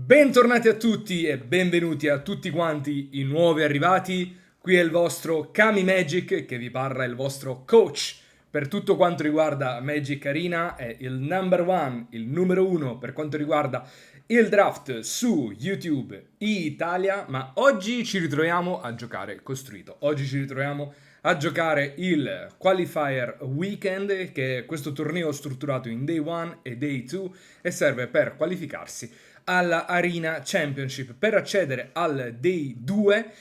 Bentornati a tutti e benvenuti a tutti quanti i nuovi arrivati. Qui è il vostro Kami Magic che vi parla, il vostro coach per tutto quanto riguarda Magic Arena. È il number one, il numero uno per quanto riguarda il draft su YouTube Italia. Ma oggi ci ritroviamo a giocare costruito. Oggi ci ritroviamo a giocare il Qualifier Weekend, che è questo torneo strutturato in Day 1 e Day 2 e serve per qualificarsi alla Arena Championship. Per accedere al Day 2,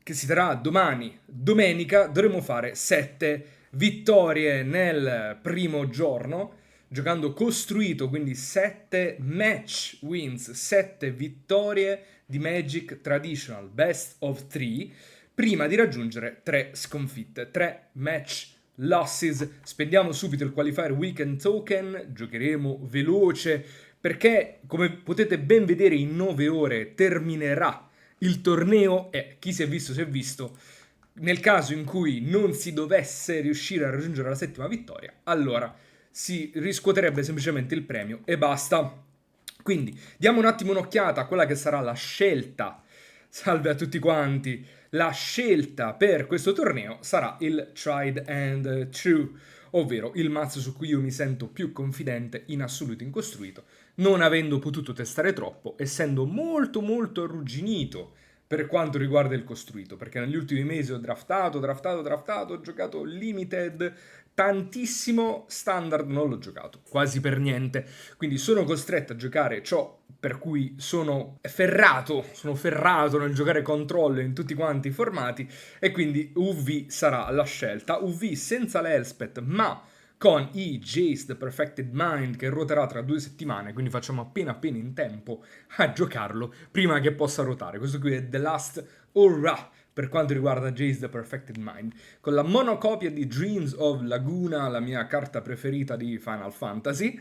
che si terrà domani, domenica, dovremo fare 7 vittorie nel primo giorno, giocando costruito, quindi 7 match wins, 7 vittorie di Magic Traditional Best of 3, prima di raggiungere 3 sconfitte, 3 match losses. Spendiamo subito il Qualifier Weekend Token, giocheremo veloce, perché come potete ben vedere in 9 ore terminerà il torneo e chi si è visto si è visto. Nel caso in cui non si dovesse riuscire a raggiungere la settima vittoria, allora si riscuoterebbe semplicemente il premio e basta. Quindi diamo un attimo un'occhiata a quella che sarà la scelta. Salve a tutti quanti. La scelta per questo torneo sarà il Tried and True, ovvero il mazzo su cui io mi sento più confidente in assoluto in costruito, non avendo potuto testare troppo, essendo molto arrugginito per quanto riguarda il costruito, perché negli ultimi mesi ho draftato, ho giocato limited, tantissimo, standard non l'ho giocato, quasi per niente, quindi sono costretto a giocare ciò per cui sono ferrato nel giocare controllo in tutti quanti i formati, e quindi UV sarà la scelta. UV senza l'Elspeth, ma con i Jace The Perfected Mind, che ruoterà tra 2 settimane, quindi facciamo appena in tempo a giocarlo prima che possa ruotare. Questo qui è The Last Hurrah per quanto riguarda Jace The Perfected Mind, con la monocopia di Dreams of Laguna, la mia carta preferita di Final Fantasy.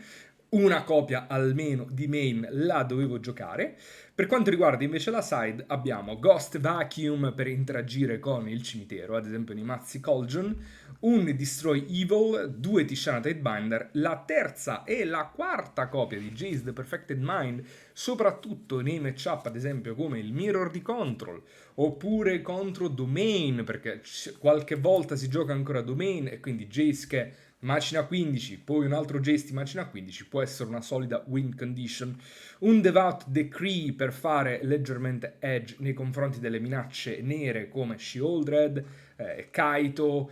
Una copia almeno di main la dovevo giocare. Per quanto riguarda invece la side, abbiamo Ghost Vacuum per interagire con il cimitero, ad esempio nei mazzi Coljon, un Destroy Evil, 2 Tishana Tidebinder, la terza e la quarta copia di Jace The Perfected Mind, soprattutto nei matchup ad esempio come il Mirror di Control, oppure contro Domain, perché qualche volta si gioca ancora Domain e quindi Jace che macina 15, poi un altro Jace di macina 15, può essere una solida win condition. Un Devout Decree per fare leggermente edge nei confronti delle minacce nere come Sheoldred, Kaito,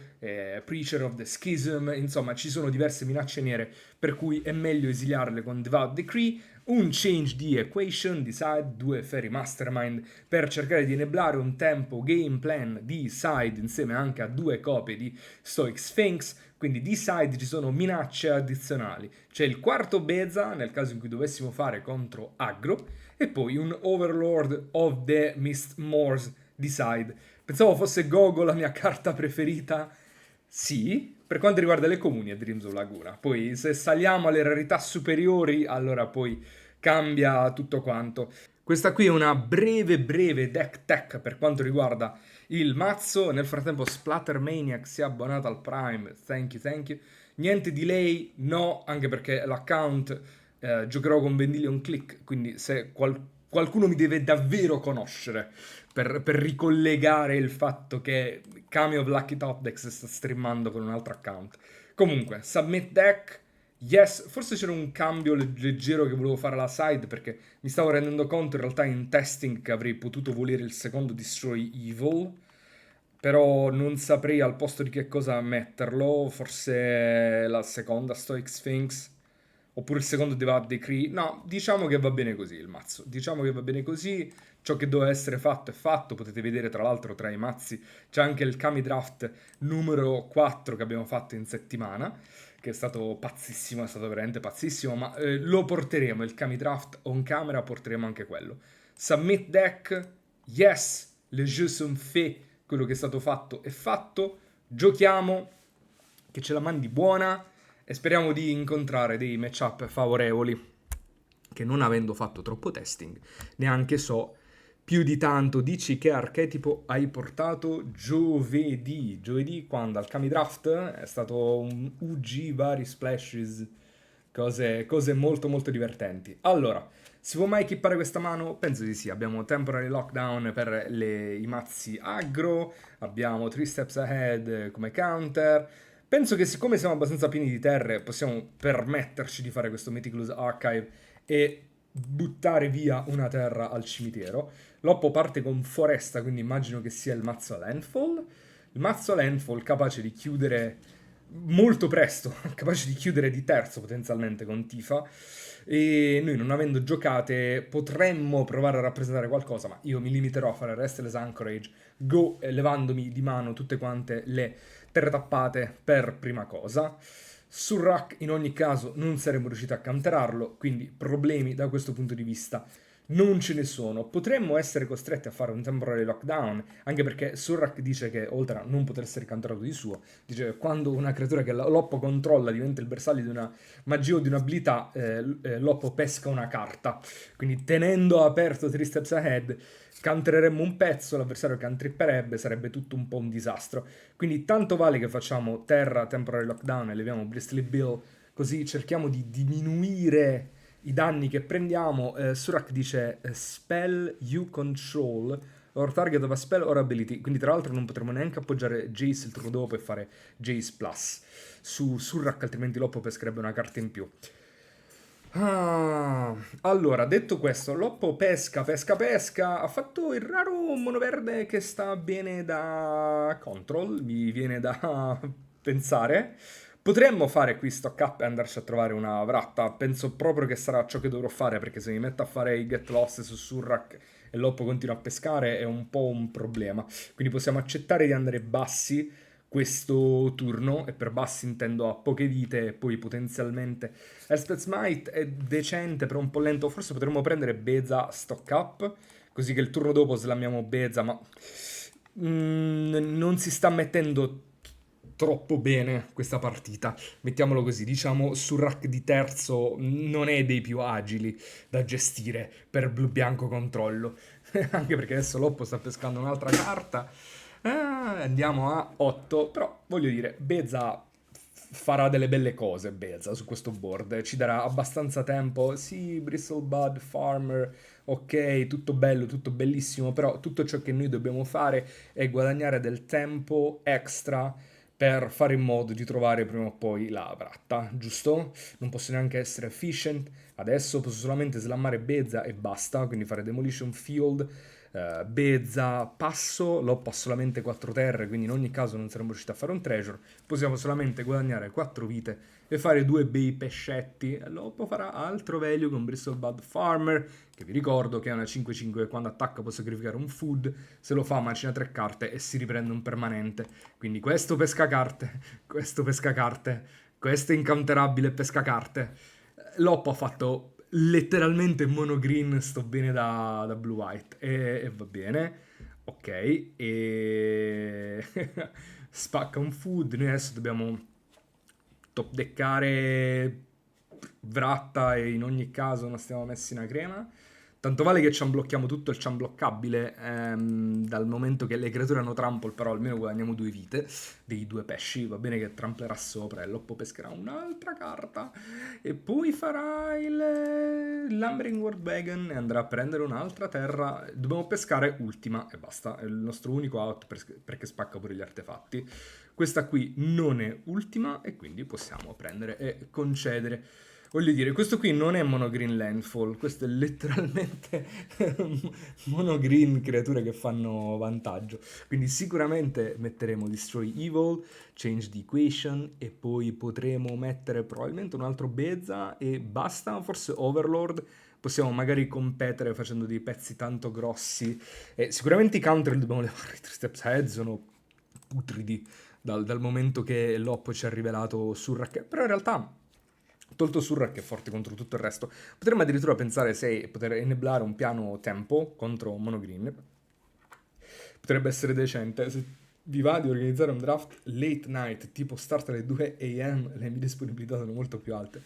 Preacher of the Schism, insomma ci sono diverse minacce nere per cui è meglio esiliarle con Devout Decree. Un Change di Equation di Side, 2 Fairy Mastermind per cercare di eneblare un tempo game plan di Side insieme anche a 2 copie di Stoic Sphinx. Quindi di side ci sono minacce addizionali. C'è il quarto Beza nel caso in cui dovessimo fare contro aggro, e poi un Overlord of the Mist Moors di side. Pensavo fosse Gogo la mia carta preferita. Sì, per quanto riguarda le comuni è Dreams of Laguna. Poi se saliamo alle rarità superiori, allora poi cambia tutto quanto. Questa qui è una breve deck tech per quanto riguarda il mazzo. Nel frattempo Splatter Maniac si è abbonato al Prime, thank you. Niente delay, no, anche perché l'account giocherò con Vendilion Click, quindi se qualcuno mi deve davvero conoscere per ricollegare il fatto che Kami of Lucky Top Decks sta streamando con un altro account. Comunque, submit deck. Yes, forse c'era un cambio leggero che volevo fare alla side, perché mi stavo rendendo conto in realtà in testing che avrei potuto volere il secondo Destroy Evil, però non saprei al posto di che cosa metterlo, forse la seconda Stoic Sphinx, oppure il secondo Devout Decree. No, diciamo che va bene così il mazzo, diciamo che va bene così, ciò che doveva essere fatto è fatto. Potete vedere tra l'altro tra i mazzi c'è anche il Kami Draft numero 4 che abbiamo fatto in settimana, che è stato pazzissimo, è stato veramente pazzissimo, ma lo porteremo, il Kami Draft on camera, porteremo anche quello. Submit deck, yes, le jeux sont faits, quello che è stato fatto è fatto, giochiamo, che ce la mandi buona e speriamo di incontrare dei matchup favorevoli, che non avendo fatto troppo testing neanche so più di tanto. Dici che archetipo hai portato giovedì? Giovedì quando? Al Kami Draft? È stato un UG, vari splashes, cose molto divertenti. Allora, Si può mai equipare questa mano? Penso di sì. Abbiamo Temporary Lockdown per i mazzi aggro, abbiamo 3 Steps Ahead come counter. Penso che siccome siamo abbastanza pieni di terre, possiamo permetterci di fare questo Meticulous Archive e buttare via una terra al cimitero. Loppo parte con Foresta, quindi immagino che sia il mazzo Landfall. Il mazzo Landfall capace di chiudere molto presto, capace di chiudere di terzo potenzialmente con Tifa. E noi, non avendo giocate, potremmo provare a rappresentare qualcosa, ma io mi limiterò a fare Restless Anchorage, Go, levandomi di mano tutte quante le terre tappate per prima cosa. Surrak in ogni caso non saremmo riusciti a counterarlo, quindi problemi da questo punto di vista non ce ne sono. Potremmo essere costretti a fare un temporary lockdown, anche perché Surrak dice che, oltre a non poter essere counterato di suo, dice che quando una creatura che Loppo controlla diventa il bersaglio di una magia o di un'abilità, Loppo pesca una carta. Quindi tenendo aperto 3 Steps Ahead, countereremmo un pezzo, l'avversario cantripperebbe, sarebbe tutto un po' un disastro. Quindi tanto vale che facciamo terra, temporary lockdown e leviamo Bristly Bill, così cerchiamo di diminuire i danni che prendiamo. Surak dice spell you control or target of a spell or ability, quindi tra l'altro non potremo neanche appoggiare Jace il turno dopo e fare Jace Plus su Surak, altrimenti Loppo pescherebbe una carta in più. Allora, detto questo, Loppo pesca, ha fatto il raro monoverde che sta bene da control, mi viene da pensare. Potremmo fare qui stock up e andarci a trovare una vratta, penso proprio che sarà ciò che dovrò fare, perché se mi metto a fare i get lost su Surrak e Loppo continua a pescare è un po' un problema. Quindi possiamo accettare di andare bassi questo turno, e per bassi intendo a poche vite e poi potenzialmente Elspeth Smite è decente, però un po' lento. Forse potremmo prendere Beza stock up, così che il turno dopo slammiamo Beza, ma non si sta mettendo troppo bene questa partita. Mettiamolo così, diciamo Surrak di terzo non è dei più agili da gestire per blu-bianco controllo. Anche perché adesso Loppo sta pescando un'altra carta. Andiamo a 8, però voglio dire, Beza farà delle belle cose, Beza, su questo board. Ci darà abbastanza tempo. Sì, Bristlebud, Farmer, ok, tutto bello, tutto bellissimo, però tutto ciò che noi dobbiamo fare è guadagnare del tempo extra per fare in modo di trovare prima o poi la vratta, giusto? Non posso neanche essere efficient. Adesso posso solamente slammare Beza e basta, quindi fare Demolition Field. Beza passo, Loppa ha solamente 4 terre, quindi in ogni caso non saremo riusciti a fare un treasure. Possiamo solamente guadagnare 4 vite e fare 2 bei pescetti. Loppo farà altro value con Bristlebud Farmer, che vi ricordo che è una 5-5 e quando attacca può sacrificare un food, se lo fa macina 3 carte e si riprende un permanente. Quindi questo pesca carte, questo è incounterabile pesca carte. Loppo ha fatto letteralmente mono green, sto bene da blue white e va bene, ok, e spacca un food. Noi adesso dobbiamo top deckare vratta e in ogni caso non stiamo messi una crema. Tanto vale che ci unblocchiamo tutto il ciambloccabile, dal momento che le creature hanno trample, però almeno guadagniamo 2 vite dei 2 pesci. Va bene che tramplerà sopra e Loppo pescherà un'altra carta e poi farà il Lumbering World e andrà a prendere un'altra terra. Dobbiamo pescare ultima e basta, è il nostro unico out perché spacca pure gli artefatti. Questa qui non è ultima e quindi possiamo prendere e concedere. Voglio dire, questo qui non è monogreen landfall, questo è letteralmente monogreen creature che fanno vantaggio. Quindi sicuramente metteremo Destroy Evil, Change the Equation e poi potremo mettere probabilmente un altro Beza e basta, forse Overlord. Possiamo magari competere facendo dei pezzi tanto grossi. E sicuramente i counter li dobbiamo levare, i 3 steps ahead sono putridi dal momento che Loppo ci ha rivelato Surrak. Però in realtà, tolto Surrak che è forte contro tutto il resto, potremmo addirittura pensare se poter eneblare un piano tempo contro monogreen. Potrebbe essere decente. Se vi va di organizzare un draft late night, tipo start alle 2 am, le mie disponibilità sono molto più alte.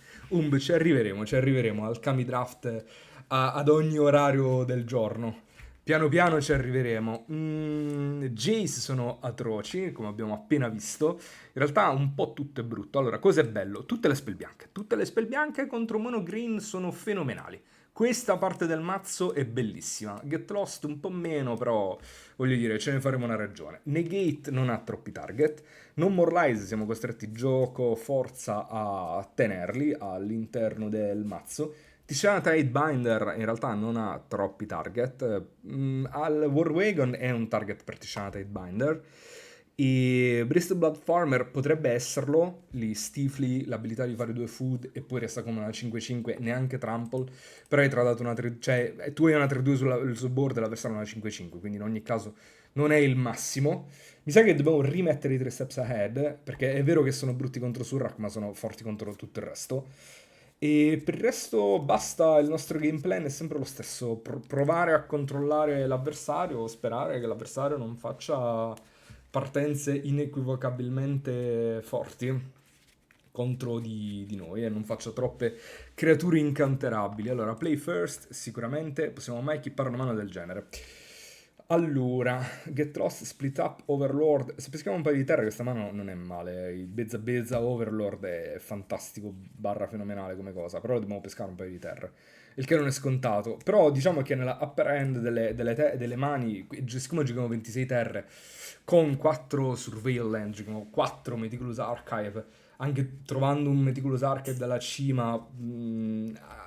Ci arriveremo al Kami draft ad ogni orario del giorno. Piano piano ci arriveremo. Jace sono atroci, come abbiamo appena visto. In realtà un po' tutto è brutto. Allora, cosa è bello? Tutte le spell bianche. Tutte le spell bianche contro mono green sono fenomenali. questa parte del mazzo è bellissima. Get Lost un po' meno, però voglio dire, ce ne faremo una ragione. Negate non ha troppi target. No More Lies siamo costretti gioco forza a tenerli all'interno del mazzo. Tishanata Binder in realtà non ha troppi target. Al War Wagon è un target per Tishanata Binder. E Bristol Blood Farmer potrebbe esserlo, li stifli l'abilità di fare 2 food e poi resta come una 5-5, neanche trample, però hai tradato una 3, cioè tu hai una 3-2 sul board e l'avversario una 5-5, quindi in ogni caso non è il massimo. Mi sa che dobbiamo rimettere i 3 steps ahead, perché è vero che sono brutti contro Surrak, ma sono forti contro tutto il resto. E per il resto basta, il nostro game plan è sempre lo stesso, provare a controllare l'avversario, sperare che l'avversario non faccia partenze inequivocabilmente forti contro di noi e non faccia troppe creature incanterabili. Allora, play first, sicuramente possiamo mai equipare una mano del genere. Allora, Get Lost, Split Up, Overlord. Se peschiamo un paio di terre, questa mano non è male. Il Bezza Bezza Overlord è fantastico, barra fenomenale come cosa. Però dobbiamo pescare un paio di terre. Il che non è scontato. Però diciamo che nella upper end delle mani, siccome giochiamo 26 terre, con 4 Surveil Land, giochiamo 4 Meticulous Archive, anche trovando un Meticulous Archive dalla cima,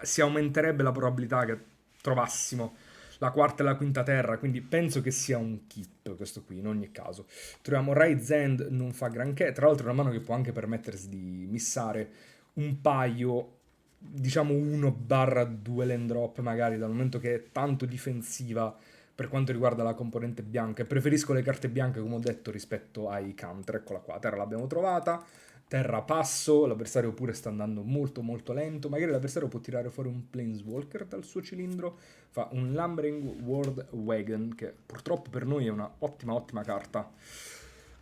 si aumenterebbe la probabilità che trovassimo la quarta e la quinta terra, quindi penso che sia un keep questo qui in ogni caso. Troviamo Raid's End, non fa granché, tra l'altro è una mano che può anche permettersi di missare un paio, diciamo 1/2 land drop magari, dal momento che è tanto difensiva per quanto riguarda la componente bianca, e preferisco le carte bianche come ho detto rispetto ai counter. Eccola qua, terra l'abbiamo trovata, terra passo, l'avversario pure sta andando molto molto lento, magari l'avversario può tirare fuori un Planeswalker dal suo cilindro, fa un Lumbering World Wagon, che purtroppo per noi è una ottima carta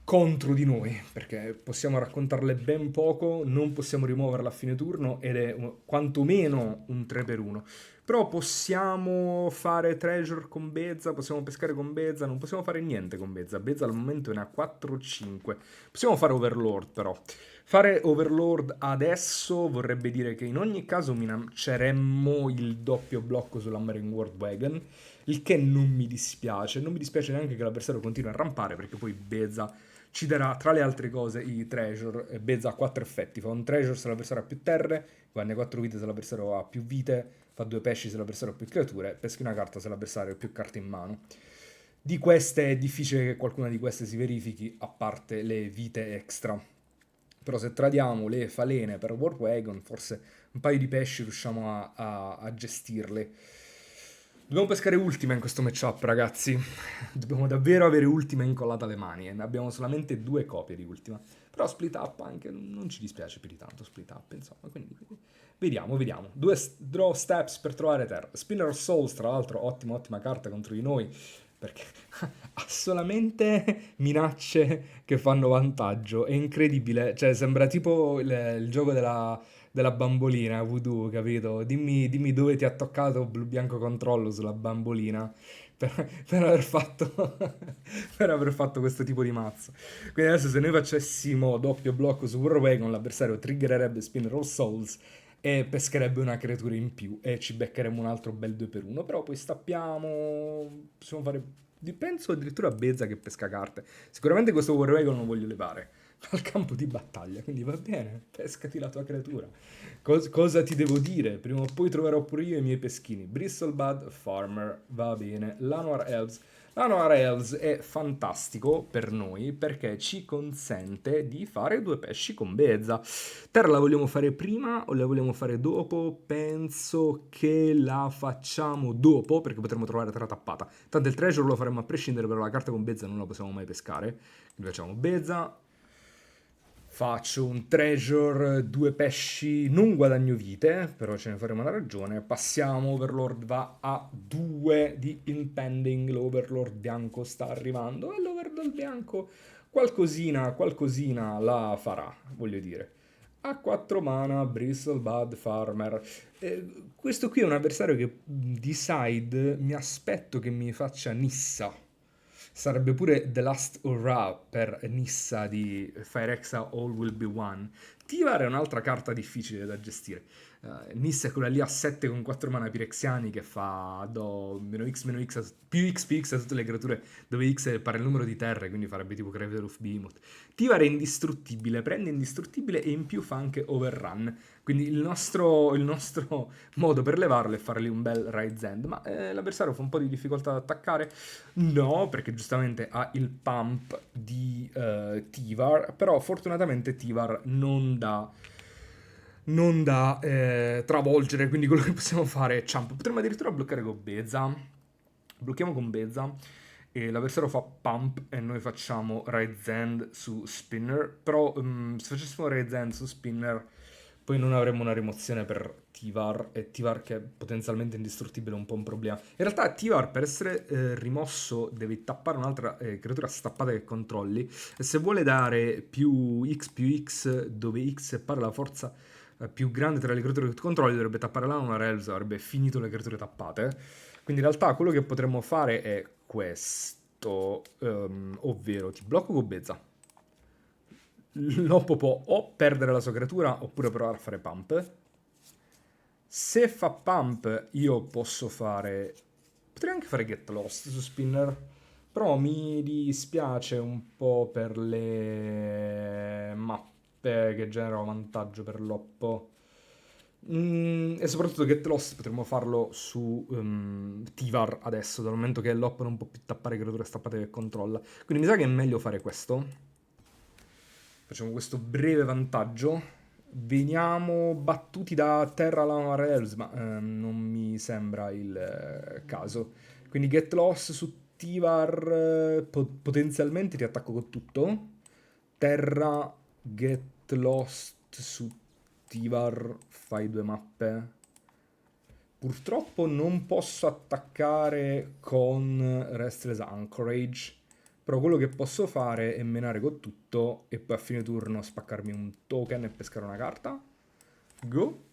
contro di noi, perché possiamo raccontarle ben poco, non possiamo rimuoverla a fine turno ed è quantomeno un 3x1. Però possiamo fare treasure con Bezza, possiamo pescare con Bezza, non possiamo fare niente con Bezza. Bezza al momento ne ha 4-5. Possiamo fare Overlord però. Fare Overlord adesso vorrebbe dire che in ogni caso minacceremmo il doppio blocco sull'Hammering World Wagon, il che non mi dispiace. Non mi dispiace neanche che l'avversario continui a rampare, perché poi Bezza ci darà, tra le altre cose, i treasure. Bezza ha 4 effetti. Fa un treasure se l'avversario ha più terre, guadagna 4 vite se l'avversario ha più vite, fa 2 pesci se l'avversario ha più creature, peschi una carta se l'avversario ha più carte in mano. Di queste è difficile che qualcuna di queste si verifichi, a parte le vite extra. Però se tradiamo le falene per War Wagon, forse un paio di pesci riusciamo a gestirle. Dobbiamo pescare ultima in questo matchup, ragazzi. Dobbiamo davvero avere ultima incollata alle mani e ne abbiamo solamente 2 copie di ultima. Però split up anche non ci dispiace più di tanto, split up, insomma. Quindi vediamo. 2 draw steps per trovare terra. Spinner of Souls, tra l'altro, ottima carta contro di noi, perché ha solamente minacce che fanno vantaggio. È incredibile, cioè sembra tipo il gioco della bambolina voodoo, capito? Dimmi dove ti ha toccato blu bianco controllo sulla bambolina per aver fatto per aver fatto questo tipo di mazzo. Quindi adesso se noi facessimo doppio blocco su War Wagon, l'avversario triggererebbe Spinner of Souls e pescherebbe una creatura in più e ci beccheremo un altro bel 2x1, però poi stappiamo, possiamo fare, penso addirittura a Bezza che pesca carte. Sicuramente questo War Wagon lo voglio levare dal campo di battaglia, quindi va bene, pescati la tua creatura. Cosa ti devo dire? Prima o poi troverò pure io i miei peschini. Bristlebud Farmer, va bene. Llanowar Elves. Llanowar Elves è fantastico per noi perché ci consente di fare 2 pesci con Bezza. Terra la vogliamo fare prima o la vogliamo fare dopo? Penso che la facciamo dopo, perché potremo trovare terra tappata. Tanto il treasure lo faremo a prescindere, però la carta con Bezza non la possiamo mai pescare. Quindi facciamo Bezza. Faccio un treasure, 2 pesci, non guadagno vite, però ce ne faremo una ragione. Passiamo, Overlord va a 2 di impending, l'Overlord bianco sta arrivando e l'Overlord bianco qualcosina la farà, voglio dire. A 4 mana, Bristlebud Farmer. Questo qui è un avversario che di side mi aspetto che mi faccia Nissa. Sarebbe pure The Last Hurrah per Nissa di Phyrexia All Will Be One. Tivar è un'altra carta difficile da gestire. Nissa è quella lì a 7 con 4 mana pirexiani che fa do meno x meno x più x più x a tutte le creature dove x è pari al numero di terre, quindi farebbe tipo Crater of Behemoth. Tivar è indistruttibile, prende indistruttibile e in più fa anche overrun. Quindi il nostro modo per levarlo è fare lì un bel Raid's End. Ma l'avversario fa un po' di difficoltà ad attaccare? No, perché giustamente ha il pump di Tivar, però fortunatamente Tivar non da travolgere, quindi quello che possiamo fare è Champ. Potremmo addirittura bloccare con Beza. Blocchiamo con Beza e l'avversario fa Pump e noi facciamo Raid's End su Spinner. Però se facessimo Raid's End su Spinner poi non avremmo una rimozione per Tivar, e Tivar che è potenzialmente indistruttibile è un po' un problema. In realtà Tivar per essere rimosso devi tappare un'altra creatura stappata che controlli, e se vuole dare più X dove X è pari alla forza più grande tra le creature che tu controlli, dovrebbe tappare là una Relves, avrebbe finito le creature tappate. Quindi in realtà quello che potremmo fare è questo, ovvero ti blocco con Bezza. L'Oppo può o perdere la sua creatura oppure provare a fare pump. Se fa pump io posso fare... Potrei anche fare Get Lost su Spinner, però mi dispiace un po' per le mappe che generano vantaggio per l'Oppo. E soprattutto Get Lost potremmo farlo su Tivar adesso, dal momento che l'Oppo non può più tappare creature stappate che controlla. Quindi mi sa che è meglio fare questo. Facciamo questo breve vantaggio. Veniamo battuti da Terra Lama Realms, ma non mi sembra il caso. Quindi Get Lost su Tivar, potenzialmente ti attacco con tutto. Terra, Get Lost su Tivar, fai 2 mappe. Purtroppo non posso attaccare con Restless Anchorage, però quello che posso fare è menare con tutto e poi a fine turno spaccarmi un token e pescare una carta. Go.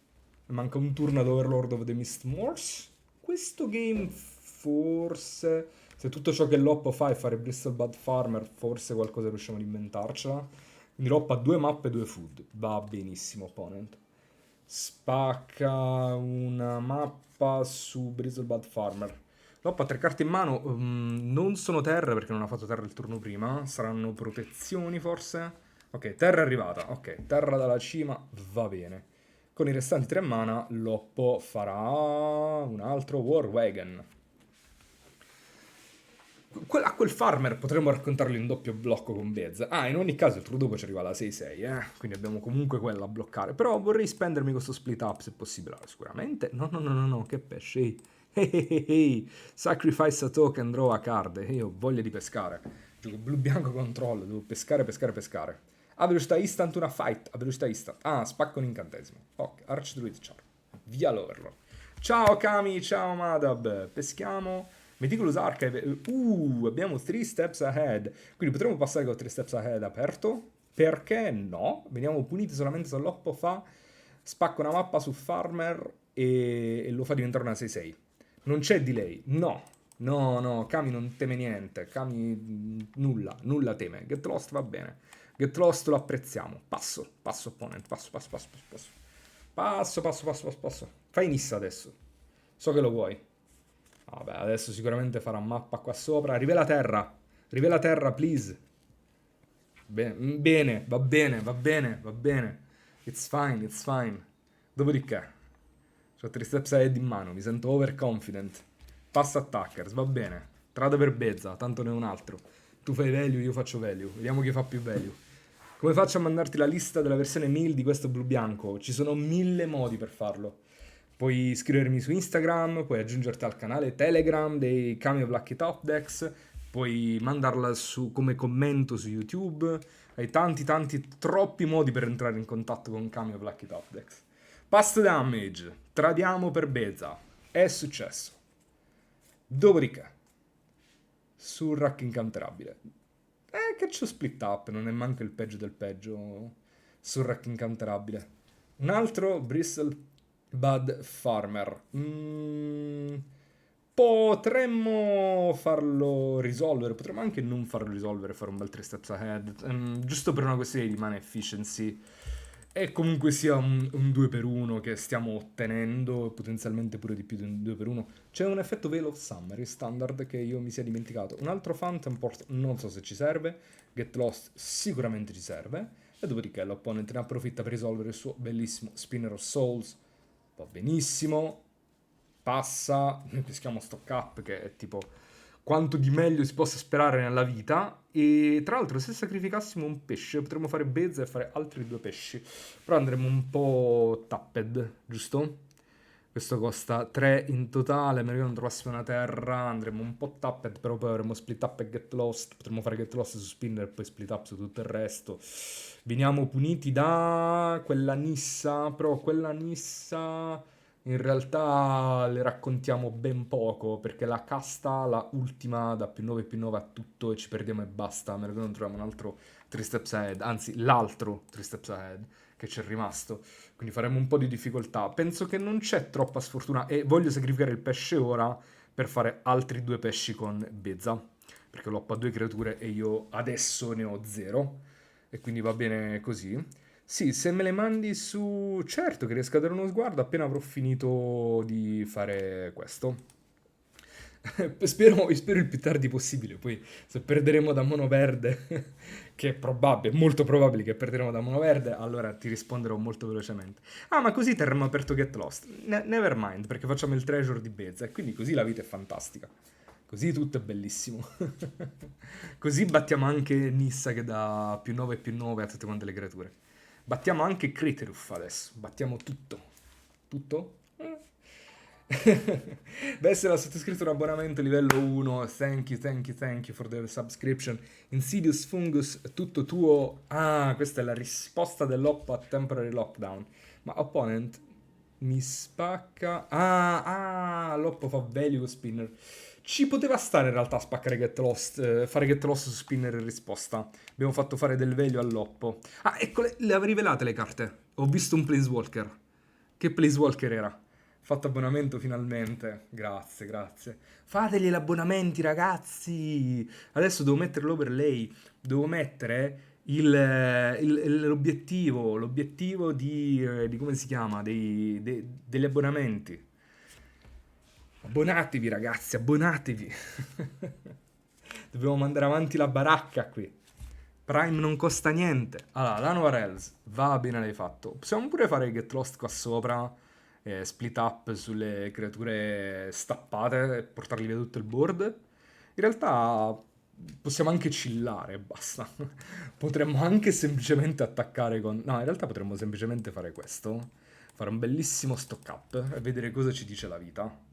Manca un turno ad Overlord of the Mistmoors. Questo game forse, se tutto ciò che Loppo fa è fare Bristol Bud Farmer, forse qualcosa riusciamo ad inventarcela. Quindi Loppo ha 2 mappe e 2 food. Va benissimo, opponent. Spacca una mappa su Bristlebud Farmer. Loppa ha 3 carte in mano. Non sono terre perché non ha fatto terra il turno prima. Saranno protezioni forse. Ok, terra è arrivata. Ok, terra dalla cima. Va bene. Con i restanti 3 mana Loppo farà un altro War Wagon. A quel farmer potremmo raccontarlo in doppio blocco con Bez. Ah, in ogni caso il turno dopo ci arriva la 6-6, quindi abbiamo comunque quella a bloccare. Però vorrei spendermi questo split up se possibile. Allora, sicuramente. No, no, no, no, no, che pesce. Ehi. Ehi, ehi, ehi. Sacrifice a token, draw a card. Io ho voglia di pescare. Gioco blu-bianco controllo, devo pescare, pescare, pescare. A velocità instant una fight, a velocità instant. Ah, spacco un incantesimo. Ok, Archdruid, ciao. Via l'Overlord. Ciao Kami, ciao Madab. Peschiamo. Meticulous Archive, abbiamo 3 steps ahead, quindi potremmo passare con 3 steps ahead aperto? Perché no? Veniamo puniti solamente se Loppo fa, spacca una mappa su Farmer e lo fa diventare una 6-6. Non c'è delay, no, no, no, Kami non teme niente, Kami nulla teme, Get Lost va bene, Get Lost lo apprezziamo, passo opponent, passo. Fai Nissa adesso, so che lo vuoi. Vabbè, adesso sicuramente farà mappa qua sopra. Rivela terra, please. Bene, va bene. It's fine. Dopodiché, ho 3 steps ahead in mano, mi sento overconfident. Passa attackers, va bene. Trada per Bezza, tanto ne ho un altro. Tu fai value, io faccio value. Vediamo chi fa più value. Come faccio a mandarti la lista della versione 1000 di questo blu bianco? Ci sono 1000 modi per farlo. Puoi iscrivermi su Instagram, puoi aggiungerti al canale Telegram dei Kami of Lucky Top Decks, puoi mandarla come commento su YouTube. Hai troppi modi per entrare in contatto con Kami of Lucky Top Decks. Past damage, tradiamo per Beza. È successo. Dopodiché, Surrak incanterabile. Che c'ho split up, non è manco il peggio del peggio. Surrak incanterabile. Un altro Bristle Bud Farmer. Potremmo farlo risolvere, potremmo anche non farlo risolvere e fare un bel 3 steps ahead, giusto per una questione di mana efficiency. è comunque sia un 2x1 che stiamo ottenendo, potenzialmente pure di più di un 2x1. C'è un effetto Veil of Summer standard che io mi sia dimenticato. Un altro Phantom Port non so se ci serve, Get Lost sicuramente ci serve, e dopodiché l'opponente ne approfitta per risolvere il suo bellissimo Spinner of Souls. Va benissimo, passa, noi peschiamo stock up che è tipo quanto di meglio si possa sperare nella vita. E tra l'altro se sacrificassimo un pesce potremmo fare Bezza e fare altri due pesci, però andremo un po' tapped, giusto? Questo costa 3 in totale, a meno che non trovassimo una terra andremo un po' tapped, però poi avremo split up e get lost, potremmo fare get lost su spinner e poi split up su tutto il resto. Veniamo puniti da quella Nissa, però quella Nissa in realtà le raccontiamo ben poco, perché la casta, la ultima, da più 9 a tutto e ci perdiamo e basta, a meno che non troviamo un altro 3 steps ahead, anzi l'altro 3 steps ahead che c'è rimasto. Quindi faremo un po' di difficoltà. Penso che non c'è troppa sfortuna e voglio sacrificare il pesce ora per fare altri due pesci con Bezza, perché l'ho a due creature e io adesso ne ho zero, e quindi va bene così. Sì, se me le mandi su... Certo che riesco a dare uno sguardo appena avrò finito di fare questo. Spero il più tardi possibile, poi se perderemo da mono verde, che è probabile, molto probabile che perderemo da mono verde, allora ti risponderò molto velocemente. Ah, ma così terremo aperto Get Lost. Never mind, perché facciamo il treasure di Beza e quindi così la vita è fantastica. Così tutto è bellissimo. Così battiamo anche Nissa che dà più 9 a tutte quante le creature. Battiamo anche Crateroof adesso. Battiamo tutto. Tutto? Beh, se l'ha sottoscritto un abbonamento livello 1, thank you for the subscription. Insidious Fungus, tutto tuo. Ah, questa è la risposta dell'oppo a Temporary Lockdown. Ma opponent mi spacca. L'oppo fa value spinner. Ci poteva stare in realtà a spaccare Get Lost, fare Get Lost su spinner in risposta. Abbiamo fatto fare del value all'oppo. Ah, ecco, le avevo rivelate le carte. Ho visto un Planeswalker. Che Planeswalker era? Fatto abbonamento finalmente. Grazie, grazie. Fategli gli abbonamenti, ragazzi. Adesso devo mettere l'overlay. Devo mettere l'obiettivo di come si chiama? Degli abbonamenti. Abbonatevi, ragazzi, abbonatevi. Dobbiamo mandare avanti la baracca qui. Prime non costa niente. Allora, Llanowar Elves, va bene l'hai fatto. Possiamo pure fare Get Lost qua sopra, split up sulle creature stappate e portarli via tutto il board. In realtà possiamo anche chillare e basta. Potremmo anche semplicemente attaccare con... No, in realtà potremmo semplicemente fare questo. Fare un bellissimo stock up e vedere cosa ci dice la vita.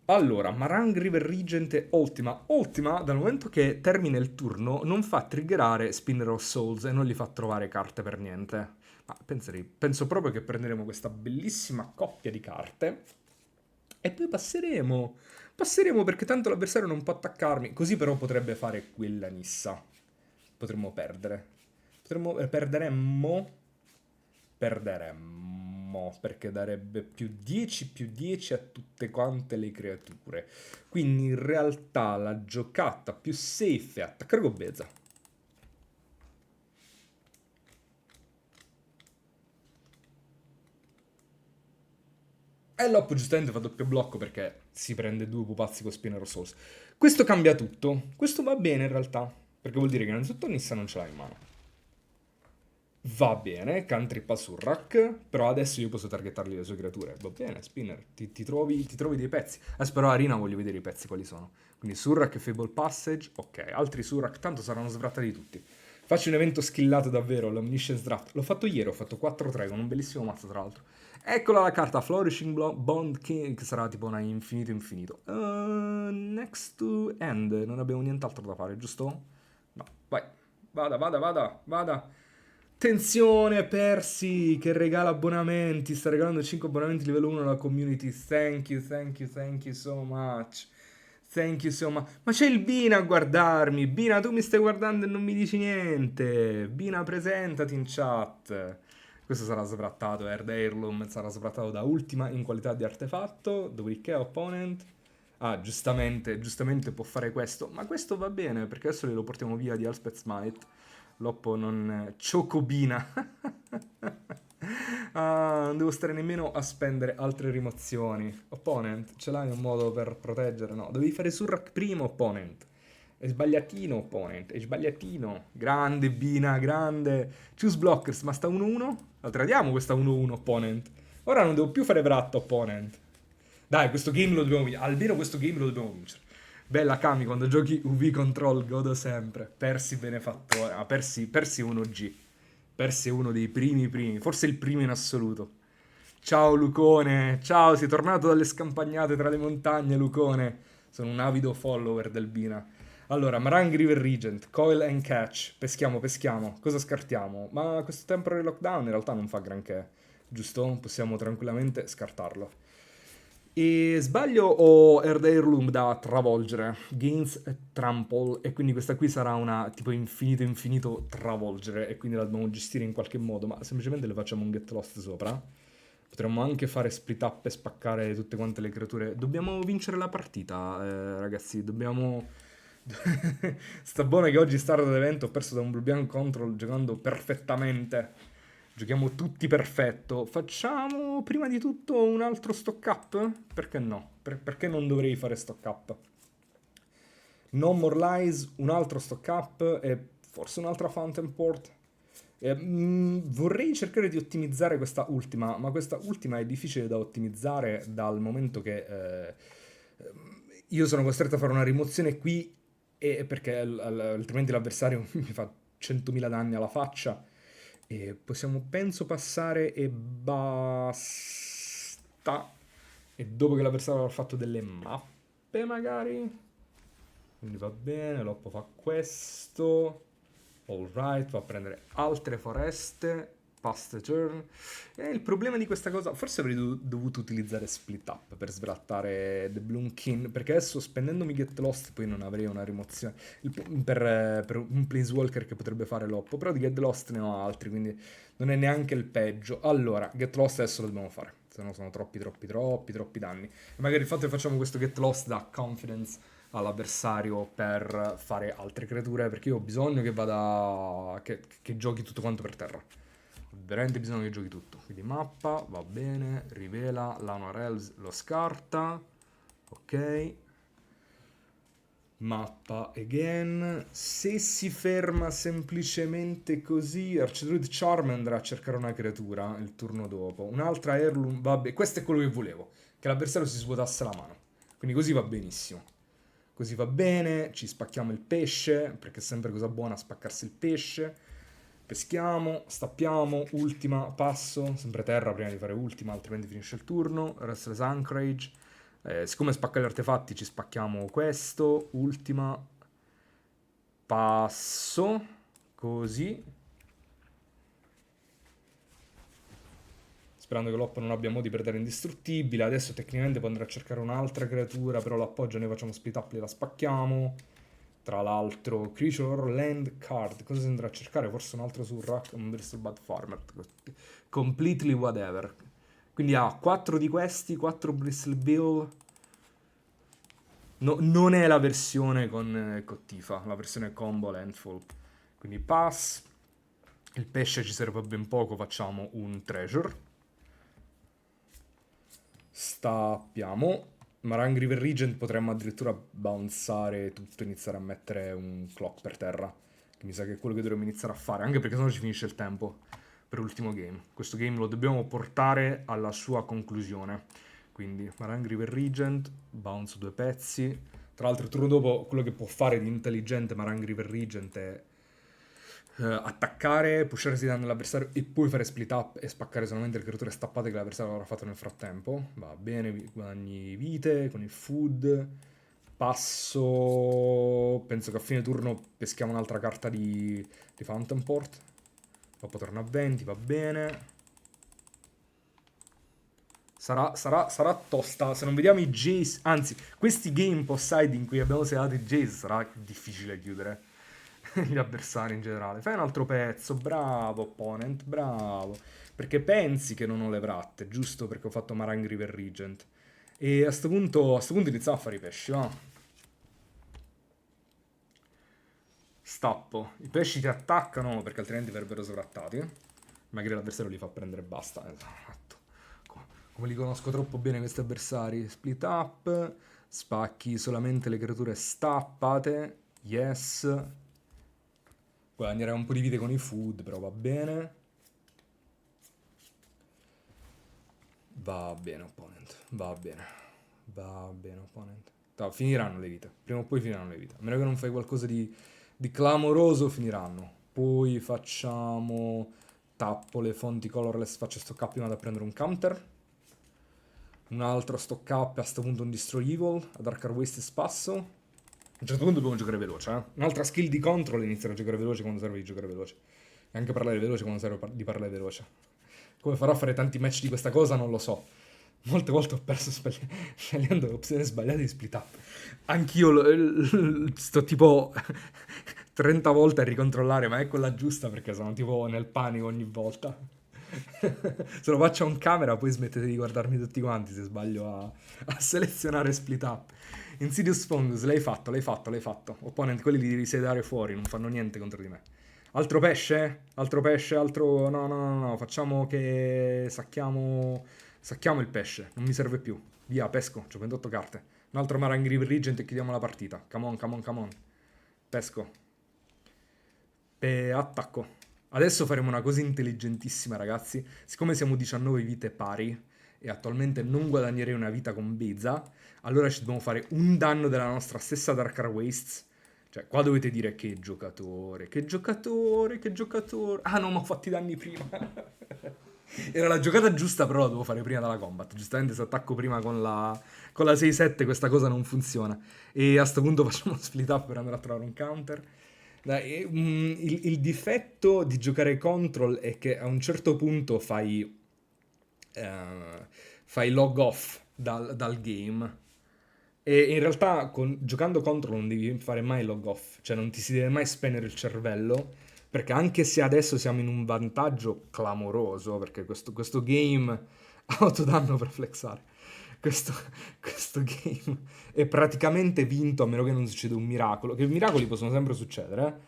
Allora, Marang River Regent è ottima. Ottima dal momento che termina il turno, non fa triggerare Spinner of Souls e non gli fa trovare carte per niente. Ma penso proprio che prenderemo questa bellissima coppia di carte e poi passeremo. Passeremo perché tanto l'avversario non può attaccarmi. Così però potrebbe fare quella Nissa. Potremmo perdere. Perderemmo perché darebbe più 10 a tutte quante le creature. Quindi in realtà la giocata più safe è attaccare con Beza. E l'oppo giustamente fa doppio blocco perché si prende due pupazzi con Spinner of Souls. Questo cambia tutto. Questo va bene in realtà, perché vuol dire che innanzitutto Nissa non ce l'ha in mano. Va bene, cantrippa Surrak, però adesso io posso targettargli le sue creature. Va bene, Spinner, ti trovi dei pezzi. Adesso però Arena voglio vedere i pezzi quali sono. Quindi Surrak e Fable Passage, ok, altri Surrak, tanto saranno svrattati tutti. Faccio un evento skillato davvero, l'Omniscience Draft. L'ho fatto ieri, ho fatto 4-3 con un bellissimo mazzo tra l'altro. Eccola la carta Flourishing Bond King, che sarà tipo una infinito. Next to end, non abbiamo nient'altro da fare, giusto? No, vai, vada. Attenzione Percy che regala abbonamenti, sta regalando 5 abbonamenti livello 1 alla community. Thank you so much. Thank you so much. Ma c'è il Bina a guardarmi. Bina, tu mi stai guardando e non mi dici niente. Bina, presentati in chat. Questo sarà sovrattato, Erd Heirloom sarà sovrattato da ultima in qualità di artefatto. Dopodiché opponent. Ah, giustamente può fare questo. Ma questo va bene perché adesso lo portiamo via di Elspeth Smite. Loppo non... Ciocobina. Ah, non devo stare nemmeno a spendere altre rimozioni. Opponent, ce l'hai un modo per proteggere? No, devi fare Surrak prima, opponent. È sbagliatino, opponent, è sbagliatino. Grande, Bina, grande. Choose blockers, ma sta 1-1? La tradiamo questa 1-1, opponent. Ora non devo più fare Vrat, opponent. Dai, questo game lo dobbiamo vincere. Almeno questo game lo dobbiamo vincere. Bella Kami, quando giochi UV Control godo sempre. Persi benefattore. Ah, Persi 1G. Persi è uno dei primi, forse il primo in assoluto. Ciao Lucone, ciao, sei tornato dalle scampagnate tra le montagne, Lucone. Sono un avido follower del Bina. Allora, Marang River Regent, Coil and Catch. Peschiamo, peschiamo. Cosa scartiamo? Ma questo temporary lockdown in realtà non fa granché, giusto? Possiamo tranquillamente scartarlo. E sbaglio o Erd Heirloom da travolgere? Gains e Trample. E quindi questa qui sarà una tipo infinito travolgere. E quindi la dobbiamo gestire in qualche modo. Ma semplicemente le facciamo un get lost sopra. Potremmo anche fare split up e spaccare tutte quante le creature. Dobbiamo vincere la partita, ragazzi. Dobbiamo. Sta buono che oggi start d'evento ho perso da un Blue Bianco Control giocando perfettamente. Giochiamo tutti perfetto. Facciamo prima di tutto un altro stock up? Perché no? Perché non dovrei fare stock up? No More Lies, un altro stock up e forse un'altra Fountain Port. Vorrei cercare di ottimizzare questa ultima, ma questa ultima è difficile da ottimizzare dal momento che io sono costretto a fare una rimozione qui e perché altrimenti l'avversario mi fa 100.000 danni alla faccia. E possiamo, penso, passare e basta. E dopo che l'avversario avrà fatto delle mappe, magari. Quindi va bene, Loppo fa questo. Alright, va a prendere altre foreste. Pass the turn. E il problema di questa cosa, forse avrei dovuto utilizzare split up per sbrattare The Bloomkin, perché adesso spendendomi Get Lost poi non avrei una rimozione per un Planeswalker che potrebbe fare Loppo, però di Get Lost ne ho altri, quindi non è neanche il peggio. Allora, Get Lost adesso lo dobbiamo fare, se no sono troppi danni. E magari il fatto che facciamo questo Get Lost dà confidence all'avversario per fare altre creature, perché io ho bisogno che vada che giochi tutto quanto per terra. Ho veramente bisogno che giochi tutto. Quindi mappa, va bene, rivela, Llanowar Elves lo scarta. Ok. Mappa again. Se si ferma semplicemente così, Archdruid Charm andrà a cercare una creatura il turno dopo. Un'altra Heirloom, vabbè, questo è quello che volevo, che l'avversario si svuotasse la mano. Quindi così va benissimo. Così va bene, ci spacchiamo il pesce, perché è sempre cosa buona spaccarsi il pesce. Peschiamo, stappiamo, ultima, passo, sempre terra prima di fare ultima, altrimenti finisce il turno. Restless Anchorage. Siccome spacca gli artefatti ci spacchiamo questo, ultima, passo, così. Sperando che Loppo non abbia modi per dare indistruttibile. Adesso tecnicamente può andare a cercare un'altra creatura, però l'appoggio noi facciamo split up e la spacchiamo. Tra l'altro, Creature or Land Card. Cosa si andrà a cercare? Forse un altro Surrak, un Bristol Bad Farmer. Completely whatever. Quindi ha 4 di questi, 4 Bristol Bill. No, non è la versione con Tifa, la versione combo Landfall. Quindi pass. Il pesce ci serve ben poco, facciamo un treasure. Stappiamo. Marang River Regent potremmo addirittura bounzare tutto e iniziare a mettere un clock per terra. Che mi sa che è quello che dovremmo iniziare a fare, anche perché sennò ci finisce il tempo per l'ultimo game. Questo game lo dobbiamo portare alla sua conclusione. Quindi Marang River Regent, bounce 2 pezzi. Tra l'altro il turno dopo quello che può fare di intelligente Marang River Regent è attaccare, pusharsi danno all'avversario e poi fare split up e spaccare solamente le creature stappate che l'avversario avrà fatto nel frattempo. Va bene, guadagni vite con il food. Passo. Penso che a fine turno peschiamo un'altra carta di Fountain Port. Dopo torna a 20, va bene. Sarà tosta. Se non vediamo i Jace, anzi, questi game post-side in cui abbiamo sedato i Jace sarà difficile chiudere gli avversari in generale. Fai un altro pezzo, bravo opponent, bravo. Perché pensi che non ho le vratte, giusto perché ho fatto Marang River Regent. E a sto punto iniziamo a fare i pesci, va. Stappo. I pesci ti attaccano perché altrimenti verrebbero sovrattati. Magari l'avversario li fa prendere e basta. Esatto. Come li conosco troppo bene questi avversari. Split up. Spacchi solamente le creature stappate. Yes. Guadagnerei un po' di vite con i food, però va bene. Va bene, opponent. Va bene. Va bene, opponent. Finiranno le vite. Prima o poi finiranno le vite. A meno che non fai qualcosa di clamoroso, finiranno. Poi facciamo... Tappo le fonti colorless, faccio stock up prima da prendere un counter. Un altro stock up, a sto punto un Destroy Evil, a Dark Waste e spasso. A un certo punto dobbiamo giocare veloce, eh. Un'altra skill di control, iniziare a giocare veloce quando serve di giocare veloce. E anche parlare veloce quando serve di parlare veloce. Come farò a fare tanti match di questa cosa non lo so. Molte volte ho perso scegliendo le opzioni sbagliate di split up. Anch'io sto tipo 30 volte a ricontrollare, ma è quella giusta perché sono tipo nel panico ogni volta. Se lo faccio on camera poi smettete di guardarmi tutti quanti se sbaglio a selezionare split up. Insidious Fungus, l'hai fatto, l'hai fatto, l'hai fatto. Opponent, quelli li devi sedare fuori, non fanno niente contro di me. Altro pesce? Altro pesce? Altro... No, no, no, no, facciamo che... Sacchiamo il pesce, non mi serve più. Via, pesco, c'ho 28 carte. Un altro Marangri Regent e chiudiamo la partita. Come on, come on, come on. Pesco. Attacco. Adesso faremo una cosa intelligentissima, ragazzi. Siccome siamo 19 vite pari e attualmente non guadagnerei una vita con Bezza, allora ci dobbiamo fare un danno della nostra stessa Darkar Wastes. Cioè, qua dovete dire che giocatore, che giocatore, che giocatore. Ah no, ma ho fatto i danni prima. Era la giocata giusta, però la devo fare prima dalla combat. Giustamente se attacco prima con la 6-7 questa cosa non funziona. E a sto punto facciamo uno split up per andare a trovare un counter. Dai, il difetto di giocare control è che a un certo punto fai log off dal game. E in realtà giocando control non devi fare mai log off, cioè non ti si deve mai spegnere il cervello, perché anche se adesso siamo in un vantaggio clamoroso, perché questo game autodanno per flexare, questo, questo game è praticamente vinto a meno che non succeda un miracolo, che miracoli possono sempre succedere,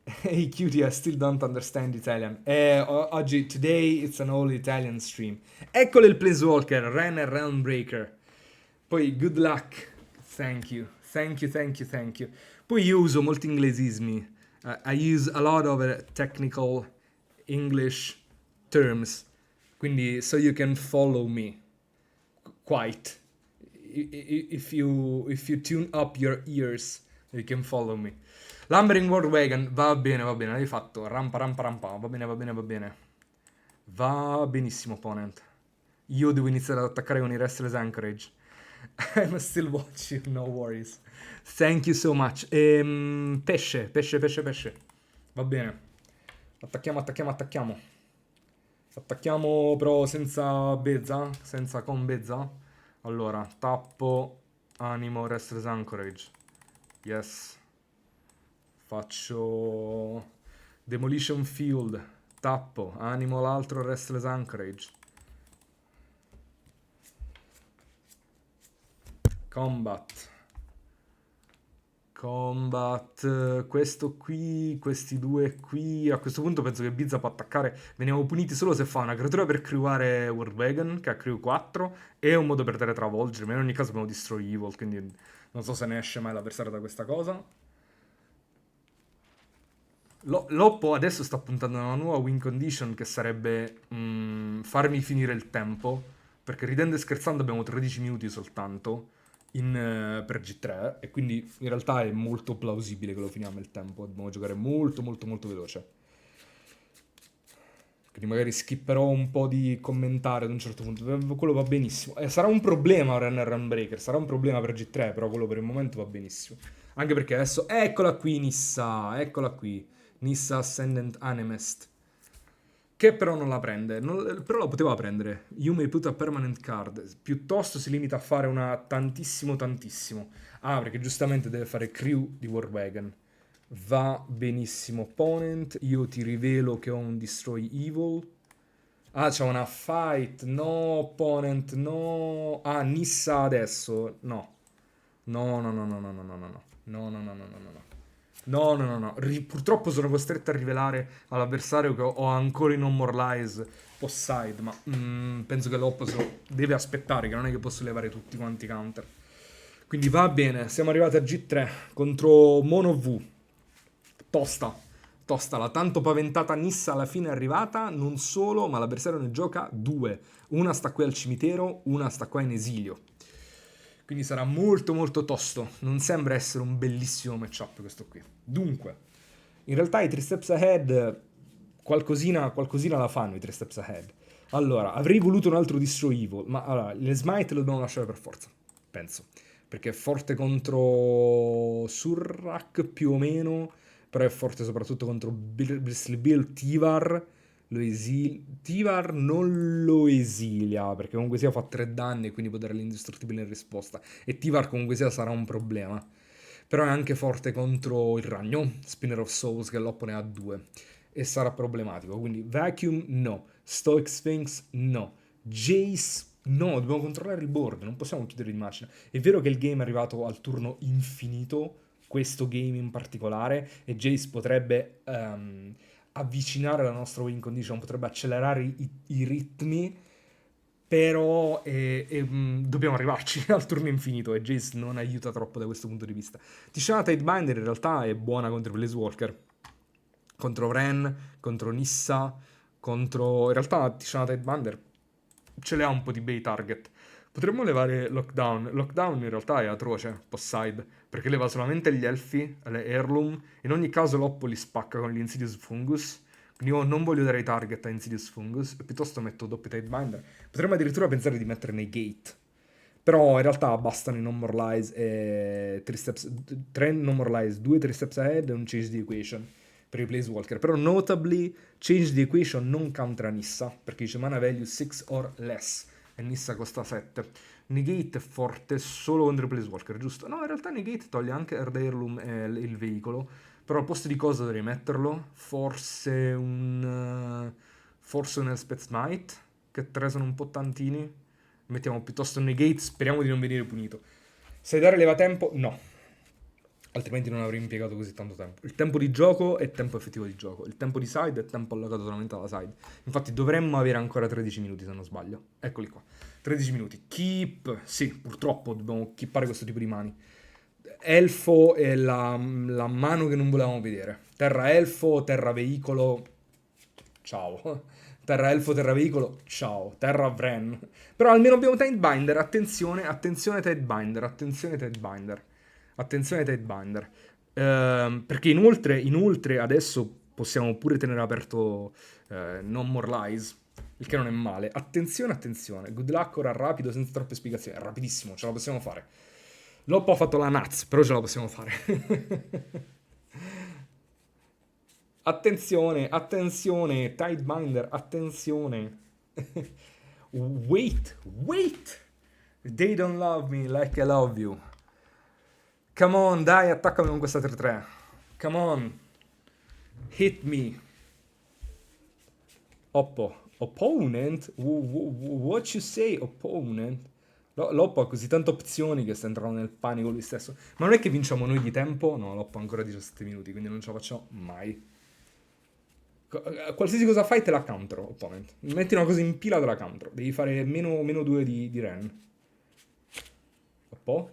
eh? Hey cutie, I still don't understand Italian. Oggi, today it's an all Italian stream. Eccolo il Planeswalker, Ren e Realmbreaker. Poi, good luck. Thank you. Thank you, thank you, thank you. Poi io uso molti inglesismi. I use a lot of technical English terms. Quindi, so you can follow me. Quite. If you tune up your ears, you can follow me. Lumbering World Wagon, va bene, l'hai fatto. Rampa, rampa, rampa, va bene, va bene, va bene. Va benissimo, opponent. Io devo iniziare ad attaccare con i Restless Anchorage. I'm still watching, no worries. Thank you so much. Pesce, pesce, pesce, pesce. Va bene. Attacchiamo, attacchiamo, attacchiamo. Attacchiamo però senza Bezza, senza con Bezza. Allora, tappo, animo, Restless Anchorage. Yes. Faccio Demolition Field, tappo, animo l'altro Restless Anchorage. Combat, questo qui, questi due qui. A questo punto penso che Bizza può attaccare. Veniamo puniti solo se fa una creatura per creware World Wagon, che ha crew 4, e un modo per dare travolgere. Ma in ogni caso abbiamo Destroy Evil, quindi non so se ne esce mai l'avversario da questa cosa. L'Oppo adesso sta puntando a una nuova win condition che sarebbe farmi finire il tempo, perché ridendo e scherzando abbiamo 13 minuti soltanto per G3 e quindi in realtà è molto plausibile che lo finiamo il tempo, dobbiamo giocare molto molto molto veloce. Quindi magari skipperò un po' di commentare ad un certo punto, quello va benissimo. Sarà un problema ora nel Runbreaker, sarà un problema per G3, però quello per il momento va benissimo. Anche perché adesso, eccola qui Nissa, eccola qui. Nissa Ascendant Animist. Che però non la prende. Però la poteva prendere. You may put a permanent card. Piuttosto si limita a fare una tantissimo tantissimo. Ah, perché giustamente deve fare crew di War Wagon. Va benissimo, opponent. Io ti rivelo che ho un Destroy Evil. Ah, c'è una fight. No, opponent, no. Ah, Nissa adesso. No. No, no, no, no, no, no, no, no. No, no, no, no, no, no, no. No. Purtroppo sono costretto a rivelare all'avversario che ho ancora i Non More Lies post-side, ma penso che l'opposo deve aspettare, che non è che posso levare tutti quanti i counter. Quindi va bene, siamo arrivati a G3 contro Mono V. Tosta, tosta, la tanto paventata Nissa alla fine è arrivata, non solo, ma l'avversario ne gioca due. Una sta qui al cimitero, una sta qua in esilio. Quindi sarà molto molto tosto. Non sembra essere un bellissimo matchup questo qui. Dunque, in realtà i 3 steps ahead qualcosina la fanno i 3 steps ahead. Allora, avrei voluto un altro Destroy Evil, ma allora, le smite lo dobbiamo lasciare per forza, penso. Perché è forte contro Surrak più o meno, però è forte soprattutto contro Bristly Bill, Tivar. Tivar non lo esilia, perché comunque sia fa 3 danni e quindi può dare l'indistruttibile in risposta. E Tivar comunque sia sarà un problema. Però è anche forte contro il ragno, Spinner of Souls, che l'oppo ne ha 2. E sarà problematico. Quindi Vacuum no. Stoic Sphinx no. Jace no, dobbiamo controllare il board, non possiamo chiudere l'immagine. È vero che il game è arrivato al turno infinito, questo game in particolare, e Jace potrebbe avvicinare la nostra win condition, potrebbe accelerare i ritmi, però dobbiamo arrivarci al turno infinito e Jace non aiuta troppo da questo punto di vista. Tishana Tidebinder in realtà è buona contro i Planeswalker, contro Vren, contro Nissa, contro... In realtà Tishana Tidebinder ce le ha un po' di bei target. Potremmo levare Lockdown. Lockdown in realtà è atroce, post-side, perché leva solamente gli elfi, le heirloom. In ogni caso l'oppo li spacca con l'Insidious Fungus. Quindi io non voglio dare i target a Insidious Fungus, e piuttosto metto doppio Tidebinder. Potremmo addirittura pensare di mettere nei gate. Però in realtà bastano i No More Lies e 3 No More Lies, 2 3 steps ahead e un Change the Equation per i Planeswalker. Però notably Change the Equation non counter Nissa, perché dice mana value 6 or less e Nissa costa 7. Negate è forte solo contro i Planeswalker, giusto? No, in realtà Negate toglie anche Earth Heirloom e il veicolo. Però al posto di cosa dovrei metterlo? Forse un Elspeth Smite, che 3 sono un po' tantini. Mettiamo piuttosto un Negate, speriamo di non venire punito. Sai dare levatempo? No. Altrimenti non avrei impiegato così tanto tempo. Il tempo di gioco è tempo effettivo di gioco. Il tempo di side è tempo allocato solamente alla side. Infatti dovremmo avere ancora 13 minuti se non sbaglio. Eccoli qua. 13 minuti. Keep. Sì, purtroppo dobbiamo keepare questo tipo di mani. Elfo è la mano che non volevamo vedere. Terra elfo, terra veicolo. Ciao. Terra elfo, terra veicolo. Ciao. Terra Vren. Però almeno abbiamo Tidebinder. Attenzione, attenzione Tidebinder. Attenzione Tidebinder. Attenzione Tidebinder. Perché inoltre adesso possiamo pure tenere aperto No More Lies. Il che non è male. Attenzione, attenzione. Good luck ora rapido, senza troppe spiegazioni. È rapidissimo, ce la possiamo fare. Loppo ha fatto la nuts, però ce la possiamo fare. Attenzione, attenzione, Tidebinder, attenzione. Wait. They don't love me like I love you. Come on, dai, attaccami con questa 3-3. Come on. Hit me. Opponent? What you say, opponent? Loppo ha così tante opzioni che sta entrando nel panico lui stesso. Ma non è che vinciamo noi di tempo? No, Loppo ha ancora 17 minuti, quindi non ce la facciamo mai. Qualsiasi cosa fai te la countero, opponent. Metti una cosa in pila te la countero. Devi fare meno 2 di Ren. Oppo?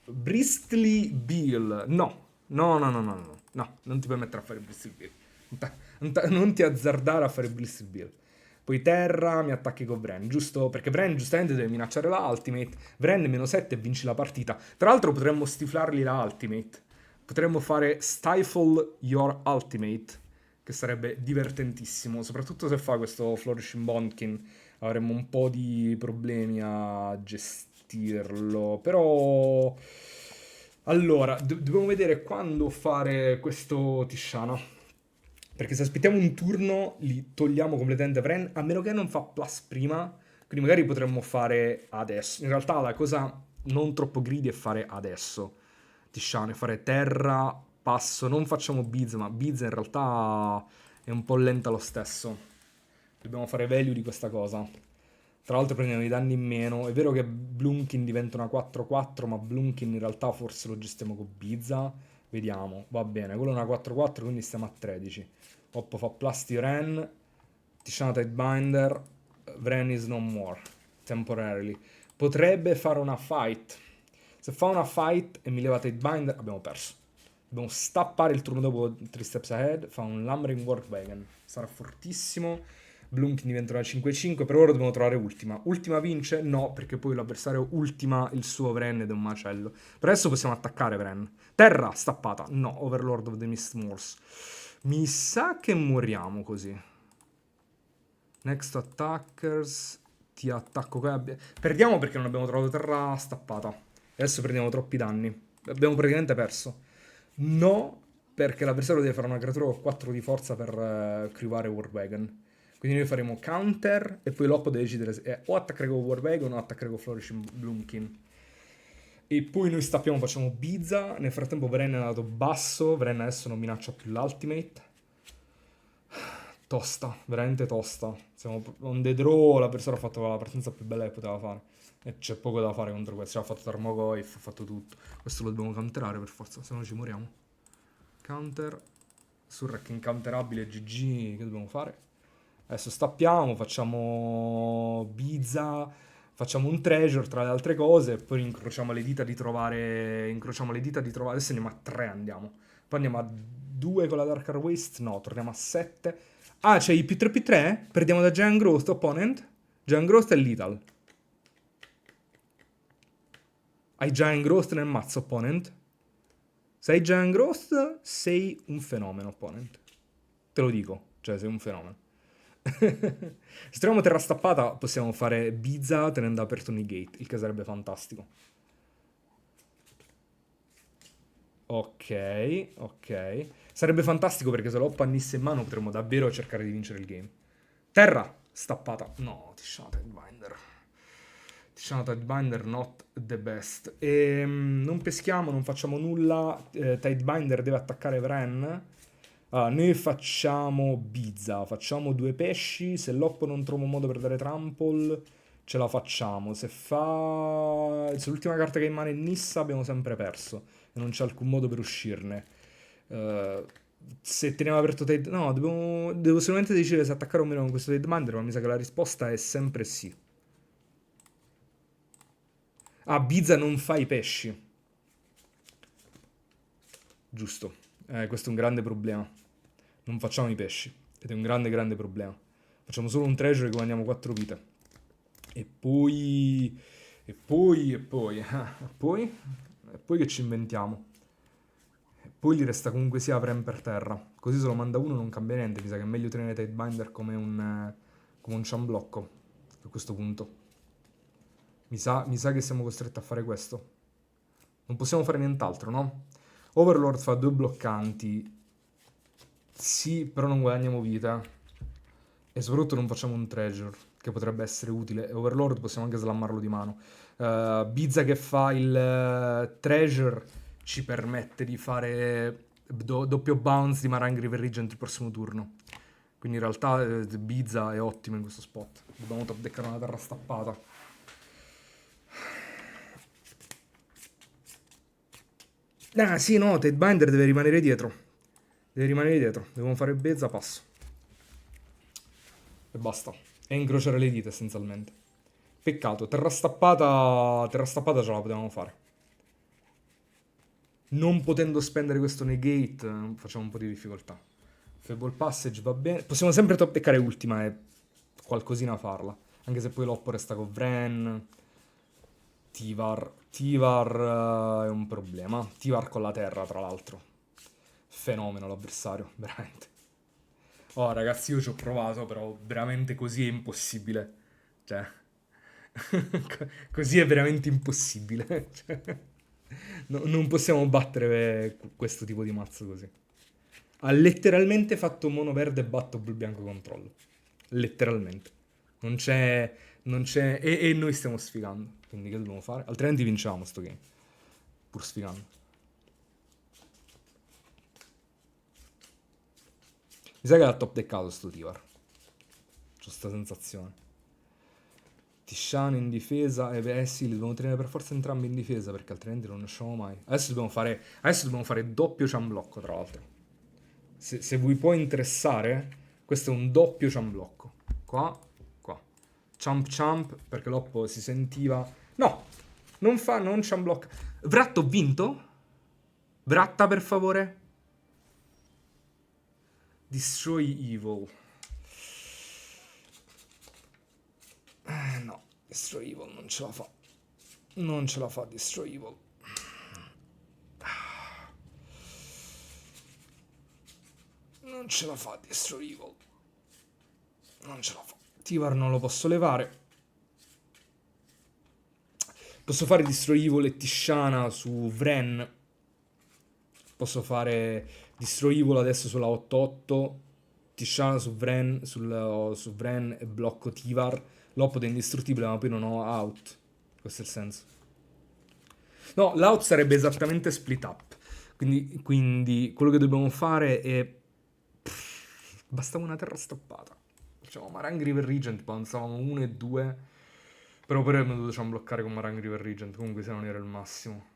Bristly Bill. No, non ti puoi mettere a fare Bristly Bill. Non ti azzardare a fare Bristly Bill. Poi terra, mi attacchi con Bren, giusto? Perché Bren giustamente deve minacciare la ultimate. Bren meno 7 e vinci la partita. Tra l'altro potremmo stiflargli la ultimate. Potremmo fare Stifle Your Ultimate, che sarebbe divertentissimo. Soprattutto se fa questo Flourishing Bondkin. Avremmo un po' di problemi a gestirlo. Però... Allora, dobbiamo vedere quando fare questo Tishana. Perché se aspettiamo un turno li togliamo completamente Vren, a meno che non fa plus prima. Quindi magari potremmo fare adesso. In realtà la cosa non troppo greedy è fare adesso. Tishane, fare terra, passo. Non facciamo Biz, ma Biz in realtà è un po' lenta lo stesso. Dobbiamo fare value di questa cosa. Tra l'altro prendiamo i danni in meno. È vero che Blunkin diventa una 4-4, ma Blunkin in realtà forse lo gestiamo con Bizza. Vediamo, va bene, quello è una 4-4, quindi stiamo a 13. Oppo fa Plasti Vren, Tishana Tidebinder, Vren is no more, temporarily. Potrebbe fare una fight. Se fa una fight e mi leva Tidebinder, abbiamo perso. Dobbiamo stappare il turno dopo 3 steps ahead, fa un Lumbering Warwagon. Sarà fortissimo. Bloomkin diventa una 5-5, per ora dobbiamo trovare ultima. Ultima vince? No, perché poi l'avversario ultima il suo Vren ed è un macello. Per adesso possiamo attaccare Vren. Terra, stappata. No, Overlord of the Mist Moors. Mi sa che moriamo così. Next attackers. Ti attacco qua. Perdiamo perché non abbiamo trovato terra stappata. Adesso prendiamo troppi danni. Abbiamo praticamente perso. No, perché l'avversario deve fare una creatura con 4 di forza per cribare Warwagon. Quindi noi faremo counter e poi Loppo deve decidere se o attaccare con Warwagon o attaccare con Flourishing Bloomkin. E poi noi stappiamo, facciamo Bizza. Nel frattempo Vren è andato basso. Vren adesso non minaccia più l'ultimate. Tosta, veramente tosta. Siamo on the draw, l'avversario ha fatto la partenza più bella che poteva fare. E c'è poco da fare contro questo. Ci ha fatto Tarmogoyf, ha fatto tutto. Questo lo dobbiamo counterare per forza, se no ci moriamo. Counter. Surrec incounterabile, GG, che dobbiamo fare? Adesso stappiamo, facciamo Bizza, facciamo un treasure tra le altre cose, e poi incrociamo le dita di trovare... Incrociamo le dita di trovare... Adesso andiamo a 3, andiamo. Poi andiamo a 2 con la Dark Waste, no, torniamo a 7. Ah, c'è i più 3 più 3? Perdiamo da Giant Growth, opponent. Giant Growth e Lethal. Hai Giant Growth nel mazzo, opponent. Se hai Giant Growth, sei un fenomeno, opponent. Te lo dico, cioè sei un fenomeno. Se troviamo terra stappata possiamo fare Bizza tenendo aperto Negate, il che sarebbe fantastico. Ok, ok. Sarebbe fantastico perché se l'ho pannisse in mano potremmo davvero cercare di vincere il game. Terra stappata. No, Tishana Tidebinder. Tishana Tidebinder not the best. Non peschiamo, non facciamo nulla. Tidebinder deve attaccare Vren. Noi facciamo Bizza, facciamo 2 pesci. Se l'oppo non trova un modo per dare trample, ce la facciamo. Se l'ultima carta che è in mano è Nissa, abbiamo sempre perso. E non c'è alcun modo per uscirne. Eh, Se teniamo aperto Tide... No, devo solamente decidere se attaccare o meno con questo Tideminder, ma mi sa che la risposta è sempre sì. Ah, Bizza non fa i pesci. Giusto. Questo è un grande problema. Non facciamo i pesci. Ed è un grande, grande problema. Facciamo solo un treasure e guadagniamo 4 vite. E poi... E poi... E poi... E poi... E poi che ci inventiamo? E poi gli resta comunque sia Vrem per terra. Così se lo manda uno non cambia niente. Mi sa che è meglio tenere Tidebinder come un ciamblocco. A questo punto. Mi sa che siamo costretti a fare questo. Non possiamo fare nient'altro, no? Overlord fa 2 bloccanti. Sì, però non guadagniamo vita. E soprattutto non facciamo un treasure, che potrebbe essere utile. E Overlord possiamo anche slammarlo di mano. Bizza che fa il treasure ci permette di fare doppio bounce di Marang River Regent il prossimo turno. Quindi in realtà Bizza è ottimo in questo spot. Dobbiamo top deckare una terra stappata. Ah sì, no, Tidebinder deve rimanere dietro. Deve rimanere dietro. Devono fare Bezza, passo. E basta. E incrociare le dita essenzialmente. Peccato, terra stappata ce la potevamo fare. Non potendo spendere questo negate, facciamo un po' di difficoltà. Fable Passage va bene. Possiamo sempre top deckare ultima e qualcosina farla. Anche se poi l'oppo resta con Vren. Tivar è un problema. Tivar con la terra, tra l'altro. Fenomeno l'avversario, veramente. Oh, ragazzi, io ci ho provato, però veramente così è impossibile. Cioè, così è veramente impossibile. Cioè, non possiamo battere questo tipo di mazzo così. Ha letteralmente fatto mono verde e batto blu bianco controllo. Letteralmente. Non c'è... Non c'è... E noi stiamo sfigando. Quindi che dobbiamo fare? Altrimenti vinciamo sto game. Pur sfigando. Mi sa che l'ha top deckato sto Tivar. C'ho sta sensazione. Tisciano in difesa, beh sì, li dobbiamo tenere per forza entrambi in difesa perché altrimenti non ne usciamo mai. Adesso dobbiamo fare doppio ciamblocco tra l'altro. Se vi può interessare, questo è un doppio ciamblocco. Qua, qua. Ciamp ciamp, perché l'oppo si sentiva... No, non ciamblocca. Vrat, ho vinto? Vratta, per favore. Destroy Evil. No, Destroy Evil non ce la fa. Non ce la fa Destroy Evil. Non ce la fa Destroy Evil. Non ce la fa. Tivar non lo posso levare. Posso fare Destroy Evil e Tisciana su Vren. Posso fare Destroy Evil adesso sulla 8-8. Tisciana su Vren, su Vren e blocco Tivar. L'oppo è indistruttibile, ma poi non ho out. Questo è il senso. No, l'out sarebbe esattamente split up. Quindi quello che dobbiamo fare è... bastava una terra stoppata. Facciamo Marang River Regent, avanzavamo 1 e 2. Però poi abbiamo dovuto bloccare con Marang River Regent. Comunque se non era il massimo.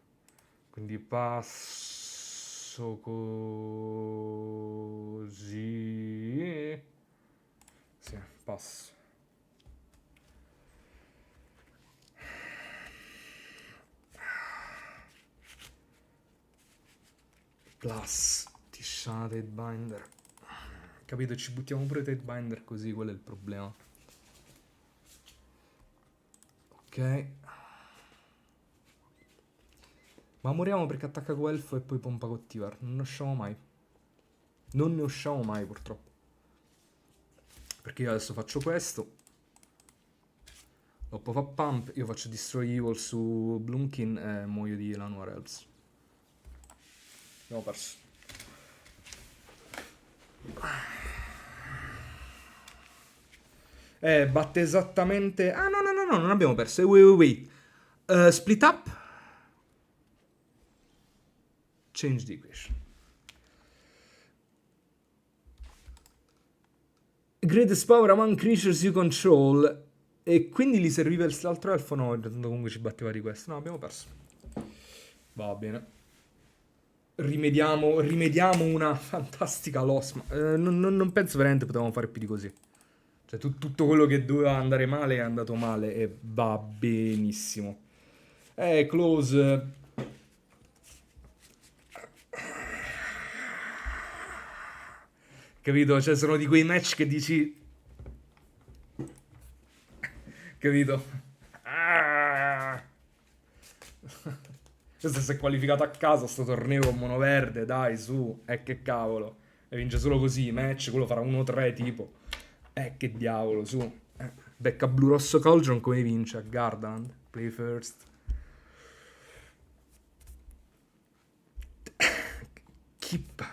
Quindi passo così. Sì, passo. Plus Tisciana Tidebinder. Capito? Ci buttiamo pure Tidebinder così, quello è il problema. Ok. Ma moriamo perché attacca con Elfo e poi pompa con Tivar. Non ne usciamo mai. Non ne usciamo mai, purtroppo. Perché io adesso faccio questo. Dopo fa pump. Io faccio Destroy Evil su Bloomkin e muoio di Llanowar Elves. Abbiamo perso. Batte esattamente... Ah, no, non abbiamo perso. Wait. Split up. Change the equation. Greatest power among creatures you control. E quindi gli serviva l'altro elfo? No, comunque ci batteva di questo. No, abbiamo perso. Va bene. Rimediamo una fantastica loss. Non penso veramente potevamo fare più di così. Cioè, tutto quello che doveva andare male è andato male e va benissimo. Close. Capito? Cioè, sono di quei match che dici... Capito? Questo si è qualificato a casa sto torneo con Monoverde, dai, su. Che cavolo. E vince solo così, match, quello farà 1-3 tipo. Che diavolo, su. Becca blu rosso Cauldron come vince a Gardaland. Play first. Keep.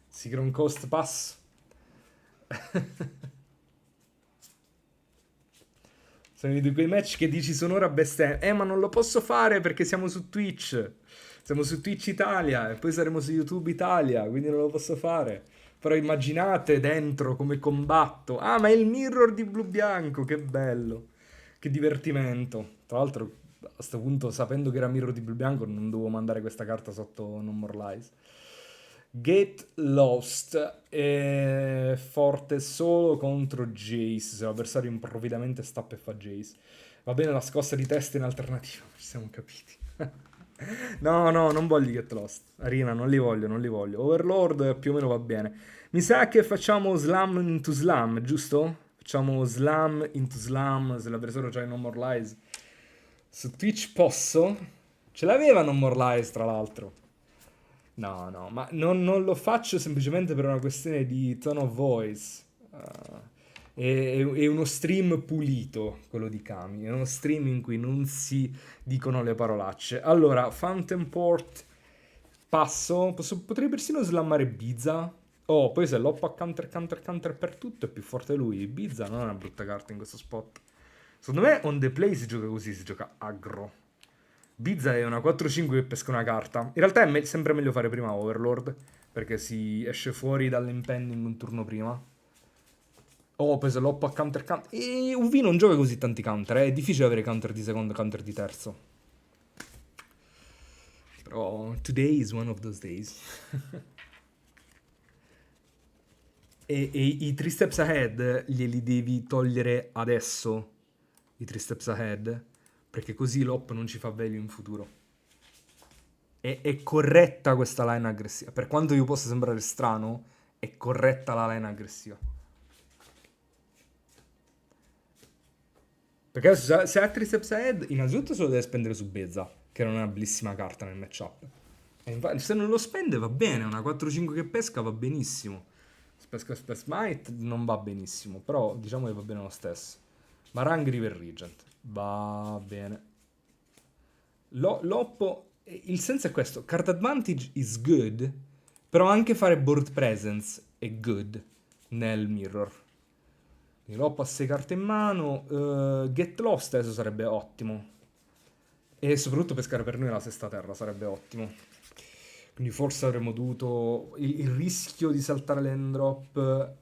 Secret Coast pass. Sono di quei match che dici sono ora bestemmia. Ma non lo posso fare perché siamo su Twitch. Siamo su Twitch Italia e poi saremo su YouTube Italia, quindi non lo posso fare. Però immaginate dentro come combatto. Ah, ma è il mirror di blu bianco, che bello. Che divertimento. Tra l'altro, a questo punto, sapendo che era mirror di blu bianco, non dovevo mandare questa carta sotto No More Lies. Get Lost è forte solo contro Jace. Se l'avversario improvvidamente stappa e fa Jace. Va bene la scossa di testa in alternativa, ci siamo capiti. No, non voglio Get Lost. Arena, non li voglio. Overlord più o meno va bene. Mi sa che facciamo Slam into Slam, giusto? Facciamo Slam into Slam se l'avversario c'ha i No More Lies. Su Twitch posso? Ce l'aveva No More Lies, tra l'altro. No, ma non lo faccio semplicemente per una questione di tone of voice. È uno stream pulito, quello di Kami. È uno stream in cui non si dicono le parolacce. Allora, Fountain Port, passo. Potrei persino slammare Bizza. Oh, poi se l'oppo a counter per tutto è più forte lui. Bizza non è una brutta carta in questo spot. Secondo me on the play si gioca così, si gioca aggro. Bizza è una 4-5 che pesca una carta. In realtà è sempre meglio fare prima Overlord, perché si esce fuori dall'impending un turno prima. Oh, poi se l'Oppo a counter counter. E UV non gioca così tanti counter, è difficile avere counter di secondo, counter di terzo. Però today is one of those days. E i 3 steps ahead glieli devi togliere adesso, i 3 steps ahead, perché così l'op non ci fa value in futuro. È corretta questa line aggressiva. Per quanto io possa sembrare strano, è corretta la line aggressiva. Perché se ha 3 steps ahead, innanzitutto se lo deve spendere su Bezza, che non è una bellissima carta nel matchup. E infatti, se non lo spende va bene, una 4-5 che pesca va benissimo. Pesca Smite non va benissimo, però diciamo che va bene lo stesso. Marang River Regent, va bene. L'oppo, il senso è questo, card advantage is good, però anche fare board presence è good nel mirror. Quindi l'oppo ha 6 carte in mano, Get Lost adesso sarebbe ottimo. E soprattutto pescare per noi la sesta terra sarebbe ottimo. Quindi forse avremmo dovuto... Il rischio di saltare l'end drop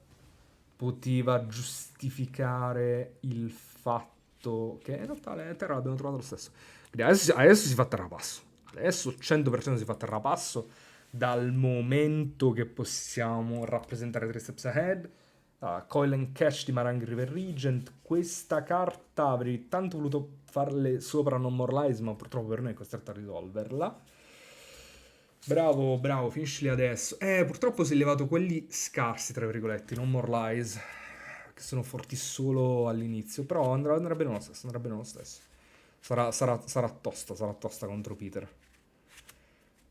poteva giustificare il fatto che in realtà le terra l'abbiamo trovato lo stesso. Quindi adesso si fa terrapasso. Adesso 100% si fa terrapasso dal momento che possiamo rappresentare 3 steps ahead. Coil and Catch di Marang River Regent. Questa carta avrei tanto voluto farle sopra Non More Lies, ma purtroppo per noi è costretto a risolverla. Bravo, bravo, finiscili adesso. Purtroppo si è levato quelli scarsi, tra virgolette, Non More Lies, che sono forti solo all'inizio, però andrà bene lo stesso, andrà bene lo stesso. Sarà tosta contro Peter.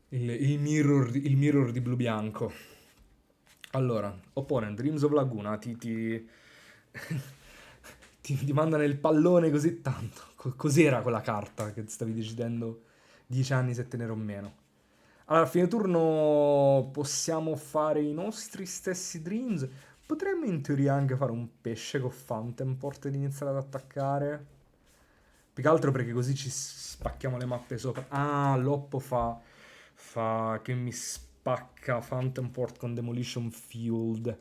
Il mirror di blu-bianco. Allora, opponent, Dreams of Laguna, ti manda nel pallone così tanto. Cos'era quella carta che stavi decidendo 10 anni se tenere o meno? Allora, a fine turno possiamo fare i nostri stessi Dreams. Potremmo in teoria anche fare un pesce con Phantom Port ed iniziare ad attaccare. Più che altro perché così ci spacchiamo le mappe sopra. Ah, l'oppo fa che mi spacca Phantom Port con Demolition Field.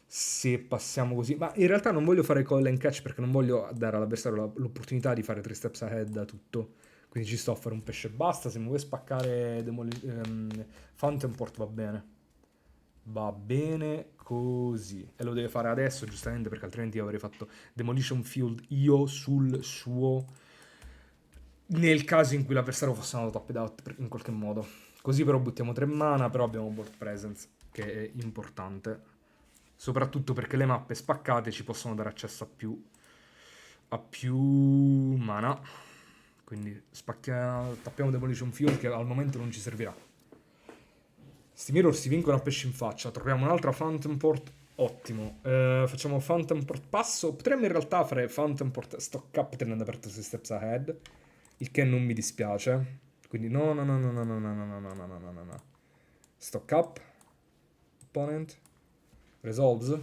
Se passiamo così. Ma in realtà non voglio fare call and catch perché non voglio dare all'avversario l'opportunità di fare 3 steps ahead da tutto. Quindi ci sto a fare un pesce e basta. Se mi vuoi spaccare Phantom Port va bene. Va bene così. E lo deve fare adesso, giustamente, perché altrimenti io avrei fatto Demolition Field io sul suo. Nel caso in cui l'avversario fosse andato tapped out in qualche modo. Così però buttiamo 3 mana, però abbiamo board presence, che è importante. Soprattutto perché le mappe spaccate ci possono dare accesso a più mana. Quindi tappiamo Demolition Field che al momento non ci servirà. Sti mirror si vincono a pesci in faccia. Troviamo un'altra Phantom Port. Ottimo. Facciamo Phantom Port passo. Potremmo in realtà fare Phantom Port stock up tenendo aperto 6 steps ahead. Il che non mi dispiace. Quindi no. Stock up. Opponent. Resolves.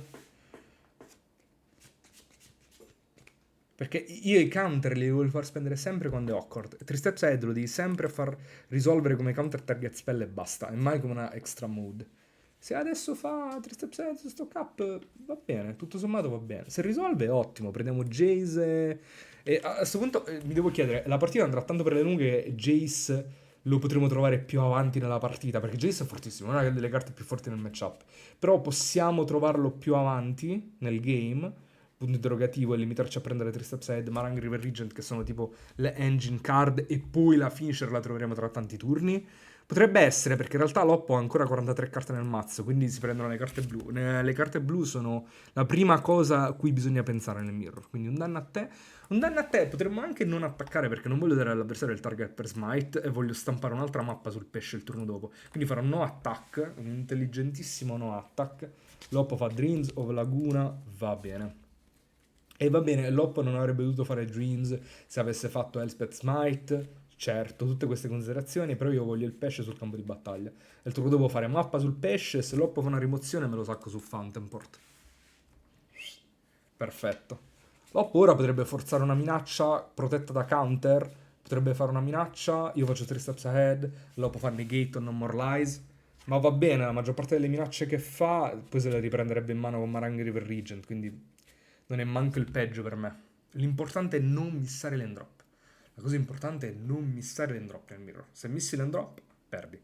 Perché io i counter li voglio far spendere sempre quando è awkward. 3 steps ahead lo devi sempre far risolvere come counter target spell e basta. E mai come una extra mode. Se adesso fa 3 steps ahead su stock up, va bene. Tutto sommato va bene. Se risolve è ottimo. Prendiamo Jace. E a questo punto mi devo chiedere, la partita andrà tanto per le lunghe e Jace lo potremo trovare più avanti nella partita. Perché Jace è fortissimo, è una delle carte più forti nel matchup. Però possiamo trovarlo più avanti nel game, punto interrogativo, e limitarci a prendere 3 steps ahead, Marang River Regent, che sono tipo le engine card, e poi la finisher la troveremo tra tanti turni. Potrebbe essere, perché in realtà l'Oppo ha ancora 43 carte nel mazzo, quindi si prendono le carte blu. Le carte blu sono la prima cosa a cui bisogna pensare nel mirror, quindi un danno a te. Un danno a te, potremmo anche non attaccare perché non voglio dare all'avversario il target per smite e voglio stampare un'altra mappa sul pesce il turno dopo. Quindi farò no attack, un intelligentissimo no attack. L'Oppo fa Dreams of Laguna, va bene. E va bene, l'Oppo non avrebbe dovuto fare Dreams se avesse fatto Elspeth Smite. Certo, tutte queste considerazioni, però io voglio il pesce sul campo di battaglia. E il turno dopo fare mappa sul pesce, e se l'Oppo fa una rimozione me lo sacco su Phantom Port. Perfetto. L'Oppo ora potrebbe forzare una minaccia protetta da counter, potrebbe fare una minaccia, io faccio 3 steps ahead, l'Oppo fa negate on No More Lies, ma va bene, la maggior parte delle minacce che fa, poi se le riprenderebbe in mano con Marang River Regent, quindi non è manco il peggio per me. L'importante è non missare l'endrop. La cosa importante è non missare l'endrop nel mirror. Se missi l'endrop, perdi.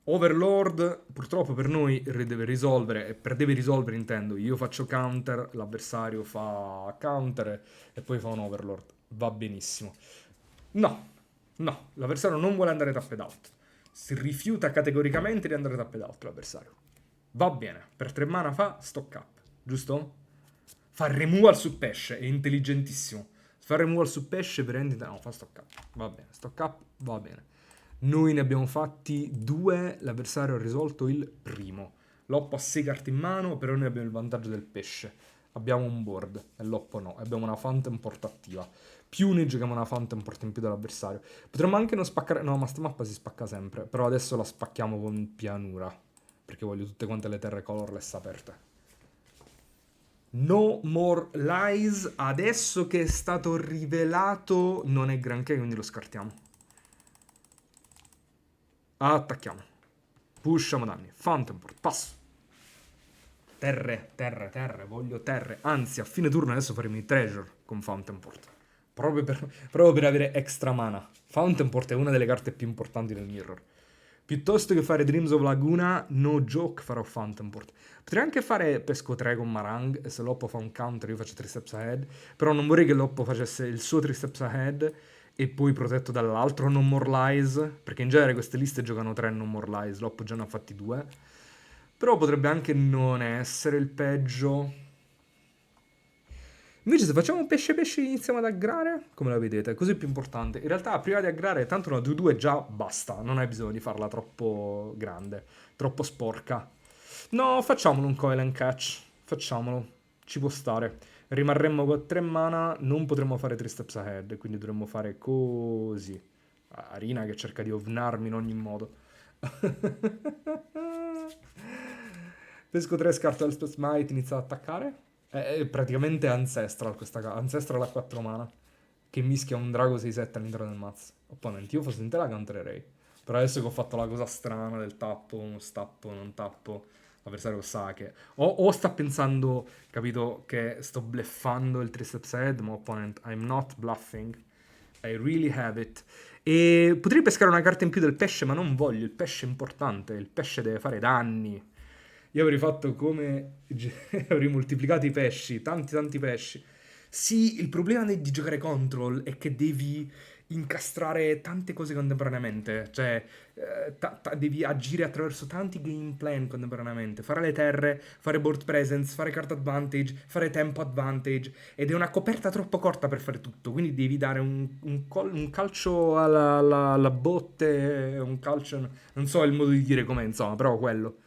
Overlord purtroppo per noi deve risolvere, e per deve risolvere intendo, io faccio counter, l'avversario fa counter e poi fa un Overlord. Va benissimo. No, no, l'avversario non vuole andare tapped out. Si rifiuta categoricamente di andare tapped out l'avversario. Va bene, per 3 mana fa stock up, giusto? Fa removal su pesce, è intelligentissimo. Fa removal su pesce per entità, no, fa stock up. Va bene, stock up va bene. Noi ne abbiamo fatti 2, l'avversario ha risolto il primo. L'oppo ha 6 carte in mano, però noi abbiamo il vantaggio del pesce. Abbiamo un board e l'oppo no, abbiamo una Phantom Port attiva. Più ne giochiamo una Phantom Port in più dell'avversario. Potremmo anche non spaccare, no, ma sta mappa si spacca sempre, però adesso la spacchiamo con pianura, perché voglio tutte quante le terre colorless aperte. No More Lies, adesso che è stato rivelato non è granché, quindi lo scartiamo. Attacchiamo. Pushiamo danni. Phantom Port, passo. Terre, voglio terre. Anzi, a fine turno adesso faremo i treasure con Phantom Port. Proprio per avere extra mana. Phantom Port è una delle carte più importanti del mirror. Piuttosto che fare Dreams of Laguna, no joke, farò Phantom Port. Potrei anche fare Pesco 3 con Marang, e se l'Oppo fa un counter io faccio 3 steps ahead. Però non vorrei che l'Oppo facesse il suo 3 steps ahead e poi protetto dall'altro No More Lies, perché in genere queste liste giocano 3 No More Lies, l'Oppo già ne ha fatti 2. Però potrebbe anche non essere il peggio. Invece se facciamo pesce-pesce e iniziamo ad aggrare, come la vedete, così è più importante. In realtà prima di aggrare tanto una 2-2 già basta, non hai bisogno di farla troppo grande, troppo sporca. No, facciamolo un coil and catch, facciamolo, ci può stare. Rimarremmo con 3 mana, non potremmo fare 3 steps ahead, quindi dovremmo fare così. Arina che cerca di ovnarmi in ogni modo. Pesco 3, scarto Elspeth Smite, inizia ad attaccare. È praticamente Ancestral questa carta. Ancestral a 4 mana. Che mischia un drago 6-7 all'interno del mazzo. Opponente, io fossi in te la countererei. Però adesso che ho fatto la cosa strana del tappo, non tappo, l'avversario sa che... O sta pensando, capito, che sto bluffando il 3 steps ahead, ma opponent, I'm not bluffing. I really have it. E potrei pescare una carta in più del pesce, ma non voglio. Il pesce è importante. Il pesce deve fare danni. Io avrei fatto come... avrei moltiplicato i pesci, tanti pesci. Sì, il problema di giocare control è che devi incastrare tante cose contemporaneamente. Cioè, devi agire attraverso tanti game plan contemporaneamente. Fare le terre, fare board presence, fare card advantage, fare tempo advantage. Ed è una coperta troppo corta per fare tutto. Quindi devi dare un calcio alla botte, un calcio... Non so il modo di dire com'è, insomma, però quello.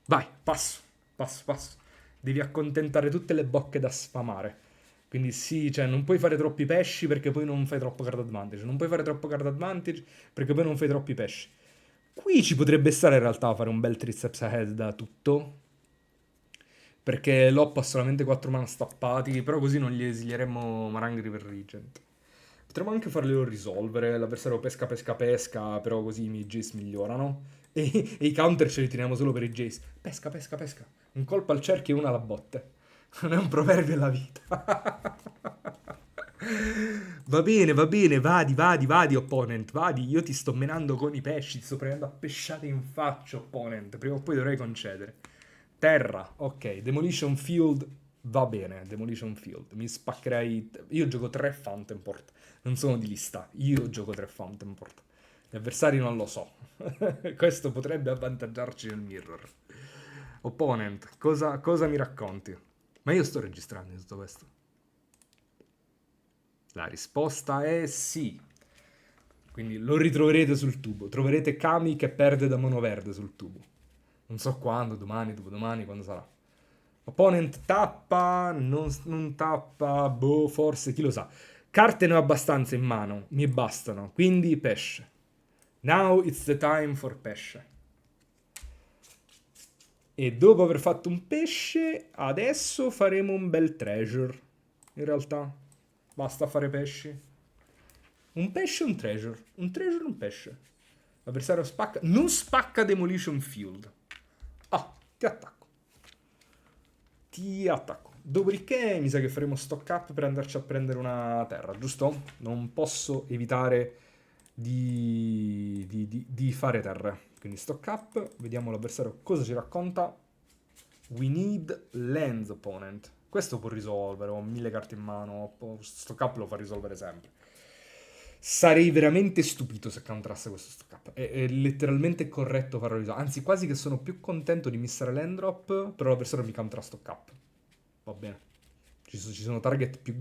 Vai, passo. Devi accontentare tutte le bocche da sfamare. Quindi sì, cioè non puoi fare troppi pesci perché poi non fai troppo card advantage. Non puoi fare troppo card advantage perché poi non fai troppi pesci. Qui ci potrebbe stare in realtà a fare un bel triceps ahead da tutto. Perché l'Oppo ha solamente 4 mana stappati, però così non gli esiglieremmo Marangri per Regent. Potremmo anche farglielo risolvere, l'avversario pesca, però così i miei Jace migliorano. E i counter ce li teniamo solo per i Jace. Pesca. Un colpo al cerchio e una alla botte. Non è un proverbio della vita. Va bene, vadi, opponent, vadi. Io ti sto menando con i pesci, ti sto prendendo a pesciate in faccia, opponent. Prima o poi dovrei concedere. Terra, ok. Demolition Field, va bene, Demolition Field. Mi spaccherei... Io gioco 3 Phantom Port. Non sono di lista, io gioco 3 Phantom Port. Gli avversari non lo so. Questo potrebbe avvantaggiarci nel mirror. Opponent, cosa mi racconti? Ma io sto registrando in tutto questo. La risposta è sì. Quindi lo ritroverete sul tubo. Troverete Kami che perde da mono verde sul tubo. Non so quando, domani, dopodomani, quando sarà. Opponent tappa, non tappa, boh, forse, chi lo sa. Carte ne ho abbastanza in mano, mi bastano, quindi pesce. Now it's the time for pesce. E dopo aver fatto un pesce, adesso faremo un bel treasure. In realtà, basta fare pesci. Un pesce e un treasure. Un treasure e un pesce. L'avversario spacca. Non spacca Demolition Field. Ah, ti attacco. Dopodiché mi sa che faremo stock up per andarci a prendere una terra, giusto? Non posso evitare di fare terre. Quindi stock up, vediamo l'avversario cosa ci racconta. We need lands opponent. Questo può risolvere, ho 1000 carte in mano, stock up lo fa risolvere sempre. Sarei veramente stupito se countrasse questo stock up. È letteralmente corretto farlo risolvere. Anzi, quasi che sono più contento di missare land drop, però l'avversario mi countra stock up. Va bene. Ci sono target più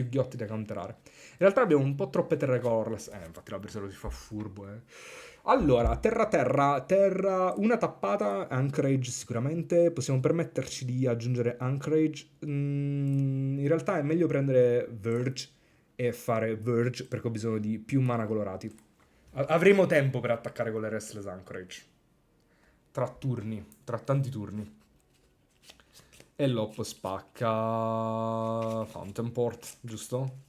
ghiotti da counterare. In realtà abbiamo un po' troppe terre colorless. Infatti l'avversario si fa furbo, eh. Allora, terra, una tappata, Anchorage sicuramente. Possiamo permetterci di aggiungere Anchorage. In realtà è meglio prendere Verge e fare Verge perché ho bisogno di più mana colorati. Avremo tempo per attaccare con le Restless Anchorage. Tra turni, tra tanti turni. E l'Oppo spacca Fountain Port, giusto?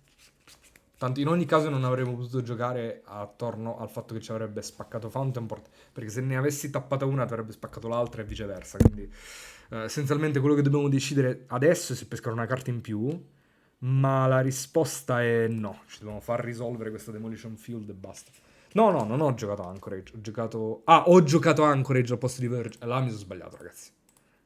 Tanto in ogni caso non avremmo potuto giocare attorno al fatto che ci avrebbe spaccato Fountain Port, perché se ne avessi tappata una ti avrebbe spaccato l'altra e viceversa. Quindi essenzialmente quello che dobbiamo decidere adesso è se pescare una carta in più, ma la risposta è no. Ci dobbiamo far risolvere questo Demolition Field e basta. No, no, non ho giocato Anchorage, ho giocato... Ah, ho giocato Anchorage al posto di Verge. Là mi sono sbagliato, ragazzi.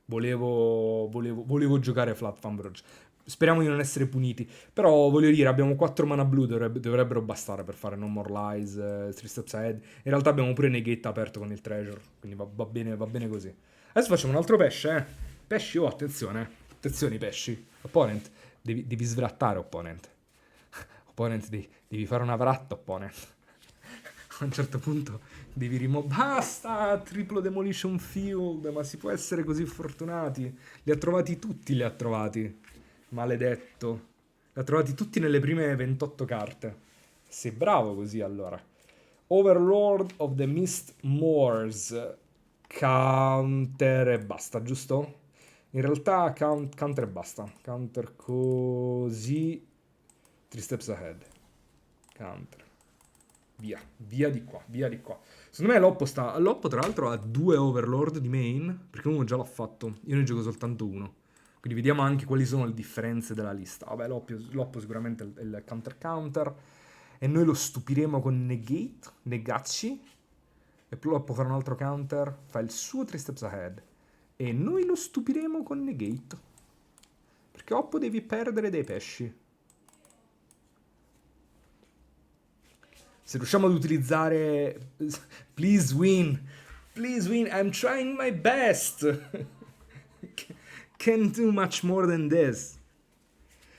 Volevo giocare Flat Fan Verge. Speriamo di non essere puniti. Però voglio dire, abbiamo 4 mana blu, dovrebbero bastare per fare No More Lies, 3 Steps Ahead. In realtà abbiamo pure Negate aperto con il Treasure, quindi va bene così. Adesso facciamo un altro pesce, eh. Pesci, oh, attenzione. Attenzione i pesci. Opponent, devi svrattare, opponent. Opponent, devi fare una vratta, opponent. A un certo punto devi rimuovere... Basta! Triplo Demolition Field, ma si può essere così fortunati? Li ha trovati tutti, li ha trovati. Maledetto. Li ha trovati tutti nelle prime 28 carte. Sei bravo così, allora. Overlord of the Mist Moors. Counter e basta, giusto? In realtà counter e basta. Counter così. 3 steps ahead. Counter. Via di qua, via di qua. Secondo me L'Oppo tra l'altro ha 2 Overlord di main, perché uno già l'ha fatto. Io ne gioco soltanto uno. Quindi vediamo anche quali sono le differenze della lista. Vabbè, l'Oppo sicuramente è il counter. E noi lo stupiremo con Negacci. E poi L'Oppo farà un altro counter, fa il suo 3 steps ahead. E noi lo stupiremo con Negate. Perché Oppo devi perdere dei pesci. Se riusciamo ad utilizzare... Please win, I'm trying my best. Can't do much more than this.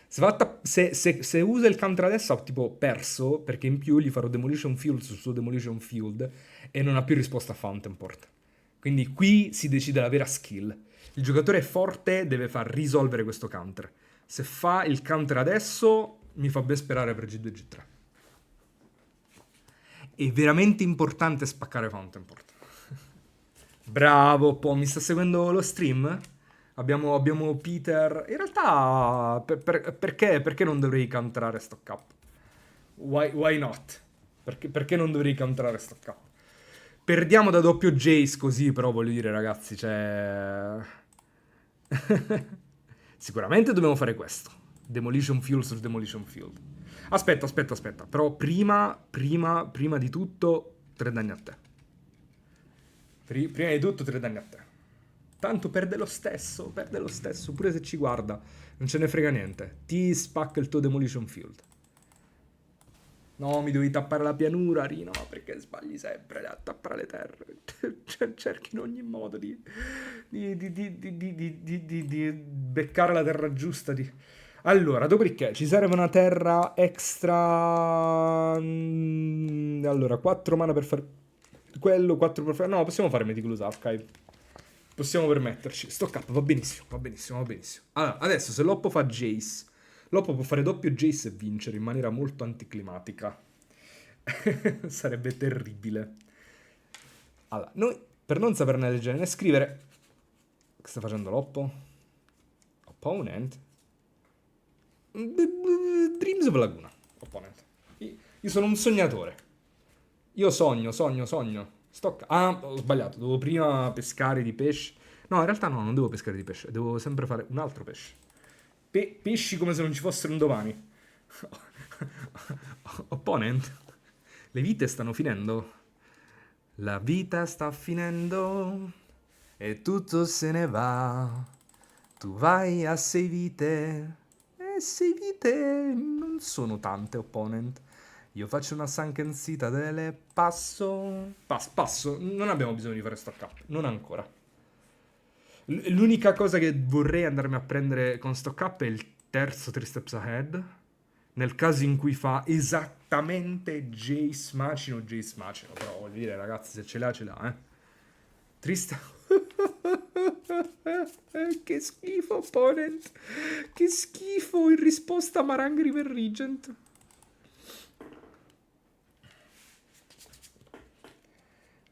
Se usa il counter adesso ha tipo perso, perché in più gli farò Demolition Field sul suo Demolition Field e non ha più risposta a Fountain Port. Quindi qui si decide la vera skill. Il giocatore forte deve far risolvere questo counter. Se fa il counter adesso, mi fa ben sperare per G2 e G3. È veramente importante spaccare Fountain Port. Bravo, po', mi sta seguendo lo stream? Abbiamo Peter. In realtà, perché non dovrei counterare stock up? Why not? Perché non dovrei counterare stock up? Perdiamo da doppio Jace così, però voglio dire, ragazzi, cioè... Sicuramente dobbiamo fare questo. Demolition Field su Demolition Field. Aspetta. Però prima di tutto, 3 danni a te. Prima di tutto 3 danni a te. Tanto perde lo stesso, pure se ci guarda. Non ce ne frega niente. Ti spacca il tuo Demolition Field. No, mi devi tappare la pianura, Rino, perché sbagli sempre a tappare le terre. Cerchi in ogni modo di beccare la terra giusta. Allora, dopodiché ci serve una terra extra. Allora, 4 mana per fare quello, 4 per fare... No, possiamo fare Meticulous Archive. Possiamo permetterci. Stock up, va benissimo. Allora, adesso se Loppo fa Jace, Loppo può fare doppio Jace e vincere in maniera molto anticlimatica. Sarebbe terribile. Allora, noi, per non saperne leggere né scrivere... Che sta facendo Loppo? Opponent? Dreams of Laguna. Opponent. Io sono un sognatore. Io sogno. Stock. Ah, ho sbagliato. Devo prima pescare di pesce. No, in realtà no, non devo pescare di pesce. Devo sempre fare un altro pesce. pesci come se non ci fossero un domani. Opponent. Le vite stanno finendo. La vita sta finendo e tutto se ne va. Tu vai a 6 vite e 6 vite non sono tante, opponent. Io faccio una Sunken Citadel, passo. Passo, non abbiamo bisogno di fare stock up, non ancora. L'unica cosa che vorrei andarmi a prendere con stock up è il terzo 3 Steps Ahead. Nel caso in cui fa esattamente Jace Macino. Però voglio dire, ragazzi, se ce l'ha, ce l'ha, Triste. Che schifo, opponent. Che schifo in risposta a Marang River Regent.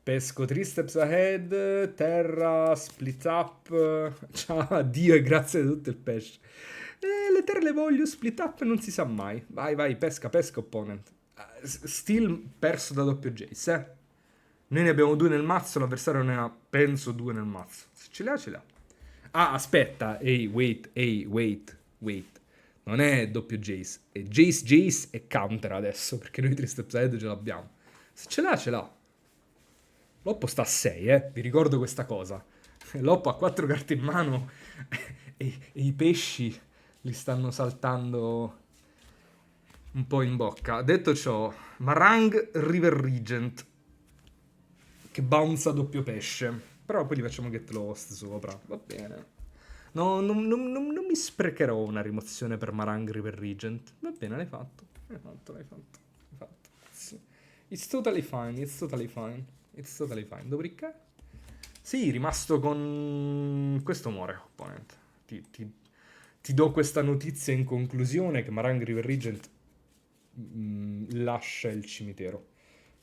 Pesco 3 steps ahead, terra, split up. Ciao, addio e grazie di tutto il pesce. Le terre le voglio, split up non si sa mai. Vai, pesca, opponent. Still perso da doppio Jace, Noi ne abbiamo 2 nel mazzo, l'avversario ne ha, penso, 2 nel mazzo. Se ce l'ha, ce l'ha. Ah, aspetta. Wait. Non è doppio Jace. È Jace e counter adesso, perché noi 3 steps ahead ce l'abbiamo. Se ce l'ha, ce l'ha. Loppo sta a 6, Vi ricordo questa cosa. Loppo ha 4 carte in mano e i pesci li stanno saltando un po' in bocca. Detto ciò, Marang River Regent che bounce a doppio pesce. Però poi gli facciamo get lost sopra. Va bene. No, non mi sprecherò una rimozione per Marang River Regent. Va bene, l'hai fatto. Sì. It's totally fine. Dopodiché? Sì, rimasto con... Questo muore, opponent. Ti do questa notizia in conclusione che Marang River Regent lascia il cimitero.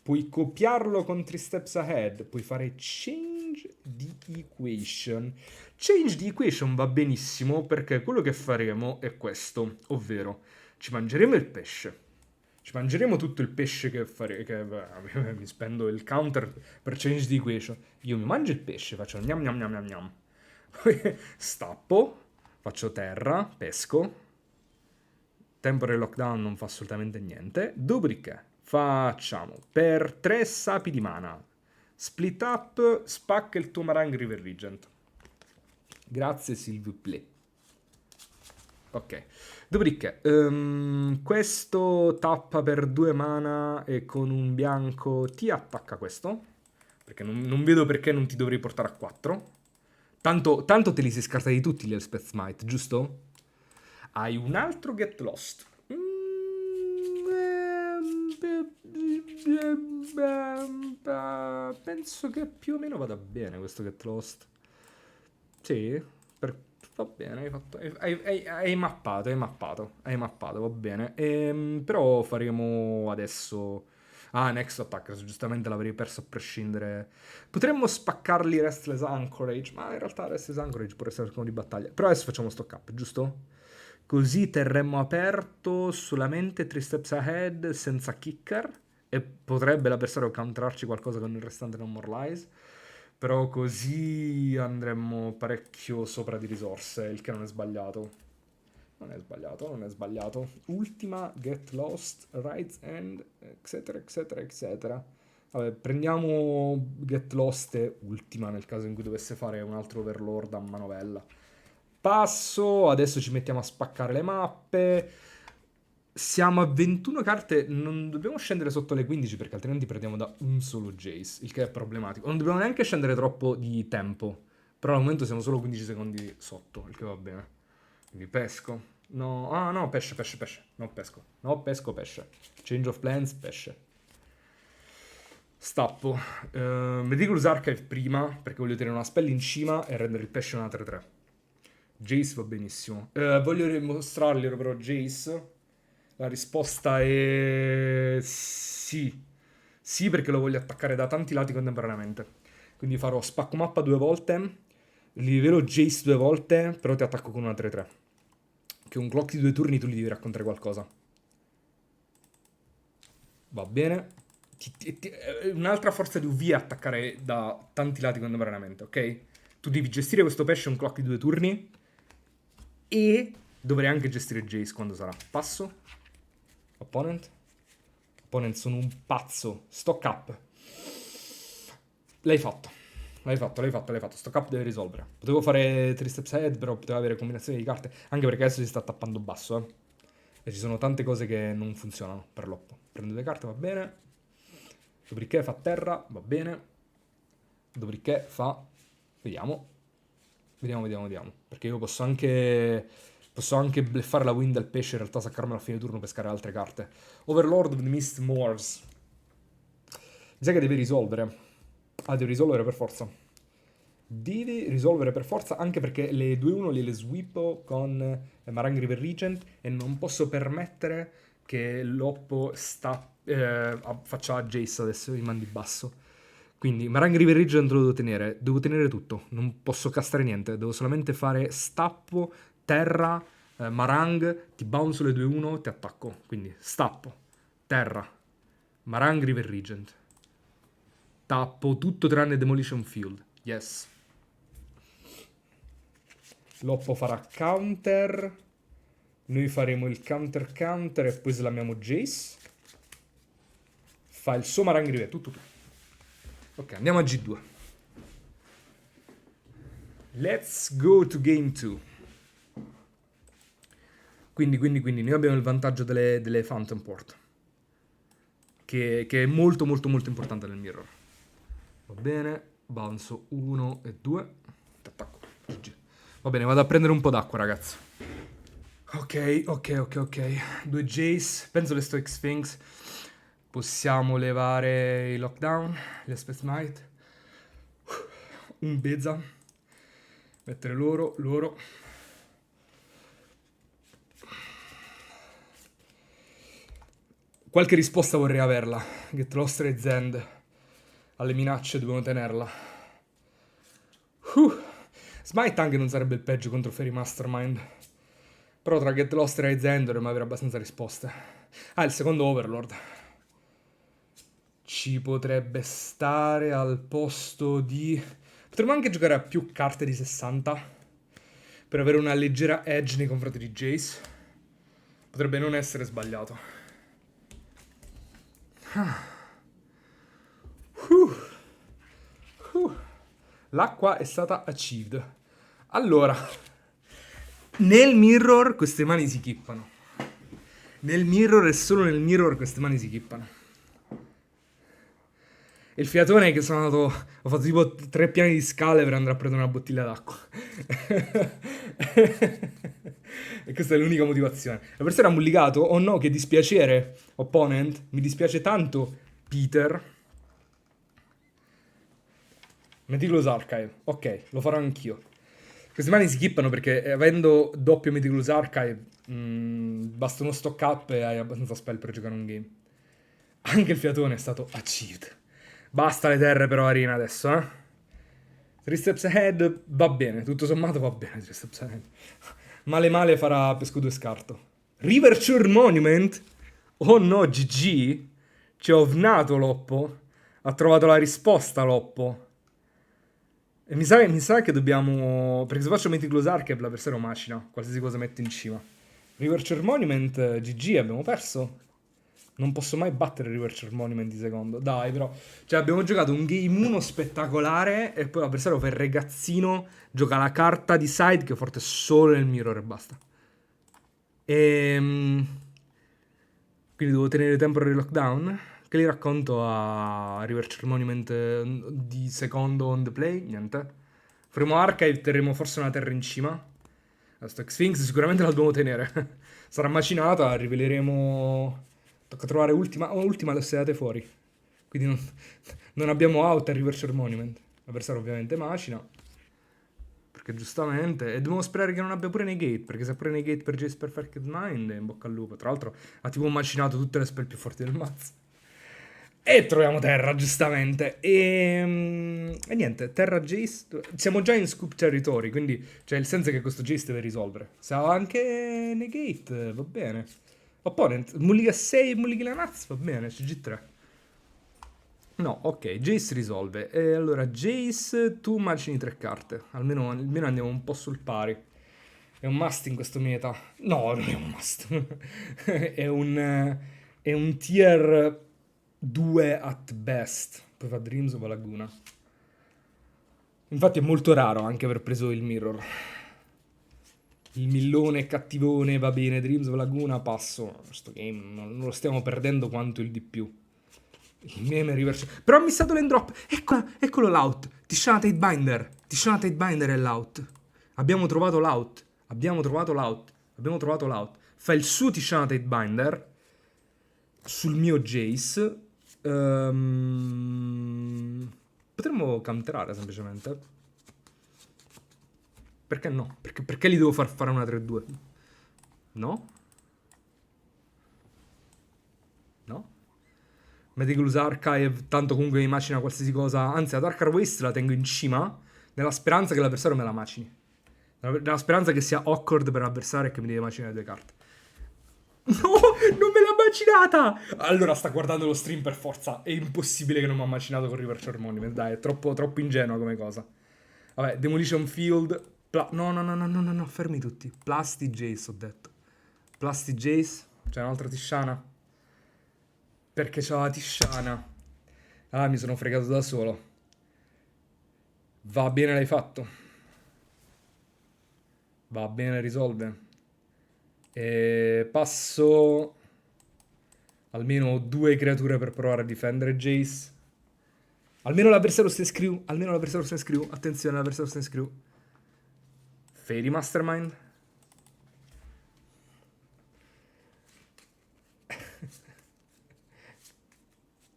Puoi copiarlo con 3 steps ahead, puoi fare change the equation. Change the equation va benissimo perché quello che faremo è questo, ovvero ci mangeremo il pesce. Ci mangeremo tutto il pesce che mi spendo il counter per change the equation. Io mi mangio il pesce, faccio gnam gnam gnam gnam gnam. Poi stappo, faccio terra, pesco. Temporary lockdown non fa assolutamente niente. Dopodiché facciamo per 3 sapi di mana. Split up, spacca il tuo Marang River Regent. Grazie, s'il vous plaît. Ok. Dopodiché, questo tappa per 2 mana e con un bianco ti attacca questo. Perché non vedo perché non ti dovrei portare a 4. Tanto te li sei scartati tutti gli Elspeth Smite, giusto? Hai un altro Get Lost. Penso che più o meno vada bene questo Get Lost. Sì, va bene, hai fatto. Hai mappato, va bene. Però faremo adesso. Ah, Next Attack, giustamente l'avrei perso a prescindere. Potremmo spaccarli Restless Anchorage, ma in realtà Restless Anchorage può essere come di battaglia. Però adesso facciamo stock up, giusto? Così terremmo aperto solamente 3 steps ahead senza kicker e potrebbe l'avversario counterarci qualcosa con il restante No More Lies. Però così andremmo parecchio sopra di risorse, il che non è sbagliato. Non è sbagliato. Ultima, Get Lost, Rights End, eccetera. Vabbè, prendiamo Get Lost e ultima nel caso in cui dovesse fare un altro Overlord a manovella. Passo, adesso ci mettiamo a spaccare le mappe. Siamo a 21 carte, non dobbiamo scendere sotto le 15 perché altrimenti perdiamo da un solo Jace, il che è problematico. Non dobbiamo neanche scendere troppo di tempo, però al momento siamo solo 15 secondi sotto, il che va bene. Quindi pesco. No, no, pesce. No, pesce. Change of plans, pesce. Stappo. Meticulous Archive prima, perché voglio tenere una spell in cima e rendere il pesce una 3-3. Jace va benissimo. Voglio dimostrarglielo però Jace. La risposta è sì. Sì, perché lo voglio attaccare da tanti lati contemporaneamente. Quindi farò spacco mappa 2 volte, livelo Jace 2 volte, però ti attacco con una 3-3. Che un clock di 2 turni tu gli devi raccontare qualcosa. Va bene. Un'altra forza di UV è attaccare da tanti lati contemporaneamente, ok? Tu devi gestire questo pesce un clock di 2 turni e Dovrei anche gestire Jace quando sarà. Passo. Opponent. Opponent, sono un pazzo. Stock up. L'hai fatto. L'hai fatto. Stock up deve risolvere. Potevo fare 3 steps ahead, però potevo avere combinazioni di carte. Anche perché adesso si sta tappando basso, E ci sono tante cose che non funzionano per l'oppo. Prendo 2 carte, va bene. Dopodiché fa terra, va bene. Dopodiché fa... Vediamo. Perché io posso anche bluffare la win del pesce, in realtà saccarmela a fine turno per pescare altre carte. Overlord of the Mist Moors. Mi sa che devi risolvere. Devi risolvere per forza. Devi risolvere per forza, anche perché le 2-1 le sweepo con Marang River Regent e non posso permettere che l'oppo faccia Jace adesso in man di basso. Quindi Marang River Regent lo devo tenere tutto, non posso castare niente, devo solamente fare stappo, terra, Marang, ti bounce le 2-1, ti attacco. Quindi stappo, terra, Marang River Regent. Tappo tutto tranne Demolition Field. Yes. L'oppo farà counter. Noi faremo il counter e poi slamiamo Jace. Fa il suo Marang River. Tutto. Ok, andiamo a G2. Let's go to game 2. Quindi noi abbiamo il vantaggio delle Fountain Port. Che è molto importante nel mirror. Va bene, bounce 1 e 2. Attacco. GG. Va bene, vado a prendere un po' d'acqua, ragazzi. Ok. 2 Jace. Penso le Stoic Sphinx. Possiamo levare i lockdown, gli Aspect Smite. Un Beza. Mettere loro. Qualche risposta vorrei averla. Get Lost e Zend. Alle minacce dobbiamo tenerla. Smite anche non sarebbe il peggio contro Fairy Mastermind. Però tra Get Lost e Zend dovremmo avere abbastanza risposte. Il secondo Overlord. Ci potrebbe stare al posto di... Potremmo anche giocare a più carte di 60 per avere una leggera edge nei confronti di Jace. Potrebbe non essere sbagliato. L'acqua è stata achieved. Allora, nel mirror queste mani si kippano. Nel mirror e solo nel mirror queste mani si kippano. E il fiatone è che sono andato... Ho fatto tipo 3 piani di scale per andare a prendere una bottiglia d'acqua. E questa è l'unica motivazione. La persona ha mulligato. Oh no, che dispiacere. Opponent. Mi dispiace tanto, Peter. Meticulous Archive. Ok, lo farò anch'io. Queste mani si kippano perché avendo doppio Meticulous Archive basta uno stock up e hai abbastanza spell per giocare un game. Anche il fiatone è stato achieved. Basta le terre però Arena adesso, 3 steps ahead va bene, tutto sommato va bene 3 steps ahead. Male farà pescudo e scarto. Riverture Monument? Oh no, GG? Ci ho ovnato l'oppo. Ha trovato la risposta l'oppo. E mi sa che dobbiamo... Perché se faccio Meticulous Archive l'avversario macina. Qualsiasi cosa metto in cima. Riverture Monument, GG, abbiamo perso. Non posso mai battere Riverture Monument di secondo. Dai, però. Cioè, abbiamo giocato un game 1 spettacolare e poi l'avversario fa il ragazzino, gioca la carta di side che è forte solo nel mirror e basta. Quindi devo tenere temporary lockdown. Che li racconto a Riverture Monument di secondo on the play? Niente. Faremo Archive, terremo forse una terra in cima. La Stoic Sphinx sicuramente la dobbiamo tenere. Sarà macinata, riveleremo... Tocca trovare ultima le ho sedate fuori. Quindi non abbiamo out a Riverture Monument. L'avversario ovviamente macina. Perché giustamente... E dobbiamo sperare che non abbia pure negate. Perché se ha pure negate per Jace Perfect Mind in bocca al lupo. Tra l'altro ha tipo macinato tutte le spell più forti del mazzo. E troviamo terra, giustamente. E niente, terra Jace... Siamo già in scoop territory. Quindi cioè il senso è che questo Jace deve risolvere. Se ha anche negate, va bene. Opponent, mulliga 6 e mulliga la Naz, va bene, CG3. No, ok, Jace risolve. E allora, Jace, tu macini 3 carte. Almeno andiamo un po' sul pari. È un must in questo meta. No, non è un must. È un tier 2 at best. Poi fa Dreams o va Laguna. Infatti è molto raro anche aver preso il mirror. Il millone cattivone, va bene, Dreams o Laguna, passo. Questo game non lo stiamo perdendo quanto il di più. Il meme reverse. Però ho missato l'endrop. Eccolo l'out. Tishanate Binder. Tishanate Binder è l'out. Abbiamo trovato l'out. Abbiamo trovato l'out. Abbiamo trovato l'out. Fa il suo Tishanate Binder sul mio Jace. Potremmo counterare semplicemente. Perché no? Perché li devo far fare una 3-2? No? No? Meticulous Archive, tanto comunque mi macina qualsiasi cosa. Anzi, la Dark Waste la tengo in cima, nella speranza che l'avversario me la macini. Nella speranza che sia awkward per l'avversario e che mi deve macinare 2 carte. No, non me l'ha macinata! Allora sta guardando lo stream per forza. È impossibile che non mi ha macinato con Reverse Monument. Dai, è troppo ingenua come cosa. Vabbè, Demolition Field. No, fermi tutti. Plasti Jace, ho detto. Plasti Jace. C'è un'altra Tisciana. Perché c'ho la Tisciana. Ah, mi sono fregato da solo. Va bene, l'hai fatto. Va bene, risolve. E passo almeno 2 creature per provare a difendere Jace. Almeno l'avversario sta in screw. Almeno l'avversario sta in screw. Attenzione, l'avversario sta in screw. Fairy Mastermind.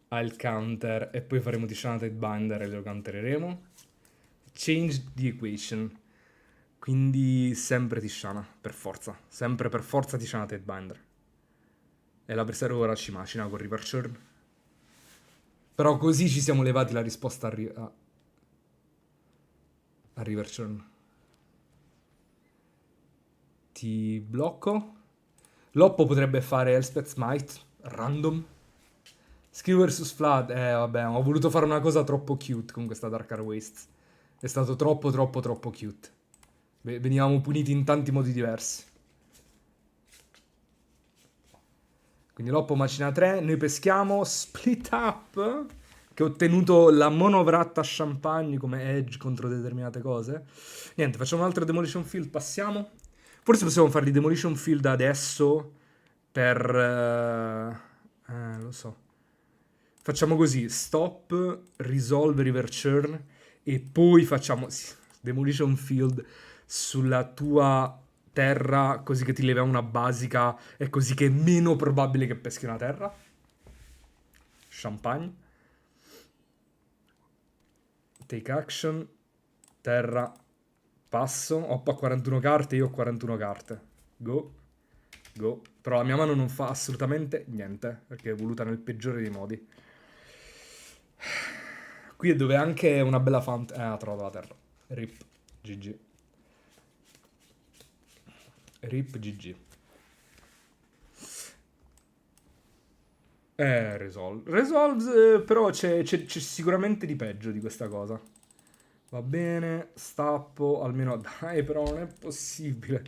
Ha il counter. E poi faremo Tishanate Binder e lo countereremo. Change the equation. Quindi sempre Tishana, per forza. Sempre per forza Tishanate Binder. E l'avversario ora ci macina con River Churn. Però così ci siamo levati la risposta a River Churn. Ti blocco. Loppo potrebbe fare Elspeth Smite, random. Skill vs Flood, vabbè, ho voluto fare una cosa troppo cute con questa Dark Wastes. È stato troppo cute. Venivamo puniti in tanti modi diversi. Quindi Loppo macina 3, noi peschiamo Split Up, che ho ottenuto la monovratta Champagne come edge contro determinate cose. Niente, facciamo un altro Demolition Field, passiamo. Forse possiamo fare di Demolition Field adesso per... lo so. Facciamo così, stop, resolve, river churn e poi facciamo Demolition Field sulla tua terra così che ti leviamo una basica e così che è meno probabile che peschi una terra. Champagne. Take action. Terra. Passo. Oppa 41 carte, io ho 41 carte. Go. Go. Però la mia mano non fa assolutamente niente, perché è voluta nel peggiore dei modi. Qui è dove anche una bella font... ha trovato la terra. Rip. GG. Rip GG. Resolve, però c'è sicuramente di peggio di questa cosa. Va bene, stappo, almeno... Dai, però non è possibile.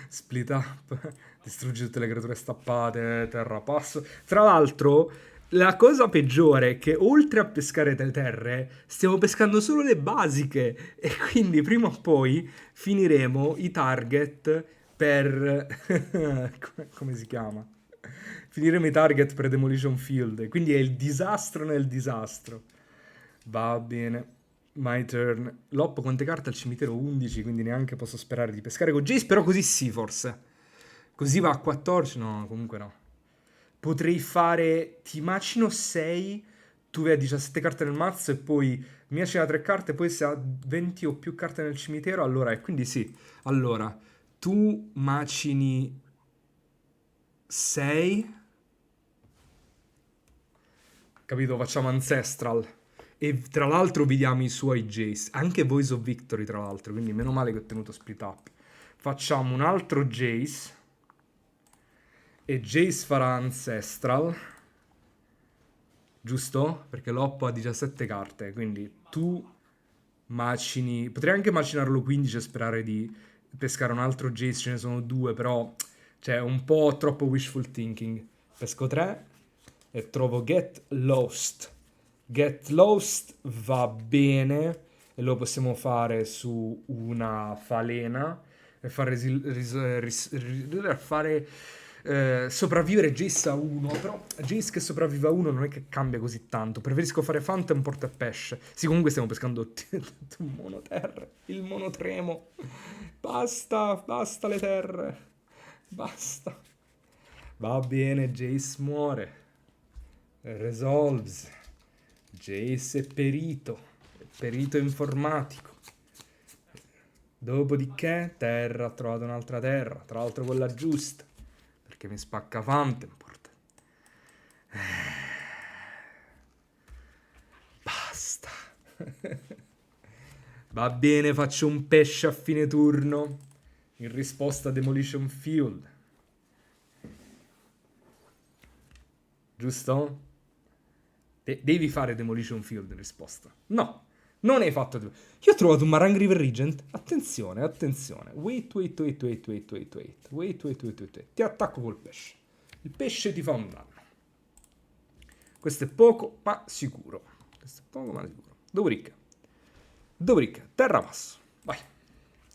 Split up, distruggi tutte le creature stappate, terra passo. Tra l'altro, la cosa peggiore è che oltre a pescare le terre, stiamo pescando solo le basiche. E quindi prima o poi finiremo i target per... come si chiama? Finiremo i target per Demolition Field. Quindi è il disastro nel disastro. Va bene. My turn. Loppo quante carte al cimitero? 11, quindi neanche posso sperare di pescare con Jace, però così sì, forse. Così va a 14? No, comunque no. Potrei fare... Ti macino 6, tu vai a 17 carte nel mazzo e poi mi macina 3 carte, poi se ha 20 o più carte nel cimitero, allora... E quindi sì. Allora, tu macini 6... Capito? Facciamo Ancestral. E tra l'altro vediamo i suoi Jace. Anche Voice of Victory, tra l'altro. Quindi meno male che ho tenuto split up. Facciamo un altro Jace. E Jace farà Ancestral. Giusto? Perché Loppo ha 17 carte. Quindi tu macini... Potrei anche macinarlo 15 e sperare di pescare un altro Jace, ce ne sono due, però... Cioè, un po' troppo wishful thinking. Pesco 3 e trovo Get Lost. Get Lost va bene e lo possiamo fare su una falena e fare sopravvivere Jace a 1. Però Jace che sopravvive a 1 non è che cambia così tanto. Preferisco fare Phantom Port e Pesce. Sì, comunque stiamo pescando un monoterra. Il monotremo. Basta le terre. Basta. Va bene, Jace muore. Resolves. Jace è perito informatico. Dopodiché, terra, ha trovato un'altra terra, tra l'altro quella giusta, perché mi spacca Fantemport. Basta. Va bene, faccio un pesce a fine turno, in risposta a Demolition Field. Giusto? Devi fare Demolition Field in risposta. No, non hai fatto... Io ho trovato un Marang River Regent. Attenzione. Wait. Ti attacco col pesce. Il pesce ti fa un danno. Questo è poco, ma sicuro. Dopodiché, terra passo. Vai.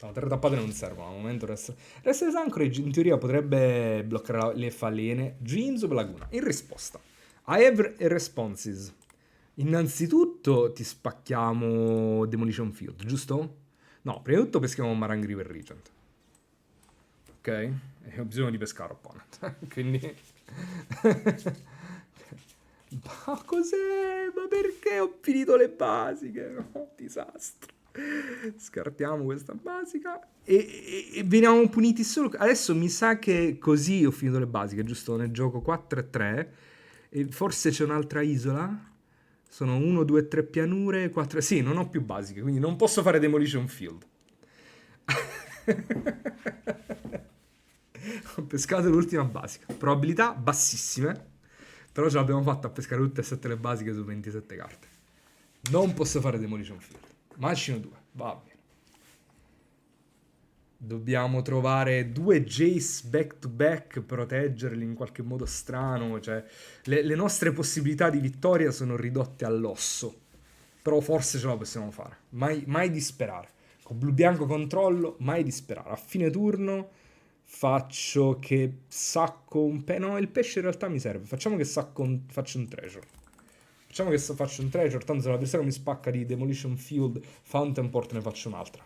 No, terre tappate non servono. Al momento Restless Anchorage in teoria potrebbe bloccare le falene. Dreams of Laguna. In risposta. I have responses. Innanzitutto ti spacchiamo Demolition Field, giusto? No, prima di tutto peschiamo Marang River Regent. Ok? E ho bisogno di pescare opponent. Quindi... Ma cos'è? Ma perché ho finito le basiche? Oh, disastro. Scartiamo questa basica e veniamo puniti solo... Adesso mi sa che così ho finito le basiche, giusto? Nel gioco 4 e 3. E forse c'è un'altra isola. Sono 1, 2, 3 pianure, 4... Sì, non ho più basiche, quindi non posso fare Demolition Field. Ho pescato l'ultima basica. Probabilità bassissime. Però ce l'abbiamo fatta a pescare tutte e 7 le basiche su 27 carte. Non posso fare Demolition Field. Macino 2, va bene. Dobbiamo trovare 2 Jace back to back, proteggerli in qualche modo strano. Cioè, le nostre possibilità di vittoria sono ridotte all'osso. Però forse ce la possiamo fare. Mai disperare. Con blu bianco controllo, mai disperare. A fine turno faccio che sacco un no, il pesce in realtà mi serve. Facciamo che faccio un treasure. Facciamo che faccio un treasure. Tanto se l'avversario mi spacca di Demolition Field, Fountain Port, ne faccio un'altra.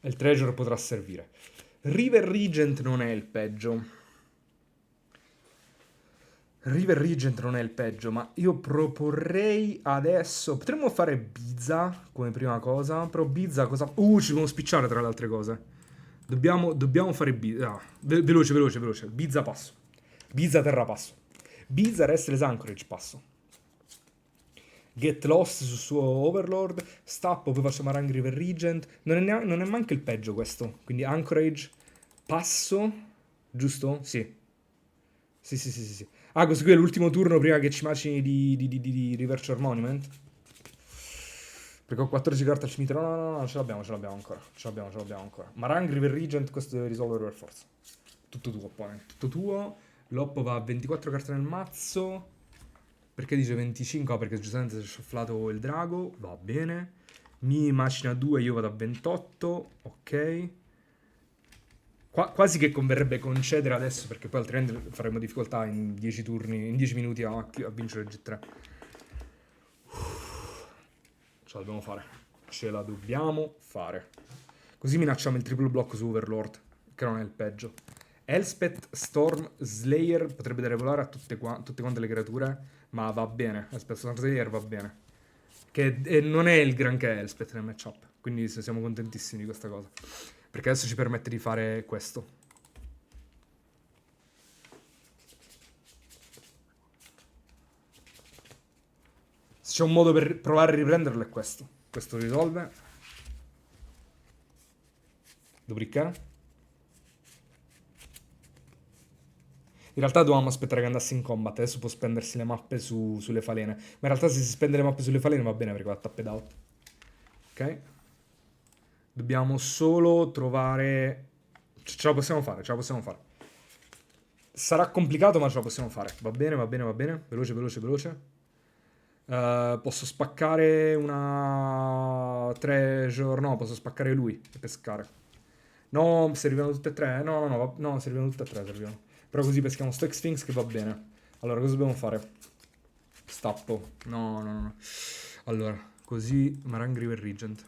E il treasure potrà servire. River Regent non è il peggio. Ma io proporrei adesso... Potremmo fare Bizza come prima cosa, però Bizza cosa... ci dobbiamo spicciare tra le altre cose. Dobbiamo fare Bizza. Veloce. Bizza passo. Bizza terra passo. Bizza Restless Anchorage passo. Get Lost sul suo Overlord. Stappo, poi facciamo Marang River Regent. Non è manco il peggio questo. Quindi Anchorage passo. Giusto? Sì. Sì. Ah, questo qui è l'ultimo turno prima che ci macini di Reverture Monument. Perché ho 14 carte al cimitero. No, ce l'abbiamo ancora. Marang River Regent, questo deve risolvere per forza. Tutto tuo, opponent. Tutto tuo. Loppo va a 24 carte nel mazzo. Perché dice 25? Perché giustamente si è sciufflato il drago. Va bene. Mi macina 2, io vado a 28. Ok. Quasi che converrebbe concedere adesso, perché poi altrimenti faremo difficoltà in 10 turni, in 10 minuti a vincere il G3. Ce la dobbiamo fare. Così minacciamo il triplo blocco su Overlord, che non è il peggio. Elspeth, Storm, Slayer potrebbe dare volare a tutte quante le creature, ma va bene. Elspeth, Storm, Slayer va bene. Che non è il granché Elspeth nel matchup, quindi siamo contentissimi di questa cosa. Perché adesso ci permette di fare questo. Se c'è un modo per provare a riprenderlo è questo. Questo risolve. Dopodiché? In realtà dovevamo aspettare che andasse in combat, adesso può spendersi le mappe sulle falene. Ma in realtà se si spende le mappe sulle falene va bene perché va tapped out. Ok? Dobbiamo solo trovare... Ce la possiamo fare, ce la possiamo fare. Sarà complicato ma ce la possiamo fare. Va bene, va bene, va bene. Veloce, veloce, veloce. Posso spaccare una treasure. No, posso spaccare lui e pescare. No, servivano tutte e tre. No, no, no, no, servivano tutte e tre. Servivano. Però così peschiamo sto Sphinx che va bene. Allora, cosa dobbiamo fare? Stappo. No, no, no. Allora, così Marang River Regent.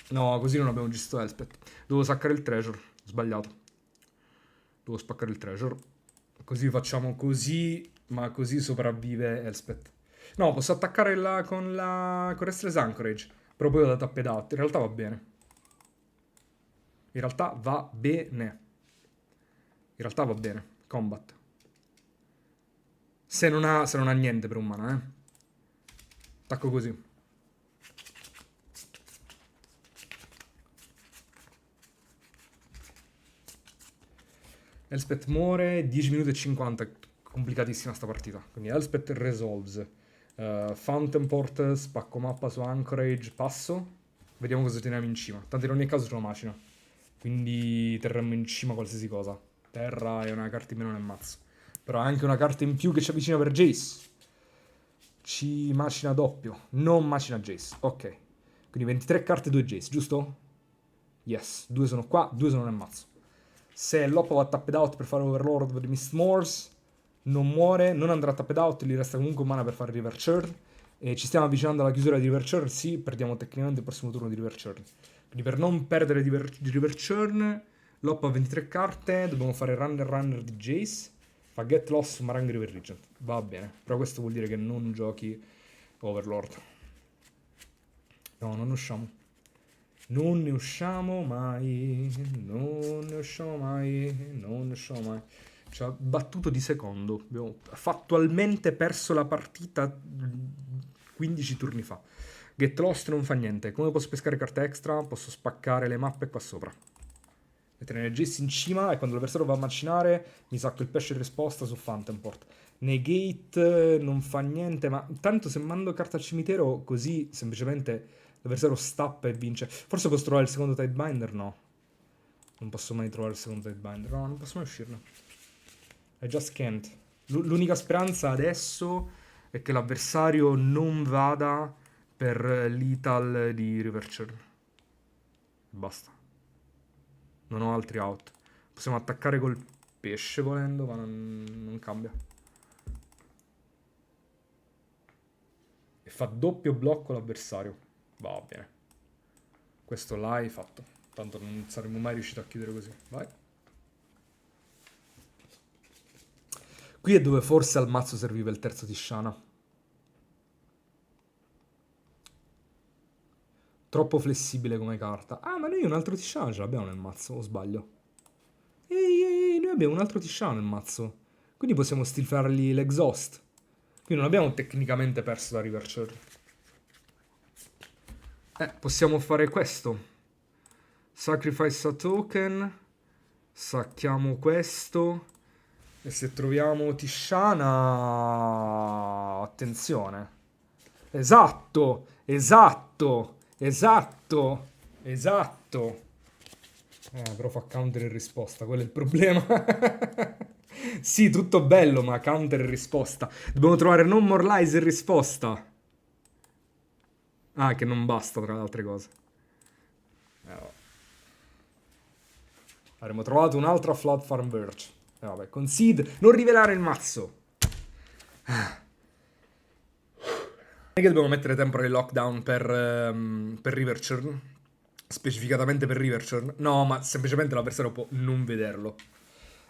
No, così non abbiamo gestito Elspeth. Devo saccare il treasure. Sbagliato. Devo spaccare il treasure. Così facciamo così, ma così sopravvive Elspeth. No, posso attaccare con Restless Anchorage. Però poi ho da tapped out. In realtà va bene. In realtà va bene. In realtà va bene. Combat. Se non ha niente per un mana, Attacco così. Elspeth muore, 10 minuti e 50. Complicatissima sta partita. Quindi Elspeth resolves. Fountain Port, spacco mappa su Anchorage, passo. Vediamo cosa teniamo in cima. Tanto in ogni caso c'è una macina. Quindi terremo in cima qualsiasi cosa. Terra è una carta in meno nel mazzo. Però è anche una carta in più che ci avvicina per Jace. Ci macina doppio. Non macina Jace. Ok. Quindi 23 carte e 2 Jace, giusto? Yes. 2 sono qua, 2 sono nel mazzo. Se Loppo va tapped out per fare Overlord di Mistmoors, non muore, non andrà tapped out, gli resta comunque un mana per fare River Churn. E ci stiamo avvicinando alla chiusura di River Churn, sì, perdiamo tecnicamente il prossimo turno di River Churn. Quindi per non perdere di River Churn, Loppo ha 23 carte, dobbiamo fare Runner di Jace, fa Get Loss, Marang River Regent. Va bene, però questo vuol dire che non giochi Overlord. No, non usciamo. Non ne usciamo mai, non ne usciamo mai, non ne usciamo mai. Ci ha battuto di secondo. Abbiamo fattualmente perso la partita 15 turni fa. Get Lost non fa niente. Come posso pescare carte extra? Posso spaccare le mappe qua sopra. Mettere Energies in cima e quando l'avversario va a macinare mi sacco il pesce in risposta su Fountainport. Negate non fa niente, ma intanto se mando carta al cimitero così semplicemente l'avversario stappa e vince. Forse posso trovare il secondo Tidebinder? No. Non posso mai trovare il secondo Tidebinder. No, non posso mai uscirne. I just can't. L'unica speranza adesso è che l'avversario non vada per l'Ital di River Churn. Basta. Non ho altri out. Possiamo attaccare col pesce volendo, ma non cambia. E fa doppio blocco l'avversario. Va bene. Questo l'hai fatto. Tanto non saremmo mai riusciti a chiudere così. Vai. Qui è dove forse al mazzo serviva il terzo Tishana. Troppo flessibile come carta. Ah, ma noi un altro Tishana ce l'abbiamo nel mazzo, o sbaglio? Ehi, noi abbiamo un altro Tishana nel mazzo. Quindi possiamo stilfargli l'exhaust. Quindi non abbiamo tecnicamente perso da River Churn. Possiamo fare questo. Sacrifice a token. Sacchiamo questo. E se troviamo Tishana... Attenzione. Esatto, esatto, esatto, esatto. Però fa counter in risposta, quello è il problema. Sì, tutto bello, ma counter in risposta. Dobbiamo trovare non more lies in risposta. Ah, che non basta tra le altre cose. Avremmo trovato un'altra Flood Farm Verge. Vabbè, concede. Non rivelare il mazzo. Non è che dobbiamo mettere temporary lockdown per River Churn. Specificatamente per River Churn. No, ma semplicemente l'avversario può non vederlo.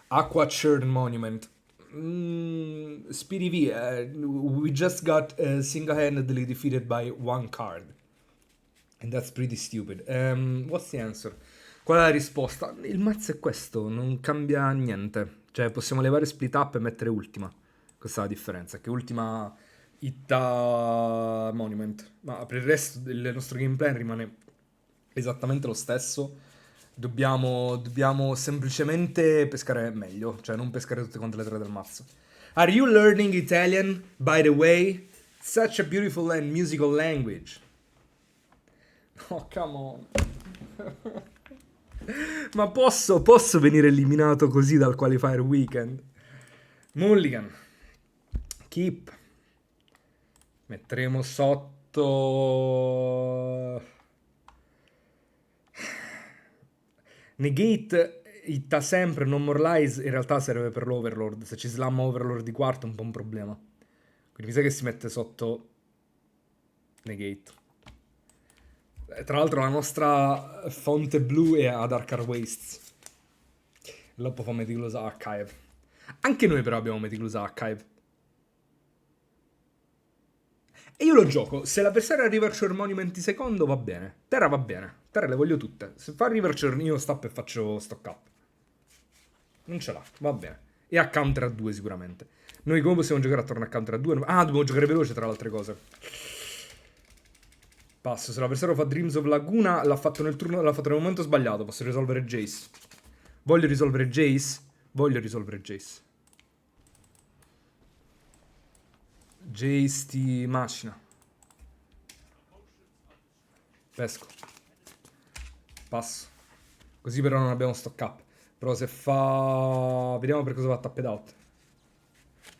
Aqua Churn Monument. Speedy V, we just got single-handedly defeated by one card. And that's pretty stupid. What's the answer? Qual è la risposta? Il mazzo è questo, non cambia niente. Cioè, possiamo levare split up e mettere ultima. Questa è la differenza, che ultima Itta Monument. Ma per il resto del nostro gameplay rimane esattamente lo stesso. Dobbiamo semplicemente pescare meglio, cioè non pescare tutte quante le tre del mazzo. Are you learning Italian, by the way? Such a beautiful and musical language. Oh, come on. Ma posso venire eliminato così dal qualifier weekend? Mulligan. Keep. Metteremo sotto... Negate itta sempre, non more lies, in realtà serve per l'Overlord. Se ci slamma Overlord di quarto è un po' un problema. Quindi mi sa che si mette sotto Negate. Tra l'altro la nostra fonte blu è ad Darkar Wastes. Loppo fa Meticulous Archive. Anche noi però abbiamo Meticulous Archive. E io lo gioco. Se l'avversario ha Riverture Monument di secondo va bene. Terra va bene. Terra le voglio tutte. Se fa Riverture io stop e faccio stock up. Non ce l'ha, va bene. E a counter a 2 sicuramente. Noi come possiamo giocare attorno a counter a 2? Ah, dobbiamo giocare veloce tra le altre cose. Passo, se l'avversario fa Dreams of Laguna, l'ha fatto nel turno, l'ha fatto nel momento sbagliato. Posso risolvere Jace. Voglio risolvere Jace. Voglio risolvere Jace. Jace ti macina. Pesco. Passo. Così però non abbiamo stock up. Però se fa... Vediamo per cosa va tapped out.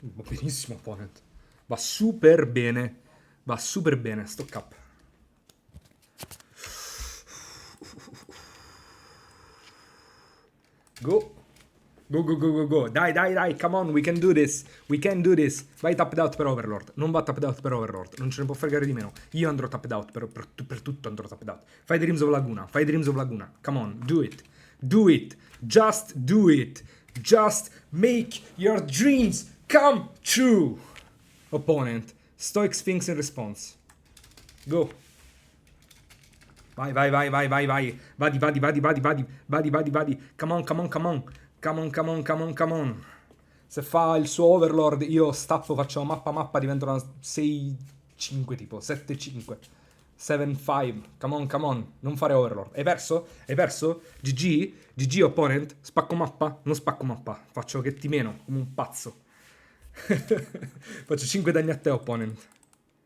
Va benissimo opponent. Va super bene. Va super bene. Stock up. Go. Go, go, go, go, go. Dai, dai, dai. Come on, we can do this. We can do this. Vai tapped out per Overlord. Non va tapped out per Overlord. Non ce ne può fregare di meno. Io andrò tapped out. Per tutto andrò tapped out. Fai Dreams of Laguna. Fai Dreams of Laguna. Come on, do it. Do it. Just do it. Just make your dreams come true. Opponent. Stoic Sphinx in response. Go. Vai, vai, vai, vai, vai, vai. Vadi, vadi, vadi, vadi, vadi. Vadi, vadi, vadi. Come on, come on, come on. Come on, come on, come on, come on. Se fa il suo Overlord, io stappo, faccio mappa, diventano 6-5 tipo, 7-5. 7-5. Come on, come on. Non fare Overlord. Hai perso? Hai perso? GG? GG opponent? Spacco mappa? Non spacco mappa. Faccio che ti meno, come un pazzo. Faccio 5 danni a te, opponent.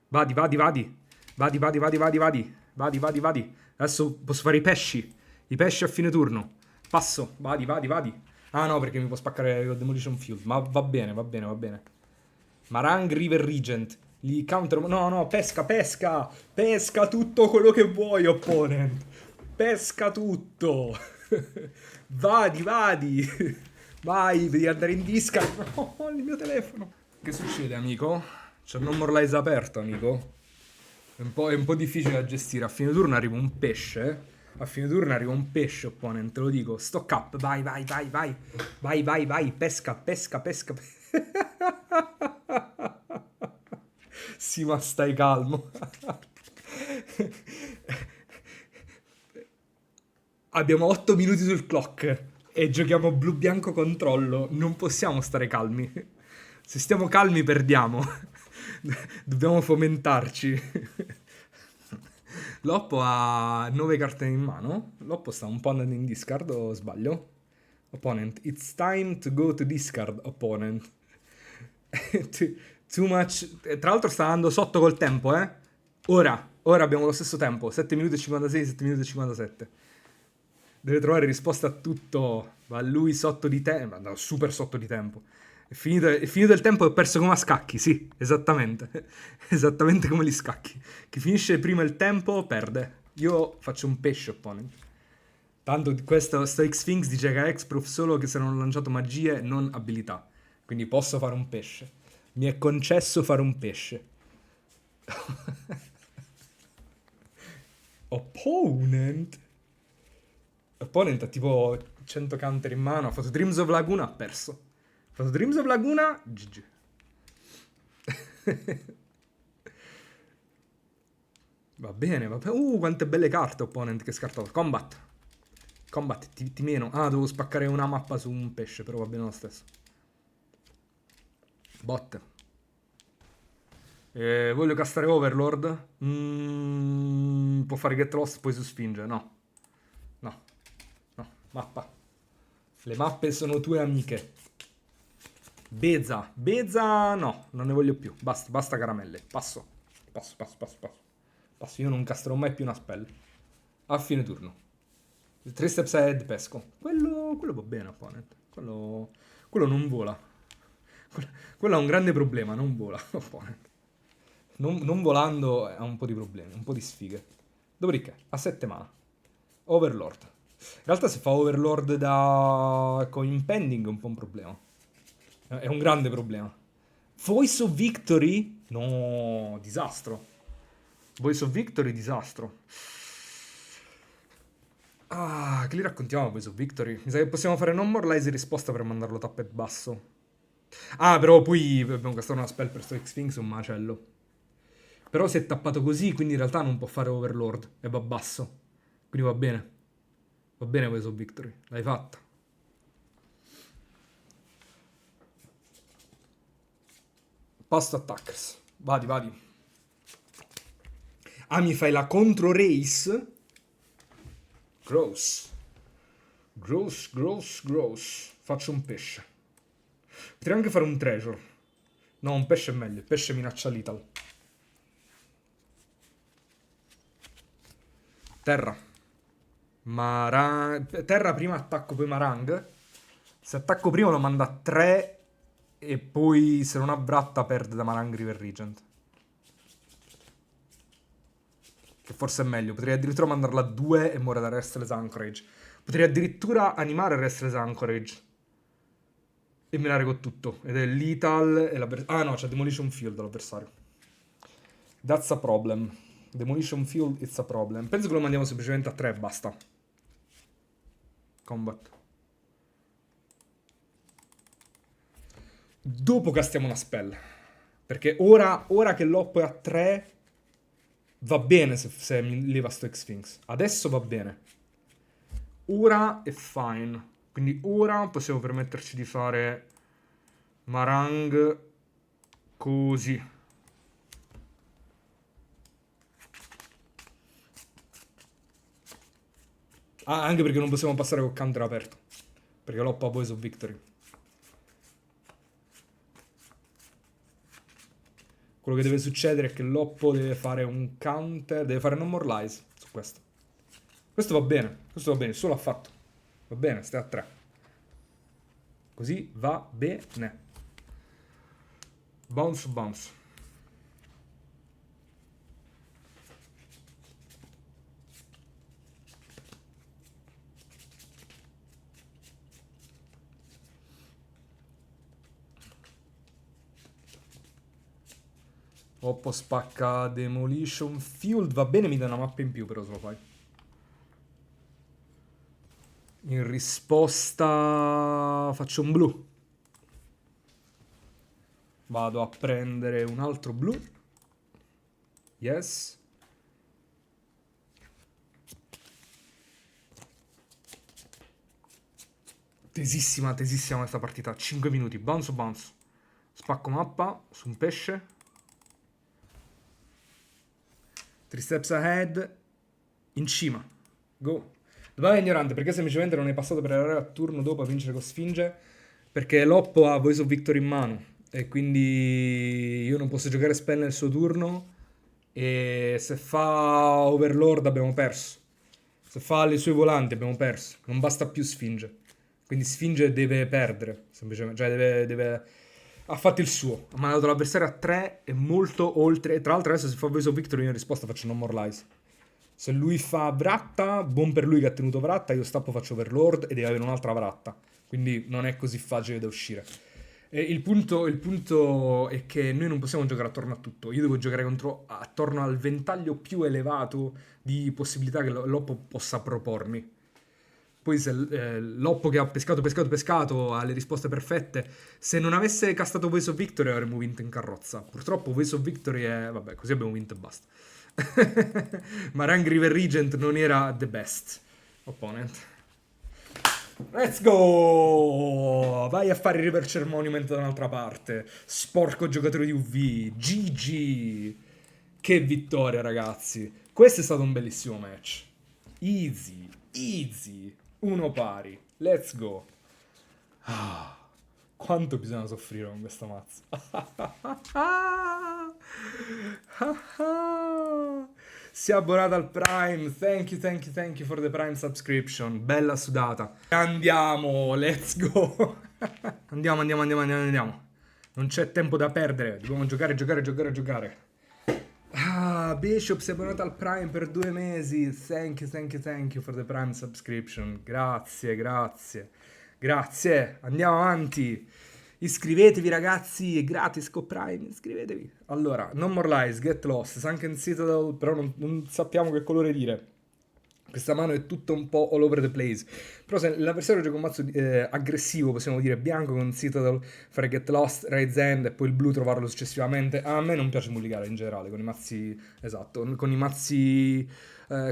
Vadi, vadi, vadi. Vadi, vadi, vadi, vadi, vadi. Vadi, vadi, vadi. Adesso posso fare i pesci. I pesci a fine turno. Passo. Vadi, vadi, vadi. Ah no, perché mi può spaccare con Demolition Field. Ma va bene, va bene, va bene. Marang River Regent. Li counter... No, no, pesca, pesca. Pesca tutto quello che vuoi, opponent. Pesca tutto. Vadi, vadi. Vai, devi andare in disca. No, il mio telefono. Che succede, amico? C'è il non more lies aperto, amico. È un po' difficile da gestire. A fine turno arriva un pesce. A fine turno arriva un pesce, opponent, te lo dico. Stock up, vai, vai, vai, vai. Vai, vai, vai, pesca, pesca, pesca. Sì, ma stai calmo. Abbiamo 8 minuti sul clock e giochiamo blu-bianco controllo. Non possiamo stare calmi. Se stiamo calmi perdiamo. Dobbiamo fomentarci. Loppo ha 9 carte in mano. Loppo sta un po' andando in discard, o sbaglio? Opponent. It's time to go to discard, opponent. Too much. Tra l'altro sta andando sotto col tempo, eh? Ora abbiamo lo stesso tempo. 7 minuti e 56, 7 minuti e 57. Deve trovare risposta a tutto. Va lui sotto di tempo. No, super sotto di tempo. È finito il tempo e ho perso come a scacchi, sì, esattamente. Esattamente come gli scacchi. Chi finisce prima il tempo perde. Io faccio un pesce, opponent. Tanto questo Stoic Sphinx dice che ha Hexproof solo che se non ho lanciato magie, non abilità. Quindi posso fare un pesce. Mi è concesso fare un pesce. Opponent? Opponent ha tipo 100 counter in mano. Ha fatto Dreams of Laguna, ha perso. Ha fatto Dreams of Laguna, GG. Va bene, va bene. Quante belle carte, opponent, che scartato. Combat. Combat, ti meno. Ah, devo spaccare una mappa su un pesce, però va bene lo stesso. Bot. Voglio castare Overlord. Può fare Get Lost, poi su Sfinge. No. No. No. Mappa. Le mappe sono tue amiche. Beza. Beza no, non ne voglio più. Basta, basta caramelle. Passo. Passo, passo, passo, passo. Passo, io non casterò mai più una spell. A fine turno. 3 steps ahead pesco. Quello va bene, opponent. Quello non vola. Quello ha un grande problema, non vola, opponent. Non volando ha un po' di problemi, un po' di sfighe. Dopodiché, a 7 mana. Overlord. In realtà se fa Overlord con impending è un po' un problema. È un grande problema. Voice of Victory? No, disastro. Voice of Victory, disastro. Ah, che li raccontiamo Voice of Victory? Mi sa che possiamo fare Non More Lies in risposta per mandarlo tappet basso. Ah, però poi abbiamo gastato una spell per sto X-Sphinx, un macello. Però si è tappato così, quindi in realtà non può fare Overlord e va basso. Quindi va bene. Va bene Voice of Victory, l'hai fatta. Past attackers. Vadi, vadi. Ah, mi fai la contro race? Gross. Gross, gross, gross. Faccio un pesce. Potrei anche fare un treasure. No, un pesce è meglio. Il pesce minaccia Lethal. Terra. Terra prima attacco poi Marang. Se attacco prima lo manda a 3 e poi se non ha Bratta perde da Marang River Regent. Che forse è meglio. Potrei addirittura mandarla a 2 e muore da Restless Anchorage. Potrei addirittura animare Restless Anchorage. E menare con tutto. Ed è Lethal e l'avversario. Ah no, c'è Demolition Field l'avversario. That's a problem. Demolition Field, it's a problem. Penso che lo mandiamo semplicemente a 3 e basta. Combat. Dopo castiamo una spell. Perché ora che l'oppo è a 3 va bene se mi leva sto X-Sphinx. Adesso va bene. Ora è fine. Quindi ora possiamo permetterci di fare Marang così. Ah, anche perché non possiamo passare col counter aperto. Perché l'oppo ha Voice of Victory. Quello che deve succedere è che l'oppo deve fare un counter. Deve fare No More Lies su questo. Questo va bene. Questo va bene. Solo ha fatto. Va bene, stai a 3. Così va bene. Bounce, bounce. Oppo spacca Demolition Field. Va bene, mi dà una mappa in più però se lo fai. In risposta faccio un blu. Vado a prendere un altro blu. Yes. Tesissima, tesissima questa partita. 5 minuti. Bounce, bounce. Spacco mappa su un pesce. 3 steps ahead. In cima. Go. Domanda ignorante, perché semplicemente non è passato per arrivare a turno dopo a vincere con Sfinge? Perché l'oppo ha Voice of Victory in mano. E quindi io non posso giocare spell nel suo turno. E se fa Overlord abbiamo perso. Se fa le sue volanti abbiamo perso. Non basta più Sfinge. Quindi Sfinge deve perdere. Semplicemente. Cioè ha fatto il suo. Ha mandato l'avversario a 3 e molto oltre. E tra l'altro adesso se fa Voice of Victory io in risposta faccio No More Lies. Se lui fa Vratta, buon per lui che ha tenuto Vratta, io stappo faccio Overlord e deve avere un'altra Vratta. Quindi non è così facile da uscire. E il punto è che noi non possiamo giocare attorno a tutto. Io devo giocare attorno al ventaglio più elevato di possibilità che l'Oppo possa propormi. Poi se l'Oppo che ha pescato ha le risposte perfette, se non avesse castato Voice of Victory avremmo vinto in carrozza. Purtroppo Voice of Victory è... vabbè, così abbiamo vinto e basta. Marang River Regent non era the best opponent. Let's go! Vai a fare il Reaperture Monument da un'altra parte. Sporco giocatore di UV. GG. Che vittoria, ragazzi. Questo è stato un bellissimo match. Easy, easy. uno pari. Let's go. Ah, quanto bisogna soffrire con questo mazzo. Si è abbonato al Prime. Thank you for the Prime subscription. Bella sudata. Andiamo, let's go. Andiamo. Non c'è tempo da perdere. Dobbiamo giocare. Ah, Bishop si è abbonato al Prime per 2 mesi. Thank you for the Prime subscription. Grazie. Andiamo avanti. Iscrivetevi ragazzi, è gratis con Prime, iscrivetevi. Allora, No More Lies, Get Lost, Sunken Citadel, però non sappiamo che colore dire. Questa mano è tutto un po' all over the place. Però se l'avversario gioca un mazzo aggressivo, possiamo dire bianco con Citadel, fare Get Lost, Raise End e poi il blu trovarlo successivamente. A me non piace mulligare in generale con i mazzi, esatto, con i mazzi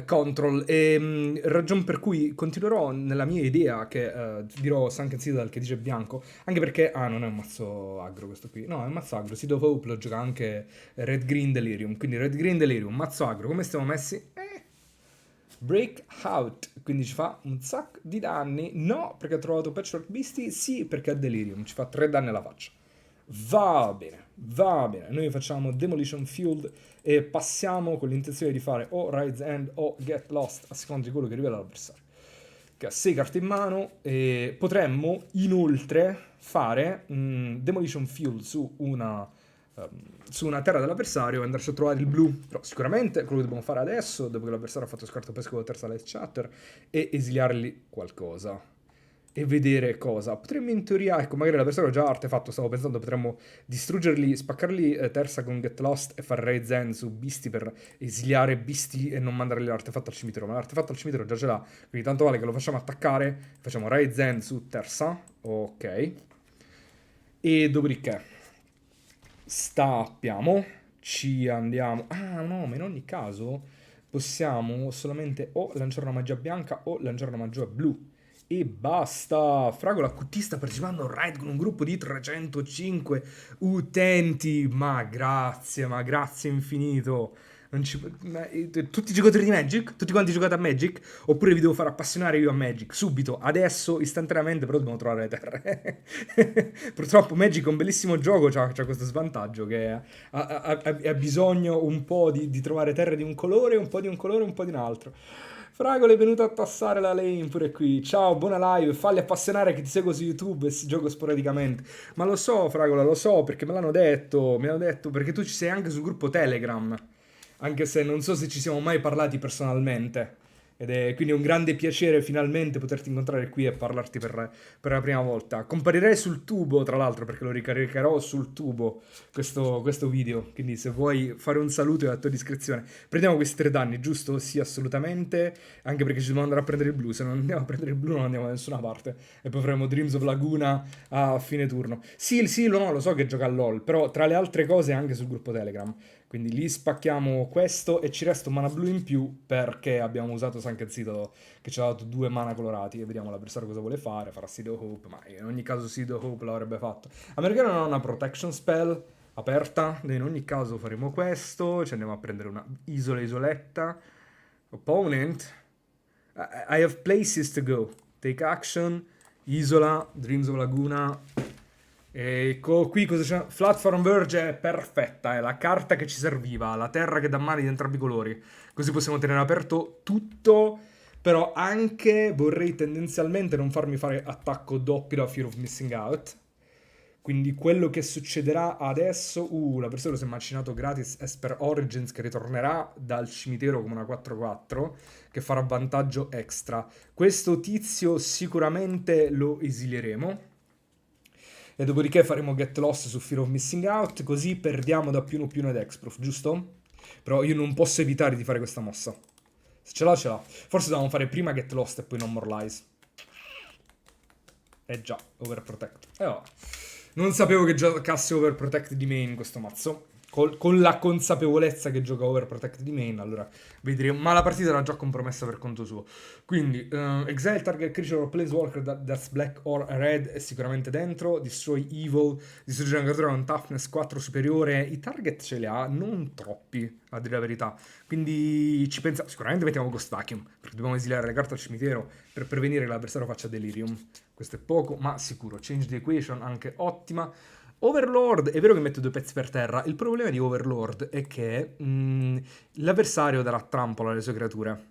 control. E ragion per cui continuerò nella mia idea che dirò Sunken Citadel che dice bianco, anche perché, non è un mazzo aggro questo qui, no è un mazzo aggro, Seed of Hope lo gioca anche Red Green Delirium, quindi Red Green Delirium, mazzo aggro, come stiamo messi? Breakout, quindi ci fa un sacco di danni. No, perché ha trovato Patchwork Beastie. Sì, perché ha Delirium, ci fa 3 danni alla faccia. Va bene. Noi facciamo Demolition Field e passiamo con l'intenzione di fare o Rise End o Get Lost, a seconda di quello che rivela l'avversario, che ha 6 carte in mano. E potremmo inoltre fare Demolition Field su una terra dell'avversario e andarci a trovare il blu. Però sicuramente quello che dobbiamo fare adesso, dopo che l'avversario ha fatto scarto pesco con la terza Light Shatter, è esiliargli qualcosa e vedere cosa. Potremmo in teoria, ecco, magari l'avversario ha già artefatto, stavo pensando, potremmo distruggerli, spaccarli terza con Get Lost e fare Raid Zen su Beastie per esiliare Beastie e non mandargli l'artefatto al cimitero. Ma l'artefatto al cimitero già ce l'ha, quindi tanto vale che lo facciamo attaccare, facciamo Raid Zen su terza, ok, e dopodiché stappiamo, ci andiamo. Ah no, ma in ogni caso possiamo solamente o lanciare una magia bianca o lanciare una magia blu. E basta. Fragola QT sta partecipando a un raid con un gruppo di 305 utenti. Ma grazie infinito. Tutti i giocatori di Magic? Tutti quanti giocate a Magic? Oppure vi devo far appassionare io a Magic? Subito, adesso, istantaneamente, però dobbiamo trovare le terre. Purtroppo Magic è un bellissimo gioco, c'ha questo svantaggio che ha bisogno un po' di trovare terre di un colore, un po' di un colore, un po' di un altro. Fragole è venuto a tassare la lane pure qui. Ciao, buona live. Falli appassionare che ti seguo su YouTube e gioco sporadicamente. Ma lo so, Fragola, lo so perché me l'hanno detto. Mi hanno detto perché tu ci sei anche sul gruppo Telegram. Anche se non so se ci siamo mai parlati personalmente. Ed è quindi un grande piacere finalmente poterti incontrare qui e parlarti per la prima volta. Comparirei sul tubo, tra l'altro, perché lo ricaricherò sul tubo questo video. Quindi se vuoi fare un saluto è a tua discrezione. Prendiamo questi 3 danni, giusto? Sì, assolutamente. Anche perché ci dobbiamo andare a prendere il blu. Se non andiamo a prendere il blu non andiamo da nessuna parte. E poi faremo Dreams of Laguna a fine turno. Sì, no, lo so che gioca a LOL, però tra le altre cose anche sul gruppo Telegram. Quindi lì spacchiamo questo e ci resta un mana blu in più perché abbiamo usato Sunken Citadel che ci ha dato 2 mana colorati e vediamo l'avversario cosa vuole fare, farà Seed of Hope, ma in ogni caso Seed of Hope l'avrebbe fatto. A meno che non ha una protection spell aperta, in ogni caso faremo questo, ci andiamo a prendere una isoletta. Opponent, I have places to go, take action, isola, Dreams of Laguna. Ecco qui cosa c'è? Flatform Verge è perfetta, è la carta che ci serviva, la terra che dà mani di entrambi i colori. Così possiamo tenere aperto tutto, però anche vorrei tendenzialmente non farmi fare attacco doppio da Fear of Missing Out. Quindi quello che succederà adesso, la persona si è macinato gratis Esper Origins che ritornerà dal cimitero come una 4-4 che farà vantaggio extra. Questo tizio sicuramente lo esilieremo. E dopodiché faremo Get Lost su Fear of Missing Out, così perdiamo da +1/+1 ed Hexproof, giusto? Però io non posso evitare di fare questa mossa. Se ce l'ha, ce l'ha. Forse dobbiamo fare prima Get Lost e poi No More Lies. Già, Overprotect. Non sapevo che giocassi Overprotect di main questo mazzo. con la consapevolezza che gioca overprotect di main, allora vedremo. Ma la partita era già compromessa per conto suo. Quindi, exile target creature or planeswalker that's black or red è sicuramente dentro. Destroy evil, distrugge una creatura con toughness 4 superiore. I target ce li ha, non troppi, a dire la verità. Quindi ci pensa. Sicuramente mettiamo Ghost Vacuum, perché dobbiamo esiliare le carte al cimitero per prevenire che l'avversario faccia Delirium. Questo è poco, ma sicuro. Change the equation, anche ottima. Overlord, è vero che mette due pezzi per terra, il problema di Overlord è che l'avversario darà trampola alle sue creature.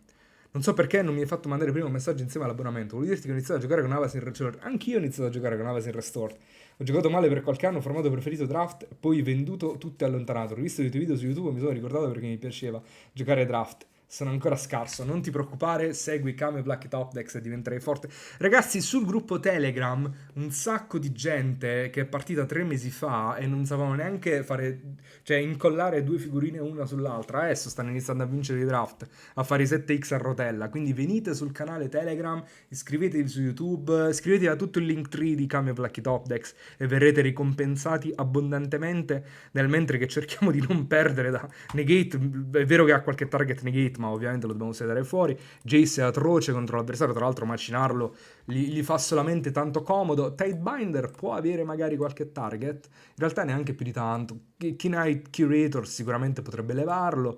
Non so perché non mi hai fatto mandare prima un messaggio insieme all'abbonamento. Volevo dirti che ho iniziato a giocare con Avasin Restored. Anch'io ho iniziato a giocare con Avasin Restored. Ho giocato male per qualche anno, formato preferito draft, poi venduto tutto e allontanato. Ho visto i tuoi video su YouTube, mi sono ricordato perché mi piaceva giocare draft. Sono ancora scarso, non ti preoccupare, segui Kame Black Top Decks e diventerai forte. Ragazzi, sul gruppo Telegram un sacco di gente che è partita 3 mesi fa e non sapevano neanche fare, cioè incollare due figurine una sull'altra. Adesso stanno iniziando a vincere i draft, a fare i 7x a rotella. Quindi venite sul canale Telegram, iscrivetevi su YouTube, iscrivetevi a tutto il link tree di Kame Black Top Decks e verrete ricompensati abbondantemente nel mentre che cerchiamo di non perdere da negate. È vero che ha qualche target negate, ma ovviamente lo dobbiamo sedere fuori. Jace è atroce contro l'avversario, tra l'altro macinarlo gli fa solamente tanto comodo. Tidebinder può avere magari qualche target, in realtà neanche più di tanto. Knight Curator sicuramente potrebbe levarlo.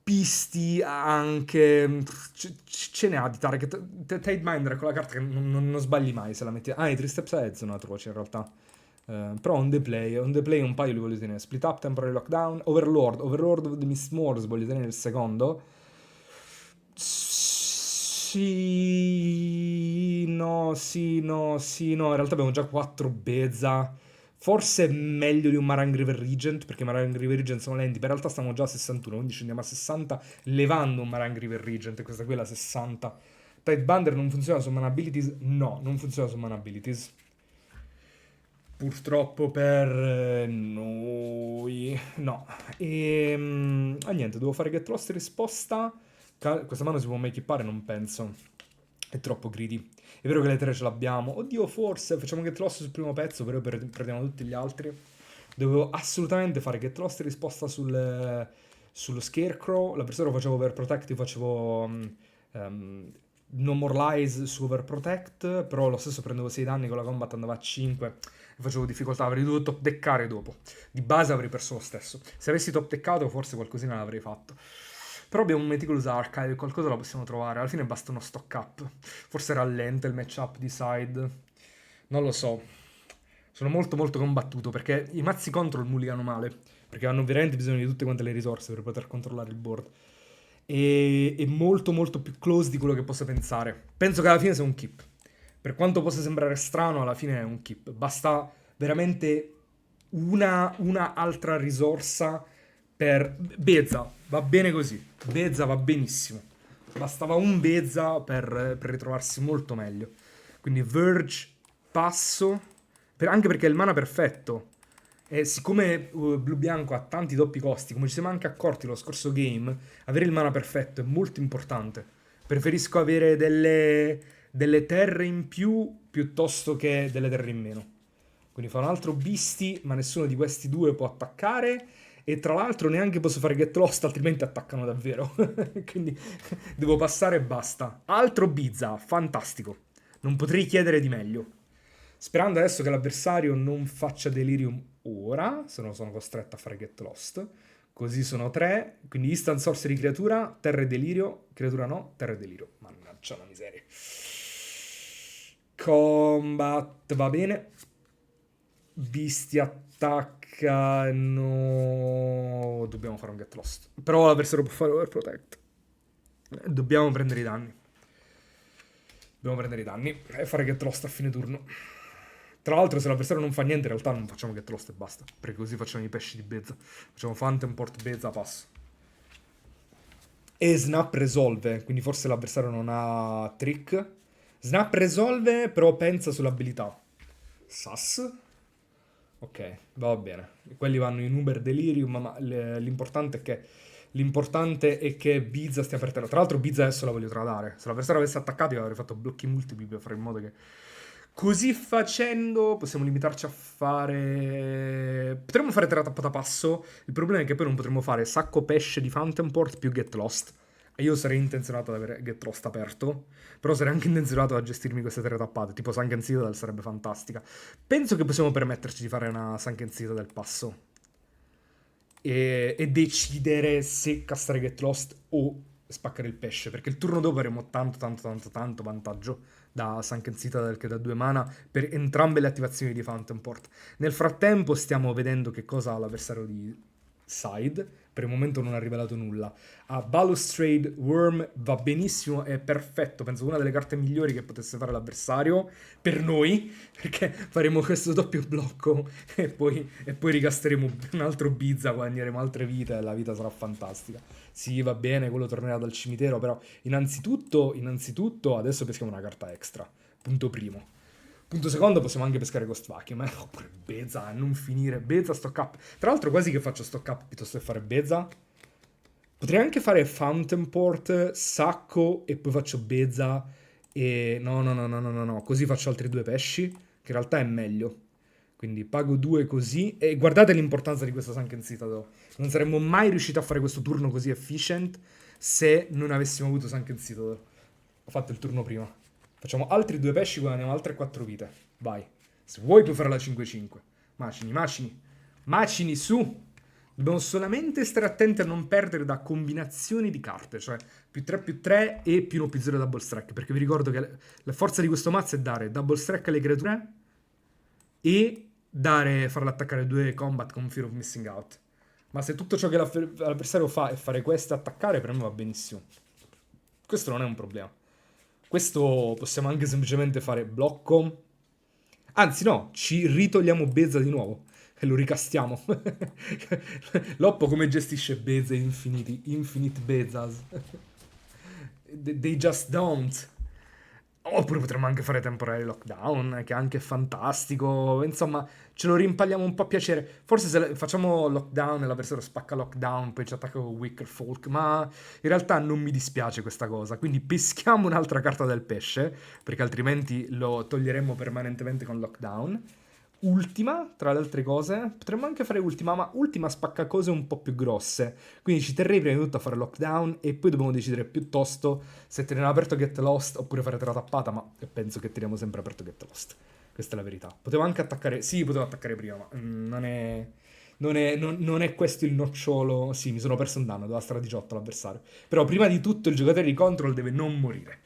Pisti anche, ce ne ha di target. Tidebinder è quella carta che non sbagli mai se la metti. Ah, i 3 steps ahead sono atroci in realtà. Però on the play un paio li voglio tenere. Split up, temporary lockdown, Overlord of the Mistmores voglio tenere il secondo. Sì, no, in realtà abbiamo già 4 Beza. Forse è meglio di un Marang River Regent, perché Marang River Regent sono lenti, ma in realtà stiamo già a 61, quindi scendiamo a 60 levando un Marang River Regent, questa qui è la 60. Tidebinder non funziona su Mana Abilities? No, non funziona su Mana Abilities. Purtroppo per noi, no. Niente, devo fare Get Lost risposta. Questa mano si può make upare, non penso. È troppo greedy. È vero che le 3 ce l'abbiamo. Oddio, forse facciamo Get Lost sul primo pezzo, però perdiamo tutti gli altri. Dovevo assolutamente fare Get Lost risposta sullo Scarecrow. L'avversario facevo Overprotect, io facevo No More Lies su Overprotect, però lo stesso prendevo 6 danni con la combat, andava a 5 e facevo difficoltà, avrei dovuto top deckare dopo. Di base avrei perso lo stesso. Se avessi top deckato forse qualcosina l'avrei fatto. Però abbiamo un Meticulous Archive, qualcosa lo possiamo trovare. Alla fine basta uno stock up. Forse rallenta il matchup di side. Non lo so. Sono molto molto combattuto perché i mazzi control mulligano male. Perché hanno veramente bisogno di tutte quante le risorse per poter controllare il board. E è molto molto più close di quello che possa pensare. Penso che alla fine sia un keep. Per quanto possa sembrare strano, alla fine è un keep. Basta veramente una altra risorsa per Beza. Va bene così. Beza va benissimo. Bastava un Beza per ritrovarsi molto meglio. Quindi Verge, passo. Anche perché è il mana perfetto. E siccome Blu Bianco ha tanti doppi costi, come ci siamo anche accorti lo scorso game, avere il mana perfetto è molto importante. Preferisco avere delle terre in più piuttosto che delle terre in meno. Quindi fa un altro Beastie, ma nessuno di questi due può attaccare. E tra l'altro neanche posso fare Get Lost, altrimenti attaccano davvero. Quindi devo passare e basta. Altro Bizza, fantastico. Non potrei chiedere di meglio. Sperando adesso che l'avversario non faccia Delirium ora, se no sono costretto a fare Get Lost. Così sono 3, quindi Instant Sorcery creatura, terra e delirio, creatura no, terra e delirio. Mannaggia la miseria. Combat va bene. Beastie attacca, no. Dobbiamo fare un Get Lost. Però l'avversario può fare Overprotect. Dobbiamo prendere i danni. Dobbiamo prendere i danni e fare Get Lost a fine turno. Tra l'altro, se l'avversario non fa niente, in realtà non facciamo Get Lost e basta. Perché così facciamo i pesci di Beza. Facciamo Phantom Port Beza, passo. E Snap risolve, quindi forse l'avversario non ha trick. Snap risolve, però pensa sull'abilità. Sass. Ok, va bene. Quelli vanno in Uber Delirium, ma l'importante è che Bizza stia per terra. Tra l'altro Bizza adesso la voglio tradare. Se l'avversario avesse attaccato io avrei fatto blocchi multipli per fare in modo che Così facendo possiamo limitarci a fare... Potremmo fare terra tappata passo. Il problema è che poi non potremmo fare sacco pesce di Fountainport più Get Lost. E io sarei intenzionato ad avere Get Lost aperto. Però sarei anche intenzionato a gestirmi queste terre tappate. Tipo Sunken Citadel sarebbe fantastica. Penso che possiamo permetterci di fare una Sunken Citadel passo. E decidere se castare Get Lost o spaccare il pesce. Perché il turno dopo avremo tanto vantaggio da Sunken Citadel che da 2 mana per entrambe le attivazioni di Fountainport. Nel frattempo stiamo vedendo che cosa ha l'avversario di side. Per il momento non ha rivelato nulla. A Balustrade Worm va benissimo, è perfetto. Penso una delle carte migliori che potesse fare l'avversario per noi, perché faremo questo doppio blocco e poi ricasteremo un altro Bizza, guadagneremo altre vite e la vita sarà fantastica. Sì, va bene, quello tornerà dal cimitero, però innanzitutto adesso peschiamo una carta extra. Punto primo. Punto secondo, possiamo anche pescare Ghost Vacuum, oppure Beza, a non finire. Beza, stock up. Tra l'altro quasi che faccio stock up piuttosto che fare Beza. Potrei anche fare Fountainport, sacco e poi faccio Beza e... No. Così faccio altri 2 pesci, che in realtà è meglio. Quindi pago 2 così. E guardate l'importanza di questa Sunken Citadel. Non saremmo mai riusciti a fare questo turno così efficient se non avessimo avuto Sunken Citadel. Ho fatto il turno prima. Facciamo altri 2 pesci, guadagniamo altre 4 vite. Vai. Se vuoi puoi fare la 5-5. Macini, su. Dobbiamo solamente stare attenti a non perdere da combinazioni di carte, cioè +3/+3 e più 1/0 double strike, perché vi ricordo che la forza di questo mazzo è dare double strike alle creature e farle attaccare 2 combat con Fear of Missing Out. Ma se tutto ciò che l'avversario fa è fare questo e attaccare, per me va benissimo. Questo non è un problema. Questo possiamo anche semplicemente fare blocco. Anzi no, ci ritogliamo Beza di nuovo e lo ricastiamo. Loppo come gestisce Beza Infinite Bezas. They just don't. Oppure potremmo anche fare temporary lockdown, che è anche fantastico. Insomma, ce lo rimpagliamo un po' a piacere. Forse se facciamo lockdown e l'avversario spacca lockdown, poi ci attacca con Wicker Folk. Ma in realtà non mi dispiace questa cosa. Quindi peschiamo un'altra carta del pesce, perché altrimenti lo toglieremmo permanentemente con lockdown. Ultima, tra le altre cose, potremmo anche fare ultima, ma ultima spacca cose un po' più grosse. Quindi ci terrei prima di tutto a fare lockdown e poi dobbiamo decidere piuttosto se tenere aperto Get Lost oppure fare terra tappata, ma penso che teniamo sempre aperto Get Lost. Questa è la verità. Potevo anche attaccare, sì, potevo attaccare prima, ma non è questo il nocciolo. Sì, mi sono perso un danno, doveva stare a 18 l'avversario. Però prima di tutto il giocatore di control deve non morire.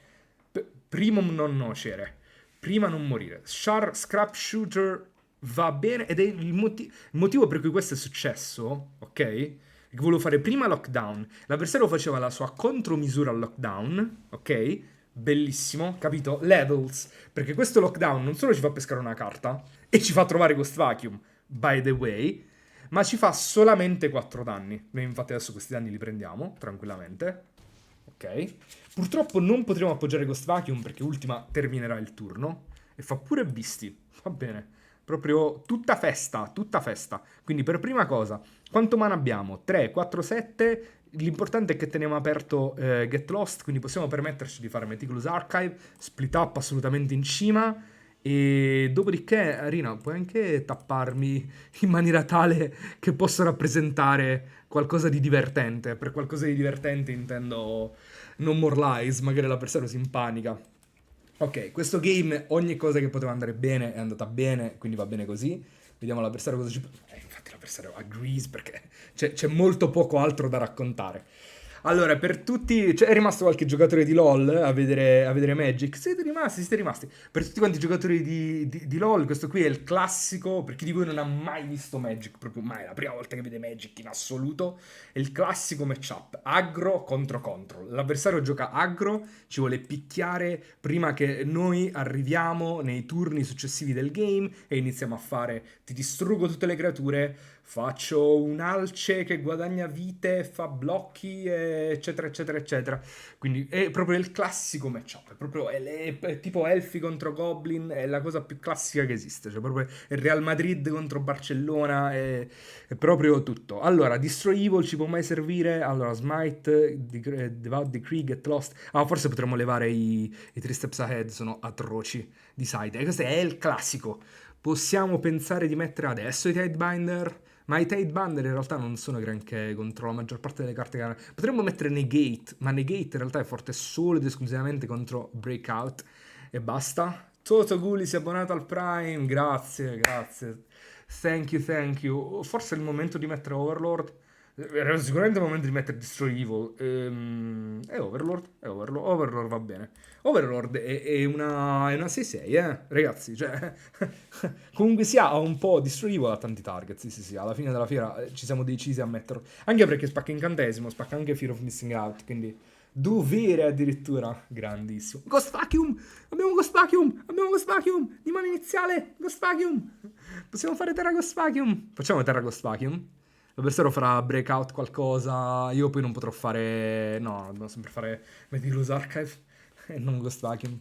Primum non nocere. Prima non morire. Scrap Shooter va bene ed è il motivo per cui questo è successo, ok? Che volevo fare prima lockdown. L'avversario faceva la sua contromisura al lockdown, ok? Bellissimo, capito? Levels. Perché questo lockdown non solo ci fa pescare una carta e ci fa trovare Ghost Vacuum, by the way, ma ci fa solamente 4 danni. Noi infatti adesso questi danni li prendiamo, tranquillamente. Ok. Purtroppo non potremo appoggiare Ghost Vacuum perché ultima terminerà il turno. E fa pure Beastie. Va bene. Proprio tutta festa, tutta festa. Quindi per prima cosa, quanto mana abbiamo? 3, 4, 7. L'importante è che teniamo aperto Get Lost, quindi possiamo permetterci di fare Meticulous Archive, split up assolutamente in cima. E dopodiché, Arina, puoi anche tapparmi in maniera tale che possa rappresentare qualcosa di divertente. Per qualcosa di divertente intendo No More Lies, magari l'avversario si impanica. Ok, questo game, ogni cosa che poteva andare bene è andata bene, quindi va bene così. Vediamo l'avversario cosa ci... infatti l'avversario agrees perché c'è molto poco altro da raccontare. Allora, per tutti... Cioè, è rimasto qualche giocatore di LoL a vedere Magic? Siete rimasti. Per tutti quanti i giocatori di LoL, questo qui è il classico, per chi di voi non ha mai visto Magic, proprio mai, è la prima volta che vede Magic in assoluto, è il classico matchup, aggro contro control. L'avversario gioca aggro, ci vuole picchiare prima che noi arriviamo nei turni successivi del game e iniziamo a fare, ti distruggo tutte le creature, faccio un alce che guadagna vite, fa blocchi e eccetera, eccetera, eccetera. Quindi è proprio il classico matchup, è tipo Elfi contro Goblin, è la cosa più classica che esiste, cioè proprio il Real Madrid contro Barcellona, è proprio tutto. Allora, Destroy Evil ci può mai servire? Allora, Smite, Devout Decree, Get Lost. Ah, forse potremmo levare i 3 Steps Ahead, sono atroci di side. E questo è il classico. Possiamo pensare di mettere adesso i Tidebinder, ma i Tidebinder in realtà non sono granché contro la maggior parte delle carte che hanno. Potremmo mettere Negate, ma Negate in realtà è forte solo ed esclusivamente contro Breakout e basta. Toto Gulli si è abbonato al Prime, grazie, grazie. Thank you, thank you. Forse è il momento di mettere Overlord. Era sicuramente il momento di mettere Destroy Evil. È Overlord, Overlord va bene. Overlord è una 6-6, ragazzi. Cioè, comunque sia, ha un po' Destroy Evil, ha tanti target. Sì, sì, sì. Alla fine della fiera ci siamo decisi a metterlo. Anche perché spacca incantesimo, spacca anche Fear of Missing Out. Quindi, dovere addirittura. Grandissimo. Ghost Vacuum! Abbiamo Ghost Vacuum! Abbiamo Ghost Vacuum! Di mano iniziale! Ghost Vacuum! Possiamo fare Terra Ghost Vacuum? Facciamo Terra Ghost Vacuum? L'avversario farà breakout qualcosa, io poi non potrò fare. No, devo sempre fare Meticulous Archive e non Ghost Vacuum.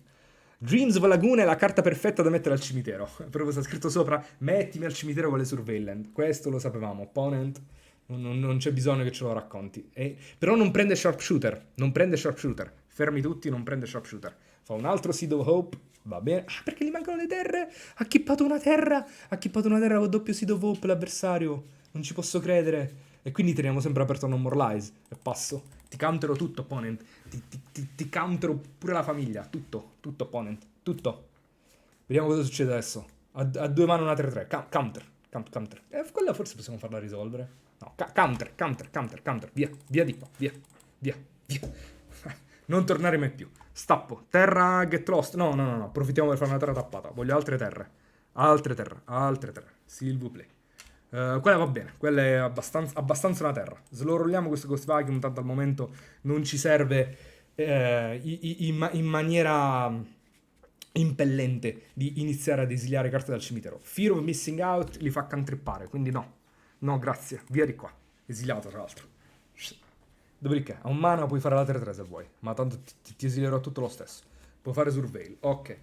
Dreams of Lagoon è la carta perfetta da mettere al cimitero. Proprio sta scritto sopra: mettimi al cimitero con le Surveillant. Questo lo sapevamo. Opponent, non c'è bisogno che ce lo racconti. Però non prende Sharpshooter. Non prende Sharpshooter. Fermi tutti, non prende Sharpshooter. Fa un altro Seed of Hope. Va bene. Ah, perché gli mancano le terre? Ha chippato una terra. Ha chippato una terra con doppio Seed of Hope l'avversario. Non ci posso credere. E quindi teniamo sempre aperto No More Lies. E passo. Ti countero tutto, opponent. Ti countero pure la famiglia. Tutto, opponent. Tutto. Vediamo cosa succede adesso. A due mani una 3-3. Counter. Quella forse possiamo farla risolvere. No, counter. Via di qua. Via. Non tornare mai più. Stappo. Terra Get Lost. No. Approfittiamo per fare una terra tappata. Voglio altre terre. Altre terre. S'il vous plaît. Quella va bene, quella è abbastanza una terra. Se lo rolliamo questo Ghost Vacuum, tanto al momento non ci serve in maniera impellente di iniziare ad esiliare carte dal cimitero. Fear of Missing Out li fa cantrippare, quindi no, grazie, via di qua. Esiliato tra l'altro. Dopodiché, a un mana puoi fare la 3-3 se vuoi, ma tanto ti esilierò tutto lo stesso. Puoi fare Surveil, ok.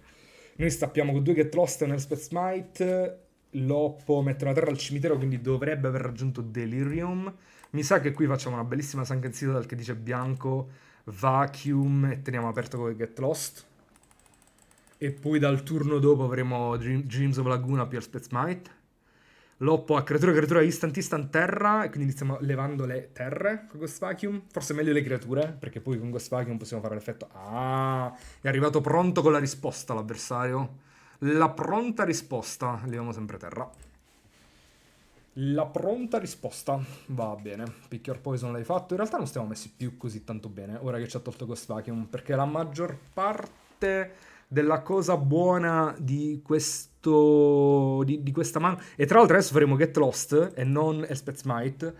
Noi stappiamo con 2 Get Lost nel Spell Smite. Loppo mette una terra al cimitero, quindi dovrebbe aver raggiunto Delirium. Mi sa che qui facciamo una bellissima Sunken Citadel che dice bianco, Vacuum e teniamo aperto con Get Lost. E poi dal turno dopo avremo Dreams of Laguna più Spell Smite. Loppo a creatura instant terra, e quindi iniziamo levando le terre con Ghost Vacuum. Forse meglio le creature, perché poi con Ghost Vacuum possiamo fare l'effetto. Ah, è arrivato pronto con la risposta l'avversario. La pronta risposta. Leviamo sempre terra. La pronta risposta. Va bene. Pick Your Poison l'hai fatto. In realtà non stiamo messi più così tanto bene ora che ci ha tolto Ghost Vacuum, perché la maggior parte della cosa buona di questo di questa mano. E tra l'altro adesso faremo Get Lost e non Elspeth Smite,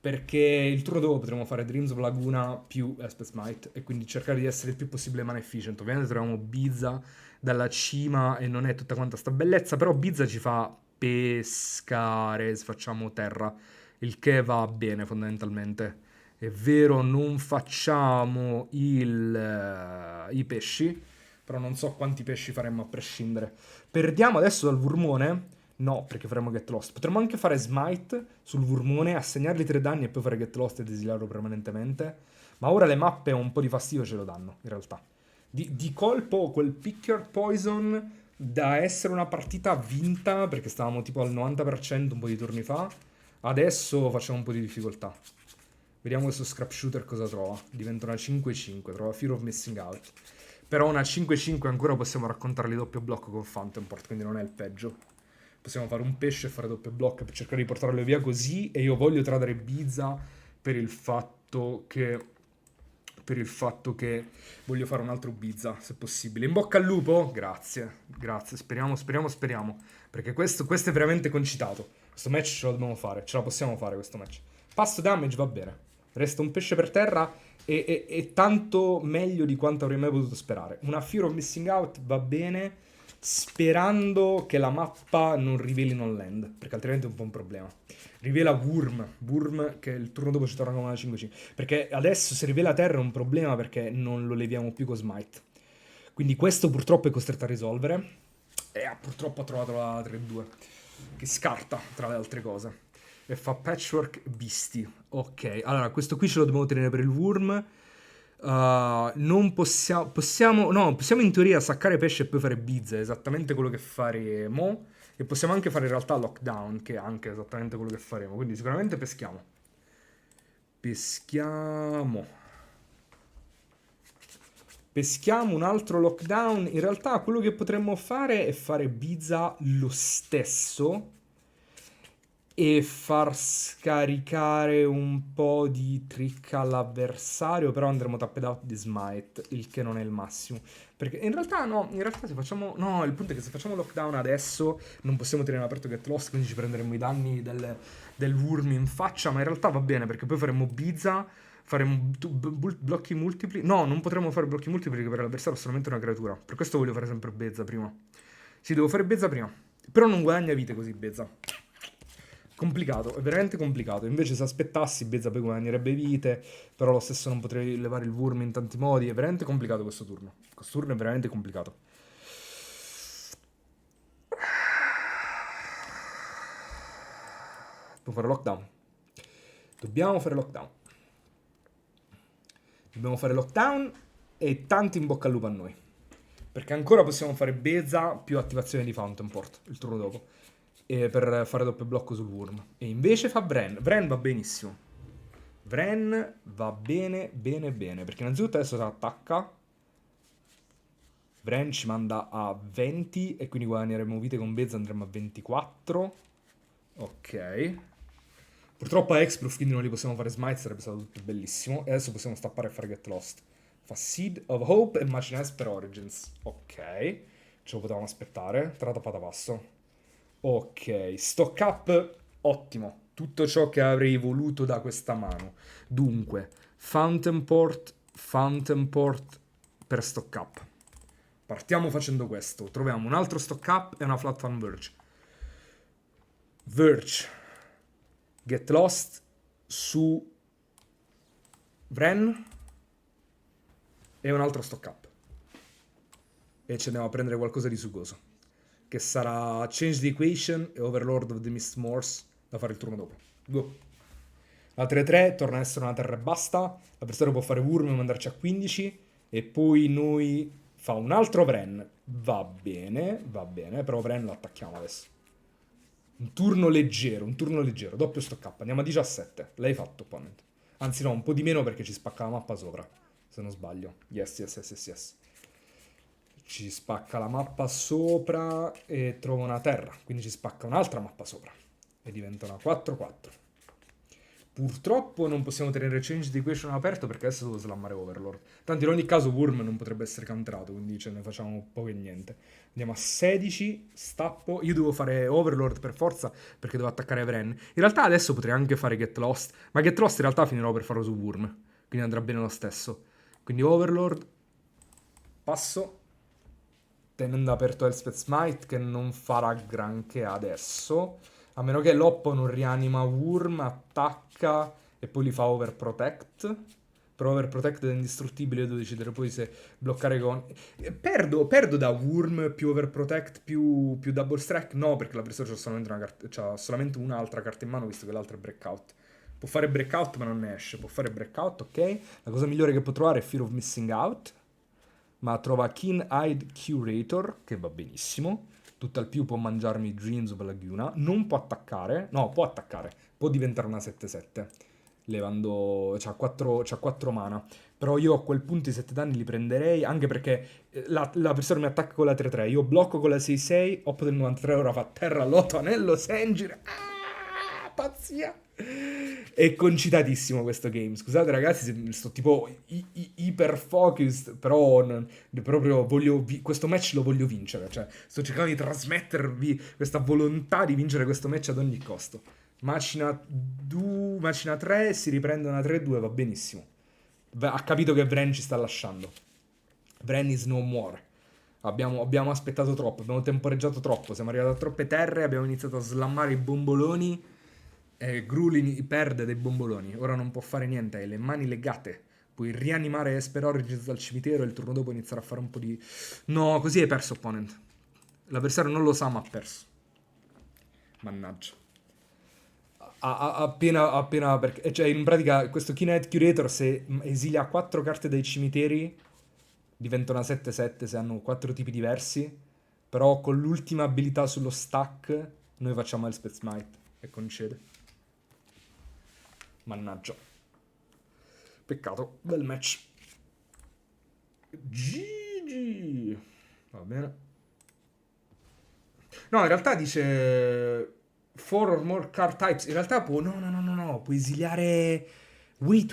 perché il turno dopo potremo fare Dreams of Laguna più Elspeth Smite e quindi cercare di essere il più possibile mana efficient. Ovviamente troviamo Bizza dalla cima e non è tutta quanta sta bellezza, però Bizza ci fa pescare se facciamo terra, il che va bene fondamentalmente. È vero, non facciamo i pesci, però non so quanti pesci faremmo a prescindere. Perdiamo adesso dal Vurmone? No, perché faremo Get Lost. Potremmo anche fare Smite sul Vurmone, assegnargli 3 danni e poi fare Get Lost ed esiliarlo permanentemente. Ma ora le mappe un po' di fastidio ce lo danno, in realtà. Di colpo quel Pick Your Poison, da essere una partita vinta, perché stavamo tipo al 90% un po' di turni fa, adesso facciamo un po' di difficoltà. Vediamo questo Scrap Shooter cosa trova. Diventa una 5-5, trova Fear of Missing Out. Però una 5-5 ancora possiamo raccontarli doppio blocco con Phantom Port, quindi non è il peggio. Possiamo fare un pesce e fare doppio blocco per cercare di portarlo via così, e io voglio tradere Bizza per il fatto che voglio fare un altro Bizza, se possibile. In bocca al lupo? Grazie, speriamo, perché questo è veramente concitato. Questo match ce lo dobbiamo fare, ce la possiamo fare questo match. Passo damage va bene, resta un pesce per terra e tanto meglio di quanto avrei mai potuto sperare. Una Fear of Missing Out va bene, sperando che la mappa non riveli non land, perché altrimenti è un po' un problema. Rivela Wurm che il turno dopo ci torna con una 5-5. Perché adesso se rivela terra è un problema perché non lo leviamo più con smite. Quindi questo purtroppo è costretto a risolvere. E purtroppo ha trovato la 3-2. Che scarta, tra le altre cose. E fa patchwork beastie. Ok, allora questo qui ce lo dobbiamo tenere per il Wurm. Non possiamo, no, possiamo in teoria saccare pesce e poi fare bizza, è esattamente quello che faremo. E possiamo anche fare in realtà lockdown, che è anche esattamente quello che faremo. Quindi sicuramente peschiamo. Peschiamo. Peschiamo un altro lockdown. In realtà quello che potremmo fare è fare bizza lo stesso e far scaricare un po' di trick all'avversario, però andremo tapped out di smite, il che non è il massimo. Perché in realtà no, in realtà se facciamo... No, il punto è che se facciamo lockdown adesso non possiamo tenere aperto Get Lost, quindi ci prenderemo i danni del Wurm in faccia, ma in realtà va bene perché poi faremo bizza, faremo blocchi multipli. No, non potremo fare blocchi multipli perché per l'avversario è solamente una creatura. Per questo voglio fare sempre Bezza prima. Sì, devo fare Bezza prima. Però non guadagna vite così Bezza. Complicato, è veramente complicato. Invece se aspettassi Bezza poi guadagnerebbe vite, però lo stesso non potrei levare il Wurm in tanti modi. È veramente complicato questo turno. Questo turno è veramente complicato. Dobbiamo fare lockdown. Dobbiamo fare lockdown. Dobbiamo fare lockdown e tanti in bocca al lupo a noi. Perché ancora possiamo fare Bezza più attivazione di Fountain Port il turno dopo. E per fare doppio blocco sul Wurm. E invece fa Vren. Vren va benissimo. Vren va bene, bene, bene. Perché innanzitutto adesso si attacca. Vren ci manda a 20 e quindi guadagneremo vite con Bezza, andremo a 24. Ok. Purtroppo a Hexproof quindi non li possiamo fare smite, sarebbe stato tutto bellissimo. E adesso possiamo stappare e fare Get Lost. Fa Seed of Hope e Machines per Origins. Ok. Ce lo potevamo aspettare. Trata passo. Ok, stock up, ottimo. Tutto ciò che avrei voluto da questa mano. Dunque, Fountain Port per stock up. Partiamo facendo questo. Troviamo un altro stock up e una Flat Fan Verge. Verge. Get Lost su Vren e un altro stock up. E ci andiamo a prendere qualcosa di sugoso, che sarà Change the Equation e Overlord of the Mist Morse da fare il turno dopo. Go. La 3-3 torna a essere una terra e basta. L'avversario può fare Wurm e mandarci a 15. E poi noi fa un altro Vren. Va bene, però Vren lo attacchiamo adesso. Un turno leggero, doppio stock up. Andiamo a 17. L'hai fatto, opponent. Anzi no, un po' di meno perché ci spacca la mappa sopra, se non sbaglio. Yes. Ci spacca la mappa sopra e trova una terra, quindi ci spacca un'altra mappa sopra e diventa una 4-4. Purtroppo non possiamo tenere Change the Equation aperto perché adesso devo slammare Overlord. Tanto in ogni caso Wurm non potrebbe essere counterato, quindi ce ne facciamo poco e niente. Andiamo a 16, stappo. Io devo fare Overlord per forza perché devo attaccare Vren. In realtà adesso potrei anche fare Get Lost, ma Get Lost in realtà finirò per farlo su Wurm, quindi andrà bene lo stesso. Quindi Overlord, passo, tenendo aperto Elspeth Smite che non farà granché adesso, a meno che Loppo non rianima Wurm, attacca e poi li fa Overprotect. Per Overprotect è indistruttibile, io devo decidere poi se bloccare con... Perdo da Wurm più Overprotect più Double Strike? No, perché l'avversario c'ha solamente un'altra carta in mano, visto che l'altra è Breakout. Può fare Breakout ma non ne esce, può fare Breakout, ok. La cosa migliore che può trovare è Fear of Missing Out, ma trova Keen-Eyed Curator, che va benissimo. Tutt'al più può mangiarmi Dreams of Laguna. Non può attaccare. No, può attaccare. Può diventare una 7-7. Levando... C'ha 4 mana. Però io a quel punto i 7 danni li prenderei, anche perché l'avversario mi attacca con la 3-3. Io blocco con la 6-6. Op del 93, ora fa terra, lotto, anello, Sengir. Ah, pazzia! È concitatissimo questo game. Scusate ragazzi se sto tipo iper focused, però proprio questo match lo voglio vincere, cioè sto cercando di trasmettervi questa volontà di vincere questo match ad ogni costo. Macina 3, si riprende una 3-2, va benissimo. Ha capito che Vren ci sta lasciando. Vren is no more. Abbiamo aspettato troppo, abbiamo temporeggiato troppo, siamo arrivati a troppe terre, abbiamo iniziato a slammare i bomboloni e Grulin perde dei bomboloni. Ora non può fare niente, hai le mani legate. Puoi rianimare Esper Origins dal cimitero e il turno dopo iniziare a fare un po' di... No, così hai perso, opponent. L'avversario non lo sa, ma ha perso. Mannaggia. Appena perché, cioè, in pratica, questo Kinetic Curator, se esilia 4 carte dai cimiteri, diventa una 7-7 se hanno 4 tipi diversi. Però con l'ultima abilità sullo stack, noi facciamo Elspeth Smite e concede. Mannaggia. Peccato, bel match. GG. Va bene. No, in realtà dice 4 or more card types. In realtà può... No. Puoi esiliare... Wait.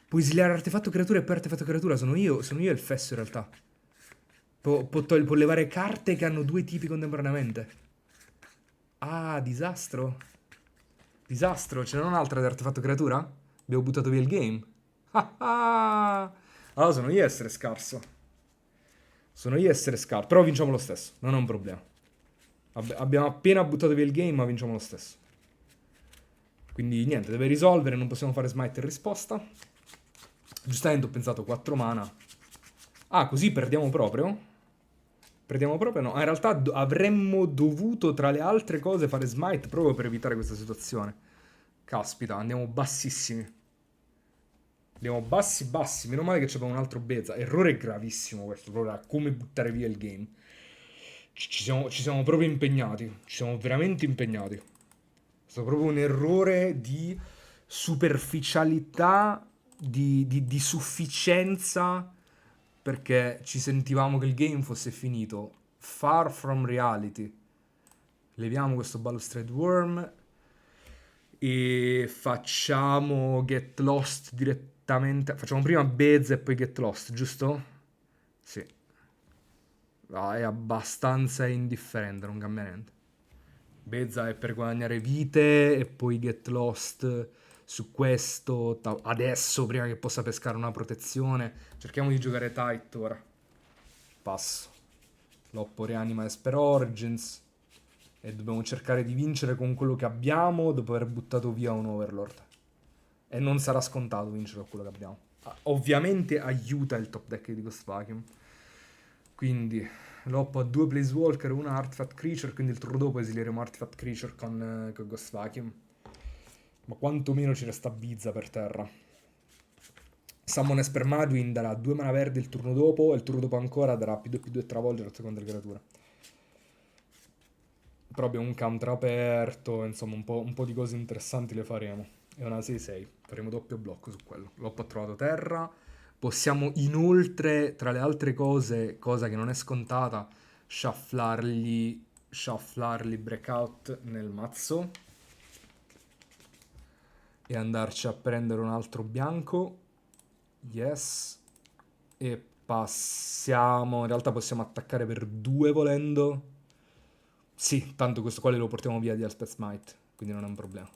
Puoi esiliare artefatto creatura e poi artefatto creatura. Sono io il fesso in realtà. Può levare carte che hanno 2 tipi contemporaneamente. Ah, disastro. Disastro. Ce n'è un'altra di artefatto creatura? Abbiamo buttato via il game. Ah ah. Allora sono io a essere scarso. Però vinciamo lo stesso. Non è un problema. Abbiamo appena buttato via il game, ma vinciamo lo stesso. Quindi niente, deve risolvere, non possiamo fare smite in risposta. Giustamente ho pensato 4 mana. Ah, così perdiamo proprio? Perdiamo proprio? No, in realtà avremmo dovuto, tra le altre cose, fare smite proprio per evitare questa situazione. Caspita, andiamo bassissimi. Andiamo bassi. Meno male che c'è un altro Beza. Errore gravissimo questo, proprio a come buttare via il game. Ci siamo proprio impegnati. Ci siamo veramente impegnati. È stato proprio un errore di superficialità, di sufficienza, perché ci sentivamo che il game fosse finito. Far from reality. Leviamo questo Balustrade Worm e facciamo Get Lost direttamente. Facciamo prima Beza e poi Get Lost, giusto? Sì. È abbastanza indifferente, non cambia niente. Beza è per guadagnare vite e poi Get Lost su questo adesso, prima che possa pescare una protezione. Cerchiamo di giocare tight ora. Passo. Loppo rianima Esper Origins e dobbiamo cercare di vincere con quello che abbiamo dopo aver buttato via un Overlord. E non sarà scontato vincere con quello che abbiamo. Ovviamente aiuta il top deck di Ghost Vacuum. Quindi Loppo ha 2 Placewalker e una Artifact Creature, quindi il turno dopo esilieremo Artifact Creature con Ghost Vacuum. Ma quantomeno ci resta Bizza per terra. Summon Esper Maduin darà 2 mana verdi il turno dopo, e il turno dopo ancora darà P2P2 e travolgere a seconda delle creature. Però abbiamo un counter aperto, insomma un po' di cose interessanti le faremo. È una 6-6, faremo doppio blocco su quello. Loppo ha trovato terra. Possiamo inoltre, tra le altre cose, cosa che non è scontata, shufflargli Breakout nel mazzo e andarci a prendere un altro bianco. Yes. E passiamo, in realtà possiamo attaccare per 2 volendo. Sì, tanto questo qua lo portiamo via di Elspeth Smite, quindi non è un problema.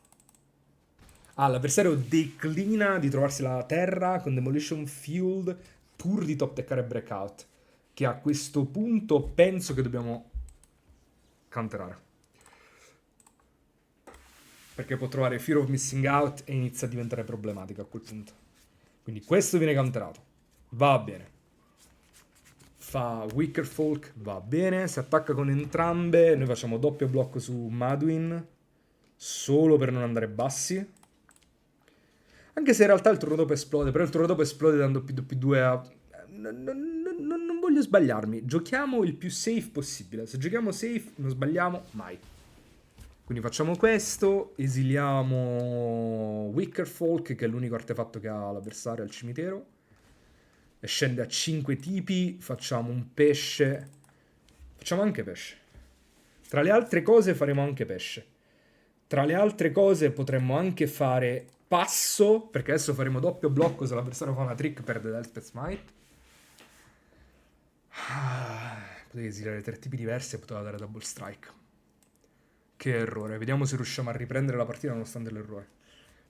Ah, l'avversario declina di trovarsi la terra con Demolition Field pur di top deckare Breakout, che a questo punto penso che dobbiamo counterare. Perché può trovare Fear of Missing Out e inizia a diventare problematica a quel punto. Quindi questo viene counterato. Va bene. Fa Wicker Folk, va bene. Si attacca con entrambe. Noi facciamo doppio blocco su Maduin, solo per non andare bassi. Anche se in realtà il turno dopo esplode, però il turno dopo esplode dando P2P2 a... Non voglio sbagliarmi, giochiamo il più safe possibile. Se giochiamo safe non sbagliamo mai. Quindi facciamo questo, esiliamo Wicker Folk, che è l'unico artefatto che ha l'avversario al cimitero, e scende a 5 tipi, facciamo un pesce. Facciamo anche pesce. Tra le altre cose faremo anche pesce. Tra le altre cose potremmo anche fare passo, perché adesso faremo doppio blocco se l'avversario fa una trick perde l'Elspeth Smite. Potevi esilare 3 tipi diversi e poteva dare double strike. Che errore. Vediamo se riusciamo a riprendere la partita nonostante l'errore.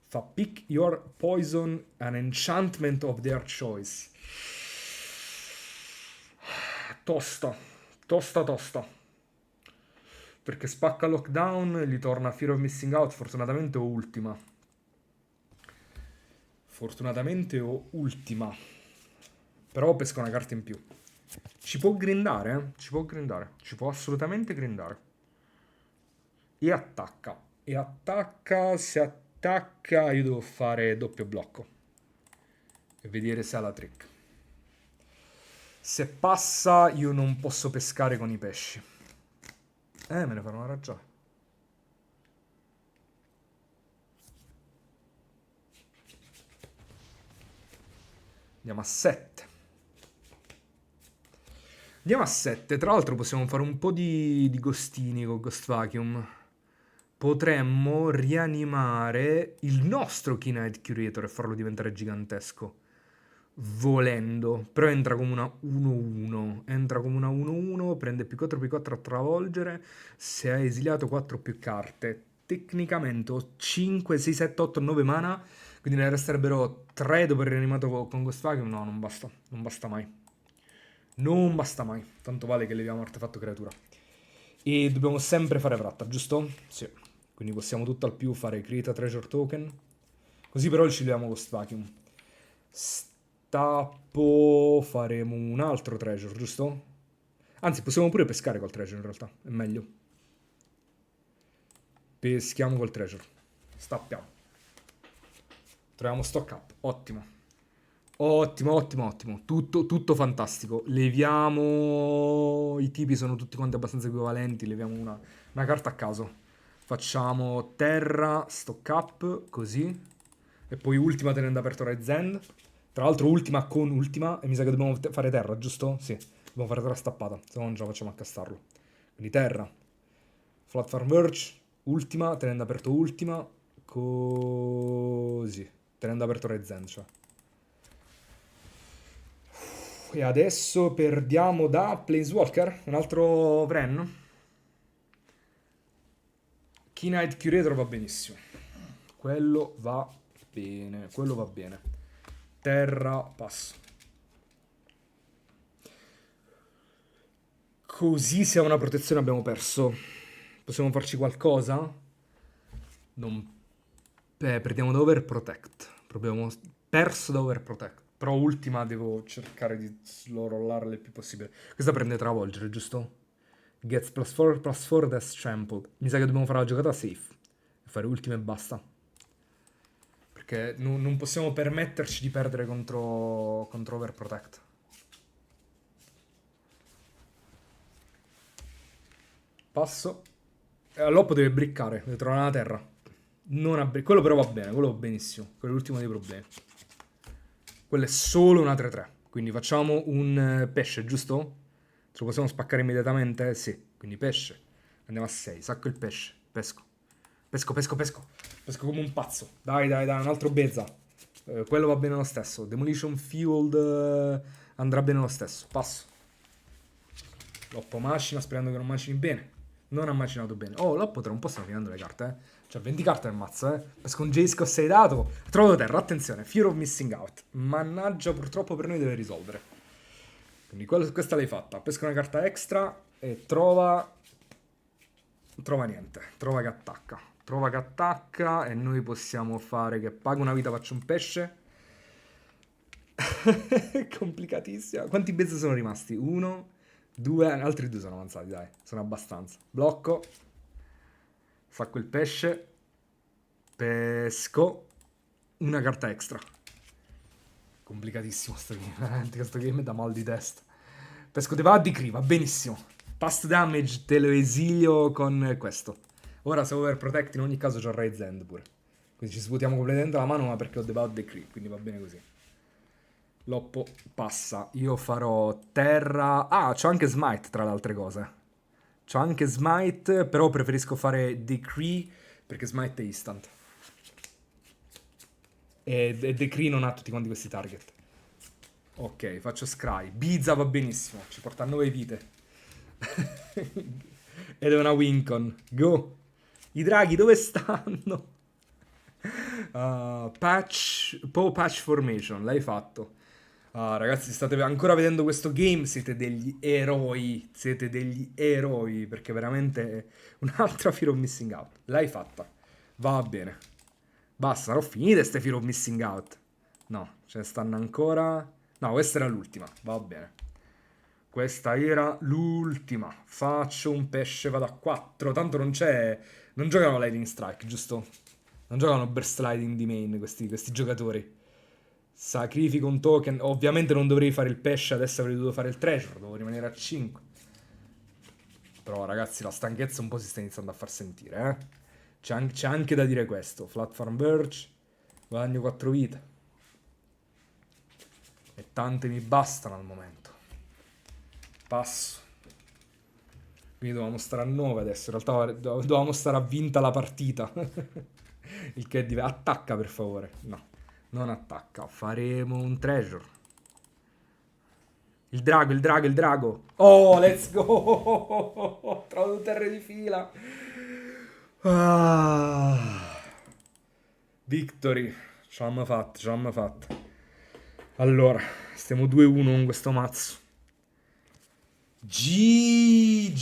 Fa pick your poison, an enchantment of their choice. Tosta. Tosta tosta. Perché spacca lockdown, gli torna Fear of Missing Out, fortunatamente o ultima. Fortunatamente o ultima. Però pesca una carta in più. Ci può grindare, eh? Ci può grindare. Ci può assolutamente grindare. E attacca. E attacca. Se attacca io devo fare doppio blocco. E vedere se ha la trick. Se passa io non posso pescare con i pesci. Me ne farò una ragione. Andiamo a 7. Andiamo a 7. Tra l'altro possiamo fare un po' di ghostini con Ghost Vacuum. Potremmo rianimare il nostro Keynight Curator e farlo diventare gigantesco. Volendo. Però entra come una 1-1. Entra come una 1-1, prende P4 a travolgere. Se ha esiliato 4 più carte. Tecnicamente ho 5, 6, 7, 8, 9 mana. Quindi ne resterebbero 3 dopo aver rianimato con Ghost Vacuum. No, non basta. Non basta mai. Non basta mai. Tanto vale che leviamo artefatto creatura. E dobbiamo sempre fare vratta, giusto? Sì. Quindi possiamo tutto al più fare Create a Treasure Token. Così però ci leviamo Ghost Vacuum. Stappo. Faremo un altro treasure, giusto? Anzi, possiamo pure pescare col treasure in realtà. È meglio. Peschiamo col treasure. Stappiamo. Troviamo stock up. Ottimo. Ottimo, ottimo, ottimo. Tutto fantastico. Leviamo... I tipi sono tutti quanti abbastanza equivalenti. Leviamo una carta a caso. Facciamo terra, stock up, così. E poi ultima tenendo aperto Red End. Tra l'altro ultima con ultima. E mi sa che dobbiamo fare terra, giusto? Sì. Dobbiamo fare terra stappata. Se no non ce la facciamo a castarlo. Quindi terra. Flat Farm Verge. Ultima, tenendo aperto ultima. Così. Tenendo aperto Red End, cioè. E adesso perdiamo da Planeswalker, un altro Vren. Keynight Curator va benissimo. Quello va bene, quello va bene. Terra, passo. Così se ha una protezione abbiamo perso. Possiamo farci qualcosa? Non... perdiamo da Overprotect. Abbiamo perso da Overprotect. Però ultima devo cercare di slorollarle il più possibile. Questa prende travolgere, giusto? Gets +4/+4 that's trampled. Mi sa che dobbiamo fare la giocata safe. E fare ultima e basta. Perché non possiamo permetterci di perdere contro Overprotect. Passo. L'oppo deve briccare, deve trovare la terra. Non ha quello però va bene, quello va benissimo. Quello è l'ultimo dei problemi. Quello è solo una 3-3. Quindi facciamo un pesce, giusto? Ce lo possiamo spaccare immediatamente? Sì. Quindi pesce. Andiamo a 6. Sacco il pesce. Pesco. Pesco, pesco, pesco. Pesco come un pazzo. Dai, dai, dai. Un altro Bezza. Quello va bene lo stesso. Demolition Fueled andrà bene lo stesso. Passo. Loppo macina sperando che non macini bene. Non ha macinato bene. Oh, Loppo tra un po' stanno finendo le carte, eh. Cioè 20 carte nel mazzo, eh. Pesco un Jace che ho 6 dato. Trovo terra, attenzione. Fear of Missing Out. Mannaggia, purtroppo per noi deve risolvere. Quindi questa l'hai fatta. Pesca una carta extra e trova niente. Trova che attacca. Trova che attacca e noi possiamo fare che paga una vita, faccio un pesce. Complicatissima. Quanti bezzi sono rimasti? 1, 2, altri 2 sono avanzati, dai. Sono abbastanza. Blocco. Sacco il pesce. Pesco. Una carta extra. Complicatissimo sto game. Veramente questo game dà mal di testa. Pesco te va a Decree, va benissimo. Past damage te lo esilio con questo. Ora se Overprotect in ogni caso c'ho Raise End pure. Quindi ci svuotiamo completamente la mano, ma perché ho Devout Decree, quindi va bene così. Loppo passa. Io farò terra... Ah, c'ho anche Smite tra le altre cose. C'ho anche Smite, però preferisco fare Decree perché Smite è instant. E Decree non ha tutti quanti questi target. Ok, faccio Scry. Biza va benissimo, ci porta a 9 vite. Ed è una Wincon. Go! I draghi dove stanno? Patch Formation, l'hai fatto. Ah, ragazzi, state ancora vedendo questo game? Siete degli eroi, perché veramente è un'altra Fear of Missing Out. L'hai fatta. Va bene. Basta, sarò finite ste Fear of Missing Out. No, ce ne stanno ancora. No, questa era l'ultima. Va bene. Questa era l'ultima. Faccio un pesce, vado a 4. Tanto non c'è. Non giocano Lightning Strike, giusto? Non giocano Burst Lightning di main questi giocatori. Sacrifico un token. Ovviamente non dovrei fare il pesce, adesso avrei dovuto fare il treasure. Devo rimanere a 5. Però, ragazzi, la stanchezza un po' si sta iniziando a far sentire, eh. C'è anche da dire questo. Flat Farm Birch. Guadagno 4 vite. E tante mi bastano al momento. Passo. Quindi dovevamo stare a 9 adesso. In realtà dovevamo stare a vinta la partita. Il che attacca, per favore. No, non attacca. Faremo un treasure. Il drago, il drago, il drago. Oh, let's go! Trovo 2 terre di fila. Ah. Victory. Ce l'hanno fatta, ce l'hanno fatta. Allora, stiamo 2-1 con questo mazzo. GG.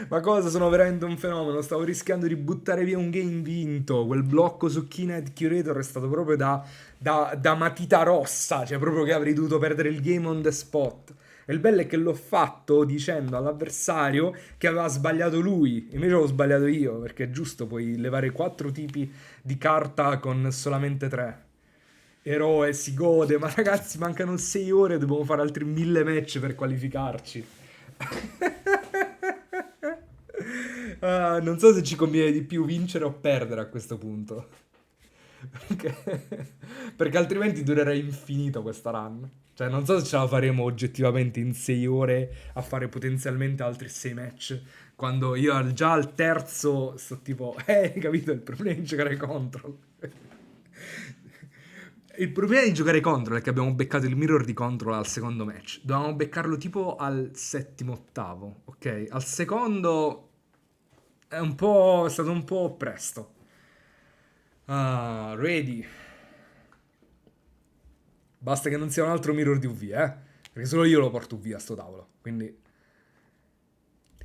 Ma cosa, sono veramente un fenomeno. Stavo rischiando di buttare via un game vinto. Quel blocco su Keynet Curator è stato proprio da matita rossa. Cioè, proprio che avrei dovuto perdere il game on the spot. E il bello è che l'ho fatto dicendo all'avversario che aveva sbagliato lui. Invece avevo sbagliato io. Perché è giusto, puoi levare 4 tipi di carta con solamente 3. Eroe, si gode. Ma ragazzi, mancano 6 ore. Dobbiamo fare altri 1000 match per qualificarci. Ah, non so se ci conviene di più vincere o perdere a questo punto. Perché, perché altrimenti durerà infinito questa run. Cioè, non so se ce la faremo oggettivamente in 6 ore a fare potenzialmente altri 6 match. Quando io già al terzo sto tipo, capito? Il problema è di giocare control. Il problema di giocare Control è che abbiamo beccato il mirror di Control al secondo match. Dovevamo beccarlo tipo al settimo, ottavo, ok? Al secondo è stato un po' presto. Ah, ready. Basta che non sia un altro mirror di UV, eh? Perché solo io lo porto UV a sto tavolo. Quindi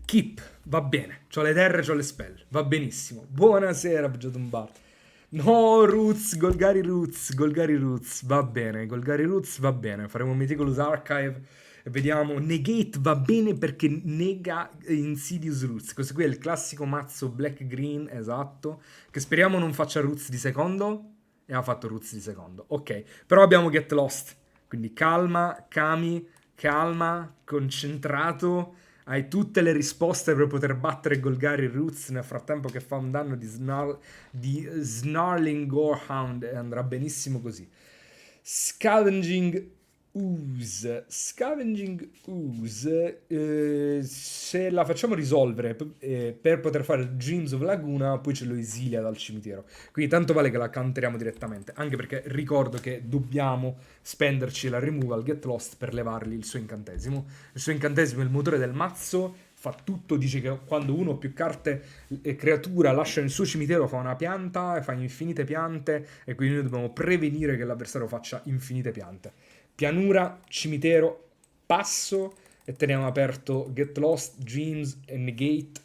keep, va bene. C'ho le terre, c'ho le spell. Va benissimo. Buonasera, Bar. No, Roots, Golgari Roots, Golgari Roots, va bene, Golgari Roots va bene, faremo un Meticulous Archive e vediamo, Negate va bene perché nega Insidious Roots, questo qui è il classico mazzo black-green, esatto, che speriamo non faccia Roots di secondo, e ha fatto Roots di secondo, ok, però abbiamo Get Lost, quindi calma, Kami, calma, concentrato, hai tutte le risposte per poter battere Golgari Roots nel frattempo che fa un danno di Snarling Gorehound e andrà benissimo così. Scavenging Ooze. Scavenging Ooze, se la facciamo risolvere per poter fare Dreams of Laguna, poi ce lo esilia dal cimitero. Quindi tanto vale che la canteriamo direttamente, anche perché ricordo che dobbiamo spenderci la removal Get Lost per levargli il suo incantesimo. Il suo incantesimo è il motore del mazzo, fa tutto, dice che quando uno o più carte creatura lascia il suo cimitero fa una pianta, fa infinite piante e quindi noi dobbiamo prevenire che l'avversario faccia infinite piante. Pianura, cimitero, passo e teniamo aperto Get Lost, Dreams e Negate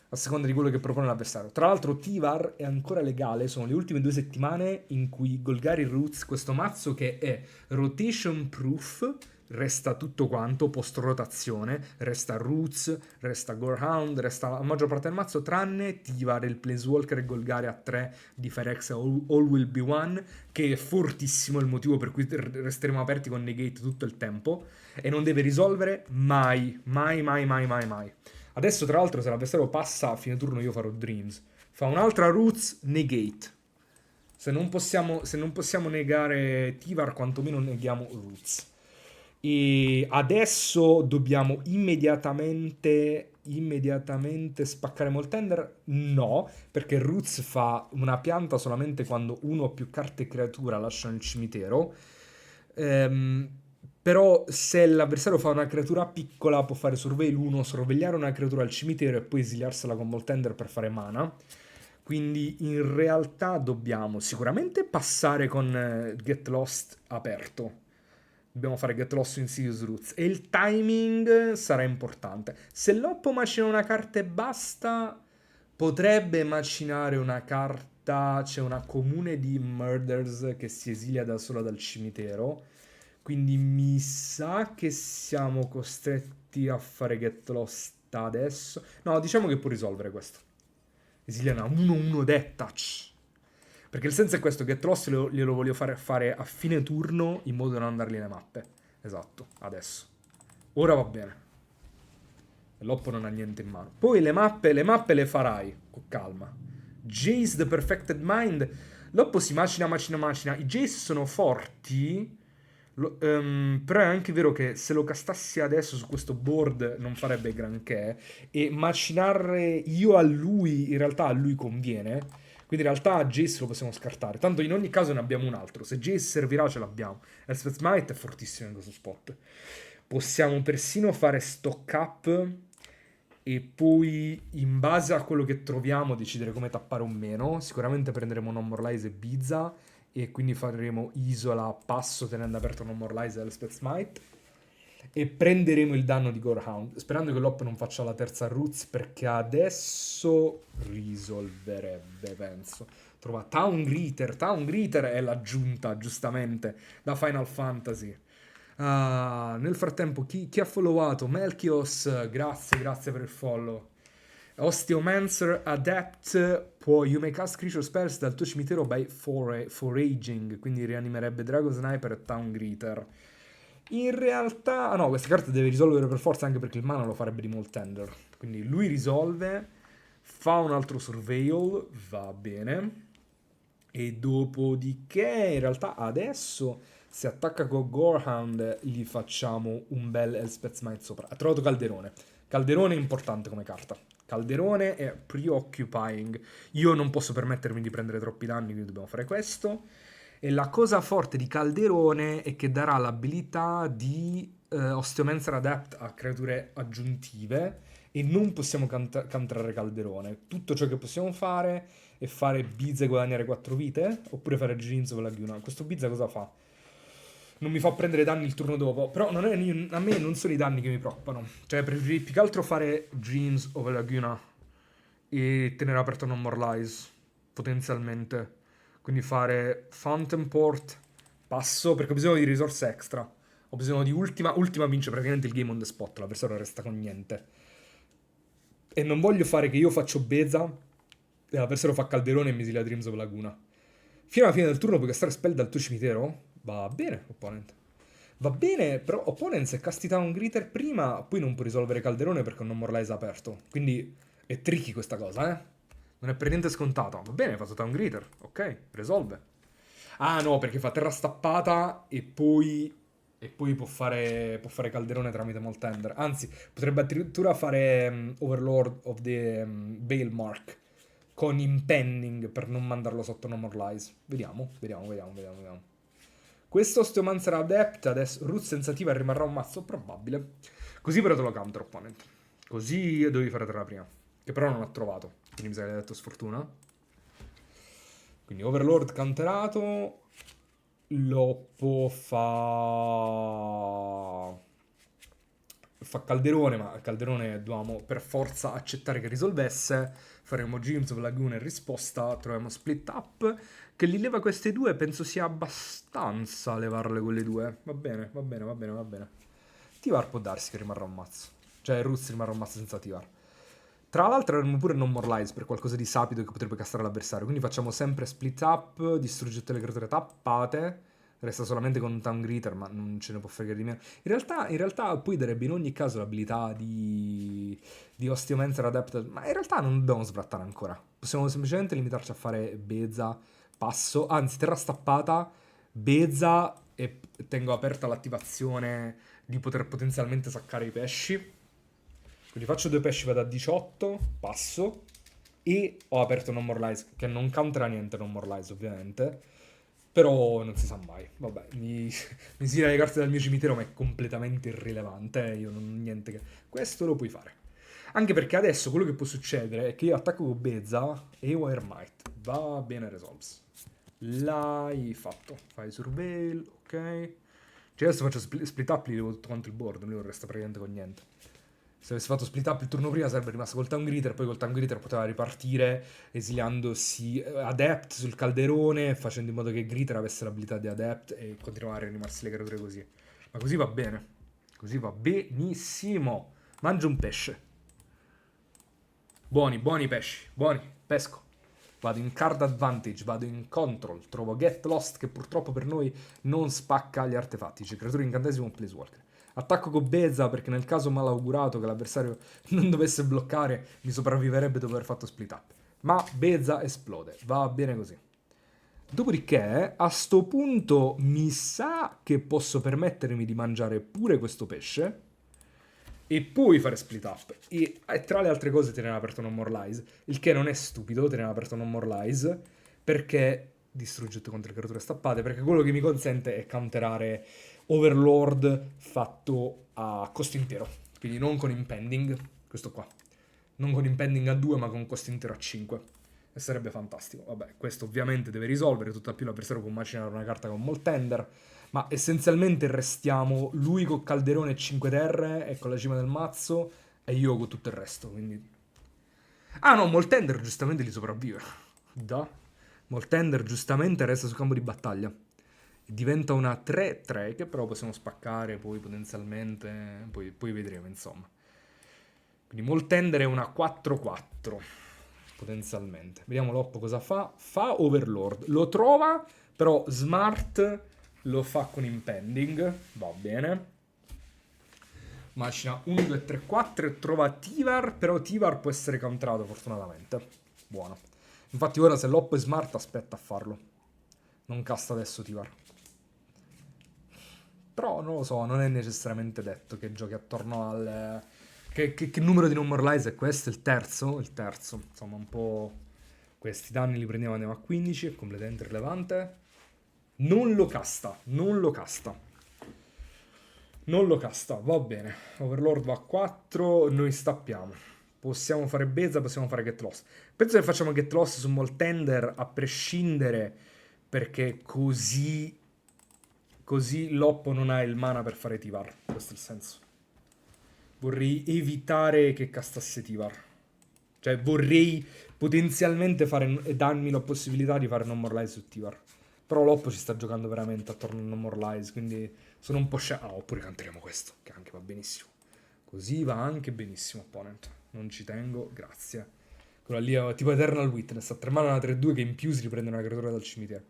a seconda di quello che propone l'avversario. Tra l'altro Tivar è ancora legale, sono le ultime 2 settimane in cui Golgari Roots, questo mazzo che è rotation proof, resta tutto quanto, post rotazione, resta Roots, resta Gorehound, resta la maggior parte del mazzo, tranne Tivar, il Planeswalker e Golgari a 3 di Firex All Will Be One, che è fortissimo, il motivo per cui resteremo aperti con Negate tutto il tempo, e non deve risolvere mai, mai, mai, mai, mai, mai. Adesso, tra l'altro, se l'avversario passa a fine turno, io farò Dreams. Fa un'altra Roots, Negate. Se non possiamo negare Tivar, quantomeno neghiamo Roots. E adesso dobbiamo immediatamente spaccare Moltender? No, perché Roots fa una pianta solamente quando uno o più carte creatura lasciano il cimitero. Però se l'avversario fa una creatura piccola può fare Surveil 1, sorvegliare una creatura al cimitero e poi esiliarsela con Moltender per fare mana. Quindi in realtà dobbiamo sicuramente passare con Get Lost aperto. Dobbiamo fare Get Lost in Insidious Roots. E il timing sarà importante. Se Loppo macina una carta e basta, potrebbe macinare una carta. C'è una comune di Murders che si esilia da sola dal cimitero. Quindi mi sa che siamo costretti a fare Get Lost adesso. No, diciamo che può risolvere questo. Esilia una 1-1 Death Touch. Perché il senso è questo, Get Lost glielo voglio fare a fine turno in modo da non dargli le mappe. Esatto, adesso. Ora va bene. L'Oppo non ha niente in mano. Poi le mappe le farai con calma. Jace the Perfected Mind. L'Oppo si macina. I Jace sono forti. Però è anche vero che se lo castassi adesso su questo board non farebbe granché. E macinare io a lui, in realtà a lui conviene. Quindi in realtà Jace lo possiamo scartare. Tanto in ogni caso ne abbiamo un altro. Se Jace servirà ce l'abbiamo. Elspeth Smite è fortissimo in questo spot. Possiamo persino fare stock up e poi in base a quello che troviamo decidere come tappare o meno. Sicuramente prenderemo Non More Lies e Bizza e quindi faremo isola passo tenendo aperto Non More Lies e Elspeth Smite e prenderemo il danno di Gorehound sperando che l'Op non faccia la terza Roots perché adesso risolverebbe, penso. Trova Town Greeter è l'aggiunta giustamente da Final Fantasy. Nel frattempo chi ha followato? Melchios, grazie per il follow. Osteomancer Adept you may cast creature spells dal tuo cimitero by foraging, quindi rianimerebbe Dragon Sniper e Town Greeter. In realtà, no, questa carta deve risolvere per forza anche perché il mana lo farebbe di Molt Tender. Quindi lui risolve, fa un altro Surveil, va bene. E dopodiché, in realtà, adesso se attacca con Gorehound gli facciamo un bel Elspeth Smite sopra. Ha trovato Calderone. Calderone è importante come carta. Calderone è preoccupying. Io non posso permettermi di prendere troppi danni, quindi dobbiamo fare questo. E la cosa forte di Calderone è che darà l'abilità di Osteomancer Adept a creature aggiuntive e non possiamo counterare Calderone. Tutto ciò che possiamo fare è fare Bizza e guadagnare 4 vite oppure fare Dreams of Laguna. Questo Bizza cosa fa? Non mi fa prendere danni il turno dopo, però non è, a me non sono i danni che mi preoccupano. Cioè preferirei più che altro fare Dreams of Laguna e tenere aperto Non More Lies potenzialmente. Quindi fare Fountain Port, passo, perché ho bisogno di risorse extra. Ho bisogno di ultima vince praticamente il game on the spot, l'avversario resta con niente. E non voglio fare che io faccio Beza e l'avversario fa Calderone e mi esilia Dreams of Laguna. Fino alla fine del turno puoi castare spell dal tuo cimitero? Va bene, opponent. Va bene, però opponent se casti Town Greeter prima, poi non può risolvere Calderone perché non More Lies aperto. Quindi è tricky questa cosa, eh? Non è per niente scontato. Va bene, hai fatto Town Greeter. Ok, risolve. Ah no, perché fa terra stappata e poi può fare Calderone tramite Molt Tender. Anzi, potrebbe addirittura fare Overlord of the Balemark con Impending per non mandarlo sotto No More Lies. Vediamo. Questo Osteomancer Adept adesso root sensativa rimarrà un mazzo probabile. Così però te lo counter opponent. Così dovevi fare terra prima. Che però non ha trovato. Quindi mi sa che hai detto sfortuna. Quindi Overlord counterato. Loppo fa Calderone, ma Calderone dovevamo per forza accettare che risolvesse. Faremo Dreams of Laguna in risposta. Troviamo Split Up che li leva queste due. Penso sia abbastanza levarle quelle due. Va bene. Tivar può darsi che rimarrà un mazzo. Cioè Roots rimarrà un mazzo senza Tivar. Tra l'altro avremo pure Non More Lies per qualcosa di sapido che potrebbe castare l'avversario. Quindi facciamo sempre Split Up, distrugge tutte le creature tappate. Resta solamente con Town Greeter, ma non ce ne può fregare di meno. In realtà poi darebbe in ogni caso l'abilità di Osteomancer Adept. Ma in realtà non dobbiamo sbrattare ancora. Possiamo semplicemente limitarci a fare Beza, passo, anzi terra stappata, Beza e tengo aperta l'attivazione di poter potenzialmente saccare i pesci. Quindi faccio 2 pesci, vado a 18, passo, e ho aperto Non More Lies, che non countera niente Non More Lies ovviamente, però non si sa mai. Vabbè, mi gira le carte dal mio cimitero, ma è completamente irrilevante, io non ho niente che... Questo lo puoi fare. Anche perché adesso quello che può succedere è che io attacco con Bezza e Wire Might. Va bene, resolves. L'hai fatto. Fai surveil, ok. Cioè adesso faccio split up, li devo tutto quanto il board, non resta praticamente con niente. Se avessi fatto split up il turno prima sarebbe rimasto col Town Greeter, poi col Town Greeter poteva ripartire esiliandosi Adept sul calderone, facendo in modo che Greeter avesse l'abilità di Adept e continuare a rianimarsi le creature così. Ma così va bene. Così va benissimo. Mangio un pesce. Buoni, buoni pesci. Buoni. Pesco. Vado in card advantage, vado in control. Trovo Get Lost che purtroppo per noi non spacca gli artefatti. C'è creatura incantesimo, un Planeswalker. Attacco con Beza perché nel caso malaugurato che l'avversario non dovesse bloccare mi sopravviverebbe dopo aver fatto split up. Ma Beza esplode. Va bene così. Dopodiché, a sto punto, mi sa che posso permettermi di mangiare pure questo pesce e poi fare split up. E tra le altre cose tenere aperto Non More Lies, il che non è stupido tenere aperto Non More Lies, perché distrugge tutte contro le creature stappate, perché quello che mi consente è counterare Overlord fatto a costo intero. Quindi non con impending, questo qua. Non con impending a 2, ma con costo intero a 5. E sarebbe fantastico. Vabbè, questo ovviamente deve risolvere, tutt'al più l'avversario può macinare una carta con Moltender, ma essenzialmente restiamo lui con Calderone e 5 terre e con la cima del mazzo e io con tutto il resto, quindi... Ah no, Moltender giustamente li sopravvive. Da. Moltender giustamente resta sul campo di battaglia. Diventa una 3-3 che però possiamo spaccare poi potenzialmente, poi vedremo insomma. Quindi Moltender è una 4-4 potenzialmente. Vediamo Loppo cosa fa. Fa Overlord. Lo trova, però Smart lo fa con Impending. Va bene. Macina 1, 2, 3, 4 e trova Tivar, però Tivar può essere counterato fortunatamente. Buono. Infatti ora se Loppo è Smart aspetta a farlo. Non casta adesso Tivar. Però non lo so, non è necessariamente detto che giochi attorno al... Che numero di Non More Lies è questo? Il terzo? Il terzo. Insomma, un po'... Questi danni li prendiamo, andiamo a 15, è completamente irrilevante. Non lo casta, non lo casta. Non lo casta, va bene. Overlord va a 4, noi stappiamo. Possiamo fare Beza, possiamo fare Get Lost. Penso che facciamo Get Lost su Moltender a prescindere, perché così Loppo non ha il mana per fare Tivar. Questo è il senso. Vorrei evitare che castasse Tivar. Cioè vorrei potenzialmente darmi la possibilità di fare Non More Lies su Tivar. Però Loppo ci sta giocando veramente attorno a Non More Lies, quindi sono un po' oppure canteremo questo, che anche va benissimo. Così va anche benissimo, opponent. Non ci tengo, grazie. Quello lì è tipo Eternal Witness, a 3 mana una 3-2 che in più si riprende una creatura dal cimitero.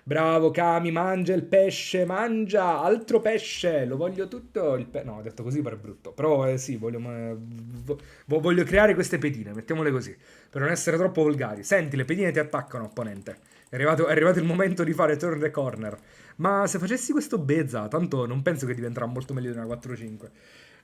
Bravo Kami, mangia il pesce, mangia, altro pesce, lo voglio tutto. No, detto così pare brutto, però sì, voglio creare queste pedine, mettiamole così, per non essere troppo volgari. Senti, le pedine ti attaccano, opponente. È arrivato il momento di fare turn the corner. Ma se facessi questo Beza, tanto non penso che diventerà molto meglio di una 4-5.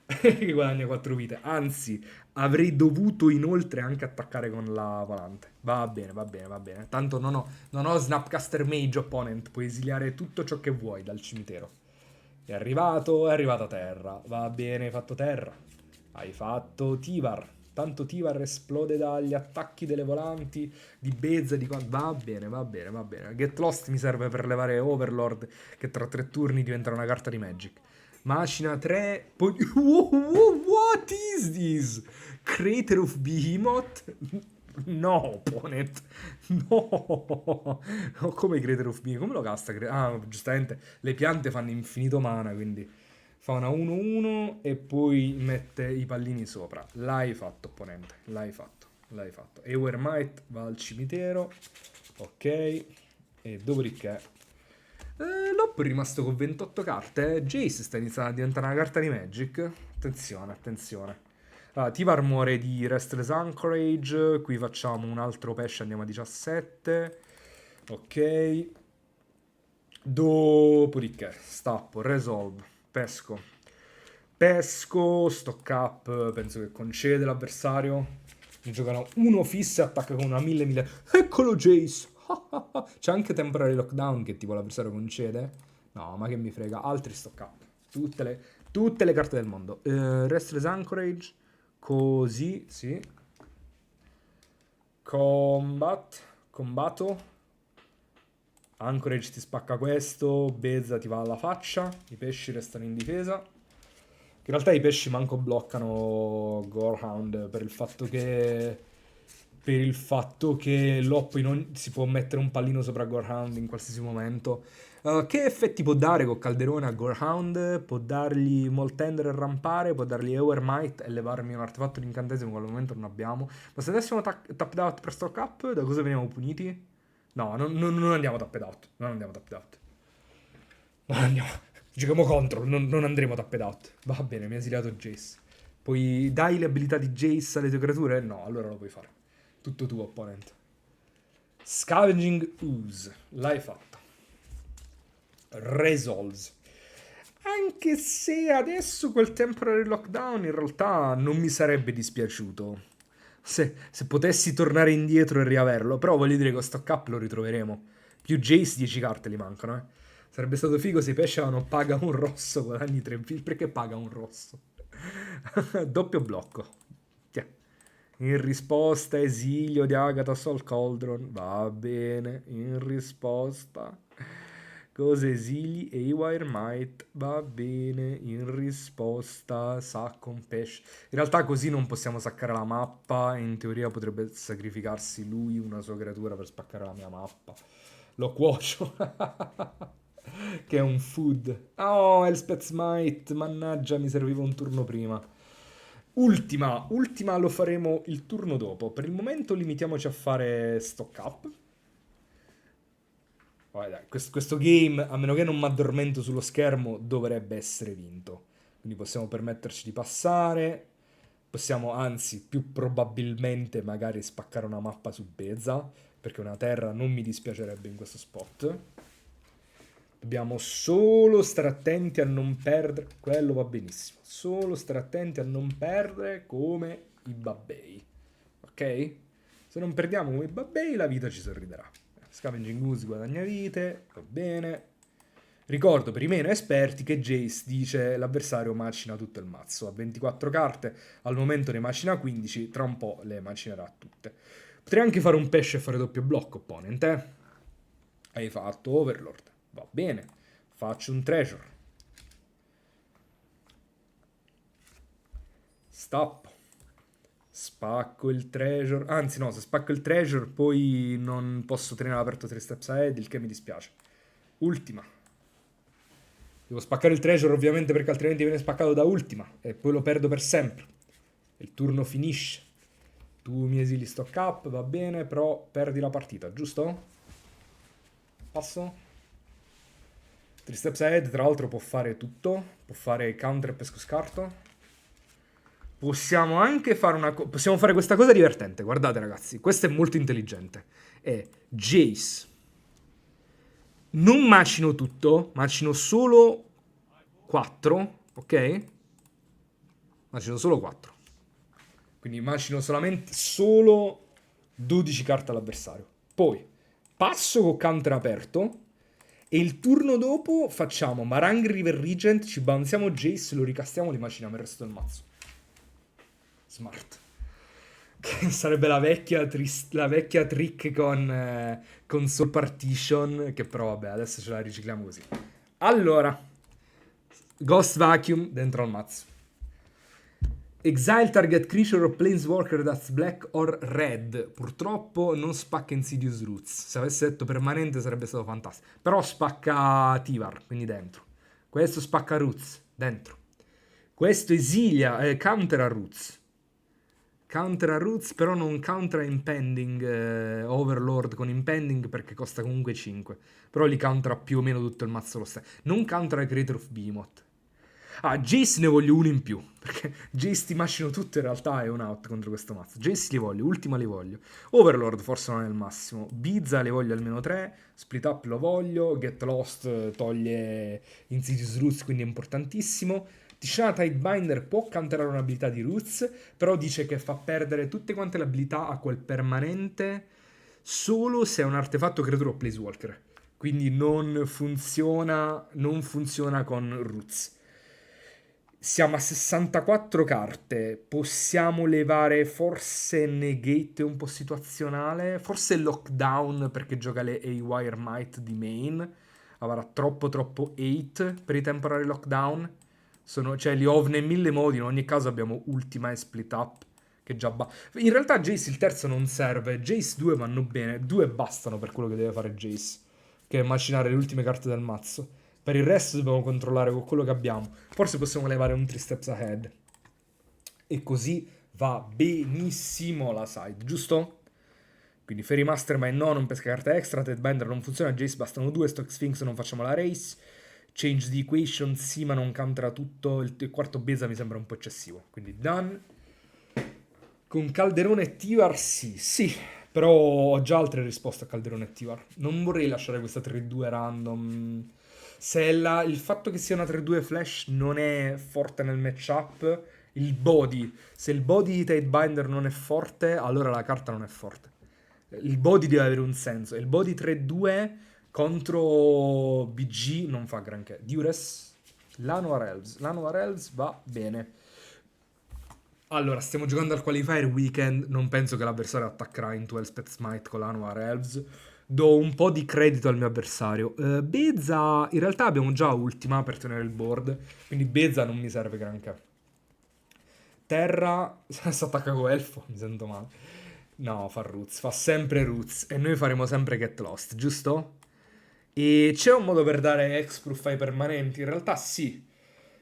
Che guadagna 4 vite. Anzi, avrei dovuto inoltre anche attaccare con la volante. Va bene, va bene, va bene. Tanto non ho Snapcaster Mage opponent. Puoi esiliare tutto ciò che vuoi dal cimitero. È arrivato a terra. Va bene, hai fatto terra. Hai fatto Tivar. Tanto Tivar esplode dagli attacchi delle volanti di Beza di va bene, va bene, va bene. Get Lost mi serve per levare Overlord, che tra 3 turni diventerà una carta di Magic. Macina 3. Poi... What is this? Crater of Behemoth? No, opponent. No. Come Crater of Behemoth? Come lo casta? Ah, giustamente le piante fanno infinito mana, quindi fa una 1-1 e poi mette i pallini sopra. L'hai fatto, opponente. L'hai fatto. L'hai fatto. Ewer Might va al cimitero. Ok. E dopodiché... Loppo è rimasto con 28 carte. Jace sta iniziando a diventare una carta di Magic. Attenzione, attenzione. Allora, Tivar muore di Restless Anchorage. Qui facciamo un altro pesce, andiamo a 17. Ok. Dopodiché, stappo, resolve, pesco. Pesco, stock up, penso che concede l'avversario. Mi giocano uno fisso e attacca con una 1000. Eccolo Jace! C'è anche Temporary Lockdown che tipo l'avversario concede. No, ma che mi frega. Altri stock up. Tutte le carte del mondo. Restless Anchorage. Così, sì. Combatto. Anchorage ti spacca questo, Bezza ti va alla faccia, i pesci restano in difesa. In realtà i pesci manco bloccano Gorehound per il fatto che Loppi non si può mettere un pallino sopra Gorehound in qualsiasi momento. Che effetti può dare con Calderone a Gorehound? Può dargli Moltender e rampare, può dargli Ewer Might e levarmi un artefatto di incantesimo che al momento non abbiamo. Ma se avessimo tapped out per stock up, da cosa veniamo puniti? No, non andiamo tapped out. Non andiamo tapped out. Non andiamo. Giochiamo contro, non andremo tapped out. Va bene, mi ha esiliato Jace. Poi dai le abilità di Jace alle tue creature? No, allora lo puoi fare. Tutto tuo, opponente. Scavenging Ooze. L'hai fatta. Resolves. Anche se adesso quel temporary lockdown in realtà non mi sarebbe dispiaciuto. Se potessi tornare indietro e riaverlo. Però voglio dire che con sto cap lo ritroveremo. Più Jace 10 carte li mancano, eh. Sarebbe stato figo se i pesci avevano paga un rosso, guadagni 3 fish. Perché paga un rosso? Doppio blocco. Tiè. In risposta, esilio di Agatha Soul Cauldron. Va bene. In risposta. Cosa esili? Haywire Might. Va bene. In risposta. Sacco un pesce. In realtà così non possiamo saccare la mappa. In teoria potrebbe sacrificarsi lui, una sua creatura, per spaccare la mia mappa. Lo cuocio. Che è un food. Oh, Elspeth Smite. Mannaggia, mi serviva un turno prima. Ultima lo faremo il turno dopo. Per il momento limitiamoci a fare stock up. Vabbè, dai, questo game, a meno che non mi addormento sullo schermo, dovrebbe essere vinto. Quindi possiamo permetterci di passare. Possiamo, anzi, più probabilmente magari spaccare una mappa su Beza, perché una terra non mi dispiacerebbe in questo spot. Dobbiamo solo stare attenti a non perdere. Quello va benissimo. Solo stare attenti a non perdere come i babbei. Ok? Se non perdiamo come i babbei, la vita ci sorriderà. Scavenging Ooze guadagna vite. Va bene. Ricordo per i meno esperti che Jace dice l'avversario macina tutto il mazzo. Ha 24 carte, al momento ne macina 15, tra un po' le macinerà tutte. Potrei anche fare un pesce e fare doppio blocco, opponent, eh? Hai fatto Overlord. Va bene. Faccio un treasure. Stappo. Spacco il treasure. Anzi no, se spacco il treasure poi non posso tenere aperto 3 steps ahead, il che mi dispiace. Ultima. Devo spaccare il treasure ovviamente perché altrimenti viene spaccato da ultima e poi lo perdo per sempre. Il turno finisce. Tu mi esili stock up, va bene, però perdi la partita, giusto? Passo? 3 steps ahead, tra l'altro, può fare tutto. Può fare counter e pesco scarto. Possiamo anche fare possiamo fare questa cosa divertente. Guardate, ragazzi, questo è molto intelligente. È Jace. Non macino tutto, macino solo 4, ok? Macino solo 4. Quindi macino solo 12 carte all'avversario. Poi passo con counter aperto. E il turno dopo facciamo Marang River Regent, ci bounziamo Jace, lo ricastiamo, li maciniamo il resto del mazzo. Smart. Che sarebbe la vecchia trick con Soul Partition, che però vabbè, adesso ce la ricicliamo così. Allora, Ghost Vacuum dentro al mazzo. Exile target creature or planeswalker that's black or red. Purtroppo non spacca Insidious Roots. Se avesse detto permanente sarebbe stato fantastico. Però spacca Tivar, quindi dentro. Questo spacca Roots, dentro. Questo esilia, counter a Roots. Counter a Roots, però non counter Impending Overlord con Impending perché costa comunque 5. Però li countera più o meno tutto il mazzo lo stesso. Non countera Creator of Behemoth. Ah, Jace ne voglio uno in più. Perché Jace ti macino tutto, in realtà è un out contro questo mazzo. Jace li voglio, Ultima li voglio. Overlord forse non è il massimo. Bizza le voglio almeno 3. Split Up lo voglio. Get Lost toglie Insidious Roots, quindi è importantissimo. Tishana Tidebinder può counterare un'abilità di Roots, però dice che fa perdere tutte quante le abilità a quel permanente solo se è un artefatto creatura o planeswalker. Quindi non funziona con Roots. Siamo a 64 carte. Possiamo levare forse Negate un po' situazionale. Forse Lockdown perché gioca le A-Wire Might di main. Avrà troppo 8 per i temporary lockdown. Cioè li ovne in mille modi. In ogni caso abbiamo Ultima e Split Up. Che già in realtà Jace il terzo non serve. Jace 2 vanno bene. 2 bastano per quello che deve fare Jace. Che è macinare le ultime carte del mazzo. Per il resto dobbiamo controllare con quello che abbiamo. Forse possiamo levare un 3 steps ahead. E così va benissimo la side, giusto? Quindi Fairy Mastermind no, non pesca carta extra. Deadbinder non funziona. Jace bastano 2. Stock Sphinx non facciamo la race. Change the equation, sì, ma non countera tutto. Il quarto Besa mi sembra un po' eccessivo. Quindi done. Con Calderone e Tivar sì. Però ho già altre risposte a Calderone e Tivar. Non vorrei lasciare questa 3-2 random. Se il fatto che sia una 3-2 flash non è forte nel matchup, il body. Se il body di Tidebinder non è forte, allora la carta non è forte. Il body deve avere un senso. Il body 3-2 contro BG non fa granché. Dures, Llanowar Elves. Llanowar Elves va bene. Allora, stiamo giocando al qualifier weekend. Non penso che l'avversario attaccherà in 12 Pet Smite con l'Annuar Elves. Do un po' di credito al mio avversario. Beza, in realtà abbiamo già ultima per tenere il board. Quindi Beza non mi serve granché. Terra, si attacca con Elfo, mi sento male. No, fa Roots, fa sempre Roots. E noi faremo sempre Get Lost, giusto? E c'è un modo per dare Hexproof ai permanenti? In realtà sì.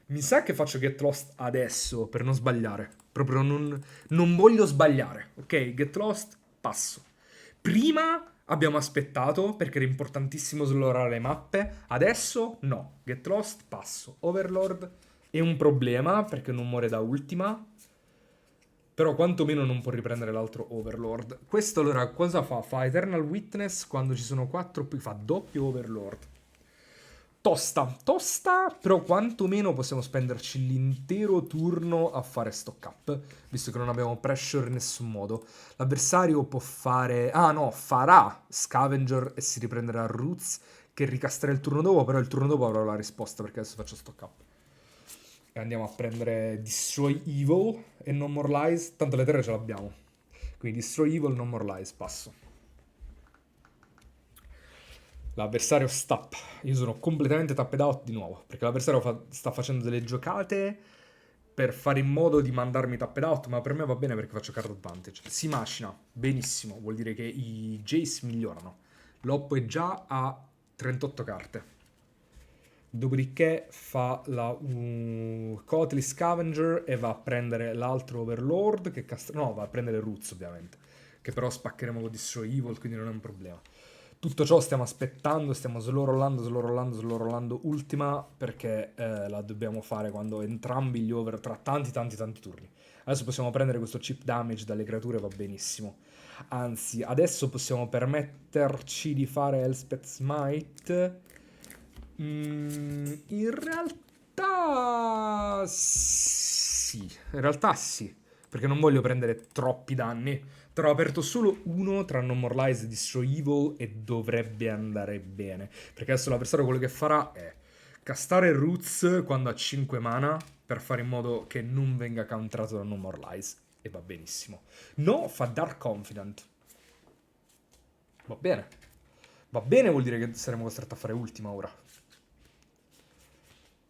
Mi sa che faccio Get Lost adesso per non sbagliare. Proprio non voglio sbagliare. Ok, Get Lost, passo. Prima abbiamo aspettato perché era importantissimo slorare le mappe. Adesso no. Get Lost, passo. Overlord è un problema perché non muore da ultima. Però quantomeno non può riprendere l'altro Overlord. Questo allora cosa fa? Fa Eternal Witness quando ci sono 4, poi fa doppio Overlord. Tosta, però quantomeno possiamo spenderci l'intero turno a fare stock up, visto che non abbiamo pressure in nessun modo. L'avversario può fare... Ah no, farà Scavenger e si riprenderà Roots, che ricasterà il turno dopo, però il turno dopo avrò la risposta, perché adesso faccio stock up. E andiamo a prendere Destroy Evil e No More Lies, tanto le terre ce l'abbiamo. Quindi Destroy Evil, No More Lies, passo. L'avversario stap. Io sono completamente tapped out di nuovo. Perché l'avversario sta facendo delle giocate per fare in modo di mandarmi tapped out. Ma per me va bene perché faccio card advantage. Si macina. Benissimo. Vuol dire che i Jace migliorano. L'Oppo è già a 38 carte. Dopodiché fa la Cotli Scavenger e va a prendere l'altro Overlord. No, va a prendere Roots ovviamente. Che però spaccheremo con Destroy Evil, quindi non è un problema. Tutto ciò stiamo aspettando, stiamo slowrollando ultima perché la dobbiamo fare quando entrambi gli over tra tanti turni. Adesso possiamo prendere questo chip damage dalle creature, va benissimo. Anzi, adesso possiamo permetterci di fare Elspeth Smite. In realtà sì, perché non voglio prendere troppi danni. Però ho aperto solo uno tra No More Lies e Destroy Evil e dovrebbe andare bene. Perché adesso l'avversario quello che farà è castare Roots quando ha 5 mana per fare in modo che non venga counterato da No More Lies. E va benissimo. No, fa Dark Confident. Va bene. Va bene, vuol dire che saremo costretti a fare ultima ora.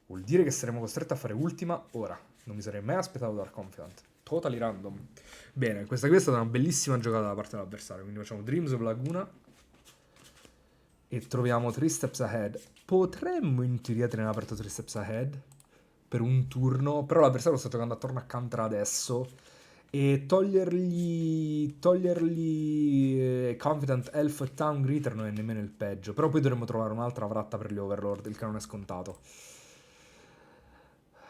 Vuol dire che saremo costretti a fare ultima ora. Non mi sarei mai aspettato Dark Confident. Totally random. Bene, questa qui è stata una bellissima giocata da parte dell'avversario. Quindi facciamo Dreams of Laguna e troviamo 3 steps ahead. Potremmo in teoria tenere aperto 3 steps ahead per un turno, però l'avversario sta giocando attorno a counter adesso e togliergli Confident Elf e Town Greeter non è nemmeno il peggio. Però poi dovremmo trovare un'altra vratta per gli Overlord, il che non è scontato.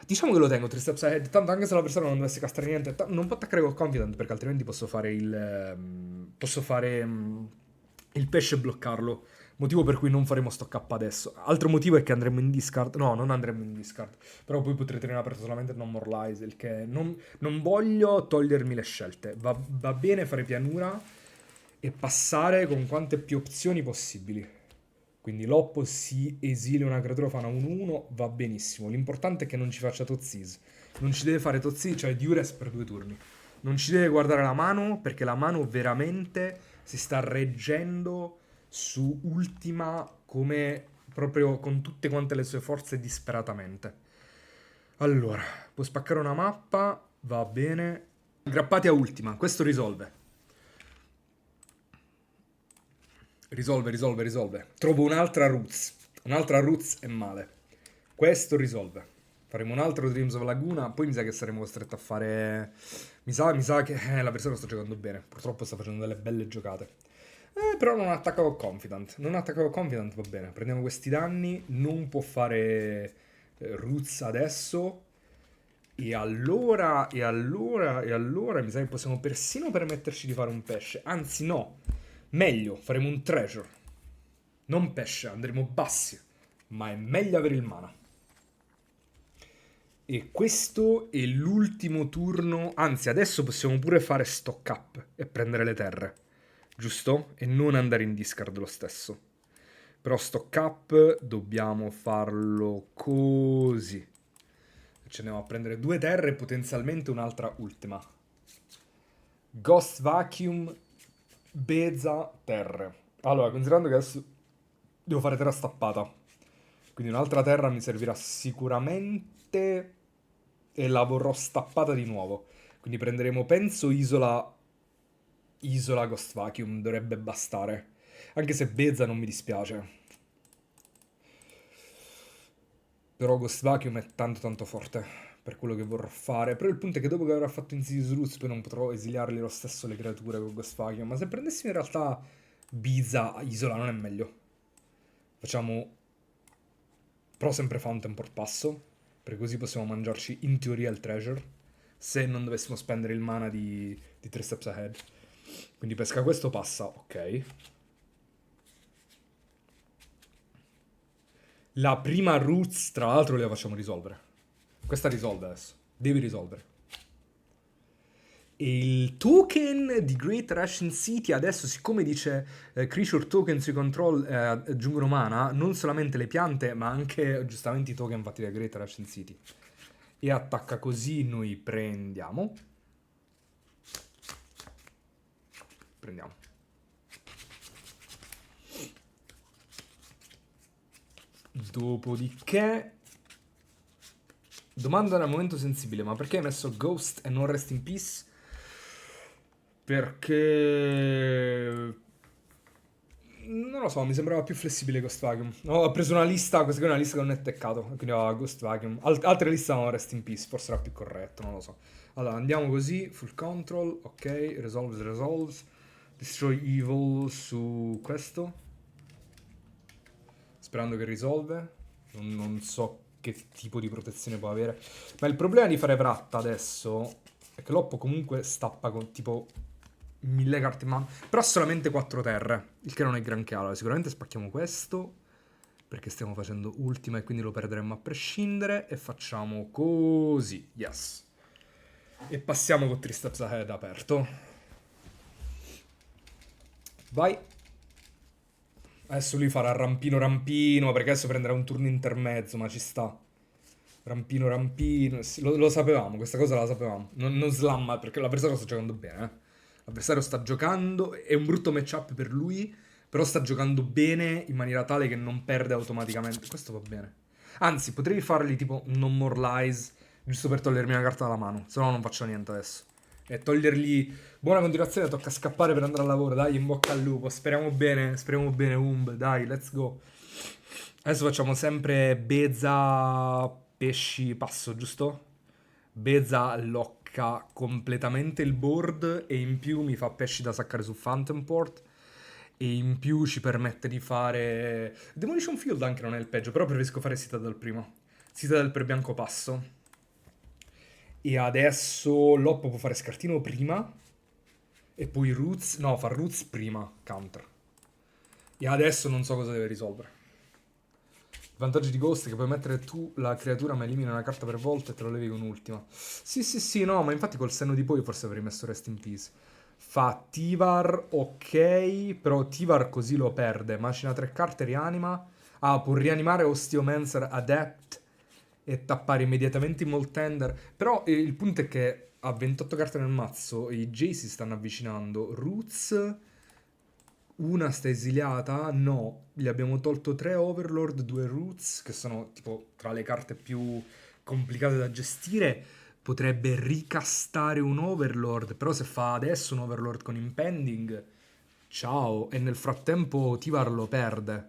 Diciamo che lo tengo 3 steps ahead, tanto anche se l'avversario non dovesse castare niente, non può attaccare con Confident perché altrimenti posso fare il pesce e bloccarlo. Motivo per cui non faremo stock up adesso. Altro motivo è che andremo in discard. No, non andremo in discard. Però poi potrei tenere aperto solamente No More Lies, il che non voglio togliermi le scelte. Va bene fare pianura e passare con quante più opzioni possibili. Quindi Loppo si esilia una creatura, fa una 1-1, va benissimo. L'importante è che non ci faccia Tozziz. Non ci deve fare Tozziz, cioè Diures per 2 turni. Non ci deve guardare la mano, perché la mano veramente si sta reggendo su ultima come proprio con tutte quante le sue forze disperatamente. Allora, può spaccare una mappa, va bene. Aggrappati a ultima, questo risolve. Risolve. Trovo un'altra Roots. Un'altra Roots è male. Questo risolve. Faremo un altro Dreams of Laguna. Poi mi sa che saremo costretti a fare. Mi sa che l'avversario sta giocando bene. Purtroppo sta facendo delle belle giocate. Però non attacca con Confident. Non attacca con Confident, va bene. Prendiamo questi danni. Non può fare Roots adesso. E allora mi sa che possiamo persino permetterci di fare un pesce. Anzi, no. Meglio, faremo un treasure. Non pesce, andremo bassi. Ma è meglio avere il mana. E questo è l'ultimo turno. Anzi, adesso possiamo pure fare stock up e prendere le terre. Giusto? E non andare in discard lo stesso. Però stock up dobbiamo farlo così. Ci andiamo a prendere 2 terre e potenzialmente un'altra ultima. Ghost Vacuum, Beza, terre. Allora, considerando che adesso devo fare terra stappata, quindi un'altra terra mi servirà sicuramente e la vorrò stappata di nuovo. Quindi prenderemo, penso, Isola Ghost Vacuum, dovrebbe bastare. Anche se Beza non mi dispiace. Però Ghost Vacuum è tanto forte per quello che vorrò fare. Però il punto è che dopo che avrò fatto Insidious Roots poi non potrò esiliarli lo stesso le creature con Ghost Vacuum. Ma se prendessimo in realtà Biza Isola non è meglio. Facciamo però sempre Fountain Port passo, perché così possiamo mangiarci in teoria il treasure, se non dovessimo spendere il mana di 3 steps ahead. Quindi pesca questo, passa, ok. La prima Roots, tra l'altro, la facciamo risolvere. Questa risolve adesso. Devi risolvere. E il token di Great Russian City adesso, siccome dice creature token sui control aggiungono mana, non solamente le piante, ma anche giustamente i token fatti da Great Russian City. E attacca così, noi prendiamo. Prendiamo. Dopodiché... Domanda al momento sensibile, ma perché hai messo Ghost e non Rest in Peace? Perché... Non lo so, mi sembrava più flessibile Ghost Vacuum. No, ho preso una lista, questa qui è una lista che non è teccato, quindi ho Ghost Vacuum. Altre liste hanno Rest in Peace, forse era più corretto, non lo so. Allora, andiamo così, full control, ok, resolves. Destroy evil su questo. Sperando che risolve. Non so che tipo di protezione può avere. Ma il problema di fare Vratta adesso è che Loppo comunque stappa con tipo 1000 carte in mano. Però solamente 4 terre, il che non è granché. Allora, sicuramente spacchiamo questo, perché stiamo facendo ultima e quindi lo perderemmo a prescindere. E facciamo così, yes. E passiamo con 3 steps ahead aperto. Vai. Adesso lui farà rampino, perché adesso prenderà un turno intermezzo, ma ci sta. Rampino, sì, lo sapevamo, questa cosa la sapevamo. Non slamma, perché l'avversario sta giocando bene, eh. L'avversario sta giocando, è un brutto matchup per lui, però sta giocando bene in maniera tale che non perde automaticamente. Questo va bene. Anzi, potrei fargli tipo Non More Lies, giusto per togliermi una carta dalla mano, se no non faccio niente adesso. E togliergli... Buona continuazione, tocca scappare per andare al lavoro, dai, in bocca al lupo. Speriamo bene, Umb, dai, let's go. Adesso facciamo sempre Beza, pesci, passo, giusto? Beza locca completamente il board e in più mi fa pesci da saccare su Phantom Port. E in più ci permette di fare... Demolition Field anche non è il peggio, però preferisco fare Citadel prima. Citadel per bianco passo. E adesso Loppo può fare scartino prima. E poi Roots... No, fa Roots prima, counter. E adesso non so cosa deve risolvere. Il vantaggio di Ghost è che puoi mettere tu la creatura ma elimini una carta per volta e te lo levi con un'ultima. Sì, no, ma infatti col senno di poi forse avrei messo Rest in Peace. Fa Tivar, ok, però Tivar così lo perde. Macina 3 carte, rianima. Ah, può rianimare Osteomancer Adept e tappare immediatamente i Moltender. Però il punto è che ha 28 carte nel mazzo, i J si stanno avvicinando. Roots, una sta esiliata? No, gli abbiamo tolto 3 Overlord, 2 Roots, che sono tipo tra le carte più complicate da gestire. Potrebbe ricastare un Overlord, però se fa adesso un Overlord con Impending, ciao. E nel frattempo Tivar lo perde.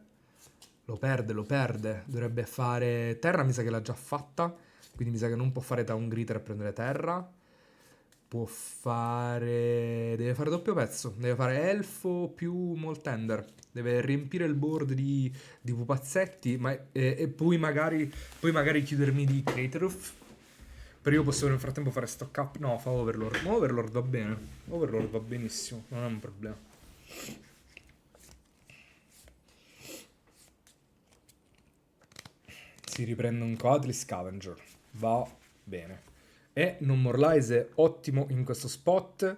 Lo perde, lo perde. Dovrebbe fare terra, mi sa che l'ha già fatta. Quindi mi sa che non può fare Town Greeter e prendere terra. Può fare... Deve fare doppio pezzo. Deve fare elfo più Moltender. Deve riempire il board di pupazzetti. E poi magari chiudermi di Crateroof. Però io posso nel frattempo fare stock up. No, fa Overlord. Ma Overlord va bene. Overlord va benissimo. Non è un problema. Si riprende un Quadri Scavenger. Va bene. E Non More Lies è ottimo in questo spot.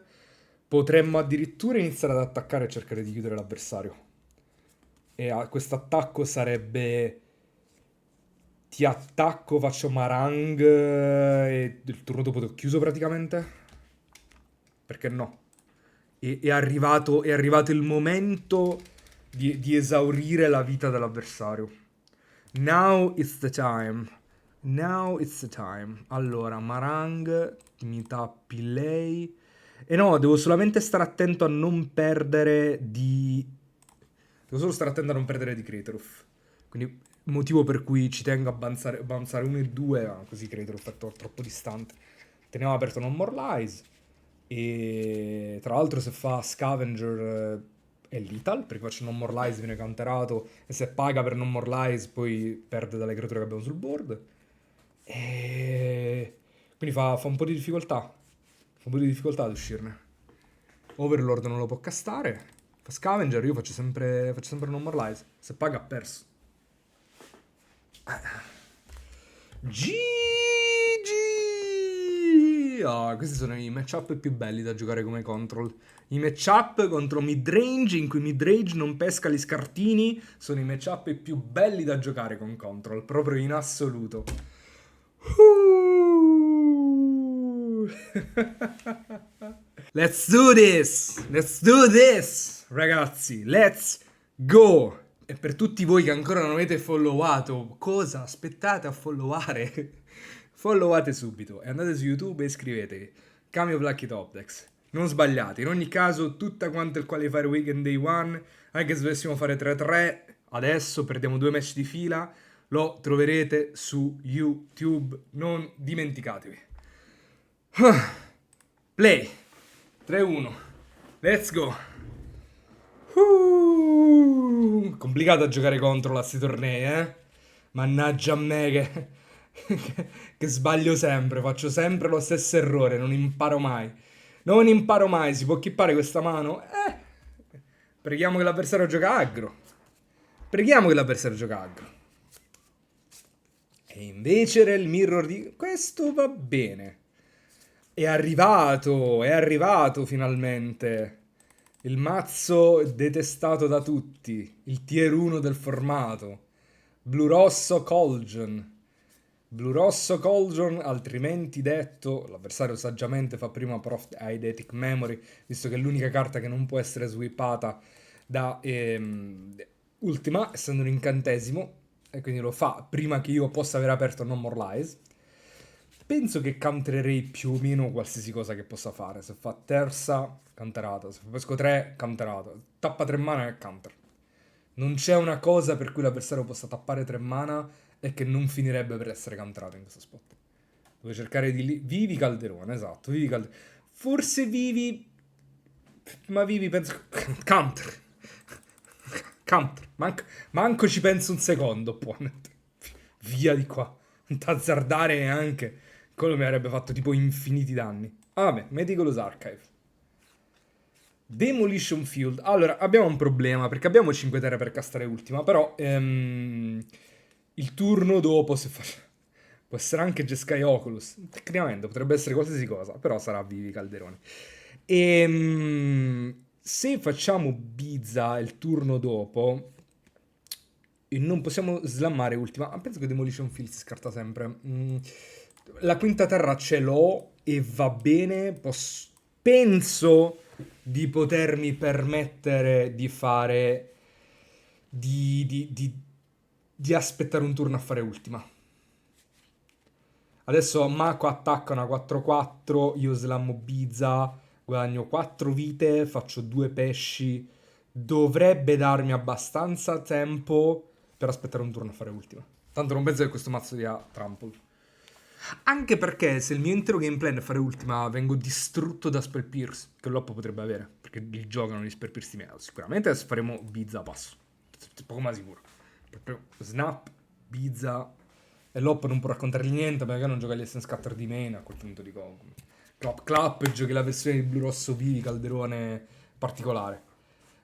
Potremmo addirittura iniziare ad attaccare e cercare di chiudere l'avversario. E questo attacco sarebbe... Ti attacco, faccio Marang e il turno dopo ti ho chiuso praticamente. Perché no? È arrivato il momento di esaurire la vita dell'avversario. Now it's the time. Now it's the time. Allora, Marang, mi tappi lei. E no, devo solamente stare attento a non perdere di... Devo solo stare attento a non perdere di Crateroof. Quindi, motivo per cui ci tengo a avanzare 1 e 2, ma così Crateroof è troppo distante. Teniamo aperto Non More Lies. E tra l'altro se fa Scavenger è lethal, perché faccio Non More Lies, viene counterato, e se paga per Non More Lies poi perde dalle creature che abbiamo sul board. E... Quindi fa un po' di difficoltà. Fa un po' di difficoltà ad uscirne. Overlord non lo può castare. Fa Scavenger, io faccio sempre Non More Lies. Se paga ha perso. GG! Questi sono i matchup più belli da giocare come control. I matchup contro midrange, in cui midrange non pesca gli scartini, sono i matchup più belli da giocare con control, proprio in assoluto. Let's do this! Let's do this! Ragazzi, let's go! E per tutti voi che ancora non avete followato, cosa aspettate a followare? Followate subito e andate su YouTube e iscrivetevi. Cameo Lucky Top Decks. Non sbagliate, in ogni caso tutta quanto il Qualifier Weekend Day 1, anche se dovessimo fare 3-3, adesso perdiamo 2 match di fila, lo troverete su YouTube, non dimenticatevi. Play 3-1, let's go. Complicato a giocare contro questi tornei, eh? Mannaggia a me che sbaglio sempre, faccio sempre lo stesso errore, non imparo mai. Non imparo mai, si può chippare questa mano? Preghiamo che l'avversario gioca aggro. Preghiamo che l'avversario gioca aggro. E invece era il mirror di... Questo va bene. È arrivato finalmente. Il mazzo detestato da tutti, il tier 1 del formato. Blu-rosso Colgion. Blu-rosso Colgion, altrimenti detto, l'avversario saggiamente fa prima Prof Eidetic Memory, visto che è l'unica carta che non può essere swippata da ultima, essendo un incantesimo, e quindi lo fa prima che io possa aver aperto Non More Lies. Penso che countererei più o meno qualsiasi cosa che possa fare. Se fa terza, counterato. Se fa pesco 3, counterato. Tappa 3 mana e counter. Non c'è una cosa per cui l'avversario possa tappare 3 mana e che non finirebbe per essere counterato in questo spot. Devo cercare di... Vivi Calderone, esatto. Vivi Calderone. Forse Vivi... Ma Vivi penso... Counter. Counter. Manco ci penso un secondo, opponent. Via di qua. Non t'azzardare neanche. Quello mi avrebbe fatto tipo infiniti danni. Ah, vabbè, Meticulous Archive. Demolition Field. Allora, abbiamo un problema, perché abbiamo 5 terre per castare ultima, però il turno dopo, se fa... può essere anche Jeskai Oculus. Tecnicamente potrebbe essere qualsiasi cosa, però sarà Vivi Calderoni. Se facciamo Bizza il turno dopo, non possiamo slammare ultima. Penso che Demolition Field si scarta sempre. La quinta terra ce l'ho e va bene. Penso di potermi permettere di fare. Di aspettare un turno a fare ultima. Adesso Mako attacca una 4-4. Io slammo Bizza. Guadagno 4 vite. Faccio 2 pesci. Dovrebbe darmi abbastanza tempo per aspettare un turno a fare ultima. Tanto non penso che questo mazzo dia trample. Anche perché se il mio intero game plan è fare ultima, vengo distrutto da Spell Pierce, che Loppo potrebbe avere, perché li giocano gli Spell Pierce di me. Sicuramente adesso faremo Bizza a passo. Poco ma sicuro. Proprio Snap, Bizza, e Loppo non può raccontargli niente, perché non gioca gli Essence Scatter di main, a quel punto dico Clap Clap e giochi la versione di Blu Rosso Vivi Calderone particolare.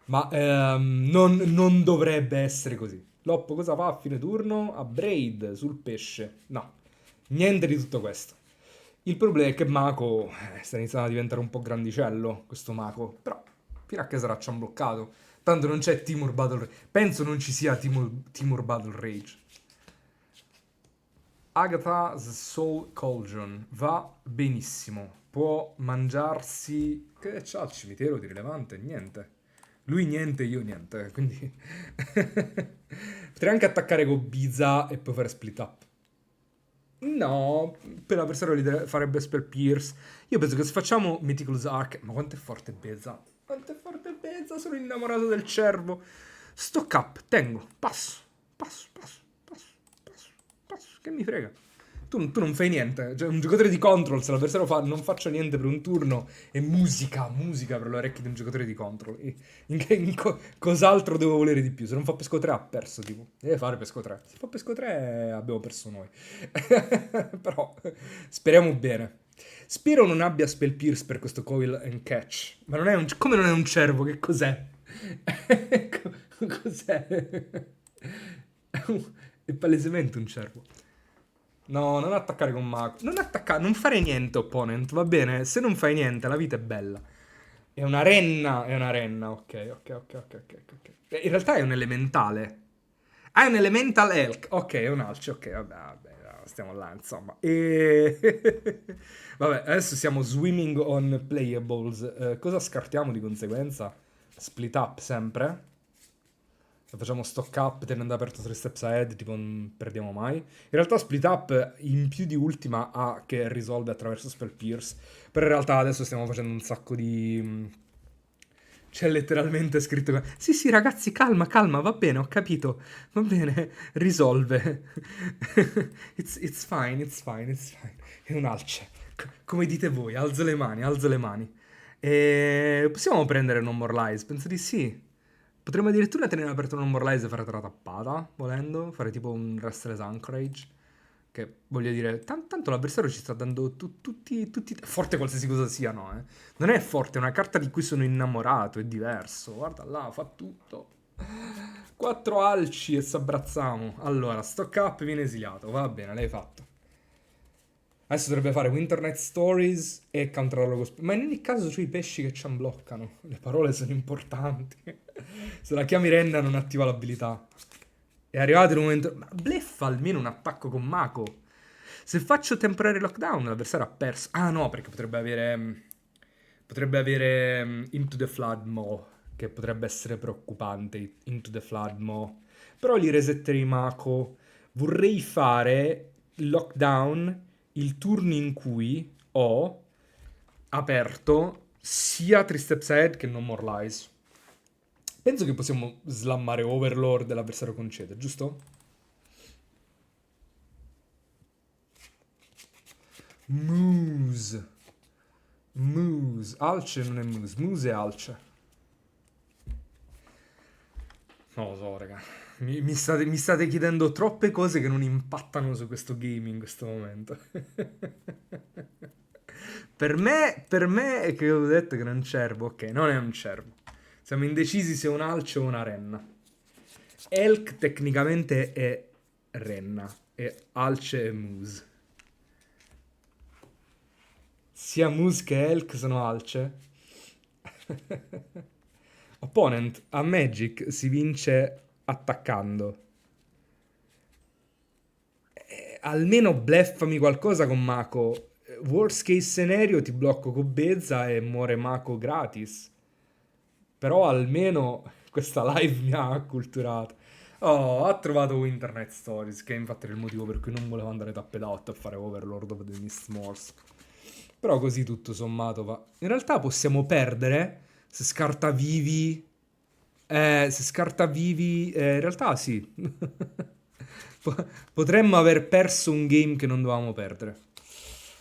Ma non dovrebbe essere così. Loppo cosa fa a fine turno? A Braid sul pesce. No, niente di tutto questo. Il problema è che Mako sta iniziando a diventare un po' grandicello, questo Mako. Però fino a che sarà ci han bloccato. Tanto non c'è Timur Battle Rage. Penso non ci sia Timur Battle Rage. Agatha's Soul Cauldron va benissimo. Può mangiarsi. Che c'ha il cimitero di rilevante? Niente. Lui niente, io niente. Quindi. Potrei anche attaccare con Biza e poi fare split up. No, per l'avversario farebbe Spell Pierce. Io penso che se facciamo Mythical's Arc. Ma quanto è forte Beza? Quanto è forte Beza? Sono innamorato del cervo. Stock up, tengo. Passo. Che mi frega. Tu non fai niente. Cioè, un giocatore di control, se l'avversario fa non faccio niente per un turno, è musica per le orecchie di un giocatore di control. Cos'altro devo volere di più? Se non fa pesco 3 ha perso, tipo. Deve fare pesco 3. Se fa pesco 3 abbiamo perso noi. Però speriamo bene. Spero non abbia Spell Pierce per questo Coil and Catch. Ma non è un. Come non è un cervo? Che cos'è? Cos'è? È palesemente un cervo. No, non attaccare con Mako. Non fare niente, opponent, va bene? Se non fai niente, la vita è bella. È una renna, ok. In realtà è un elementale. Ah, è un elemental elk. Ok, è un alce, ok, vabbè, stiamo là, insomma. Vabbè, adesso siamo swimming on playables. Cosa scartiamo di conseguenza? Split up sempre. Facciamo stock up tenendo aperto 3 steps ahead, tipo non perdiamo mai. In realtà split up in più di ultima ha che risolve attraverso Spell Pierce. Però in realtà adesso stiamo facendo un sacco di. C'è letteralmente scritto. Sì, ragazzi, calma, va bene, ho capito. Va bene, risolve. It's fine. È un alce. Come dite voi, alzo le mani. E possiamo prendere No More Lies? Penso di sì. Potremmo addirittura tenere aperto un Morlaise e fare la tappata, volendo, fare tipo un Restless Anchorage. Che voglio dire, tanto l'avversario ci sta dando tutti. Forte qualsiasi cosa sia, no? Non è forte, è una carta di cui sono innamorato, è diverso. Guarda là, fa tutto. 4 alci e s'abbracciamo. Allora, stock up viene esiliato, va bene, l'hai fatto. Adesso dovrebbe fare Winter Night Stories e controllo con Ma in ogni caso c'ho i pesci che ci unbloccano. Le parole sono importanti. Se la chiami Renna non attiva l'abilità. È arrivato il momento. Ma bleffa almeno un attacco con Mako. Se faccio temporary lockdown, l'avversario ha perso. Ah no, perché potrebbe avere. Potrebbe avere Into the Flood Mo. Che potrebbe essere preoccupante. Into the Flood Mo. Però li resetterei Mako. Vorrei fare lockdown il turno in cui ho aperto sia 3 Steps Ahead che No More Lies. Penso che possiamo slammare Overlord e l'avversario concede, giusto? Moose. Alce non è Moose. Moose è Alce. Non lo so, raga. Mi state chiedendo troppe cose che non impattano su questo game in questo momento. Per me è che ho detto che è un cervo. Ok, non è un cervo. Siamo indecisi se è un alce o una renna. Elk tecnicamente è renna e alce è moose. Sia moose che elk sono alce. Opponent, a Magic si vince attaccando. Almeno bleffami qualcosa con Mako. Worst case scenario ti blocco con Bezza e muore Mako gratis. Però almeno questa live mi ha acculturato. Oh, ha trovato Internet Stories, che infatti era il motivo per cui non volevo andare tapped out a fare Overlord of the Mistmores. Però così tutto sommato va. In realtà possiamo perdere se scarta vivi. Se scarta vivi. In realtà sì. Potremmo aver perso un game che non dovevamo perdere.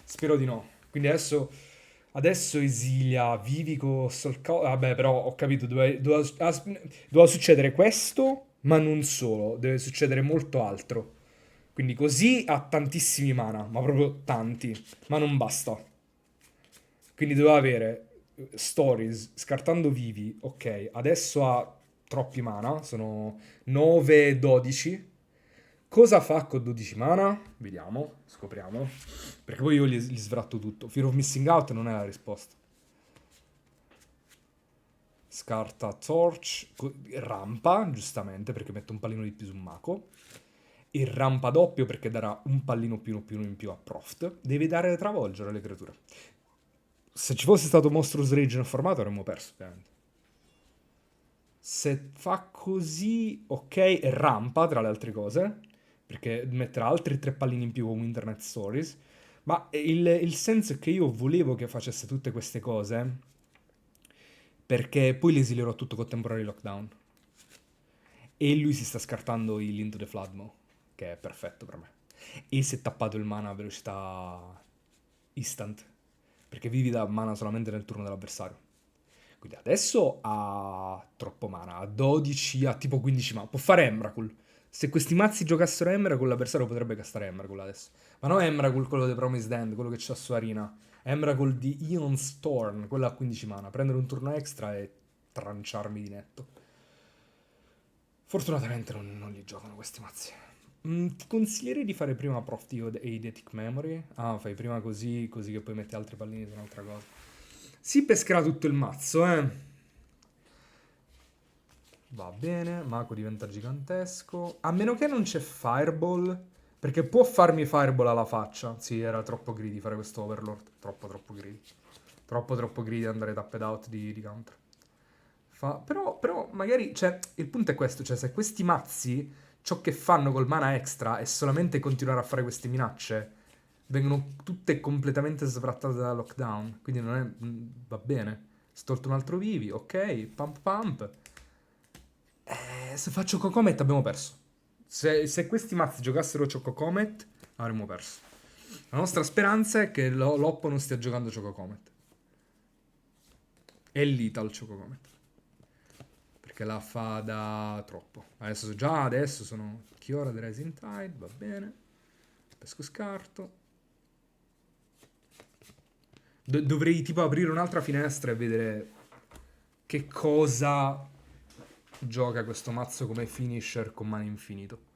Spero di no. Quindi adesso esilia Vivico Solcao. Vabbè, però ho capito, doveva succedere questo, ma non solo, deve succedere molto altro. Quindi così ha tantissimi mana, ma proprio tanti, ma non basta. Quindi doveva avere Stories, scartando vivi, ok, adesso ha troppi mana, sono 9, 12. Cosa fa con 12 mana? Vediamo, scopriamo. Perché poi io gli sfratto tutto. Fear of Missing Out non è la risposta. Scarta Torch, rampa, giustamente, perché mette un pallino di più su Mako. E rampa doppio perché darà un pallino più in più a Proft. Deve dare travolgere alle creature. Se ci fosse stato Monstrous Rage nel formato avremmo perso, ovviamente. Se fa così, ok, e rampa tra le altre cose, perché metterà altri 3 pallini in più con Internet Stories. Ma il senso è che io volevo che facesse tutte queste cose, perché poi le esilerò tutto con Temporary Lockdown. E lui si sta scartando il Into the Floodmo, che è perfetto per me. E si è tappato il mana a velocità instant, perché vivi da mana solamente nel turno dell'avversario. Quindi adesso ha troppo mana, ha 12, ha tipo 15 mana. Può fare Emrakul. Se questi mazzi giocassero Emrakul, l'avversario potrebbe castare Emrakul adesso. Ma non Emrakul quello di Promised End, quello che c'ha su Arena. Emrakul di Ion Storm, quello a 15 mana. Prendere un turno extra e tranciarmi di netto. Fortunatamente non li giocano questi mazzi. Ti consiglierei di fare prima Profitio e Eidetic Memory. Ah, fai prima così, così che poi metti altri pallini su un'altra cosa. Si pescherà tutto il mazzo, eh. Va bene, Mako diventa gigantesco. A meno che non c'è Fireball. Perché può farmi Fireball alla faccia. Sì, era troppo greedy fare questo Overlord. Troppo greedy. Troppo greedy andare tapped out di counter. Però magari, cioè, il punto è questo. Cioè, se questi mazzi, ciò che fanno col mana extra è solamente continuare a fare queste minacce, vengono tutte completamente svrattate da lockdown. Quindi non è... va bene. Stolto un altro vivi, ok. Pump. Se faccio Cocomet abbiamo perso. Se questi mazzi giocassero Choco Comet avremmo perso. La nostra speranza è che Loppo non stia giocando Choco Comet. È Lethal Choco Comet. Perché la fa da troppo. Adesso sono Chiora The Rising Tide, va bene. Pesco scarto. Dovrei tipo aprire un'altra finestra e vedere che cosa gioca questo mazzo come finisher con mana infinito.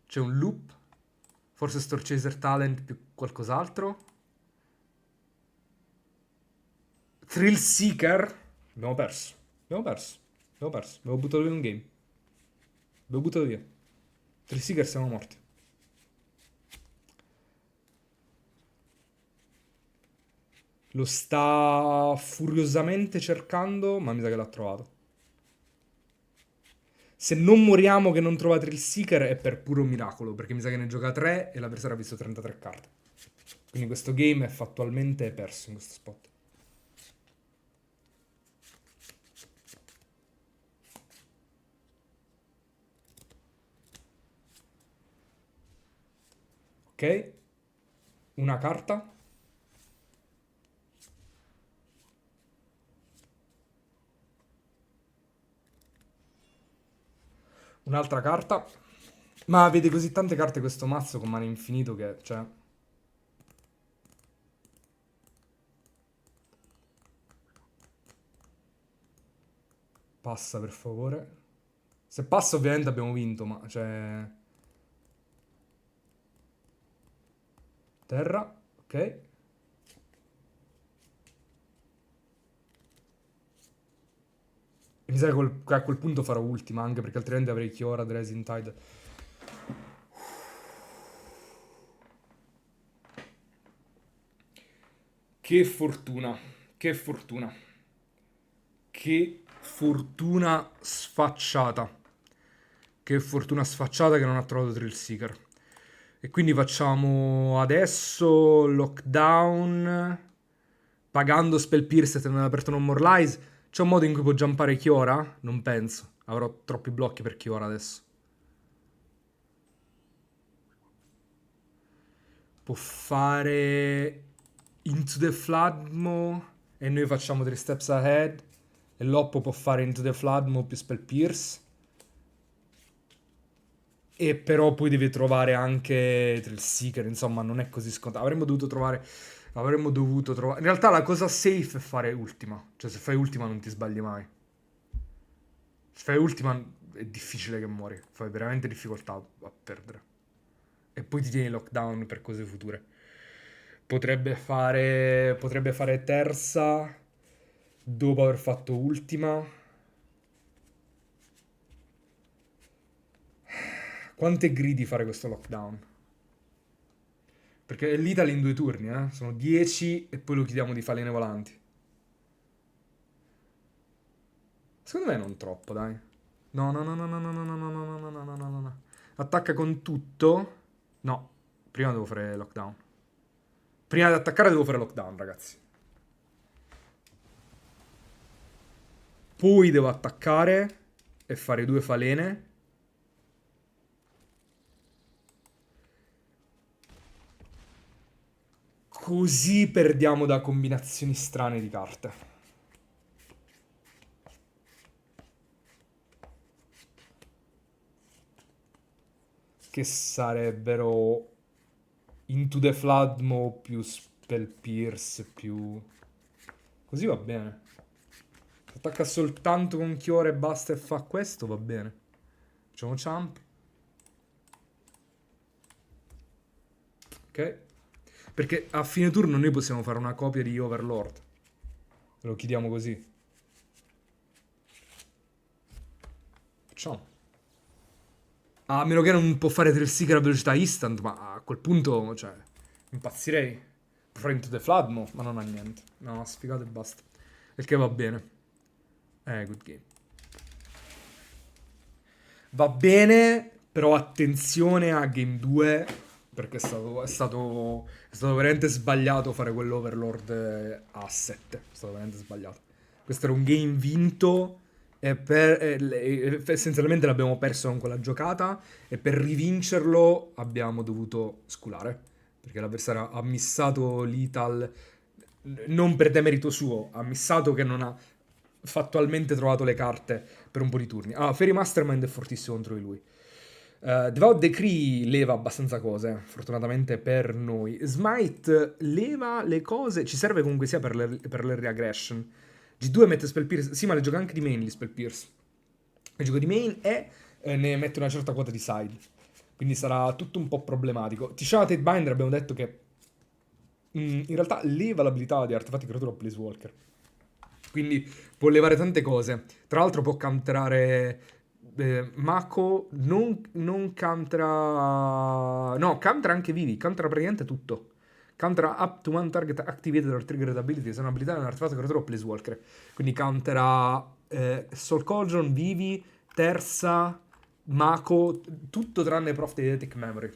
C'è un loop. Forse Storchaser Talent più qualcos'altro. Thrill Seeker. Abbiamo perso. Abbiamo buttato via un game. Abbiamo buttato via. Thrill Seeker siamo morti. Lo sta furiosamente cercando, ma mi sa che l'ha trovato. Se non moriamo che non trova Thrill Seeker è per puro miracolo, perché mi sa che ne gioca 3 e l'avversario ha visto 33 carte. Quindi questo game è fattualmente perso in questo spot. Ok? Una carta. Un'altra carta. Ma avete così tante carte questo mazzo con mana infinito che, cioè... Passa per favore. Se passa ovviamente abbiamo vinto, ma cioè... Terra, ok. Mi sa che a quel punto farò ultima, anche perché altrimenti avrei Kiora, Drazing Tide. Che fortuna, che fortuna. Che fortuna sfacciata. Che fortuna sfacciata che non ha trovato Thrill Seeker. E quindi facciamo adesso lockdown. Pagando Spell Pierce e tenendo aperto No More Lies. C'è un modo in cui può jumpare Kiora? Non penso. Avrò troppi blocchi per Kiora adesso. Può fare Into the Floodmo e noi facciamo 3 steps ahead. E Loppo può fare Into the Floodmo più Spell Pierce. E però poi deve trovare anche Thrill Seeker, insomma, non è così scontato. Avremmo dovuto trovare. In realtà la cosa safe è fare ultima. Cioè, se fai ultima non ti sbagli mai. Se fai ultima è difficile che muori. Fai veramente difficoltà a perdere. E poi ti tieni lockdown per cose future. Potrebbe fare terza dopo aver fatto ultima. Quanto è greedy fare questo lockdown? Perché è l'Italy in 2 turni, eh? Sono 10 e poi lo chiediamo di falene volanti. Secondo me non troppo, dai. No, no, no, no, no, no, no, no, no, no, no, no, no, no, no, no. Attacca con tutto. No, prima devo fare lockdown. Prima di attaccare devo fare lockdown, ragazzi. Poi devo attaccare e fare 2 falene. Così perdiamo da combinazioni strane di carte. Che sarebbero Into the Floodmo più Spell Pierce più... Così va bene. Se attacca soltanto con Chiore e basta e fa questo, va bene. Facciamo Champ. Ok. Perché a fine turno noi possiamo fare una copia di Overlord. Lo chiediamo così. Facciamo. A meno che non può fare Thrill Seeker a velocità instant, ma a quel punto, cioè, impazzirei. Può fare Into the Flood, ma non ha niente. No, sfigato e basta. Il che va bene. Good game. Va bene, però attenzione a Game 2, perché è stato veramente sbagliato fare quell'Overlord a 7. È stato veramente sbagliato. Questo era un game vinto e essenzialmente l'abbiamo perso con quella giocata e per rivincerlo abbiamo dovuto sculare, perché l'avversario ha missato l'Ital non per demerito suo, ha missato che non ha fattualmente trovato le carte per un po' di turni. Ah, Fairy Mastermind è fortissimo contro di lui. Devout Decree leva abbastanza cose, fortunatamente per noi. Smite leva le cose, ci serve comunque sia per le reaggression. G2 mette Spell Pierce, sì, ma le gioca anche di main gli Spell Pierce. Le gioco di main e ne mette una certa quota di side. Quindi sarà tutto un po' problematico. Tishana Binder abbiamo detto che in realtà leva l'abilità di artefatti creatura o Planeswalker. Quindi può levare tante cose. Tra l'altro può counterare Mako, non countera... No, countera anche vivi, countera praticamente tutto. Countera up to one target activated or triggered ability, se è un'abilità di un artefatto creatore o Planeswalker. Quindi countera Soul Cauldron, vivi, terza, Mako, tutto tranne Prof Eidetic Memory.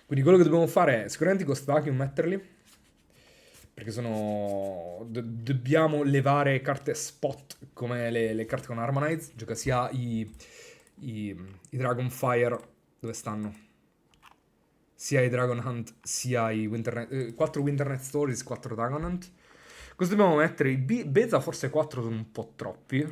Quindi quello che dobbiamo fare è sicuramente i Ghost Vacuum metterli. Perché dobbiamo levare carte spot come le carte con Harmonize. Gioca sia i Dragonfire. Dove stanno? Sia i Dragon Hunt, sia i Winternet. 4 Winternet Stories, 4 Dragon Hunt. Cosa dobbiamo mettere? I Beza forse 4 sono un po' troppi.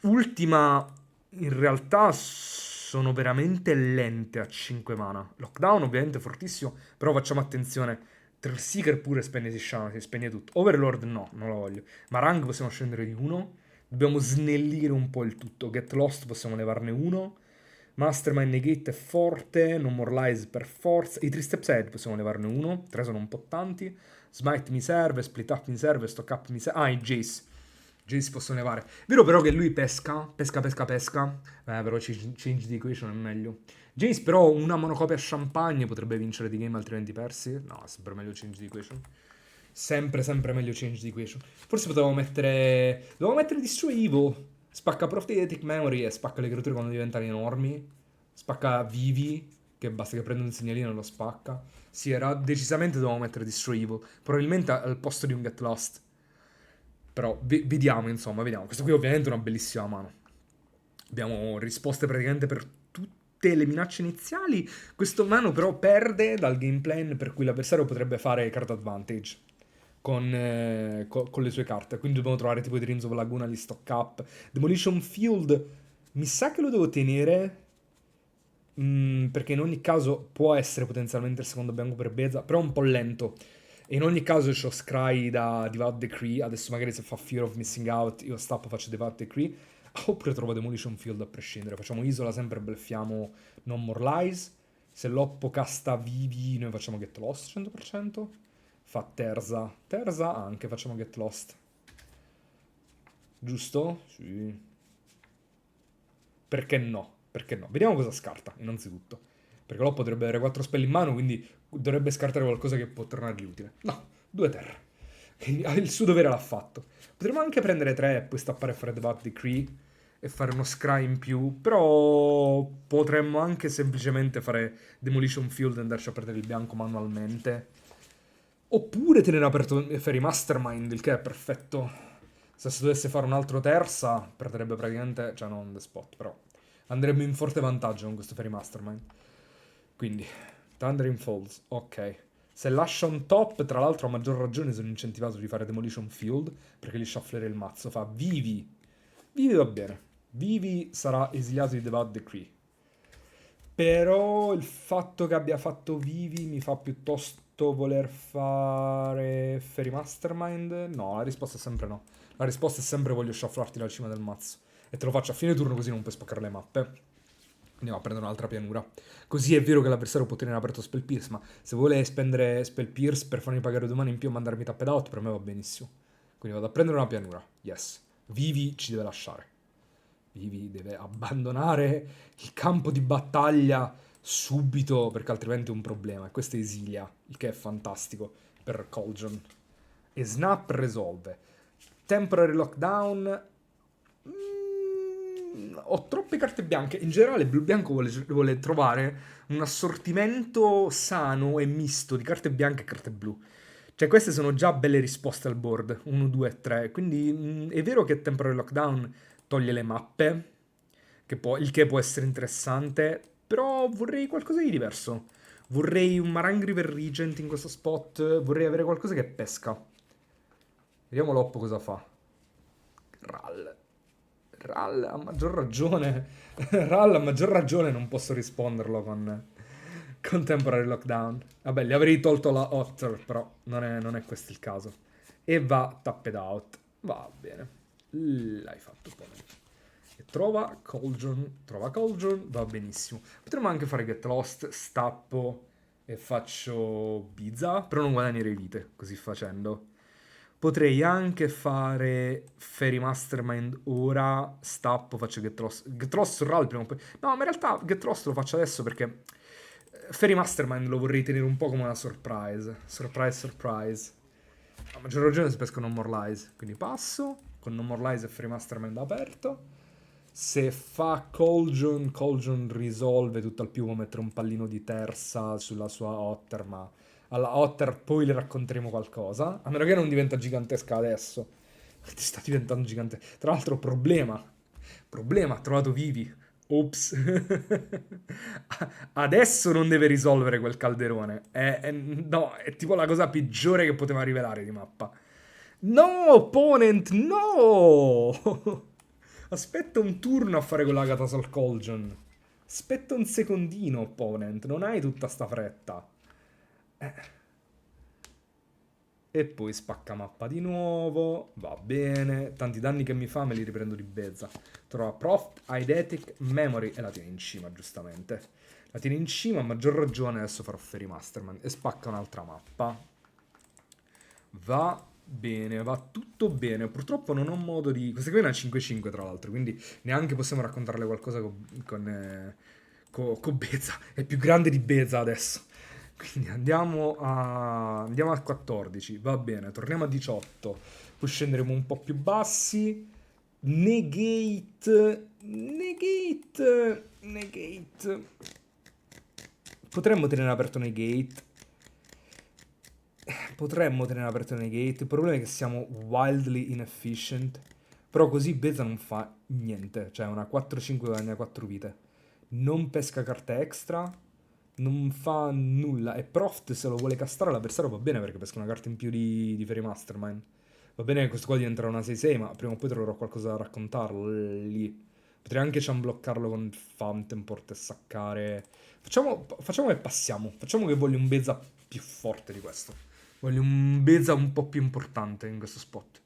Ultima, in realtà sono veramente lente a 5 mana. Lockdown ovviamente fortissimo, però facciamo attenzione. Thrill Seeker pure spegne Tishana, si spegne tutto. Overlord no, non lo voglio. Ma Rank possiamo scendere di 1. Dobbiamo snellire un po' il tutto. Get Lost possiamo levarne 1. Mastermind Negate è forte. No More Lies per forza. I 3 Steps Ahead possiamo levarne 1. 3 sono un po' tanti. Smite mi serve, Split Up mi serve, Stock Up mi serve. Ah, i Jace. Jace si possono levare. Vero però che lui pesca. Però change the equation è meglio. Jace però una monocopia champagne potrebbe vincere di game altrimenti persi. No, è sempre meglio change the equation. Sempre meglio change the equation. Forse potevamo mettere... Dovevo mettere Destroy Evil. Spacca Prophetic Memory e spacca le creature quando diventano enormi. Spacca Vivi, che basta che prenda un segnalino e lo spacca. Sì, era decisamente dovevamo mettere Destroy Evil. Probabilmente al posto di un Get Lost. Però vediamo, insomma, vediamo. Questa qui ovviamente è una bellissima mano. Abbiamo risposte praticamente per tutte le minacce iniziali. Questo mano però perde dal game plan per cui l'avversario potrebbe fare card advantage con le sue carte. Quindi dobbiamo trovare tipo i Dreams of Laguna, gli stock up. Demolition Field, mi sa che lo devo tenere. Perché in ogni caso può essere potenzialmente il secondo bianco per Beza, però è un po' lento. E in ogni caso c'ho Scry da Devout Decree. Adesso magari se fa Fear of Missing Out io stappo faccio Devout Decree. Oppure trovo Demolition Field a prescindere. Facciamo Isola sempre, bleffiamo Non More Lies. Se l'oppo casta Vivi noi facciamo Get Lost 100%. Fa Terza. Terza anche facciamo Get Lost. Giusto? Sì. Perché no? Perché no? Vediamo cosa scarta, innanzitutto. Perché l'oppo potrebbe avere 4 spell in mano, quindi dovrebbe scartare qualcosa che può tornargli utile. No, 2 terre. Quindi il suo dovere l'ha fatto. Potremmo anche prendere 3 e poi stappare Fred Devout Decree e fare uno scry in più, però potremmo anche semplicemente fare Demolition Field e andarci a prendere il bianco manualmente. Oppure tenere aperto Fairy Mastermind, il che è perfetto. Se si dovesse fare un altro terza, perderebbe praticamente, cioè non the spot, però andrebbe in forte vantaggio con questo Fairy Mastermind. Quindi, Thundering Falls, ok. Se lascia un top, tra l'altro a maggior ragione sono incentivato di fare Demolition Field, perché gli shufflerei il mazzo, fa Vivi. Vivi va bene. Vivi sarà esiliato di Devout Decree. Però il fatto che abbia fatto Vivi mi fa piuttosto voler fare Fairy Mastermind? No, la risposta è sempre no. La risposta è sempre voglio shufflarti la cima del mazzo. E te lo faccio a fine turno così non puoi spaccare le mappe. Andiamo a prendere un'altra pianura. Così è vero che l'avversario può tenere aperto Spell Pierce, ma se vuole spendere Spell Pierce per farmi pagare 2 mana in più e mandarmi tapped out, per me va benissimo. Quindi vado a prendere una pianura. Yes. Vivi ci deve lasciare. Vivi deve abbandonare il campo di battaglia subito, perché altrimenti è un problema. E questa esilia, il che è fantastico per Coljon. E Snap risolve. Temporary Lockdown. Ho troppe carte bianche. In generale, Blu Bianco vuole trovare un assortimento sano e misto di carte bianche e carte blu. Cioè, queste sono già belle risposte al board. 1, 2, 3. Quindi è vero che Temporary Lockdown toglie le mappe, il che può essere interessante, però vorrei qualcosa di diverso. Vorrei un Marang River Regent in questo spot, vorrei avere qualcosa che pesca. Vediamo l'oppo cosa fa. Ral, a maggior ragione. Ral, a maggior ragione non posso risponderlo con Temporary Lockdown. Vabbè, gli avrei tolto la Otter, però non è questo il caso. E va tapped out. Va bene. L'hai fatto poi. E trova Coljon, va benissimo. Potremmo anche fare Get Lost, stappo e faccio Bizza, però non guadagnerei vite così facendo. Potrei anche fare Fairy Mastermind ora, stappo, faccio Get Lost. Get Lost su Ral prima o poi. No, ma in realtà Get Lost lo faccio adesso perché Fairy Mastermind lo vorrei tenere un po' come una surprise. Surprise. A maggior ragione se pesco Non More Lies. Quindi passo, con Non More Lies e Fairy Mastermind aperto. Se fa Coljon risolve tutto al più, può mettere un pallino di terza sulla sua Otter, ma alla Otter poi le racconteremo qualcosa. A meno che non diventa gigantesca adesso. Sta diventando gigante. Tra l'altro, problema, ha trovato Vivi. Ops. Adesso non deve risolvere quel calderone. No, è tipo la cosa peggiore che poteva rivelare di mappa. No, opponent, no! Aspetta un turno a fare quell'Agathos al Coljon. Aspetta un secondino, opponent. Non hai tutta sta fretta. E poi spacca mappa di nuovo. Va bene. Tanti danni che mi fa me li riprendo di bezza. Trova Prof, Eidetic, Memory e la tiene in cima, giustamente. La tiene in cima, a maggior ragione adesso farò Fairy Masterman. E spacca un'altra mappa. Va bene, va tutto bene. Purtroppo non ho modo di... Questa qui è una 5-5 tra l'altro, quindi neanche possiamo raccontarle qualcosa con Beza. È più grande di Beza adesso. Quindi andiamo a 14, va bene, torniamo a 18. Poi scenderemo un po' più bassi. Negate. Potremmo tenere aperto Negate. Il problema è che siamo wildly inefficient. Però così Beza non fa niente. Cioè una 4-5 guadagna 4 vite. Non pesca carte extra. Non fa nulla. E Proft se lo vuole castrare l'avversario va bene perché pesca una carta in più di Fairy Mastermind. Va bene che questo qua diventerà una 6-6, ma prima o poi troverò qualcosa da raccontarlo lì. Potrei anche ciambloccarlo con Fountain Port e saccare. Facciamo che passiamo. Facciamo che voglio un Beza più forte di questo. Voglio un Beza un po' più importante in questo spot.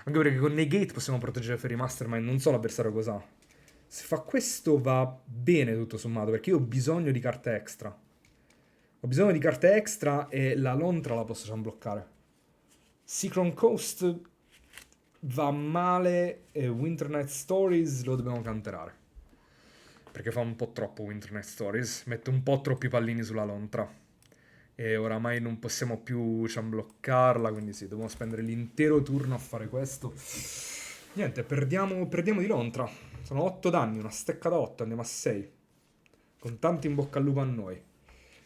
Anche perché con Negate possiamo proteggere Fairy Mastermind, non so l'avversario cos'ha. Se fa questo va bene tutto sommato, perché io ho bisogno di carte extra. Ho bisogno di carte extra e la Lontra la posso bloccare. Cyclone Coast va male e Winter Night Stories lo dobbiamo canterare. Perché fa un po' troppo Winter Night Stories, mette un po' troppi pallini sulla Lontra. E oramai non possiamo più bloccarla, quindi sì, dobbiamo spendere l'intero turno a fare questo. Niente, perdiamo di Lontra. Sono 8 danni, una stecca da 8, andiamo a 6. Con tanto in bocca al lupo a noi.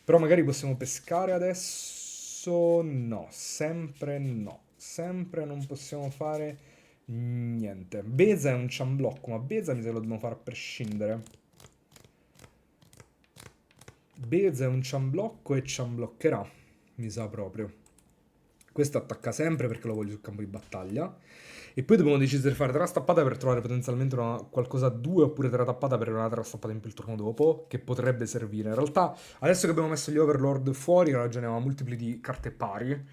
Però magari possiamo pescare adesso? No, sempre no. Sempre non possiamo fare niente. Beza è un ciamblocco, ma Beza mi sa che lo dobbiamo fare a prescindere. Beza è un ciamblocco e ciambloccherà, mi sa proprio. Questo attacca sempre perché lo voglio sul campo di battaglia. E poi dobbiamo decidere di fare terra stappata per trovare potenzialmente qualcosa a 2 oppure terra tappata per avere una terra stappata in più il turno dopo, che potrebbe servire. In realtà, adesso che abbiamo messo gli Overlord fuori, ragioniamo a multipli di carte pari.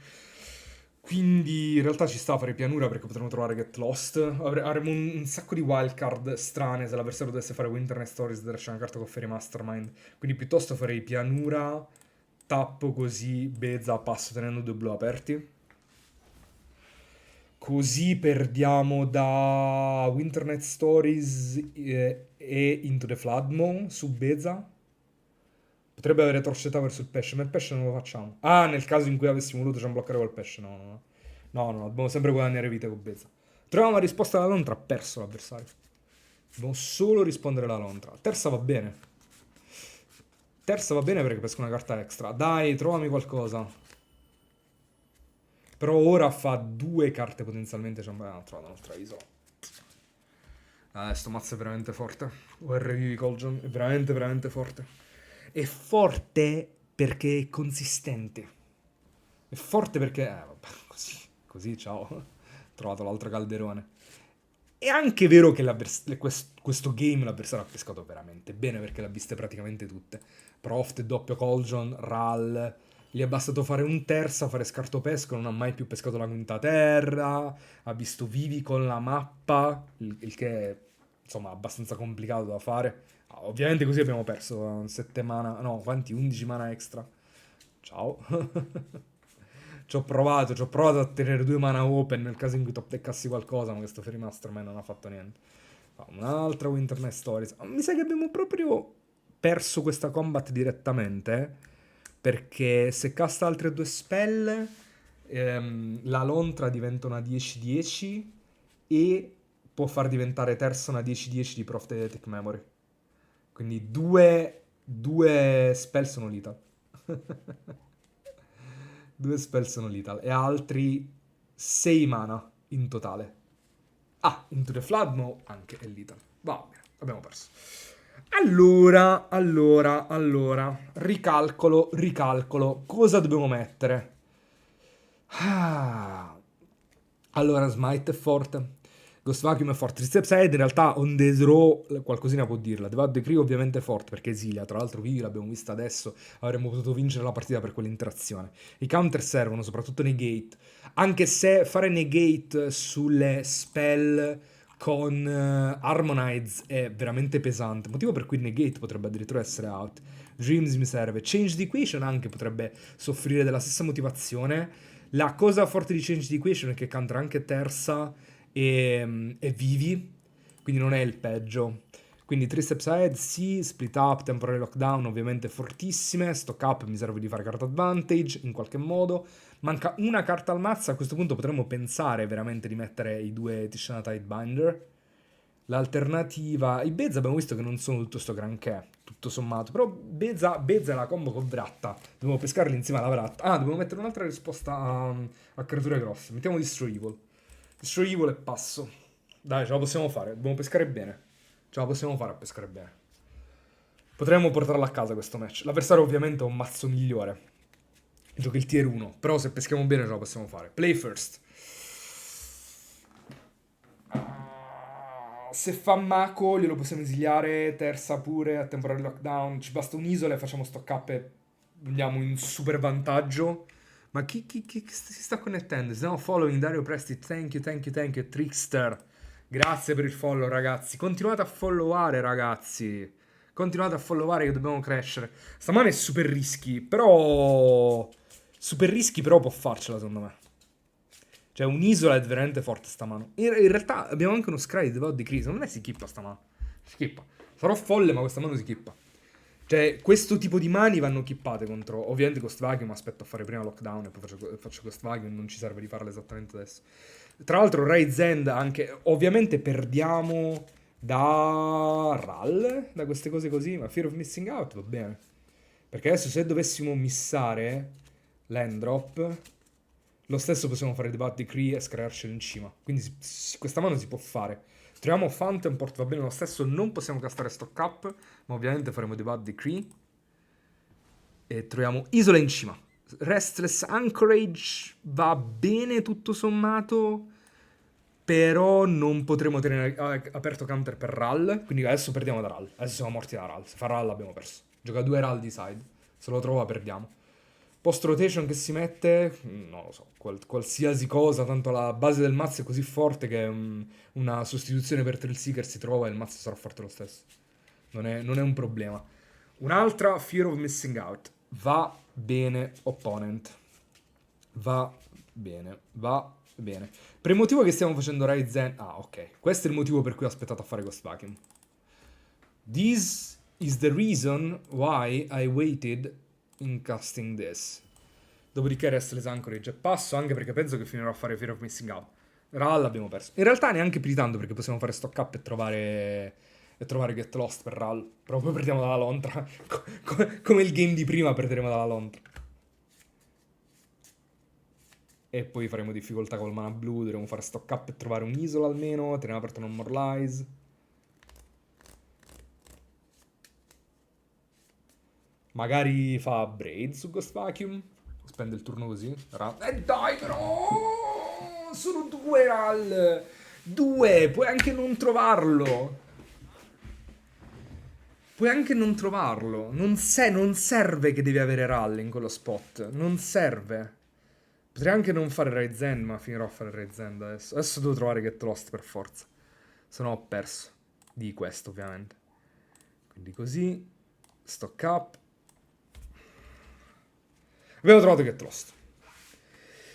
Quindi in realtà ci sta a fare pianura perché potremmo trovare Get Lost. Avremo un sacco di wildcard strane se l'avversario dovesse fare Winternest Stories e darci una carta con Fairy Mastermind. Quindi piuttosto farei pianura, tappo così, Beza, passo tenendo due blu aperti. Così perdiamo da Winternet Stories e Into the Floodmoon su Beza. Potrebbe avere torcetta verso il pesce, ma il pesce non lo facciamo. Ah, nel caso in cui avessimo voluto bloccare col pesce, no, no, no. No, no, dobbiamo sempre guadagnare vite con Beza. Troviamo la risposta alla lontra, ha perso l'avversario. Dobbiamo solo rispondere alla lontra. Terza va bene. Terza va bene perché pesco una carta extra. Dai, trovami qualcosa. Però ora fa due carte potenzialmente. Cioè, ha trovato un'altra isola. Sto mazzo è veramente forte. ORV Coljon è veramente, veramente forte. È forte perché è consistente. È forte perché... vabbè, così, ciao. Ho trovato l'altro calderone. È anche vero che questo game l'avversario ha pescato veramente bene perché l'ha viste praticamente tutte. Proft, doppio Coljon, Ral. Gli è bastato fare un terza, fare scarto pesco, non ha mai più pescato la quinta terra. Ha visto vivi con la mappa, il che è insomma abbastanza complicato da fare. Ovviamente così abbiamo perso 7 mana, no, quanti? 11 mana extra. Ciao. Ci ho provato a tenere 2 mana open nel caso in cui top deccassi qualcosa, ma questo Fairy Mastermind non ha fatto niente. Un'altra Winter Stories. Mi sa che abbiamo proprio perso questa combat direttamente, perché se casta altre due spell, la Lontra diventa una 10-10 e può far diventare terza una 10-10 di Prophetic Memory. Quindi due spell sono lethal. Due spell sono lethal e altri 6 mana in totale. Ah, Into the Flood anche è lethal. Va bene, abbiamo perso. Allora, ricalcolo. Cosa dobbiamo mettere? Ah. Allora, Smite è forte. Ghost Vacuum è forte. Step Side in realtà on the draw qualcosina può dirla. Devout Decree ovviamente è forte perché esilia. Tra l'altro Vivi l'abbiamo vista adesso. Avremmo potuto vincere la partita per quell'interazione. I counter servono, soprattutto Negate. Anche se fare Negate sulle spell con Harmonize è veramente pesante. Motivo per cui Negate potrebbe addirittura essere out. Dreams mi serve. Change the Equation anche potrebbe soffrire della stessa motivazione. La cosa forte di Change the Equation è che counter anche terza e vivi, quindi non è il peggio. Quindi 3 steps ahead, sì, split up, temporary lockdown ovviamente fortissime, stock up mi serve di fare card advantage in qualche modo. Manca una carta al mazzo, a questo punto potremmo pensare veramente di mettere i due Tishana Tidebinder. L'alternativa, i Beza abbiamo visto che non sono tutto sto granché, tutto sommato, però Beza è la combo con Vratta, dobbiamo pescarli insieme alla Vratta. Ah, dobbiamo mettere un'altra risposta a creature grosse, mettiamo Destroy Evil. Destroy Evil e passo. Dai, ce la possiamo fare, dobbiamo pescare bene. Ce la possiamo fare a pescare bene. Potremmo portarlo a casa questo match. L'avversario ovviamente ha un mazzo migliore. Gioca il tier 1, però se peschiamo bene ce la possiamo fare. Play first. Se fa Mako glielo possiamo esiliare, terza pure a temporary lockdown, ci basta un'isola e facciamo stock up e andiamo in super vantaggio. Ma chi si sta connettendo? Stiamo following Dario Presti, thank you, Trickster. Grazie per il follow ragazzi, continuate a followare ragazzi, continuate a followare che dobbiamo crescere. Stamane è super risky, però può farcela secondo me. Cioè, un'isola è veramente forte sta mano. In realtà abbiamo anche uno scry di Devout Decree. Secondo me si kippa sta mano. Si kippa. Sarò folle, ma questa mano si kippa. Cioè, questo tipo di mani vanno kippate contro... Ovviamente Ghost Vacuum, aspetto a fare prima lockdown e poi faccio Ghost Vacuum, non ci serve di farlo esattamente adesso. Tra l'altro Raid's End anche... Ovviamente perdiamo da Ral, da queste cose così, ma Fear of Missing Out va bene. Perché adesso se dovessimo missare land drop... Lo stesso possiamo fare Devout Decree e screarcelo in cima. Quindi questa mano si può fare. Troviamo Fountain Port, va bene lo stesso. Non possiamo castare Stock Up, ma ovviamente faremo Devout Decree. E troviamo Isola in cima. Restless Anchorage va bene tutto sommato, però non potremo tenere aperto counter per Ral. Quindi adesso perdiamo da Ral. Adesso siamo morti da Ral. Se fa Ral abbiamo perso. Gioca 2 Ral di side. Se lo trova perdiamo. Post rotation che si mette, non lo so, qualsiasi cosa, tanto la base del mazzo è così forte che una sostituzione per Thrill Seeker si trova e il mazzo sarà forte lo stesso. Non è un problema. Un'altra Fear of Missing Out. Va bene, opponent. Va bene, va bene. Per il motivo che stiamo facendo Raizen... Ah, ok. Questo è il motivo per cui ho aspettato a fare Ghost Vacuum. This is the reason why I waited in casting this. Dopodiché Restless Anchorage e passo, anche perché penso che finirò a fare Fear of Missing Out. Ral abbiamo perso. In realtà neanche più di tanto, perché possiamo fare stock up e trovare Get Lost per Ral. Però poi perdiamo dalla Lontra. Come il game di prima perderemo dalla Lontra. E poi faremo difficoltà col mana blu. Dovremo fare stock up e trovare un'isola almeno. Teniamo aperto Non More Lies. Magari fa Braid su Ghost Vacuum. Spende il turno così. Dai però! Sono 2 Ral! 2! Puoi anche non trovarlo! Puoi anche non trovarlo. Non serve che devi avere Ral in quello spot. Non serve. Potrei anche non fare Raizen, ma finirò a fare Raizen adesso. Adesso devo trovare Get Lost per forza. Se no ho perso. Di questo, ovviamente. Quindi così. Stock up. Abbiamo trovato Get Lost.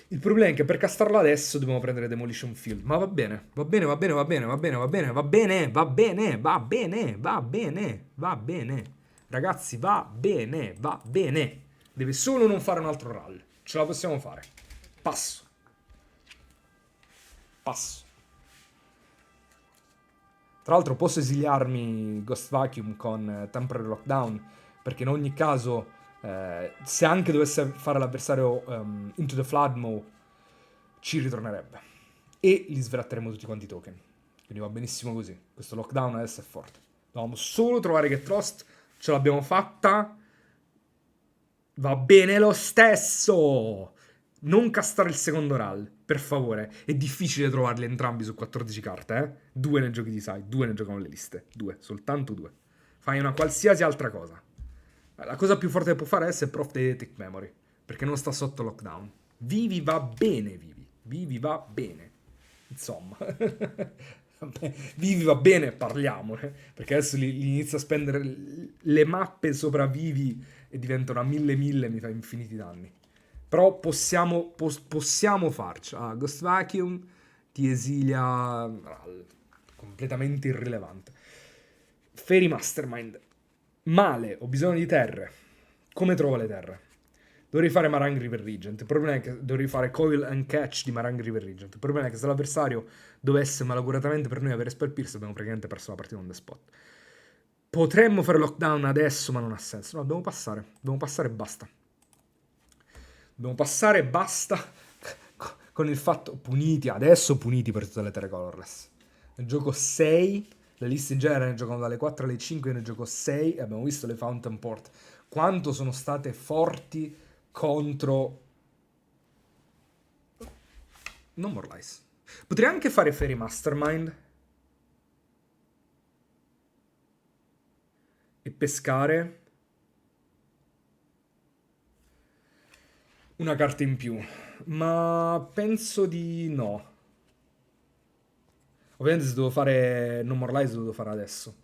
Il problema è che per castarla adesso dobbiamo prendere Demolition Field. Ma va bene, va bene, va bene, va bene, va bene, va bene, va bene, va bene, va bene, va bene, va bene. Ragazzi, va bene, va bene. Deve solo non fare un altro rally. Ce la possiamo fare. Passo. Passo. Tra l'altro posso esiliarmi Ghost Vacuum con Temporary Lockdown, perché in ogni caso... se anche dovesse fare l'avversario Into the Floodmaw ci ritornerebbe e li sfratteremo tutti quanti i token, quindi va benissimo così. Questo lockdown adesso è forte, dovevamo solo trovare Get Lost, ce l'abbiamo fatta, va bene lo stesso. Non castare il secondo Ral, per favore. È difficile trovarli entrambi su 14 carte, 2 nei giochi di side, 2 ne giocano le liste, 2, soltanto 2. Fai una qualsiasi altra cosa. La cosa più forte che può fare adesso è Prophetic Memory, perché non sta sotto lockdown. Vivi va bene, Vivi. Vivi va bene. Insomma. Vivi va bene, parliamone. Perché adesso li inizio a spendere le mappe sopra Vivi e diventano a 1000 e mi fa infiniti danni. Però possiamo farci. Ghost Vacuum ti esilia completamente irrilevante. Fairy Mastermind. Male, ho bisogno di terre. Come trovo le terre? Dovrei fare Marang River Regent. Il problema è che dovrei fare Coil and Catch di Marang River Regent. Il problema è che se l'avversario dovesse malauguratamente per noi avere Spell Pierce, abbiamo praticamente perso la partita on the spot. Potremmo fare lockdown adesso, ma non ha senso. No, dobbiamo passare. Dobbiamo passare e basta. Dobbiamo passare e basta con il fatto puniti, adesso puniti per tutte le terre colorless. Ne gioco 6, le liste in genere ne giocano dalle 4 alle 5, io ne gioco 6 e abbiamo visto le Fountain Port. Quanto sono state forti contro... Non More Lies. Potrei anche fare Fairy Mastermind e pescare una carta in più, ma penso di no. Ovviamente se devo fare No More Lies lo devo fare adesso,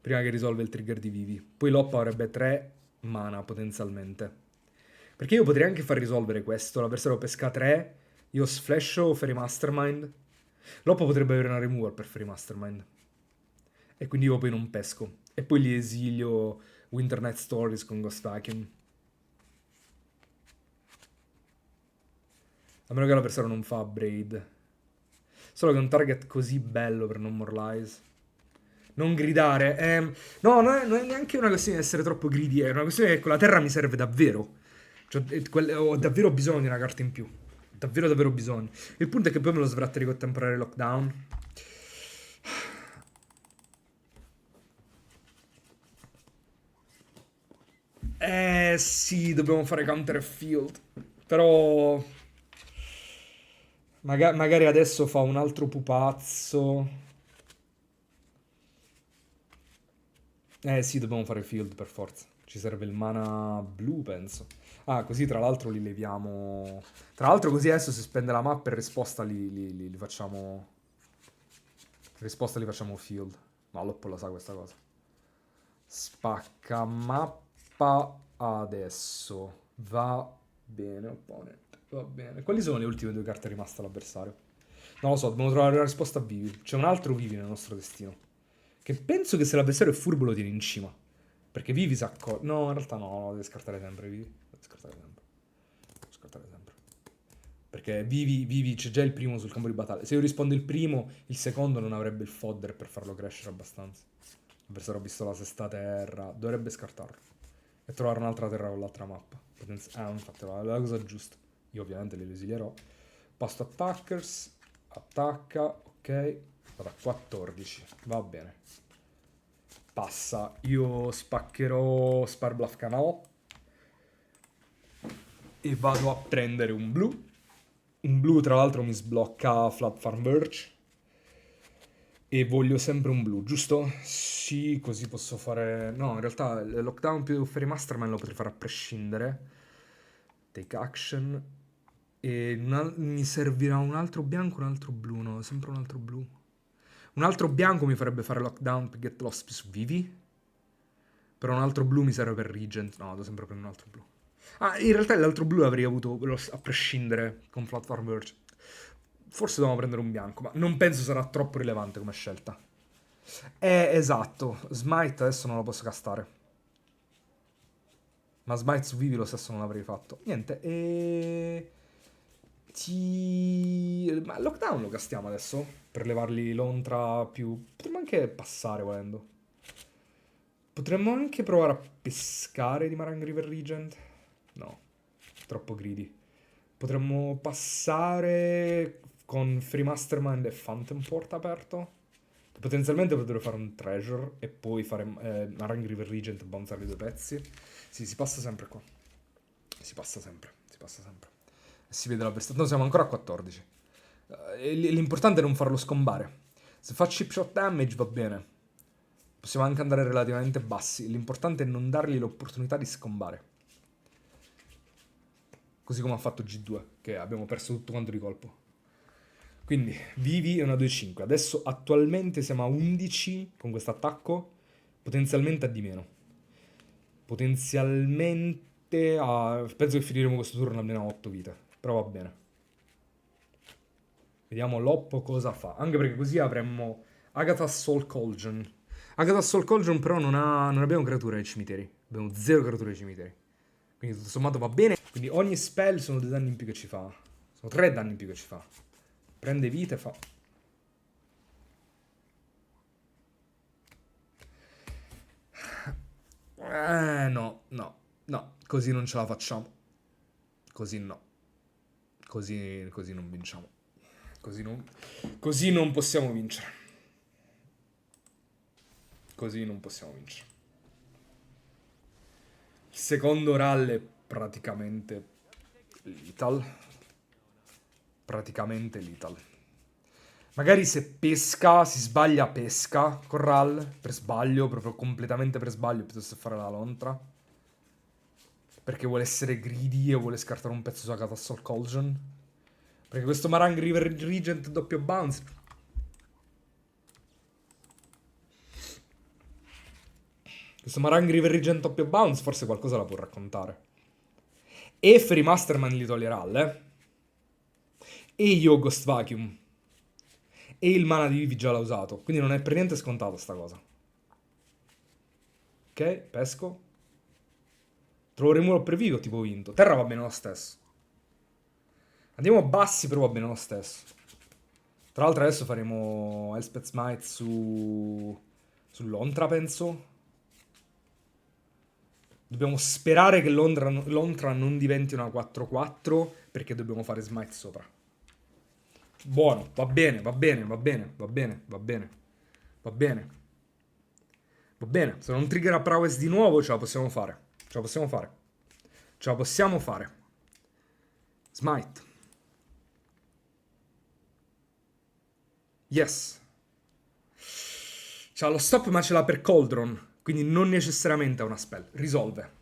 prima che risolva il trigger di Vivi. Poi Loppa avrebbe 3 mana potenzialmente. Perché io potrei anche far risolvere questo, l'avversario pesca 3, io sflasho Fairy Mastermind. Loppa potrebbe avere una removal per Fairy Mastermind. E quindi io poi non pesco. E poi gli esilio Winter Night Stories con Ghost Vacuum. A meno che l'avversario non fa Braid. Solo che è un target così bello per Non More Lies. Non gridare. No, non è neanche una questione di essere troppo greedy. È una questione che quella terra mi serve davvero. Cioè, ho davvero bisogno di una carta in più. Davvero, davvero bisogno. Il punto è che poi me lo svratteri con temporary lockdown. Sì, dobbiamo fare counter field. Però... magari adesso fa un altro pupazzo. Sì, dobbiamo fare field per forza. Ci serve il mana blu, penso. Ah, così tra l'altro li leviamo. Tra l'altro così adesso si spende la mappa e risposta li facciamo... Risposta li facciamo field. Ma Loppo lo sa questa cosa. Spacca mappa adesso. Va bene, opponent. Va bene. Quali sono le ultime 2 carte rimaste all'avversario? Non lo so, dobbiamo trovare una risposta a Vivi. C'è un altro Vivi nel nostro destino. Che penso che se l'avversario è furbo lo tiene in cima. Perché Vivi si accorge. No, in realtà no, deve scartare sempre Vivi. Deve scartare sempre. Deve scartare sempre. Perché Vivi c'è già il primo sul campo di battaglia. Se io rispondo il primo, il secondo non avrebbe il fodder per farlo crescere abbastanza. L'avversario ha visto la sesta terra. Dovrebbe scartarlo. E trovare un'altra terra con l'altra mappa. Infatti la cosa giusta. Io ovviamente li esilierò. Pasto attackers. Attacca. Ok. Vado a 14. Va bene. Passa. Io spaccherò Sparbluff Canal. E vado a prendere un blu. Un blu tra l'altro mi sblocca Flat Farm Verge. E voglio sempre un blu, giusto? Sì, così posso fare... No, in realtà il lockdown più Fairy Mastermind lo potrei fare a prescindere. Take action. E mi servirà un altro bianco, un altro blu, no? Sempre un altro blu. Un altro bianco mi farebbe fare lockdown per Get Lost su Vivi. Però un altro blu mi serve per Regent. No, devo sempre prendere un altro blu. Ah, in realtà l'altro blu l'avrei avuto a prescindere con Platform Verge. Forse dobbiamo prendere un bianco, ma non penso sarà troppo rilevante come scelta. Esatto. Smite adesso non lo posso castare. Ma Smite su Vivi lo stesso non l'avrei fatto. Niente, Ma Lockdown lo castiamo adesso? Per levargli l'ontra più... Potremmo anche passare volendo. Potremmo anche provare a pescare di Marang River Regent. No, troppo greedy. Potremmo passare con Free Mastermind e Phantom Port aperto. Potenzialmente potrei fare un Treasure e poi fare Marang River Regent e bounzare i 2 pezzi. Sì, si passa sempre qua. Si passa sempre. E si vede la vestata. No, siamo ancora a 14. L'importante è non farlo scombare. Se fa chip shot damage va bene. Possiamo anche andare relativamente bassi. L'importante è non dargli l'opportunità di scombare. Così come ha fatto G2, che abbiamo perso tutto quanto di colpo. Quindi, Vivi è una 2-5. Adesso attualmente siamo a 11 con questo attacco. Potenzialmente a di meno. Potenzialmente 7 a... Penso che finiremo questo turno almeno a 8 vite. Però va bene. Vediamo Loppo cosa fa. Anche perché così avremmo Agatha Soul Cauldron. Agatha Soul Cauldron però non abbiamo creature ai cimiteri. Abbiamo 0 creature ai cimiteri. Quindi tutto sommato va bene. Quindi ogni spell sono 2 danni in più che ci fa. Sono 3 danni in più che ci fa. Prende vita e fa... No. Così non ce la facciamo. Così no. Così non vinciamo. Così non possiamo vincere. Così non possiamo vincere. Il secondo rally è praticamente lethal. Magari se pesca, si sbaglia pesca con Ral, per sbaglio, proprio completamente per sbaglio, piuttosto che fare la lontra. Perché vuole essere greedy e vuole scartare un pezzo su Agatha Soul Cauldron. Perché questo Marang River Regent doppio bounce. Questo Marang River Regent doppio bounce forse qualcosa la può raccontare. E Fairy Masterman li toglie Ral, E io Ghost Vacuum. E il mana di Vivi già l'ha usato. Quindi non è per niente scontato sta cosa. Ok, pesco. Trovo Removal per vivo, tipo vinto. Terra va bene lo stesso. Andiamo bassi, però va bene lo stesso. Tra l'altro adesso faremo Elspeth Smite sull'Ontra, penso. Dobbiamo sperare che l'Ontra non diventi una 4-4, perché dobbiamo fare Smite sopra. Buono, va bene. Se non trigger prowess di nuovo, ce la possiamo fare. Smite. Yes. C'ha lo stop, ma ce l'ha per Cauldron. Quindi non necessariamente è una spell. Risolve.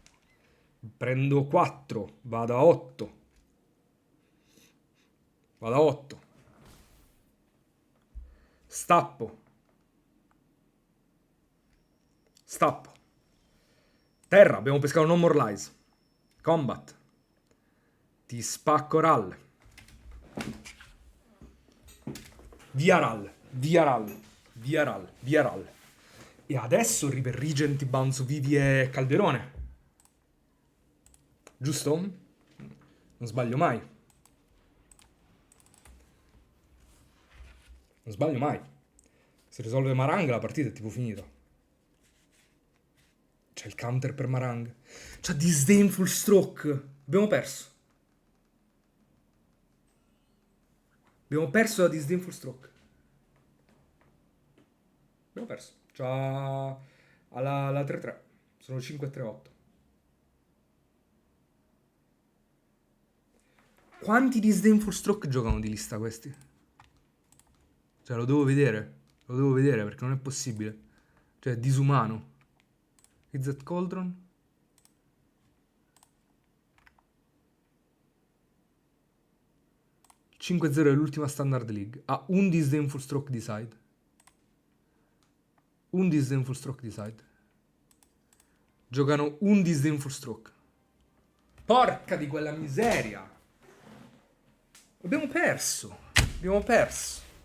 Prendo 4. Vado a 8. Stappo. Terra, abbiamo pescato No More Lies. Combat. Ti spacco Ral. Via Ral. E adesso River Regent ti bounce Vivi e Calderone. Giusto? Non sbaglio mai. Se risolve Marang la partita è tipo finita. C'è il counter per Marang. C'ha Disdainful Stroke. Abbiamo perso da Disdainful Stroke. C'ha alla 3-3. Sono 5-3-8. Quanti Disdainful Stroke giocano di lista questi? Cioè, lo devo vedere perché non è possibile. Cioè, è disumano. Izzet Cauldron. Il 5-0 è l'ultima Standard League. Ha un Disdainful Stroke di side. Giocano un Disdainful Stroke. Porca di quella miseria. Abbiamo perso.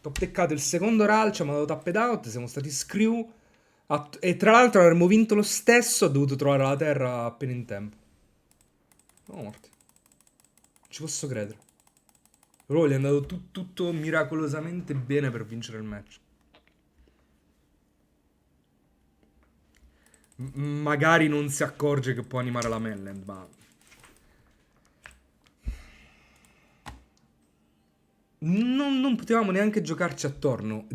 Top deccato il secondo Ral, ci ha mandato tapped out, siamo stati screw. E tra l'altro avremmo vinto lo stesso, ho dovuto trovare la terra appena in tempo. Siamo morti. Non ci posso credere. Però gli è andato tutto miracolosamente bene per vincere il match. Magari non si accorge che può animare la mainland, ma... Non potevamo neanche giocarci attorno.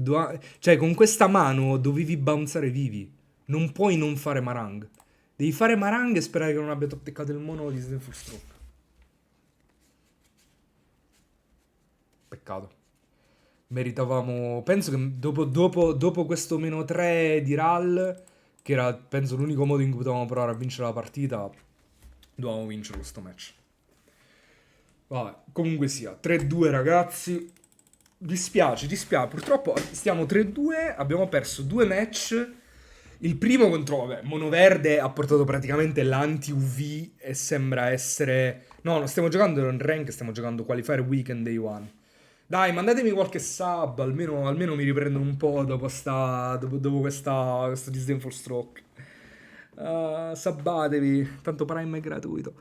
Cioè, con questa mano dovevi bounzare Vivi. Non puoi non fare Marang. Devi fare Marang e sperare che non abbia top deccato il mono di Disdainful Stroke. Peccato. Meritavamo... Penso che dopo questo meno 3 di Ral, che era, penso, l'unico modo in cui potevamo provare a vincere la partita, dovevamo vincerlo sto match. Vabbè, comunque sia, 3-2 ragazzi. Dispiace. Purtroppo stiamo 3-2, abbiamo perso 2 match Il primo contro, vabbè, Monoverde ha portato praticamente l'anti-UV e sembra essere... No, non stiamo giocando in rank, stiamo giocando Qualifier Weekend Day One. Dai, mandatemi qualche sub, almeno mi riprendo un po' dopo questo Disdainful Stroke. Sabbatevi, tanto Prime è gratuito.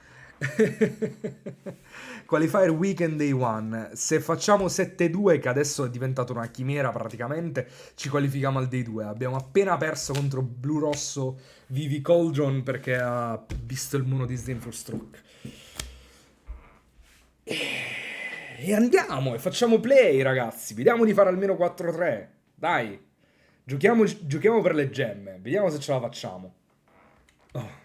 Qualifier Weekend Day One. Se facciamo 7-2, che adesso è diventato una chimera praticamente, ci qualifichiamo al Day 2. Abbiamo appena perso contro Blu Rosso Vivi Cauldron perché ha visto il mono Disdainful Stroke. E andiamo e facciamo play, ragazzi. Vediamo di fare almeno 4-3. Dai, giochiamo per le gemme. Vediamo se ce la facciamo. Oh.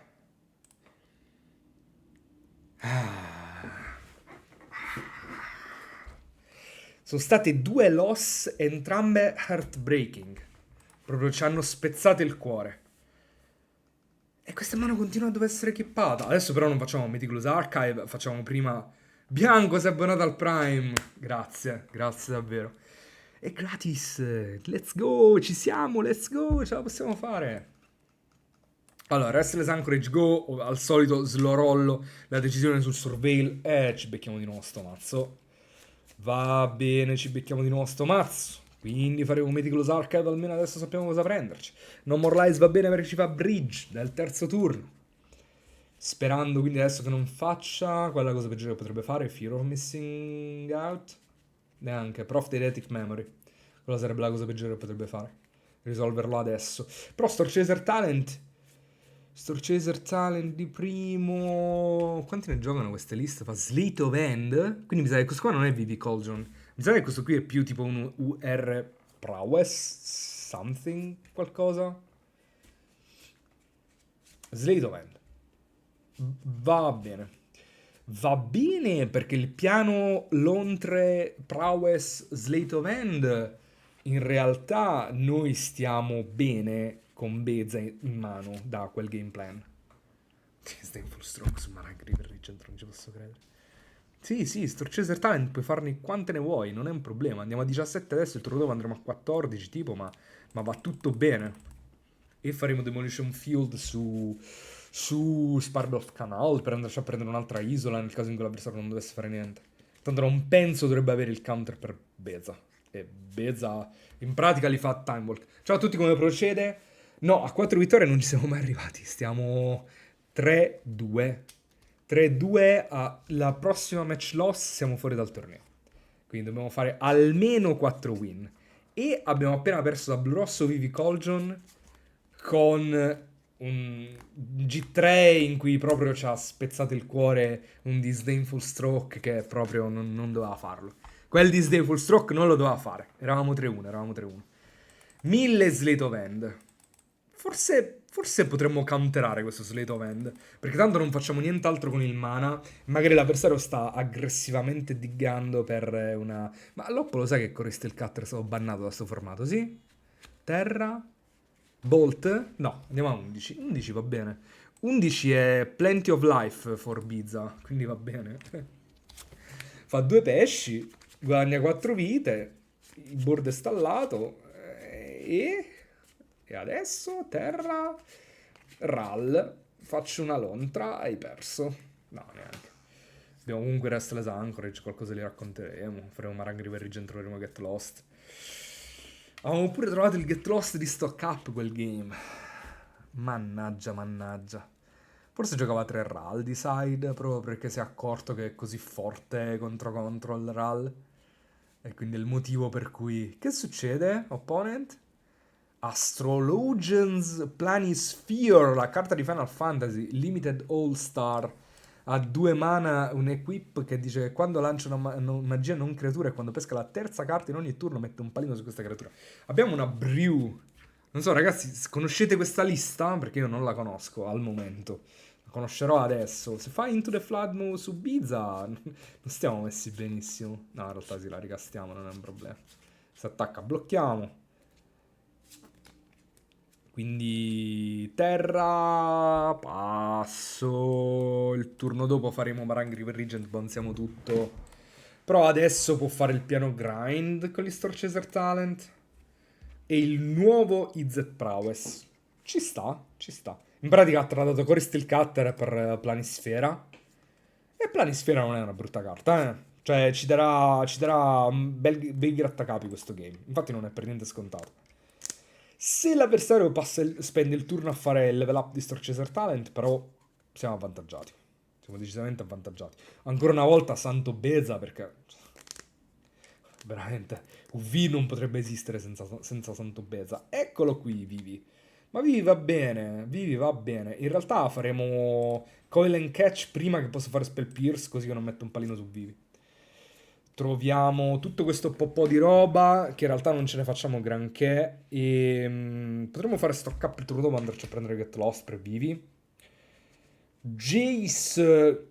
Sono state 2 loss, entrambe heartbreaking. Proprio ci hanno spezzato il cuore. E questa mano continua a dover essere equipata. Adesso però non facciamo Meticulous Archive, facciamo prima... Bianco, sei abbonato al Prime. Grazie davvero. È gratis. Let's go, ci siamo, let's go, ce la possiamo fare. Allora, Restless Anchorage Go, al solito slorollo la decisione sul Surveil. Ci becchiamo di nuovo sto mazzo. Va bene, ci becchiamo di nuovo sto mazzo. Quindi faremo Meticulous Archive, almeno adesso sappiamo cosa prenderci. No More Lies va bene perché ci fa Bridge del terzo turno. Sperando quindi adesso che non faccia quella cosa peggiore che potrebbe fare, Fear of Missing Out. Neanche, Prof Deidetic Memory. Quella sarebbe la cosa peggiore che potrebbe fare. Risolverlo adesso. Però Storchaser Talent di primo... Quanti ne giocano queste liste? Fa Slate of Hand. Quindi mi sa che questo qua non è VV Cauldron. Mi sa che questo qui è più tipo un UR Prowess something qualcosa. Slate of Hand. Va bene. Va bene perché il piano Lontre Prowess Slate of Hand in realtà noi stiamo bene con Beza in mano da quel game plan. Disdainful Stroke su Marag River Regent, non ci posso credere. Sì, Storchaser Talent puoi farne quante ne vuoi, non è un problema. Andiamo a 17 adesso, il turno dopo andremo a 14 tipo, ma va tutto bene. E faremo Demolition Field su Sparbloff Canal per andarci a prendere un'altra isola nel caso in cui l'avversario non dovesse fare niente. Tanto non penso dovrebbe avere il counter per Beza. E Beza in pratica li fa Time Walk. Ciao a tutti, come procede? No, a 4 vittorie non ci siamo mai arrivati. Stiamo 3-2. 3-2 alla prossima match loss siamo fuori dal torneo. Quindi dobbiamo fare almeno 4 win. E abbiamo appena perso da Blu Rosso Vivi Cauldron con un G3 in cui proprio ci ha spezzato il cuore un Disdainful Stroke che proprio non doveva farlo. Quel Disdainful Stroke non lo doveva fare. Eravamo 3-1. 1000 Slate of Hand. Forse potremmo counterare questo Slate of Hand, perché tanto non facciamo nient'altro con il mana. Magari l'avversario sta aggressivamente diggando per una... Ma Loppo lo sai che Corristel Cutter è stato bannato da sto formato, sì? Terra... Bolt? No, andiamo a 11. 11 va bene. 11 è Plenty of Life for Bizza, quindi va bene. Fa 2 pesci, guadagna 4 vite, il board è stallato e adesso terra Ral, faccio una lontra, hai perso. No, neanche. Abbiamo comunque Restless Anchorage, qualcosa li racconteremo, faremo Marang River Regent, troveremo Get Lost. Avevamo pure trovato il Get Lost di Stock Up quel game. Mannaggia. Forse giocava 3 Ral di side, proprio perché si è accorto che è così forte contro il Ral. E quindi è il motivo per cui... Che succede, opponent? Astrologians Planisphere, la carta di Final Fantasy, Limited All-Star. Ha 2 mana, un equip che dice che quando lancia una magia non creatura e quando pesca la terza carta in ogni turno mette un palino su questa creatura. Abbiamo una Brew. Non so ragazzi, conoscete questa lista? Perché io non la conosco al momento. La conoscerò adesso. Se fai Into the Flood move su Biza non stiamo messi benissimo. No, in realtà sì, la ricastiamo, non è un problema. Se attacca, blocchiamo. Quindi terra, passo, il turno dopo faremo Marang River Regent, bonziamo tutto. Però adesso può fare il piano grind con gli Storchaser Talent. E il nuovo IZ Prowess. Ci sta, ci sta. In pratica ha tradato Core Steel Cutter per Planisfera. E Planisfera non è una brutta carta, eh. Cioè, ci darà bei grattacapi questo game. Infatti non è per niente scontato. Se l'avversario spende il turno a fare il level up di Storchaser Talent, però siamo avvantaggiati. Siamo decisamente avvantaggiati. Ancora una volta Santo Beza, perché veramente UV non potrebbe esistere senza Santo Beza. Eccolo qui, Vivi. Ma Vivi va bene, Vivi va bene. In realtà faremo Coil and Catch prima che possa fare Spell Pierce, così che non metto un palino su Vivi. Troviamo tutto questo po' di roba, che in realtà non ce ne facciamo granché, e potremmo fare stock up il turno dopo, andarci a prendere Get Lost per Vivi. Jace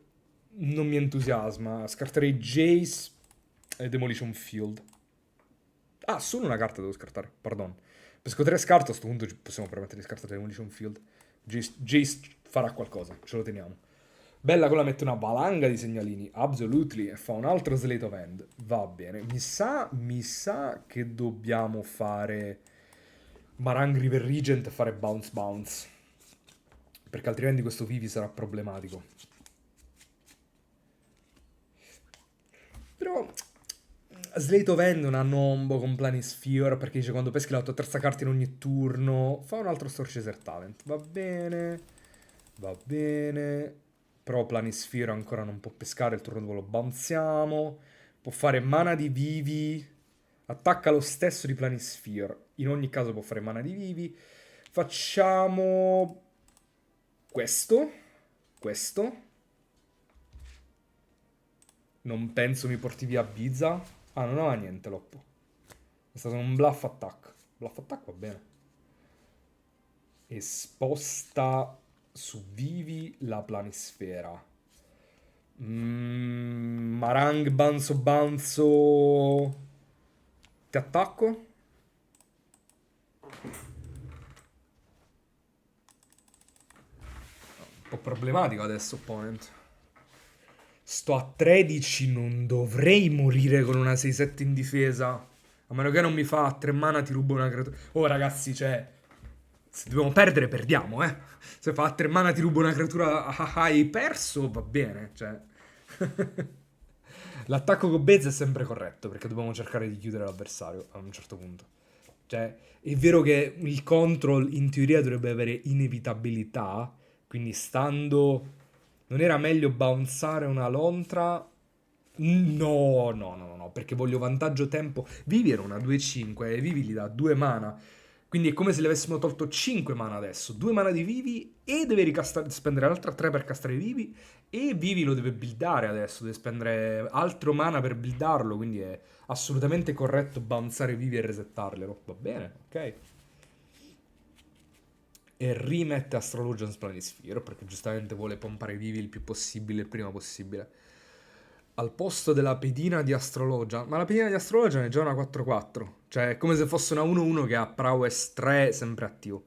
non mi entusiasma, scarterei Jace e Demolition Field. Ah, solo una carta devo scartare, pardon. Pesco 3 scarto, a questo punto ci possiamo permettere di scartare Demolition Field. Jace farà qualcosa, ce lo teniamo. Bella quella mette una valanga di segnalini, absolutely, e fa un altro Slate of Hand. Va bene, mi sa che dobbiamo fare Marang River Regent e fare Bounce Bounce. Perché altrimenti questo Vivi sarà problematico. Però Slate of Hand è una nombo con Planisphore, perché dice quando peschi la tua terza carta in ogni turno, fa un altro Storchaser Talent. Va bene, va bene. Però Planisphore ancora non può pescare, il turno dopo lo bounziamo. Può fare mana di Vivi, attacca lo stesso di Planisphore. In ogni caso può fare mana di Vivi. Facciamo questo, questo. Non penso mi porti via Biza. Ah, non aveva niente, Loppo. È stato un bluff attack. Bluff attack va bene. E sposta su Vivi la Planisfera. Marang, Banzo, Banzo. Ti attacco? Un po' problematico adesso, opponent. Sto a 13, non dovrei morire con una 6-7 in difesa. A meno che non mi fa 3 mana, ti rubo una creatura. Oh, ragazzi, cioè, se dobbiamo perdere, perdiamo, eh. Se fa 3 mana, ti rubo una creatura. Hai perso, va bene, cioè. L'attacco con Bez è sempre corretto, perché dobbiamo cercare di chiudere l'avversario a un certo punto. Cioè, è vero che il control in teoria dovrebbe avere inevitabilità, quindi stando... Non era meglio bounzare una lontra? No, no, no, no, no, perché voglio vantaggio tempo. Vivi era una 2-5 e Vivi gli dà 2 mana. Quindi è come se le avessimo tolto 5 mana adesso. 2 mana di Vivi e deve spendere l'altra 3 per castrare Vivi. E Vivi lo deve buildare adesso, deve spendere altro mana per buildarlo. Quindi è assolutamente corretto bounzare Vivi e resettarglielo. Va bene, ok. E rimette Astrologian's Planisphere perché giustamente vuole pompare Vivi il più possibile, il prima possibile. Al posto della pedina di Astrologian, ma la pedina di Astrologian è già una 4-4, cioè è come se fosse una 1-1 che ha prowess 3 sempre attivo.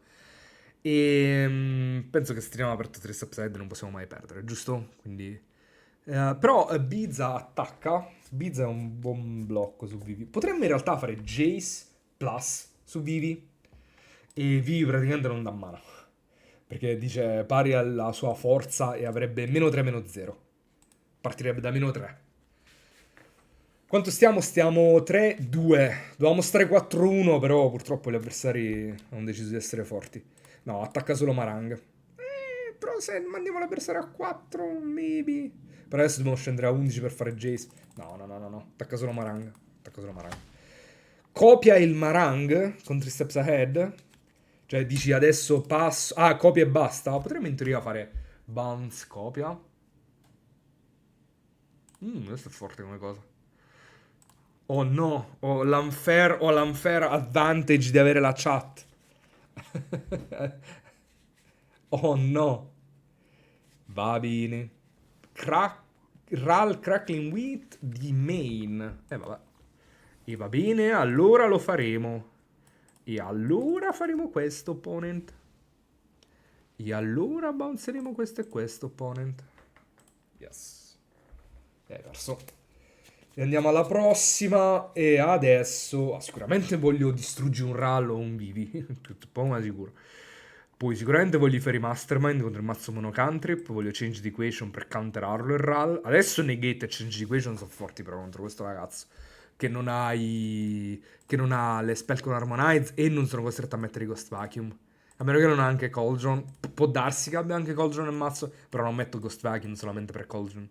E penso che se teniamo aperto 3 Upside non possiamo mai perdere, giusto? Quindi però Biza attacca. Biza è un buon blocco su Vivi. Potremmo in realtà fare Jace plus su Vivi e Vivi praticamente non dà mana. Perché dice pari alla sua forza e avrebbe meno 3, meno 0. Partirebbe da meno 3. Quanto stiamo? Stiamo 3-2. Dovevamo stare 4-1, però purtroppo gli avversari hanno deciso di essere forti. No, attacca solo Marang. Però se mandiamo l'avversario a 4, maybe. Però adesso dobbiamo scendere a 11 per fare Jace. No, no, no, no, no. Attacca solo Marang. Attacca solo Marang. Copia il Marang con 3 steps ahead. Cioè dici adesso passo... Ah, copia e basta. Potremmo in teoria fare bounce, copia. Questo è forte come cosa. Oh no, ho l'unfair advantage di avere la chat. Oh no. Va bene. Ral Crackling Wheat di main. Vabbè. E va bene, allora lo faremo. E allora faremo questo, opponent. E allora bounceremo questo e questo, opponent. Yes. Hai perso. E andiamo alla prossima. E adesso sicuramente voglio distruggere un rallo o un Vivi. Poco ma sicuro. Poi sicuramente voglio fare i Mastermind contro il mazzo Mono Cantrip, voglio Change the Equation per counterarlo e RAL. Adesso Negate e Change the Equation sono forti però contro questo ragazzo, che non ha, che non ha le spell con Harmonize e non sono costretto a mettere i Ghost Vacuum. A meno che non ha anche Cauldron. Può darsi che abbia anche Cauldron nel mazzo, però non metto Ghost Vacuum solamente per Cauldron.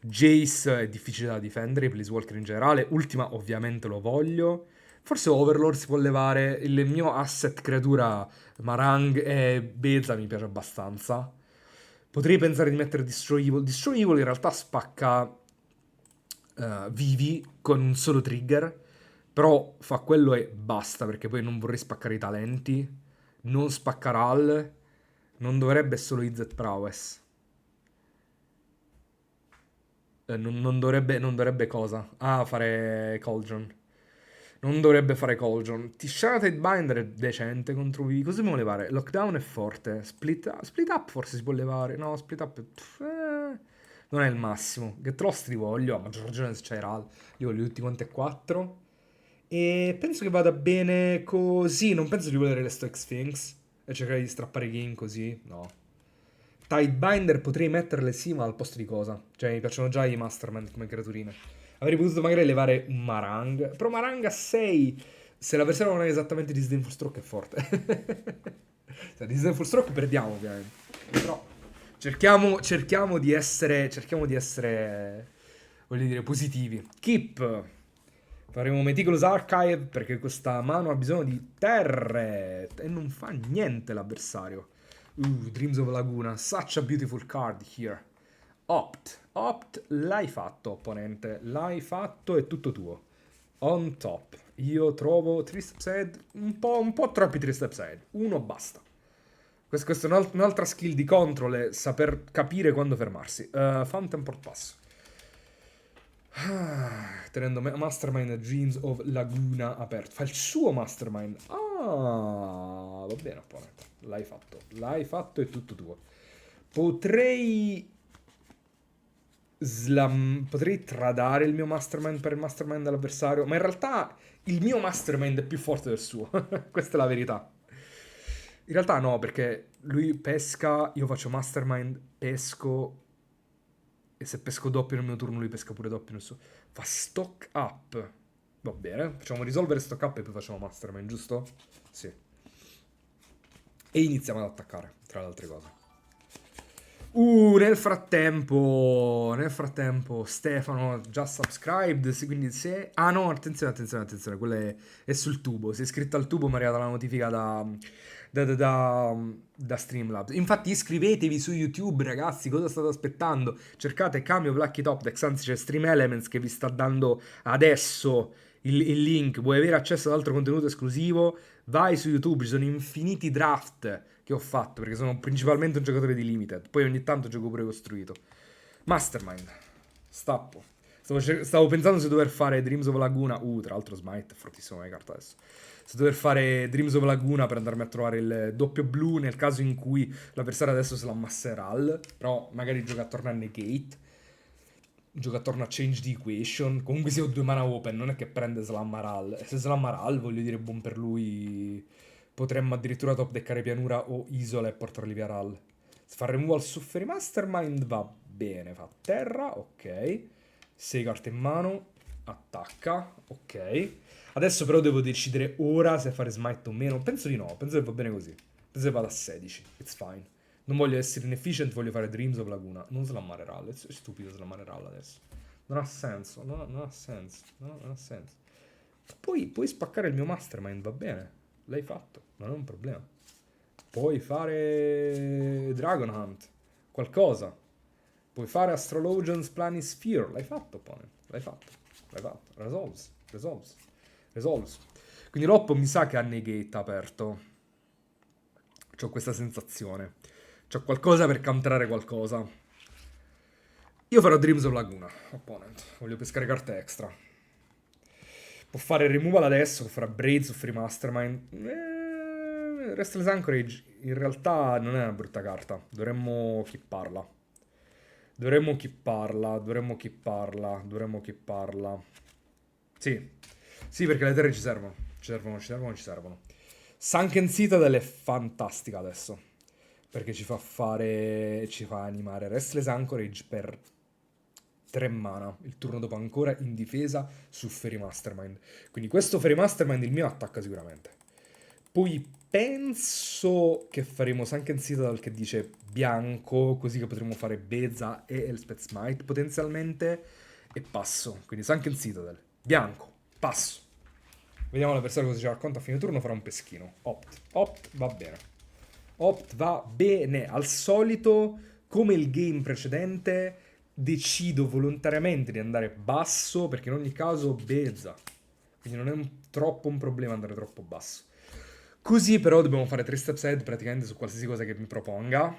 Jace è difficile da difendere, i Please Walker in generale. Ultima ovviamente lo voglio. Forse Overlord si può levare. Il mio asset creatura Marang e Beza mi piace abbastanza. Potrei pensare di mettere Destroy Evil. Destroy Evil in realtà spacca vivi con un solo trigger. Però fa quello e basta, perché poi non vorrei spaccare i talenti. Non spacca Ral. Non dovrebbe solo IZ Prowess. Non dovrebbe cosa? Ah, fare Cauldron. Non dovrebbe fare Cauldron. Tishanate Binder è decente contro Vivi. Cosa dobbiamo levare? Lockdown è forte. Split up forse si può levare. No, split up non è il massimo. Get Lost li voglio. A maggior ragione se c'è Ral. Li voglio tutti quanti e quattro. E penso che vada bene così. Non penso di volere le Stoic Sphinx. E cercare di strappare game così. No. Tidebinder potrei metterle sì, ma al posto di cosa? Cioè, mi piacciono già i Mastermind come creaturine. Avrei potuto magari levare un Marang. Però Marang a 6, se l'avversario non è esattamente Disdainful Stroke, è forte. Cioè, Disdainful Stroke perdiamo, ovviamente. Però cerchiamo di essere, voglio dire, positivi. Keep. Faremo Meticulous Archive perché questa mano ha bisogno di terre e non fa niente l'avversario. Dreams of Laguna. Such a beautiful card here. Opt, l'hai fatto, opponente. L'hai fatto, è tutto tuo. On top. Io trovo 3 steps ahead, un po' troppi 3 steps ahead. Uno basta. Questa è un'altra skill di control, è saper capire quando fermarsi. Fountain Port Pass. Tenendo Mastermind Dreams of Laguna aperto. Fa il suo Mastermind. Va bene, opponente. L'hai fatto, è tutto tuo. Potrei potrei tradare il mio Mastermind per il Mastermind dell'avversario, ma in realtà il mio Mastermind è più forte del suo. Questa è la verità. In realtà no, perché lui pesca, io faccio Mastermind, pesco, e se pesco doppio nel mio turno lui pesca pure doppio nel suo. Fa stock up. Va bene, facciamo risolvere stock up e poi facciamo Mastermind, giusto? Sì. E iniziamo ad attaccare, tra le altre cose. Nel frattempo, Stefano già subscribed, quindi se... Ah no, attenzione, quello è sul tubo. Si è iscritto al tubo, mi è arrivata la notifica da Streamlabs. Infatti iscrivetevi su YouTube, ragazzi, cosa state aspettando? Cercate Cameo Blacky Top Decks, anzi c'è Stream Elements che vi sta dando adesso il link. Vuoi avere accesso ad altro contenuto esclusivo? Vai su YouTube, ci sono infiniti draft che ho fatto, perché sono principalmente un giocatore di Limited. Poi ogni tanto gioco pure costruito. Mastermind. Stappo. Stavo pensando se dover fare Dreams of Laguna. Tra l'altro Smite è fortissimo come carta adesso. Se dover fare Dreams of Laguna per andarmi a trovare il doppio blu nel caso in cui l'avversario adesso se la ammasserà. Però magari gioca attorno a Negate. Gioca attorno a Change the Equation. Comunque se ho 2 mana open, non è che prende Slammaral. E se Slammaral, voglio dire, buon per lui. Potremmo addirittura top deckare pianura o isola e portarli via Ral. Se fa removal su Fairy Mastermind va bene. Fa terra, ok. 6 carte in mano. Attacca, ok. Adesso però devo decidere ora se fare smite o meno. Penso di no, penso che va bene così. Penso che vada a 16. It's fine. Non voglio essere inefficient, voglio fare Dreams of Laguna. Non slammare Ral, è stupido slammare Ral adesso. Non ha senso, non ha senso. Non ha senso. Puoi spaccare il mio Mastermind, va bene. L'hai fatto, non è un problema. Puoi fare Dragon Hunt, qualcosa. Puoi fare Astrologian's Planisphere. L'hai fatto, opponent. L'hai fatto. Resolves. Quindi l'oppo mi sa che ha negate aperto. C'ho questa sensazione. C'ho qualcosa per counterare qualcosa. Io farò Dreams of Laguna, opponent. Voglio pescare carte extra. Può fare removal adesso, può fare Braids o Free Mastermind. Restless Anchorage in realtà non è una brutta carta. Dovremmo keeparla. Sì, perché le terre ci servono. Ci servono. Sunken Citadel è fantastica adesso, perché ci fa animare Restless Anchorage per 3 mana, il turno dopo ancora in difesa su Fairy Mastermind. Quindi questo Fairy Mastermind il mio attacca sicuramente. Poi penso che faremo Sunken Citadel che dice bianco, così che potremo fare Beza e Elspeth Smite potenzialmente, e passo. Quindi Sunken Citadel, bianco, passo. Vediamo l'avversario cosa ci racconta a fine turno, farà un peschino. Opt, va bene. Opt va bene. Al solito, come il game precedente, decido volontariamente di andare basso, perché in ogni caso Beza. Quindi non è troppo un problema andare troppo basso. Così però dobbiamo fare 3 steps ahead praticamente su qualsiasi cosa che mi proponga.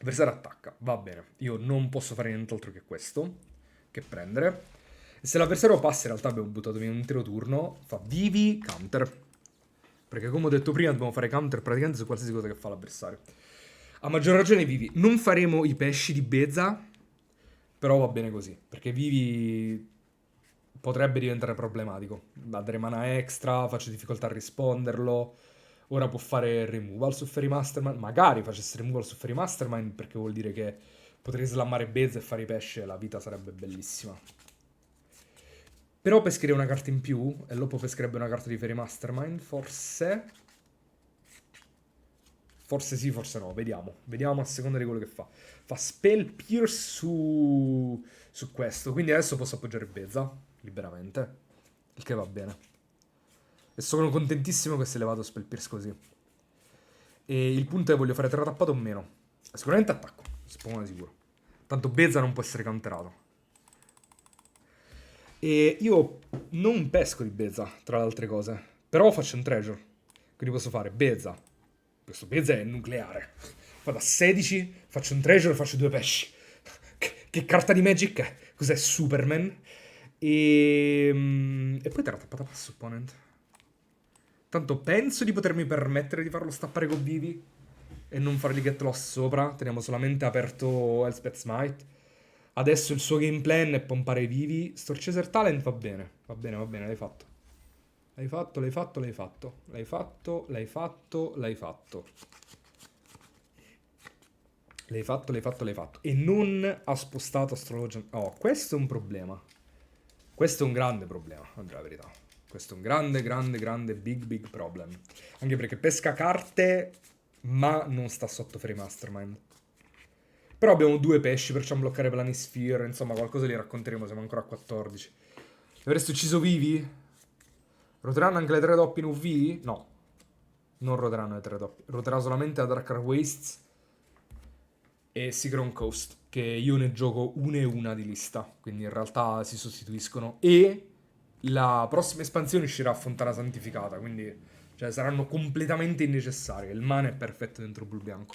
Avversario attacca, va bene. Io non posso fare nient'altro che questo, che prendere. E se l'avversario passa, in realtà abbiamo buttato via un intero turno, fa vivi, counter. Perché come ho detto prima dobbiamo fare counter praticamente su qualsiasi cosa che fa l'avversario. A maggior ragione vivi. Non faremo i pesci di Beza, però va bene così, perché vivi potrebbe diventare problematico. Da dare mana extra, faccio difficoltà a risponderlo. Ora può fare removal su Fairy Mastermind. Magari facesse removal su Fairy Mastermind, perché vuol dire che potrei slammare Beza e fare i pesci e la vita sarebbe bellissima. Però pescherei una carta in più, e Loppo pescherebbe una carta di Fairy Mastermind, forse. Forse sì, forse no, vediamo. Vediamo a seconda di quello che fa. Fa Spell Pierce su questo, quindi adesso posso appoggiare Beza, liberamente. Il che va bene. E sono contentissimo che si è levato Spell Pierce così. E il punto è voglio fare terra tappata o meno. Sicuramente attacco, poco di sicuro. Tanto Beza non può essere counterato. E io non pesco di Beza, tra le altre cose. Però faccio un treasure. Quindi posso fare Beza. Questo Beza è nucleare. Fa da 16, faccio un treasure e faccio 2 pesci. Che carta di Magic è? Cos'è Superman? E poi terra tappata passo opponent. Tanto penso di potermi permettere di farlo stappare con vivi e non fargli get loss sopra. Teniamo solamente aperto Elspeth Smite. Adesso il suo game plan è pompare i vivi. Storchaser Talent va bene. Va bene, va bene, l'hai fatto. L'hai fatto, l'hai fatto, l'hai fatto. L'hai fatto, l'hai fatto, l'hai fatto. L'hai fatto, l'hai fatto, l'hai fatto. E non ha spostato Astrologian. Oh, questo è un problema. Questo è un grande problema, a dire la verità. Questo è un grande, grande, grande, big, big problem. Anche perché pesca carte, ma non sta sotto Fairy Mastermind. Però abbiamo 2 pesci, perciò bloccare Planisphere. Insomma, qualcosa li racconteremo, siamo ancora a 14. Avresti ucciso vivi? Roteranno anche le 3 doppie in UV? No. Non roteranno le 3 doppie. Roterà solamente la Dark Wastes e Sigron Coast, che io ne gioco una e una di lista, quindi in realtà si sostituiscono. E la prossima espansione uscirà a Fontana Santificata, quindi cioè, saranno completamente innecessarie. Il mana è perfetto dentro Bull Bianco.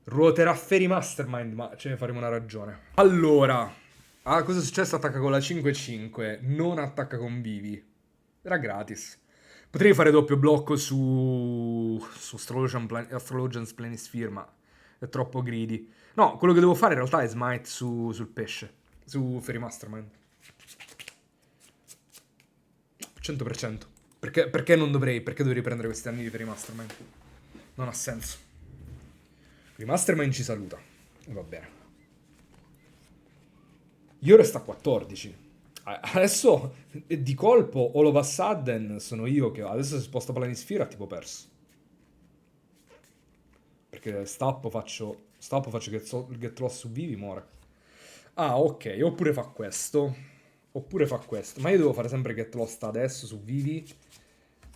Ruoterà Fairy Mastermind, ma ce ne faremo una ragione. Allora, cosa è successo? Attacca con la 5-5, non attacca con vivi. Era gratis. Potrei fare doppio blocco su Astrologian's Planisphere, ma è troppo greedy. No, quello che devo fare in realtà è smite sul pesce, su Fairy Mastermind. 100%. Perché non dovrei? Perché dovrei prendere questi anni di Fairy Mastermind? Non ha senso. Fairy Mastermind ci saluta. E va bene. Io resto a 14. Adesso di colpo all of a sudden sono io che adesso se sposto Planisfera tipo perso. Perché stappo faccio get loss su vivi muore. Ah, ok, oppure fa questo. Oppure fa questo. Ma io devo fare sempre get lost adesso su vivi.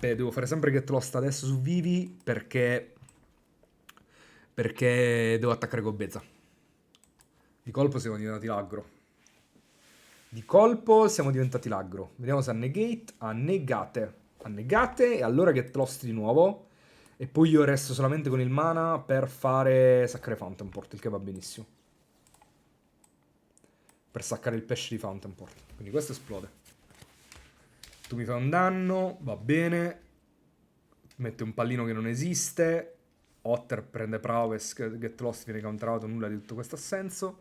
Beh, devo fare sempre get lost adesso su vivi perché devo attaccare con Beza. Di colpo siamo diventati l'aggro. Di colpo siamo diventati l'aggro. Vediamo se ha negate. Ha negate. Ha negate e allora get lost di nuovo. E poi io resto solamente con il mana per fare saccare Fountain Port, il che va benissimo. Per saccare il pesce di Fountain Port. Quindi questo esplode. Tu mi fai un danno, va bene. Mette un pallino che non esiste. Otter prende prowess, get lost viene counterato, nulla di tutto questo ha senso.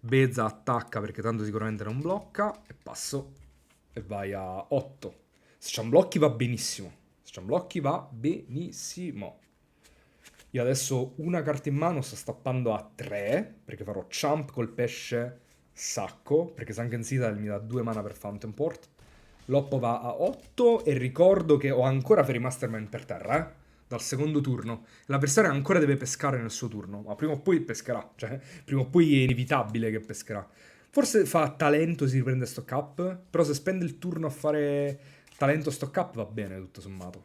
Beza attacca perché tanto sicuramente non blocca. E passo. E vai a 8. Se c'è un blocchi va benissimo. Se blocchi va benissimo. Io adesso una carta in mano sto stappando a 3, perché farò Champ col pesce sacco, perché Sunken Citadel mi dà 2 mana per Fountain Port. Loppo va a 8 e ricordo che ho ancora Fairy Mastermind per terra, dal secondo turno. L'avversario ancora deve pescare nel suo turno, ma prima o poi pescherà, cioè prima o poi è inevitabile che pescherà. Forse fa talento si riprende stock up, però se spende il turno a fare talento stock up va bene tutto sommato.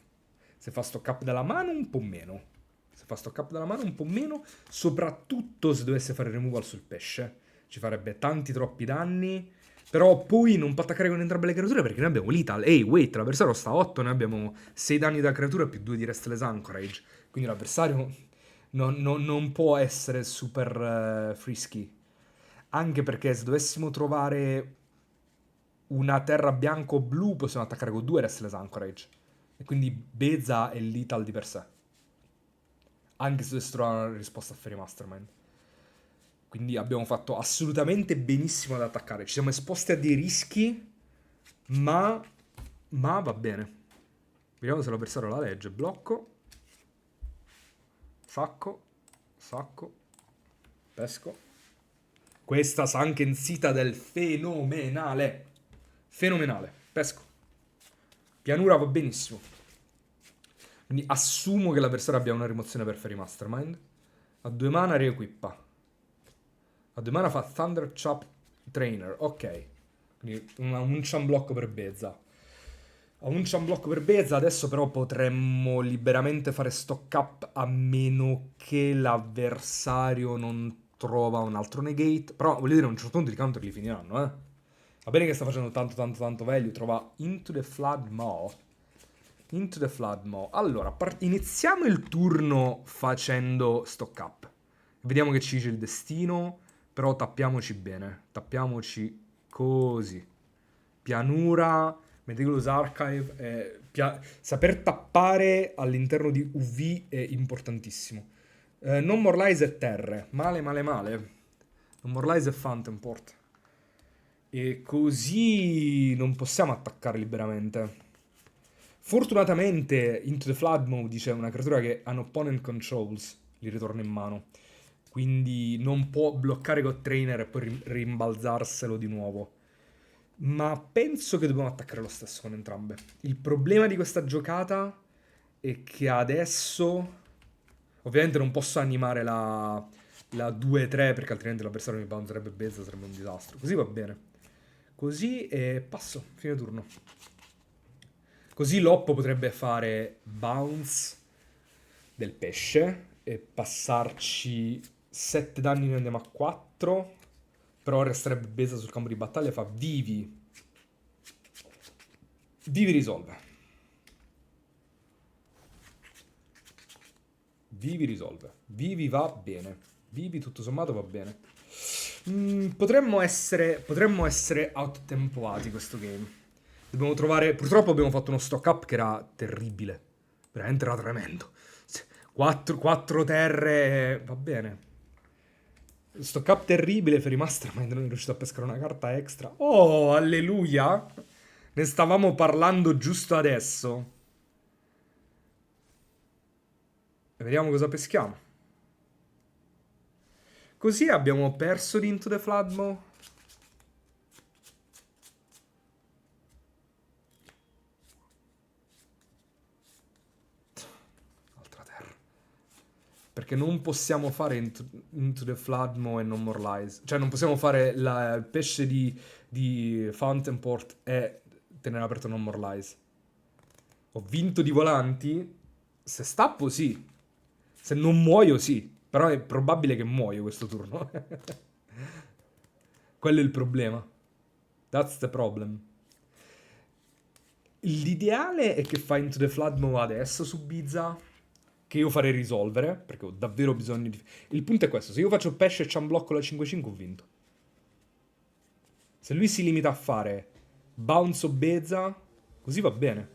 Se fa stock up dalla mano un po' meno. Se fa stock up dalla mano un po' meno, soprattutto se dovesse fare removal sul pesce. Ci farebbe tanti troppi danni. Però poi non può attaccare con entrambe le creature perché noi abbiamo lethal. Ehi, wait, l'avversario sta a 8, noi abbiamo 6 danni da creatura più 2 di Restless Anchorage. Quindi l'avversario non può essere super frisky. Anche perché se dovessimo trovare una terra bianco o blu possiamo attaccare con 2 Restless Anchorage. E quindi Beza è lethal di per sé. Anche se dovesse trovare una risposta a Fairy Mastermind. Quindi abbiamo fatto assolutamente benissimo ad attaccare. Ci siamo esposti a dei rischi, ma va bene. Vediamo se l'avversario la legge. Blocco. Sacco. Sacco. Pesco. Questa Sunken Citadel fenomenale. Fenomenale. Pesco. Pianura va benissimo. Quindi assumo che l'avversario abbia una rimozione per Fairy Mastermind. A 2 mana riequippa. A 2 mana fa Thunder Chop Trainer. Ok. Quindi un ciamblocco per Beza. Ho un ciamblocco per Beza. Adesso però potremmo liberamente fare stock up a meno che l'avversario non trova un altro negate. Però voglio dire, a un certo punto i counter li finiranno, eh. Va bene che sta facendo tanto value. Trova Into the Flood Maw. Into the Flood Maw. Allora, iniziamo il turno facendo stock up. Vediamo che ci dice il destino. Però tappiamoci bene. Tappiamoci così. Pianura, Meticulous Archive. Saper tappare all'interno di UV è importantissimo. Non More Lies e terre. Male. Non More Lies e Fountain Port. E così non possiamo attaccare liberamente. Fortunatamente Into the Flood Mode dice una creatura che an opponent controls gli ritorna in mano. Quindi non può bloccare con Trainer e poi rimbalzarselo di nuovo. Ma penso che dobbiamo attaccare lo stesso con entrambe. Il problema di questa giocata è che adesso... Ovviamente non posso animare la 2-3 perché altrimenti l'avversario mi bouncerebbe Beza, sarebbe un disastro. Così va bene. Così e passo, fine turno. Così Loppo potrebbe fare bounce del pesce e passarci 7 danni, ne andiamo a 4. Però resterebbe Beza sul campo di battaglia, fa vivi. Vivi risolve. Vivi risolve. Vivi va bene. Vivi tutto sommato va bene. Potremmo essere outtempoati questo game. Dobbiamo trovare... Purtroppo abbiamo fatto uno stock up che era terribile. Veramente era tremendo. 4 terre... Va bene. Stock up terribile, Fairy Mastermind non è riuscito a pescare una carta extra. Oh, alleluia! Ne stavamo parlando giusto adesso. E vediamo cosa peschiamo. Così abbiamo perso l'Into the Floodmo. Altra terra. Perché non possiamo fare Into the Floodmo e Non More Lies. Cioè non possiamo fare il pesce di Fountain Port e tenere aperto Non More Lies. Ho vinto di volanti. Se stappo sì. Se non muoio sì. Però è probabile che muoio questo turno. Quello è il problema. That's the problem. L'ideale è che fa Into the Flood Move adesso su Bizza, che io farei risolvere, perché ho davvero bisogno di... Il punto è questo, se io faccio pesce e ciamblocco la 5-5 ho vinto. Se lui si limita a fare bounce o Bezza, così va bene.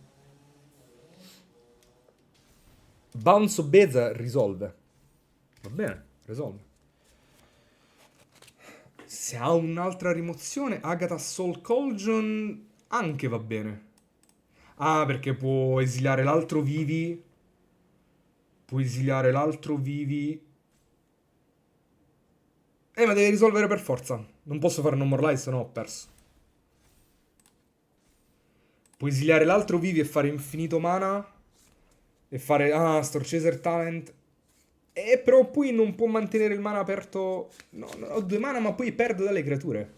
Bounce o Bezza risolve. Va bene, risolve. Se ha un'altra rimozione, Agatha Soul Collision anche va bene. Ah, perché può esiliare l'altro vivi. Può esiliare l'altro vivi. Ma devi risolvere per forza. Non posso fare No More Lies, se no ho perso. Puoi esiliare l'altro vivi e fare infinito mana. E fare... Ah, Storchaser Talent. Però poi non può mantenere il mana aperto... No, no, ho 2 mana, ma poi perdo dalle creature.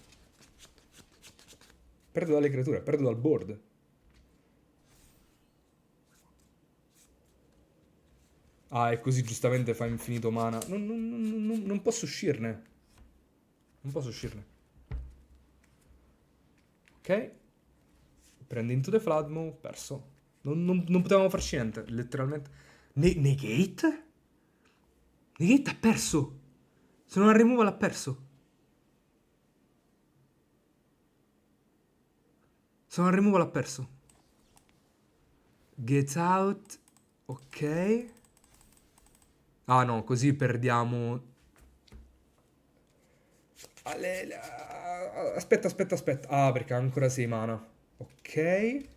Perdo dalle creature, perdo dal board. Ah, e così giustamente fa infinito mana. Non posso uscirne. Non posso uscirne. Ok. Prende Into the Floodmoon, perso. Non potevamo farci niente, letteralmente. Negate? Negate ha perso. Se non ha removal ha perso. Se non ha removal ha perso. Get out. Ok. Ah no, così perdiamo... Aspetta, aspetta, aspetta. Ah, perché ha ancora 6 mana. Ok.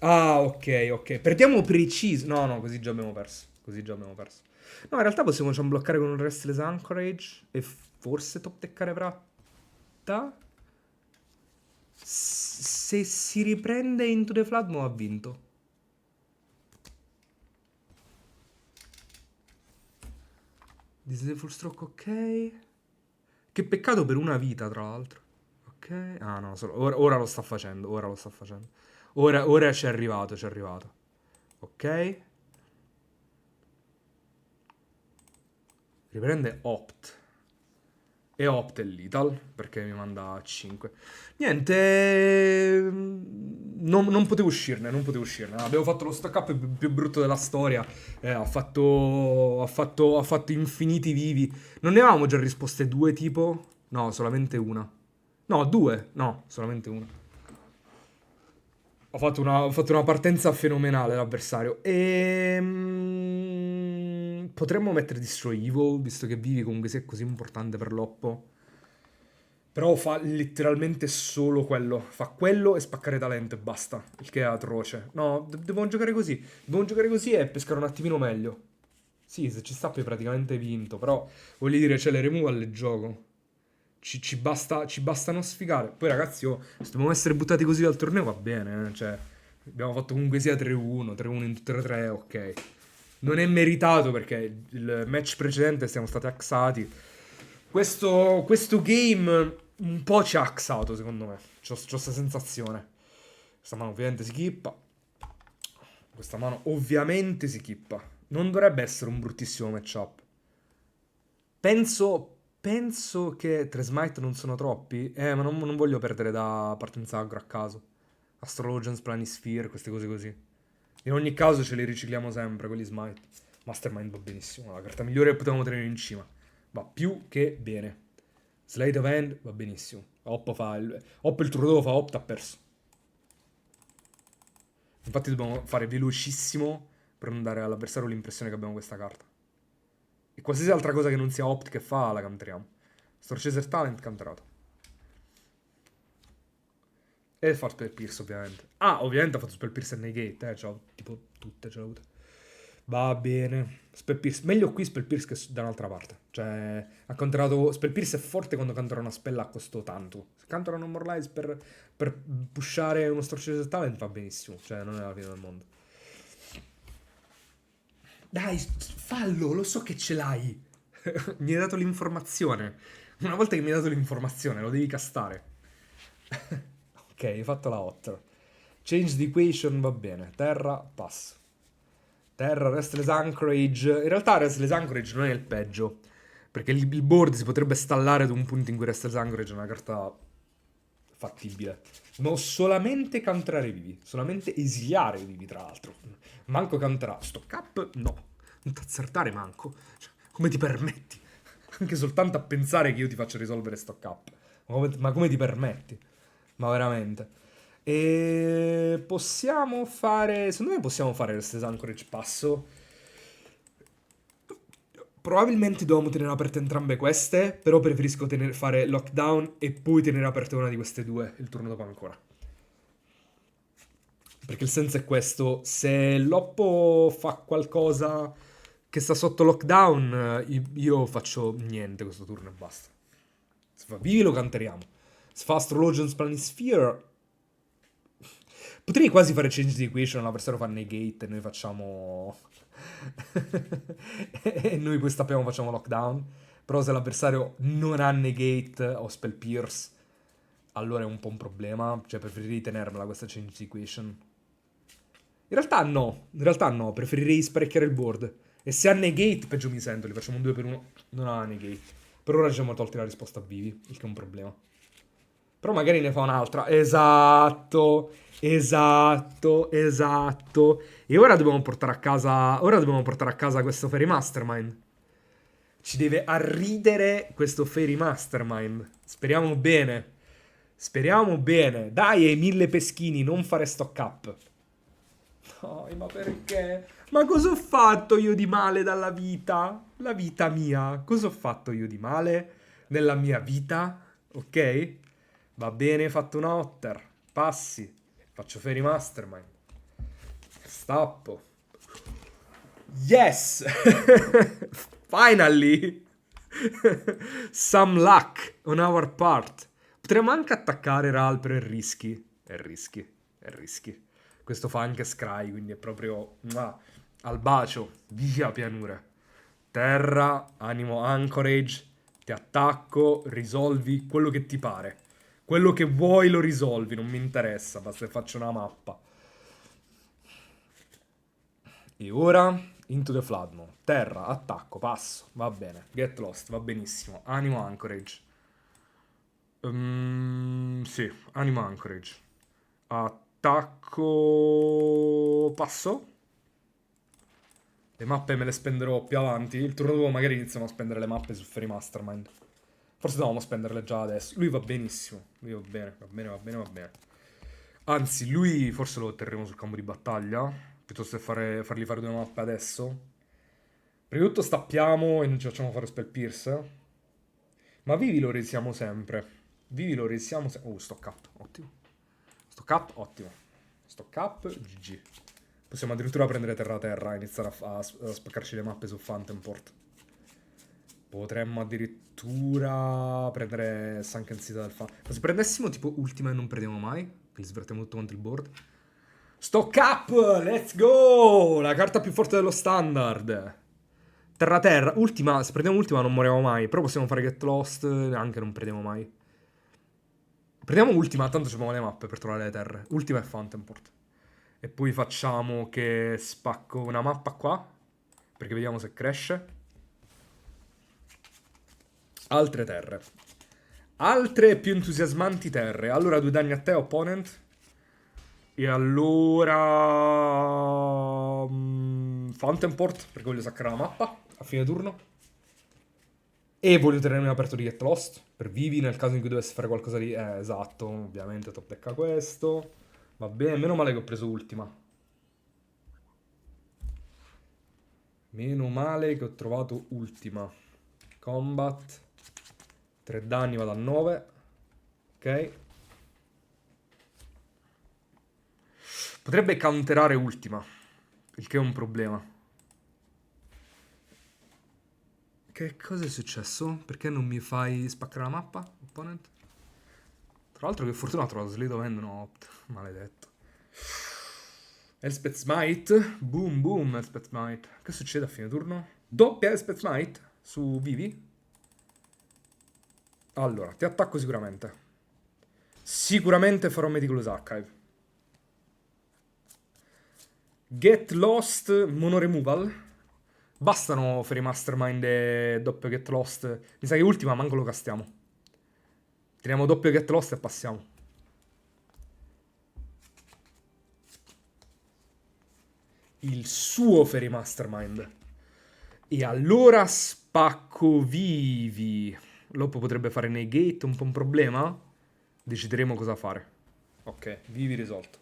Ah, ok, ok. Perdiamo preciso. No, no, così già abbiamo perso. Così già abbiamo perso. No, in realtà possiamo già bloccare con un Restless Anchorage e forse top deccare Pratta. Se si riprende Into the Flood, mo ha vinto. Disable Stroke, ok. Che peccato per una vita, tra l'altro. Ok. Ah, no, ora lo sta facendo. Ora lo sta facendo. Ora ci è arrivato, ci è arrivato. Ok. Riprende Opt. E Opt è Lethal, perché mi manda a 5. Niente, non potevo uscirne, non potevo uscirne. Abbiamo fatto lo stock up più brutto della storia. Ha fatto infiniti vivi. Non ne avevamo già risposte 2 tipo? No, solamente una. No, 2. No, solamente una. Ho fatto una partenza fenomenale l'avversario. Potremmo mettere Destroy Evil, visto che vivi comunque sia così importante per l'oppo. Però fa letteralmente solo quello. Fa quello e spaccare talento e basta. Il che è atroce. No, devono giocare così. Devono giocare così e pescare un attimino meglio. Sì, se ci sta poi praticamente vinto. Però voglio dire, c'è le removal e gioco. Ci basta non sfigare. Poi ragazzi, se dobbiamo essere buttati così dal torneo va bene. Cioè, abbiamo fatto comunque sia 3-1, 3-1 in tutte e 3, ok. Non è meritato perché il match precedente siamo stati axati. Questo game un po' ci ha axato, secondo me. C'ho questa sensazione. Questa mano ovviamente si kippa. Questa mano ovviamente si kippa. Non dovrebbe essere un bruttissimo matchup. Penso che 3 smite non sono troppi. Ma non voglio perdere da partenza aggro a caso. Astrologians, Planisphere, queste cose così. In ogni caso ce li ricicliamo sempre, quelli smite. Mastermind va benissimo. La carta migliore che potevamo tenere in cima. Va più che bene. Slate of Hand va benissimo. Hop il turno dopo fa Opt, ha perso. Infatti dobbiamo fare velocissimo per non dare all'avversario l'impressione che abbiamo questa carta. E qualsiasi altra cosa che non sia Opt che fa, la cantriamo. Storchaser Talent canterato. E fa Spell Pierce, ovviamente. Ah, ovviamente ha fatto Spell Pierce e Negate, C'ho tipo tutte, ce l'ho avute. Va bene. Spell Pierce. Meglio qui Spell Pierce che da un'altra parte. Cioè, ha canterato... Spell Pierce è forte quando cantera una spell a costo tanto. Se cantera No More Lies per pushare uno Storchaser Talent va benissimo. Cioè, non è la fine del mondo. Dai, fallo, lo so che ce l'hai. Mi hai dato l'informazione. Una volta che mi hai dato l'informazione, lo devi castare. Ok, hai fatto la 8. Change the equation, va bene. Terra, passo. Terra, Restless Anchorage. In realtà Restless Anchorage non è il peggio. Perché il board si potrebbe stallare ad un punto in cui Restless Anchorage è una carta fattibile. Dobbiamo solamente counterare i vivi. Solamente esiliare i vivi, tra l'altro. Manco counterare. Stock up? No. Non t'azzardare manco. Cioè, come ti permetti? Anche soltanto a pensare che io ti faccio risolvere stock up. Ma come ti permetti? Ma veramente. E possiamo fare... Secondo me possiamo fare Restless Anchorage passo. Probabilmente dobbiamo tenere aperte entrambe queste, però preferisco fare lockdown e poi tenere aperte una di queste due il turno dopo ancora. Perché il senso è questo, se Loppo fa qualcosa che sta sotto lockdown, io faccio niente questo turno e basta. Se fa Vivi lo canteriamo. Se fa Astrologians Planisphere, potrei quasi fare Change the Equation, l'avversario fa Negate e noi facciamo... e noi poi stappiamo facciamo lockdown. Però se l'avversario non ha Negate o Spell Pierce, allora è un po' un problema. Cioè preferirei tenermela questa Change the Equation. In realtà no, preferirei sparecchiare il board. E se ha negate, peggio mi sento, li facciamo un 2 per 1. Non ha negate. Per ora ci siamo tolti la risposta a Vivi, il che è un problema. Però magari ne fa un'altra. Esatto, esatto, esatto. E ora dobbiamo portare a casa. Ora dobbiamo portare a casa questo Fairy Mastermind. Ci deve arridere questo Fairy Mastermind. Speriamo bene. Speriamo bene. Dai, ai 1000 peschini, non fare stock up. No, ma perché? Ma cosa ho fatto io di male dalla vita? La vita mia. Cosa ho fatto io di male nella mia vita? Ok? Va bene, hai fatto una otter. Passi. Faccio Fairy Mastermind. Stappo. Yes! Finally! Some luck on our part. Potremmo anche attaccare Ral, però è rischi. È rischi. È rischi. Questo fa anche Scry, quindi è proprio al bacio, via pianure. Terra, animo anchorage, ti attacco, risolvi quello che ti pare. Quello che vuoi lo risolvi, non mi interessa, basta che faccio una mappa. E ora, into the Floodmo. Terra, attacco, passo, va bene. Get lost, va benissimo. Animo anchorage. Sì, animo anchorage. Attacco... Passo. Le mappe me le spenderò più avanti. Il turno dopo magari iniziamo a spendere le mappe su Fairy Mastermind. Forse dovevamo spenderle già adesso. Lui va benissimo. Lui va bene, va bene, va bene, va bene. Anzi, lui forse lo terremo sul campo di battaglia. Piuttosto che fargli fare due mappe adesso. Prima di tutto stappiamo e non ci facciamo fare Spell Pierce. Ma vivi lo resiamo sempre. Vivi lo resiamo sempre. Oh, stock up, ottimo. Stock up, ottimo. Stock up, GG. Possiamo addirittura prendere terra e iniziare a spaccarci le mappe su Fountainport. Potremmo addirittura prendere Sunken Citadel del Ma se prendessimo tipo ultima e non perdiamo mai, che li svertiamo tutto contro il board. Stock up, let's go! La carta più forte dello standard. Terra, ultima, se prendiamo ultima non moriamo mai, però possiamo fare Get Lost, anche non perdiamo mai. Prendiamo ultima, tanto abbiamo le mappe per trovare le terre. Ultima è Fountainport. E poi facciamo che spacco una mappa qua, perché vediamo se cresce. Altre terre. Altre più entusiasmanti terre. Allora 2 danni a te, opponent. E allora... Fountainport, perché voglio saccare la mappa a fine turno. E voglio tenermi aperto di Get Lost, per Vivi, nel caso in cui dovesse fare qualcosa di... esatto, ovviamente top decka questo. Va bene, meno male che ho preso ultima. Meno male che ho trovato ultima. Combat. 3 danni, vado a 9. Ok. Potrebbe counterare ultima, il che è un problema. Che cosa è successo? Perché non mi fai spaccare la mappa, opponent? Tra l'altro che fortuna ho trovato Slade of Hand, no opt. Maledetto. Elspeth Smite. Boom boom Elspeth Smite. Che succede a fine turno? Doppia Elspeth Smite su Vivi? Allora, ti attacco sicuramente. Sicuramente farò Meticulous Archive. Get Lost, Mono Removal. Bastano Fairy Mastermind e doppio Get Lost. Mi sa che ultima manco lo castiamo. Teniamo doppio Get Lost e passiamo. Il suo Fairy Mastermind. E allora spacco Vivi. Loppo potrebbe fare negate, un po' un problema. Decideremo cosa fare. Ok, Vivi risolto.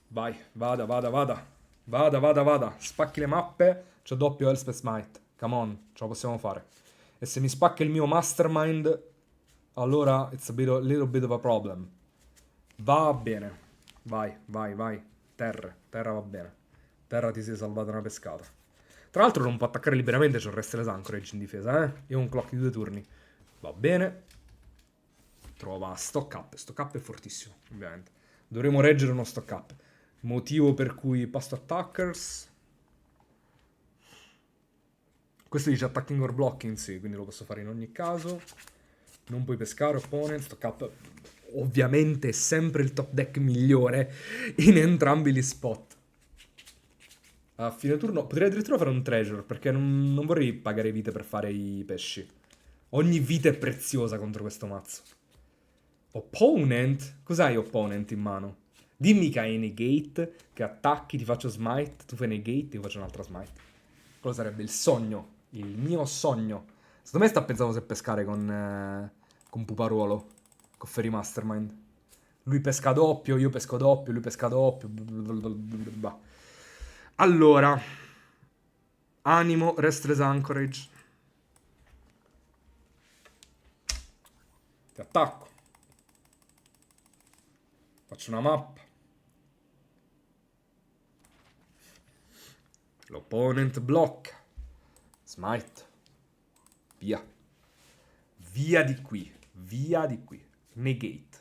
Vai, vada, vada, vada. Vada, vada, vada. Spacchi le mappe. C'ho doppio Elspeth Smite. Come on, ce la possiamo fare. E se mi spacca il mio Mastermind, allora it's a little bit of a problem. Va bene. Vai, vai, vai. Terra va bene. Terra ti sei salvata una pescata. Tra l'altro non può attaccare liberamente, c'è il Restless Anchorage in difesa, eh? Io ho un clock di 2 turni. Va bene. Trova stock up. Stock up è fortissimo, ovviamente. Dovremo reggere uno stock up. Motivo per cui pasto attackers. Questo dice attacking or blocking, sì, quindi lo posso fare in ogni caso. Non puoi pescare opponent. Stock up ovviamente è sempre il top deck migliore in entrambi gli spot. A fine turno potrei addirittura fare un treasure, perché non vorrei pagare vite per fare i pesci. Ogni vita è preziosa contro questo mazzo. Opponent? Cos'hai opponent in mano? Dimmi che hai negate, che attacchi, ti faccio smite, tu fai negate, ti faccio un'altra smite. Quello sarebbe il sogno, il mio sogno. Secondo me sta pensando se pescare con Puparuolo, con Fairy Mastermind. Lui pesca doppio, io pesco doppio, lui pesca doppio. Blablabla. Allora, Animo, Restless Anchorage. Ti attacco. Faccio una mappa. L'opponent blocca. Smite. Via. Via di qui. Via di qui. Negate.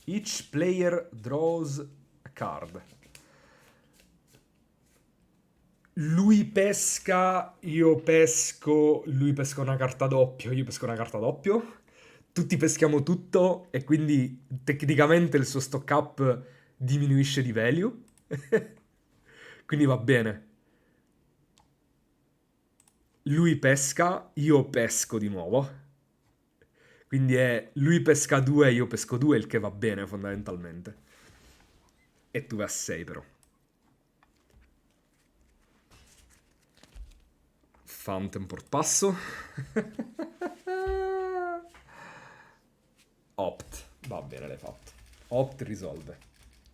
Each player draws a card. Lui pesca, io pesco, lui pesca una carta doppio, io pesco una carta doppio. Tutti peschiamo tutto e quindi tecnicamente il suo stock up diminuisce di value. Quindi va bene. Lui pesca, io pesco di nuovo. Quindi è lui pesca 2, io pesco 2, il che va bene fondamentalmente. E tu vai a 6 però. Fountain Port passo. Opt. Va bene, l'hai fatto. Opt risolve.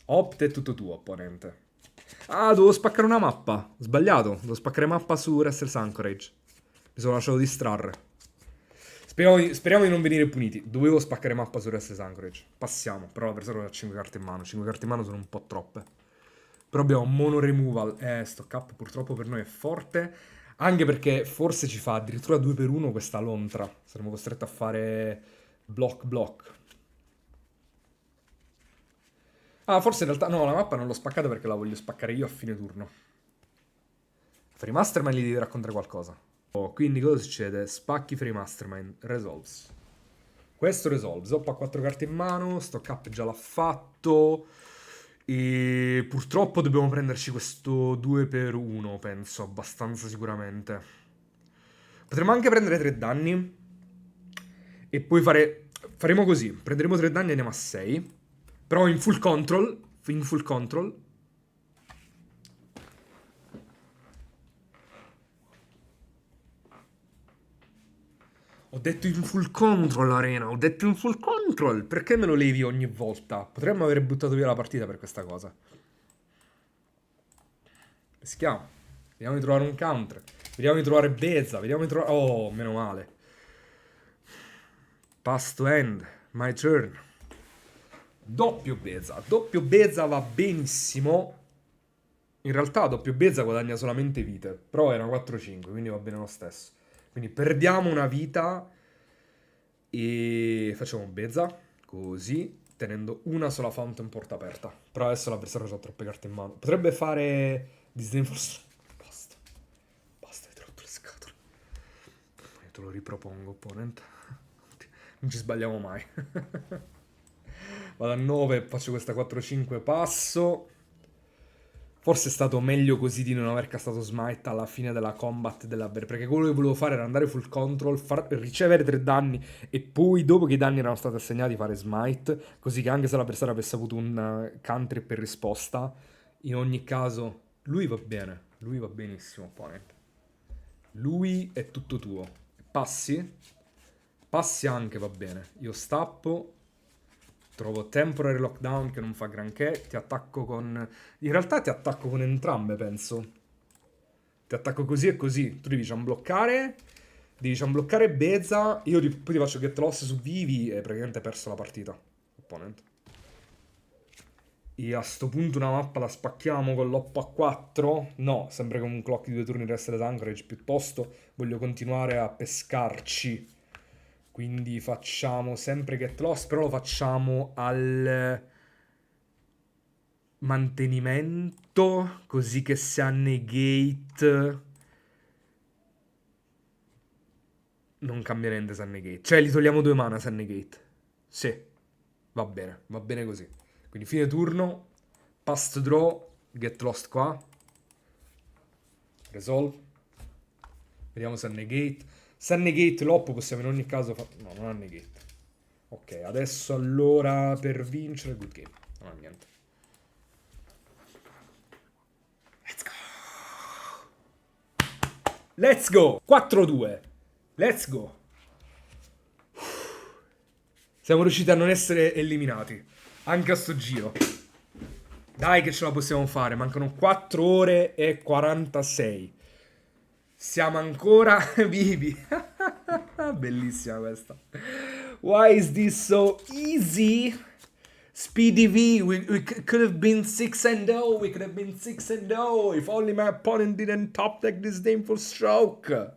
Opt è tutto tuo, opponente. Ah, dovevo spaccare una mappa. Sbagliato. Devo spaccare mappa su Restless Anchorage. Mi sono lasciato distrarre. Speriamo di non venire puniti. Dovevo spaccare mappa su Restless Anchorage. Passiamo. Però l'avversario ha 5 carte in mano. 5 carte in mano sono un po' troppe. Però abbiamo mono removal. Stock up purtroppo per noi è forte. Anche perché forse ci fa addirittura 2 per 1 questa lontra. Saremo costretti a fare block. Ah, forse in realtà no, la mappa non l'ho spaccata perché la voglio spaccare io a fine turno. Free Mastermind gli devi raccontare qualcosa. Quindi cosa succede? Spacchi Free Mastermind. Resolves. Questo resolve. Zoppa ha 4 carte in mano. Stock up già l'ha fatto. E purtroppo dobbiamo prenderci questo 2 per 1, penso, abbastanza sicuramente. Potremmo anche prendere 3 danni. E poi faremo così. Prenderemo 3 danni e andiamo a 6. Però in full control. In full control. Ho detto in full control, Arena. Ho detto in full control. Perché me lo levi ogni volta? Potremmo aver buttato via la partita per questa cosa. Peschiamo. Vediamo di trovare un counter. Vediamo di trovare Beza. Vediamo di trovare... Oh, meno male. Pass to end. My turn. Doppio Beza. Doppio Beza va benissimo. In realtà doppio Beza guadagna solamente vite. Però era 4-5, quindi va bene lo stesso. Quindi perdiamo una vita e facciamo Beza, così, tenendo una sola fountain porta aperta. Però adesso l'avversario ha troppe carte in mano. Potrebbe fare Disdainful Strike. Basta. Basta, hai rotto le scatole. Io te lo ripropongo, opponent. Non ci sbagliamo mai. Vado a 9, faccio questa 4-5, passo. Forse è stato meglio così di non aver castato smite alla fine della combat perché quello che volevo fare era andare full control, ricevere 3 danni e poi dopo che i danni erano stati assegnati fare smite, così che anche se l'avversario avesse avuto un cantrip per risposta, in ogni caso lui va bene, lui va benissimo, opponent. Lui è tutto tuo. Passi? Passi anche va bene. Io stappo. Trovo temporary lockdown che non fa granché. Ti attacco con... In realtà ti attacco con entrambe, penso. Ti attacco così e così. Tu devi unbloccare. Devi unbloccare Beza. Io poi ti faccio get loss su vivi e praticamente hai perso la partita. opponent. E a sto punto una mappa la spacchiamo con l'oppo a 4? No, sempre con un clock di 2 turni Restless Anchorage. Piuttosto voglio continuare a pescarci. Quindi facciamo sempre Get Lost, però lo facciamo al mantenimento, così che se ha negate non cambia niente se ha negate. Cioè gli togliamo 2 mana se ha negate. Sì, va bene così. Quindi fine turno, past draw, Get Lost qua, resolve, vediamo se ha negate. Se ha negate l'oppo possiamo in ogni caso no, non ha negate. Ok, adesso allora per vincere good game. Non ha niente. Let's go! 4-2. Let's go. Siamo riusciti a non essere eliminati. Anche a sto giro. Dai che ce la possiamo fare. Mancano 4 ore e 46. Siamo ancora vivi. Bellissima questa. Why is this so easy? Speedy V, we could have been 6-0. We could have been 6-0 if only my opponent didn't top deck this Disdainful Stroke.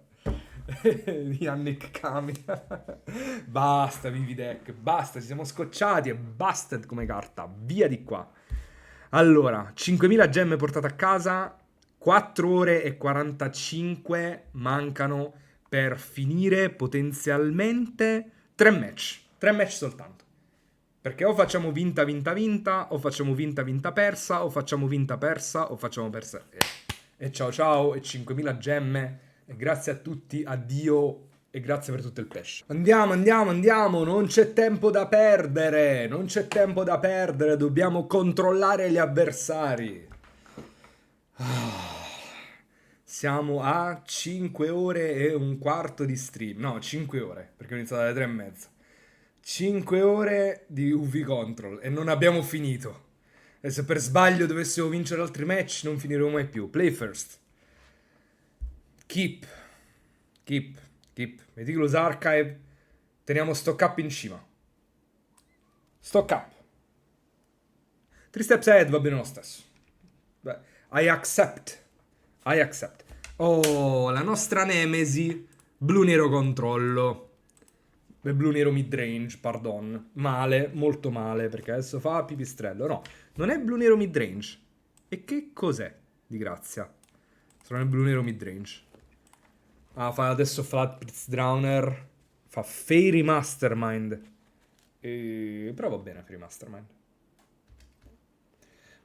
Yannick Kami. Basta, Vivi Deck. Basta, ci siamo scocciati e busted come carta. Via di qua. Allora, 5.000 gemme portate a casa. 4 ore e 45 mancano per finire potenzialmente 3 match. 3 match soltanto. Perché o facciamo vinta, vinta, vinta, o facciamo vinta, vinta, persa, o facciamo vinta, persa, o facciamo persa. E ciao ciao, e 5.000 gemme. E grazie a tutti, addio, e grazie per tutto il pesce. Andiamo, non c'è tempo da perdere. Non c'è tempo da perdere, dobbiamo controllare gli avversari. Siamo a 5 ore e un quarto di stream. No, 5 ore, perché ho iniziato alle 3 e mezza. 5 ore di UV Control e non abbiamo finito. E se per sbaglio dovessimo vincere altri match non finiremo mai più. Play first. Keep. Meticulous Archive. Teniamo stock up in cima. Stock up. 3 steps ahead va bene lo stesso. Beh, I accept. Oh, la nostra nemesi. Blu nero controllo. Blu nero midrange, pardon. Male, molto male, perché adesso fa pipistrello. No, non è blu nero midrange. E che cos'è, di grazia? Se non è blu nero midrange. Ah, fa adesso Flat Blitz Drowner. Fa Fairy Mastermind. Però va bene Fairy Mastermind.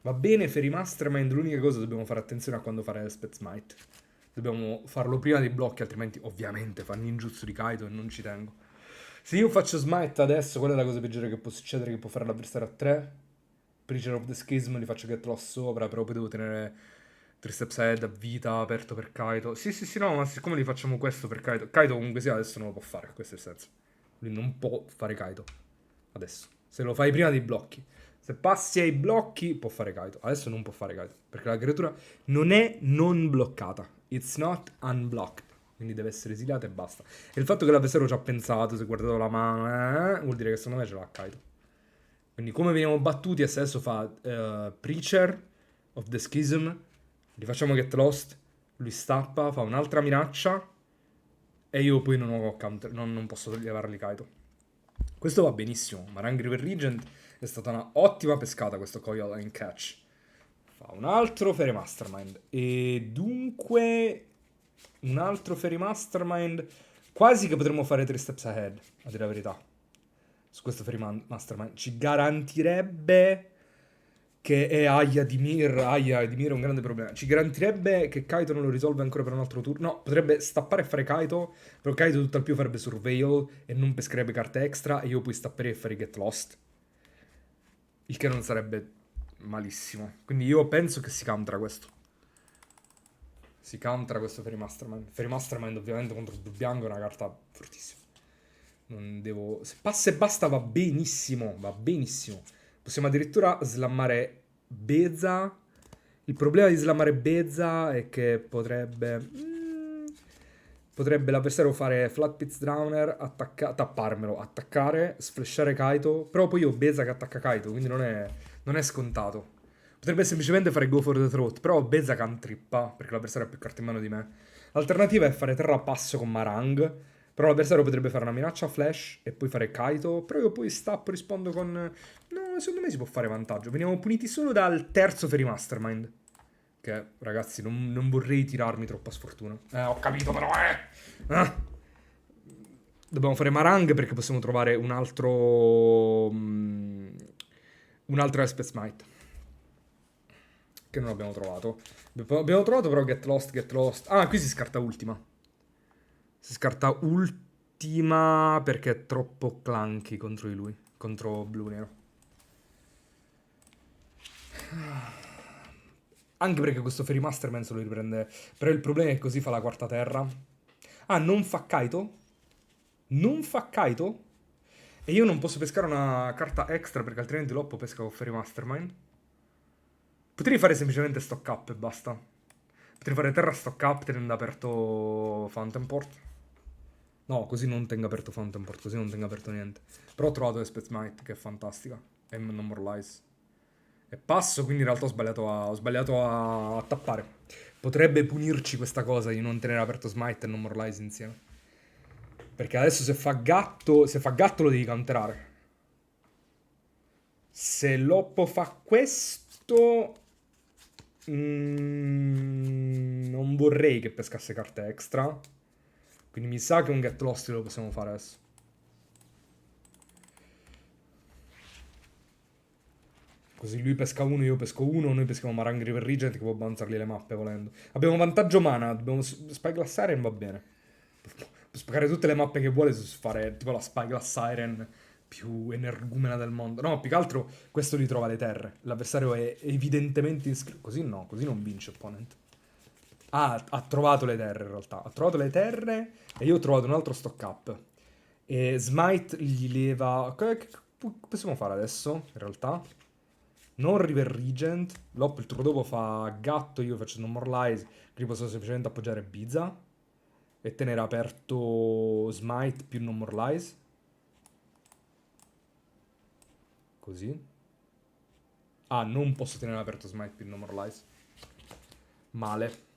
Va bene Fairy Mastermind, l'unica cosa dobbiamo fare attenzione a quando fare Elspeth Smite. Dobbiamo farlo prima dei blocchi, altrimenti ovviamente fa ninjutsu di Kaito e non ci tengo. Se io faccio smite adesso, qual è la cosa peggiore che può succedere? Che può fare l'avversario a 3? Preacher of the Schism, li faccio get loss sopra, però poi devo tenere 3 steps ahead a vita, aperto per Kaito. Sì, no, ma siccome li facciamo questo per Kaito... Kaito comunque sia adesso non lo può fare, questo è il senso. Lui non può fare Kaito. Adesso. Se lo fai prima dei blocchi. Se passi ai blocchi, può fare Kaito. Adesso non può fare Kaito, perché la creatura non è non bloccata. It's not unblocked. Quindi deve essere esiliata e basta. E il fatto che l'avversario ci ha pensato, se guardato la mano, vuol dire che secondo me ce l'ha Kaito. Quindi come veniamo battuti, e se adesso fa Preacher of the Schism, li facciamo get lost, lui stappa, fa un'altra minaccia, e io poi non ho counter, non posso levarli Kaito. Questo va benissimo. Marang River Regent è stata una ottima pescata questo Coil in Catch. Fa un altro Fairy Mastermind. E dunque... un altro Fairy Mastermind. Quasi che potremmo fare 3 steps ahead, a dire la verità. Su questo Fairy Mastermind. Ci garantirebbe che è Aya Dimir è un grande problema. Ci garantirebbe che Kaito non lo risolve ancora per un altro turno. No, potrebbe stappare e fare Kaito, però Kaito tutto al più farebbe Surveil e non pescherebbe carte extra e io poi stapperei e farei Get Lost. Il che non sarebbe malissimo. Quindi io penso che si countra questo. Si countra questo Fairy Mastermind. Fairy Mastermind ovviamente contro il blu bianco è una carta fortissima. Non devo... Se passa e basta va benissimo. Va benissimo. Possiamo addirittura slammare Beza. Il problema di slammare Beza è che potrebbe... potrebbe l'avversario fare Flat Pits Drowner, tapparmelo, attaccare, sflashare Kaito, però poi ho Beza che attacca Kaito, quindi non è scontato. Potrebbe semplicemente fare Go for the Throat, però ho Beza cantrippa, perché l'avversario ha più carte in mano di me. L'alternativa è fare Terra Passo con Marang, però l'avversario potrebbe fare una minaccia flash e poi fare Kaito, però io poi stappo, rispondo con... No, secondo me si può fare vantaggio. Veniamo puniti solo dal terzo Fairy Mastermind. Che, ragazzi, non vorrei tirarmi troppa sfortuna. Ho capito però, Ah! Dobbiamo fare Marang perché possiamo trovare un altro... un altro Elspeth Smite. Che non abbiamo trovato. Abbiamo trovato però Get Lost, Get Lost. Ah, qui si scarta ultima. Si scarta ultima perché è troppo clunky contro di lui. Contro blu nero. Anche perché questo Fairy Masterman se lo riprende. Però il problema è che così fa la quarta terra. Ah, non fa Kaito? Non fa Kaito? E io non posso pescare una carta extra perché altrimenti Loppo pesca con Fairy Mastermind. Potrei fare semplicemente stock up e basta. Potrei fare terra stock up tenendo aperto Fountain Port. No, così non tengo aperto Fountain Port, così non tengo aperto niente. Però ho trovato Elspeth Smite, che è fantastica. E No More Lies. E passo, quindi in realtà ho sbagliato a tappare. Potrebbe punirci questa cosa di non tenere aperto Smite e No More Lies insieme. Perché adesso se fa gatto lo devi counterare. Se Loppo fa questo... non vorrei che pescasse carte extra. Quindi mi sa che un Get Lost lo possiamo fare adesso. Così lui pesca uno, io pesco uno, noi peschiamo Marang River Regent che può bouncergli le mappe volendo. Abbiamo vantaggio mana, dobbiamo Spyglass Siren va bene. Può spaccare tutte le mappe che vuole su fare tipo la Spyglass Siren più energumena del mondo. No, più che altro questo ritrova le terre. L'avversario è evidentemente iscritto. Così no, così non vince opponent. Ah, ha trovato le terre in realtà. Ha trovato le terre e io ho trovato un altro stock up. E Smite gli leva... Che possiamo fare adesso, in realtà? Non River Regent. Lop il turno dopo fa gatto, io faccio No More Lies. Quindi posso semplicemente appoggiare Biza. E tenere aperto Smite più No More Lies. Così. Ah, non posso tenere aperto Smite più No More Lies. Male.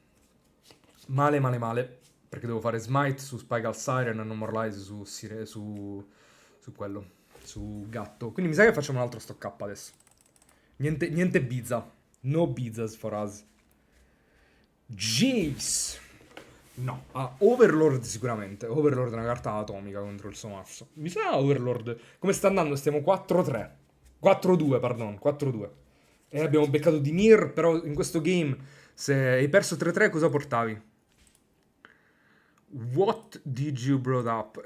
Male, male, male. Perché devo fare Smite su Spike Siren e No More Lies su quello. Su gatto. Quindi mi sa che facciamo un altro stock up adesso. Niente Biza. No Bizas for us. Jace. No, Overlord sicuramente. Overlord è una carta atomica contro il suo mazzo. Mi sa Overlord. Come sta andando? Stiamo 4-3. 4-2, pardon. 4-2. E abbiamo beccato Dimir, però in questo game, se hai perso 3-3, cosa portavi? What did you brought up?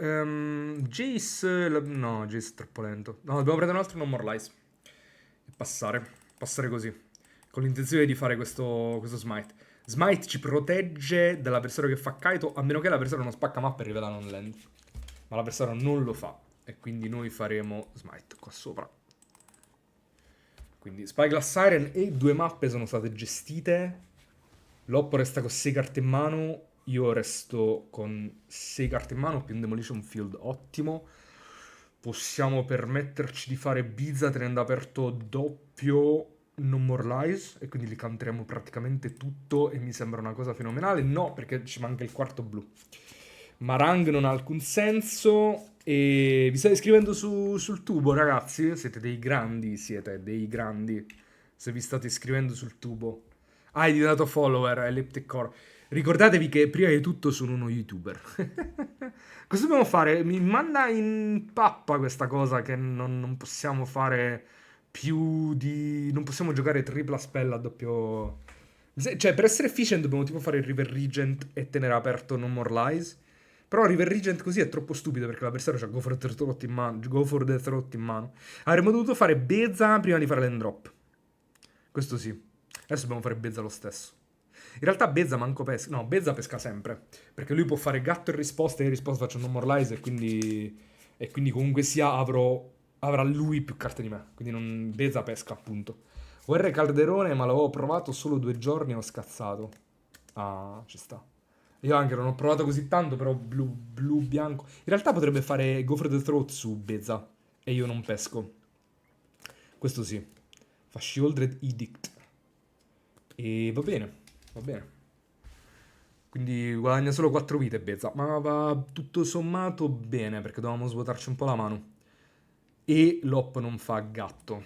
Jace... No, Jace è troppo lento. No, dobbiamo prendere un altro No More Lies. E passare. Passare così. Con l'intenzione di fare questo smite. Smite ci protegge dall'avversario che fa Kaito, a meno che l'avversario non spacca mappa e rivela non land. Ma l'avversario non lo fa. E quindi noi faremo smite qua sopra. Quindi Spyglass Siren e 2 mappe sono state gestite. Loppo resta con 6 carte in mano. Io resto con 6 carte in mano più un Demolition Field ottimo. Possiamo permetterci di fare Biza tenendo aperto doppio No More Lies e quindi li canteremo praticamente tutto e mi sembra una cosa fenomenale. No, perché ci manca il quarto blu. Marang non ha alcun senso e vi state iscrivendo sul tubo, ragazzi? Siete dei grandi, siete dei grandi. Se vi state iscrivendo sul tubo. Ah, hai diventato follower, Elliptic Core. Ricordatevi che prima di tutto sono uno youtuber. Cosa dobbiamo fare? Mi manda in pappa questa cosa che non possiamo fare più di... Non possiamo giocare tripla spell a doppio... Cioè, per essere efficient dobbiamo tipo fare il River Regent e tenere aperto No More Lies. Però River Regent così è troppo stupido perché l'avversario c'ha Go for the Throat in mano. Go for the Throat in mano. Avremmo dovuto fare Beza prima di fare l'end drop. Questo sì. Adesso dobbiamo fare Beza lo stesso. In realtà Beza manco pesca. No, Beza pesca sempre. Perché lui può fare gatto in risposta e in risposta faccio No More Lies e quindi comunque sia avrà lui più carte di me. Quindi non Beza pesca appunto. OR Calderone, ma l'avevo provato solo 2 giorni e ho scazzato. Ah, ci sta. Io anche non ho provato così tanto, però blu, bianco. In realtà potrebbe fare Go for the Throat su Beza. E io non pesco. Questo sì. Fa Shieldred Edict. E va bene, va bene. Quindi guadagna solo 4 vite Beza. Ma va tutto sommato bene, perché dovevamo svuotarci un po' la mano. E l'op non fa gatto.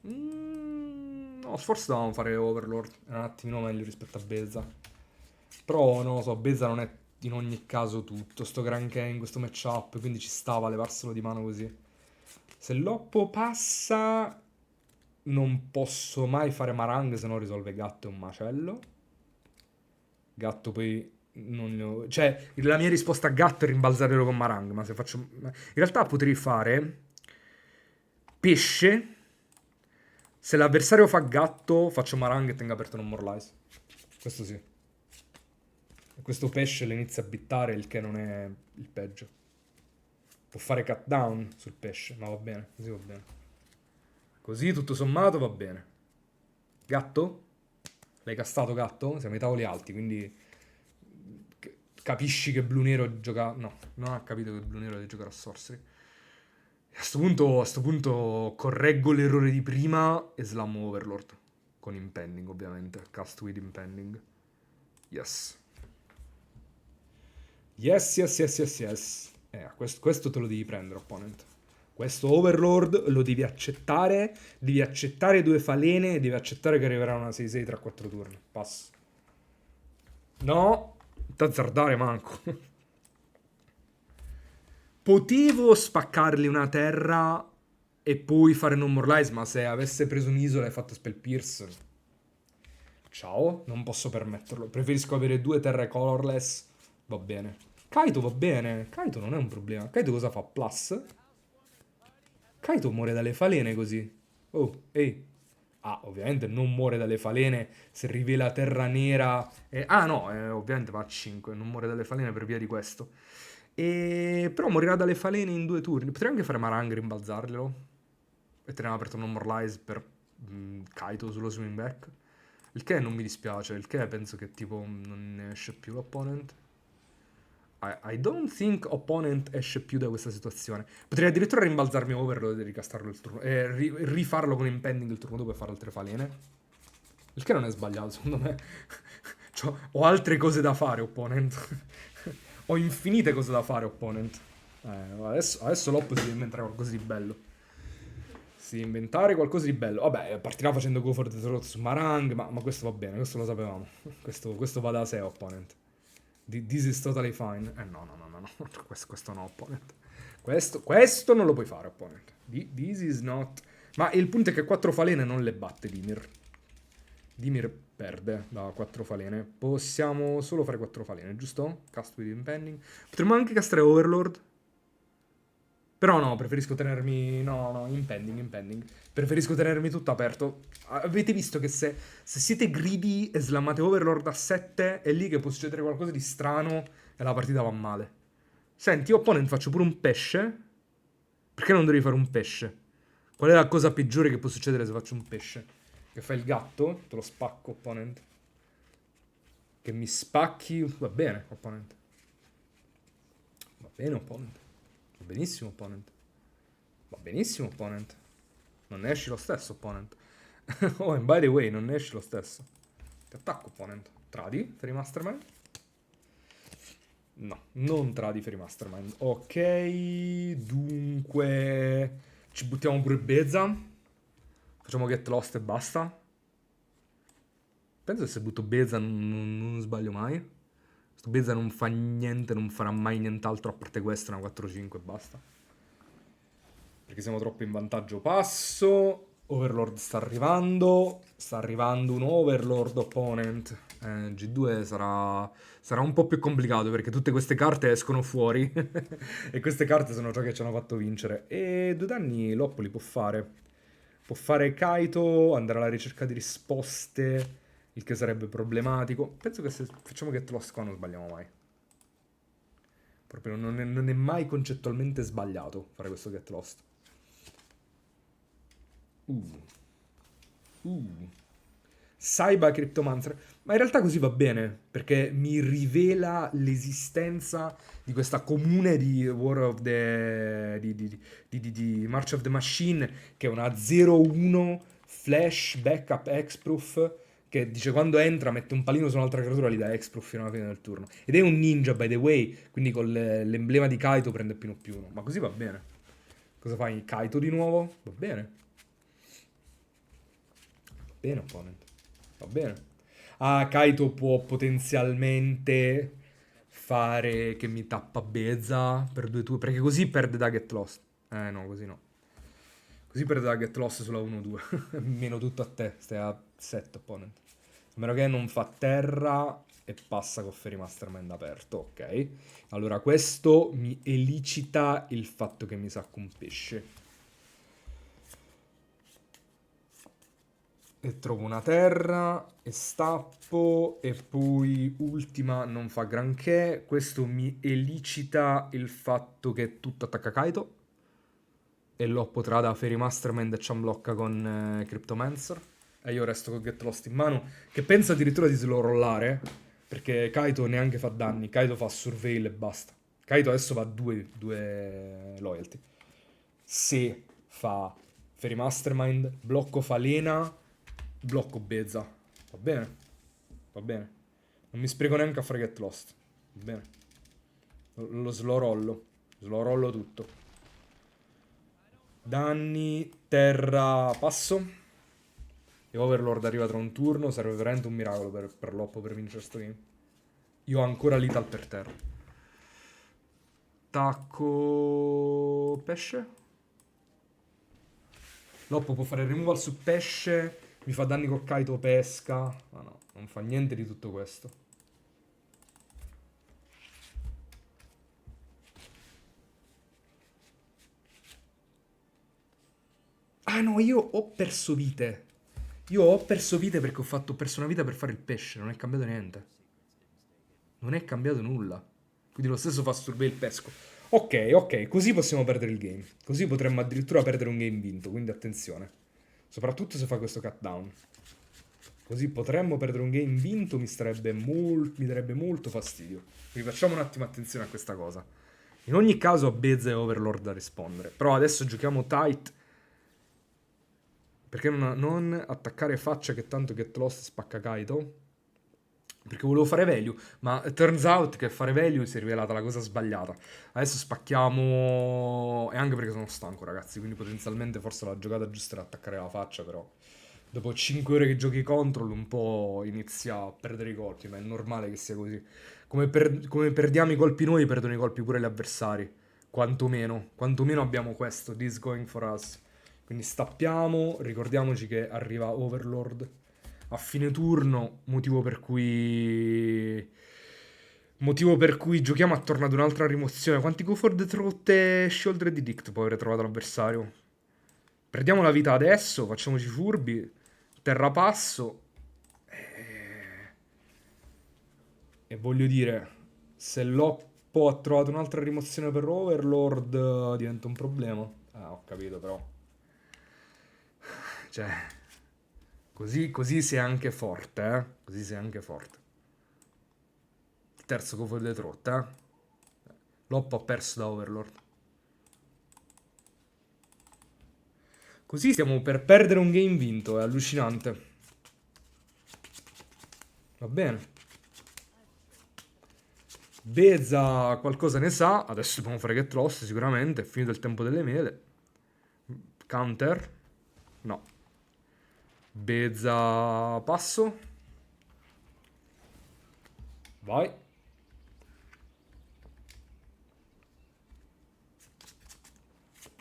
No, forse dovevamo fare Overlord. È un attimino meglio rispetto a Beza. Però non lo so, Beza non è in ogni caso tutto sto granché in questo matchup, quindi ci stava a levarselo di mano così. Se l'oppo passa, non posso mai fare Marang se non risolve gatto e un macello. Gatto poi non ne ho... Cioè, la mia risposta a gatto è rimbalzarlo con Marang, ma se faccio... In realtà potrei fare pesce. Se l'avversario fa gatto, faccio Marang e tengo aperto Non More Lies. Questo sì. E questo pesce le inizia a bittare, il che non è il peggio. Può fare cut down sul pesce, ma va bene, così va bene. Così tutto sommato va bene. Gatto? L'hai castato gatto? Siamo ai tavoli alti, quindi capisci che Blu Nero gioca... No, non ha capito che Blu Nero deve giocare a Sorcery. A sto punto correggo l'errore di prima e slammo Overlord. Con Impending, ovviamente. Cast with Impending. Yes. Yes, yes, yes, yes, yes. Questo te lo devi prendere, opponent. Questo Overlord lo devi accettare 2 falene e devi accettare che arriverà una 6-6 tra 4 turni. Passo. No, t'azzardare manco. Potevo spaccargli una terra e poi fare No More Lies, ma se avesse preso un'isola e fatto Spell Pierce... Ciao, non posso permetterlo. Preferisco avere 2 terre colorless. Va bene. Kaito va bene. Kaito non è un problema. Kaito cosa fa? Plus? Kaito muore dalle falene così. Oh, ehi. Ah, ovviamente non muore dalle falene se rivela terra nera. Ah no, ovviamente va a 5. Non muore dalle falene per via di questo. Però morirà dalle falene in 2 turni. Potrei anche fare Marang e rimbalzarglielo. E tenere aperto Non More Lies per Kaito sullo swing back. Il che non mi dispiace. Il che penso che tipo non ne esce più l'opponent. I don't think opponent esce più da questa situazione. Potrei addirittura rimbalzarmi Overlord e ricastarlo il turno. E rifarlo con Impending il turno dopo e fare altre falene. Il che non è sbagliato, secondo me. Cioè, ho altre cose da fare, opponent. Ho infinite cose da fare, opponent. Adesso l'op si deve inventare qualcosa di bello. Si deve inventare qualcosa di bello. Vabbè, partirà facendo Go for the Throat su Marang, ma questo va bene, questo lo sapevamo. Questo va da sé, opponent. This is totally fine. No. Questo no, opponent. Questo non lo puoi fare, opponent. This is not... Ma il punto è che 4 falene non le batte Dimir. Dimir perde da 4 falene. Possiamo solo fare 4 falene, giusto? Cast with Impending. Potremmo anche castrare Overlord. Però no, preferisco tenermi... No, impending. Preferisco tenermi tutto aperto. Avete visto che se siete greedy e slammate Overlord a 7, è lì che può succedere qualcosa di strano e la partita va male. Senti, io opponent faccio pure un pesce. Perché non devi fare un pesce? Qual è la cosa peggiore che può succedere se faccio un pesce? Che fai il gatto? Te lo spacco, opponent. Che mi spacchi... Va bene, opponent. Va bene, opponent. Va benissimo, opponent. Va benissimo, opponent. Non ne esci lo stesso, opponent. Oh, and by the way, non ne esci lo stesso. Ti attacco, opponent. Tradi, Fairy Mastermind? No, non tradi Fairy Mastermind. Ok, dunque... Ci buttiamo pure Beza. Facciamo Get Lost e basta. Penso che se butto Beza non sbaglio mai. Sto Beza non fa niente, non farà mai nient'altro a parte questo, una 4-5 e basta. Perché siamo troppo in vantaggio. Passo. Overlord sta arrivando. Sta arrivando un Overlord opponent. G2 sarà un po' più complicato perché tutte queste carte escono fuori. E queste carte sono ciò che ci hanno fatto vincere. E 2 danni Loppo li può fare. Può fare Kaito, andare alla ricerca di risposte, il che sarebbe problematico. Penso che se facciamo Get Lost qua non sbagliamo mai. Proprio non è mai concettualmente sbagliato fare questo Get Lost. Uh. Saiba Cryptomancer. Ma in realtà così va bene, perché mi rivela l'esistenza di questa comune di War of the... di March of the Machine, che è una 0-1 flash backup hexproof, che dice quando entra mette un palino su un'altra creatura, gli dà hexproof fino alla fine del turno. Ed è un ninja, by the way, quindi con l'emblema di Kaito prende +1/+1. Ma così va bene. Cosa fai? Kaito di nuovo? Va bene. Va bene, opponent. Va bene. Ah, Kaito può potenzialmente fare che mi tappa Beza per 2 turni. Perché così perde da Get Lost. No, così no. Così perde da Get Lost sulla 1-2. Meno tutto a te. Stai a 7 opponent. A meno che non fa terra e passa con Fairy Mastermind aperto. Ok. Allora questo mi elicita il fatto che mi sacco un pesce. E trovo una terra e stappo e poi ultima non fa granché. Questo mi elicita il fatto che tutto attacca Kaito e lo potrà da Fairy Mastermind e ci unblocca con Cryptomancer. E io resto con Get Lost in mano, che pensa addirittura di slow rollare, perché Kaito neanche fa danni, Kaito fa Surveil e basta. Kaito adesso va a 2 loyalty. Se fa Fairy Mastermind, blocco Falena, blocco Beza. Va bene? Va bene. Non mi spreco neanche a fare Get Lost. Va bene. Lo slow rollo. Slow rollo tutto. Danni, terra, passo. E Overlord arriva tra un turno. Serve veramente un miracolo per Loppo per vincere sto game. Io ho ancora Lethal per terra. Tacco pesce. Loppo può fare removal su pesce. Mi fa danni col Kaito pesca. Ma no, non fa niente di tutto questo. Ah no, io ho perso vite. Io ho perso vite perché ho perso una vita per fare il pesce. Non è cambiato niente. Non è cambiato nulla. Quindi lo stesso fa Survey il pesco. Ok, ok, così possiamo perdere il game. Così potremmo addirittura perdere un game vinto, quindi attenzione. Soprattutto se fa questo cut down. Così potremmo perdere un game vinto, mi darebbe molto fastidio. Quindi facciamo un attimo attenzione a questa cosa. In ogni caso ho Beza e Overlord da rispondere. Però adesso giochiamo tight. Perché non attaccare faccia che tanto Get Lost spacca Kaito? Perché volevo fare value, ma turns out che fare value si è rivelata la cosa sbagliata. Adesso spacchiamo... E anche perché sono stanco, ragazzi, quindi potenzialmente forse la giocata giusta era attaccare la faccia, però... Dopo 5 ore che giochi control un po' inizia a perdere i colpi, ma è normale che sia così. Come perdiamo i colpi noi, perdono i colpi pure gli avversari. Quantomeno. Quantomeno abbiamo questo, this going for us. Quindi stappiamo, ricordiamoci che arriva Overlord a fine turno, motivo per cui giochiamo attorno ad un'altra rimozione. Quanti Go for the Throat e Shoulder di Dict può aver trovato l'avversario? Perdiamo la vita adesso, facciamoci furbi, terrapasso. E voglio dire, se Loppo ha trovato un'altra rimozione per Overlord, diventa un problema. Ah, ho capito però. Cioè, così sei anche forte, eh? Così sei anche forte. Il terzo Go for the Throat, eh? Loppo ha perso da Overlord. Così stiamo per perdere un game vinto, è allucinante. Va bene. Beza qualcosa ne sa, adesso dobbiamo fare Get Lost sicuramente, è finito il tempo delle mele. Counter? No. Beza passo. Vai.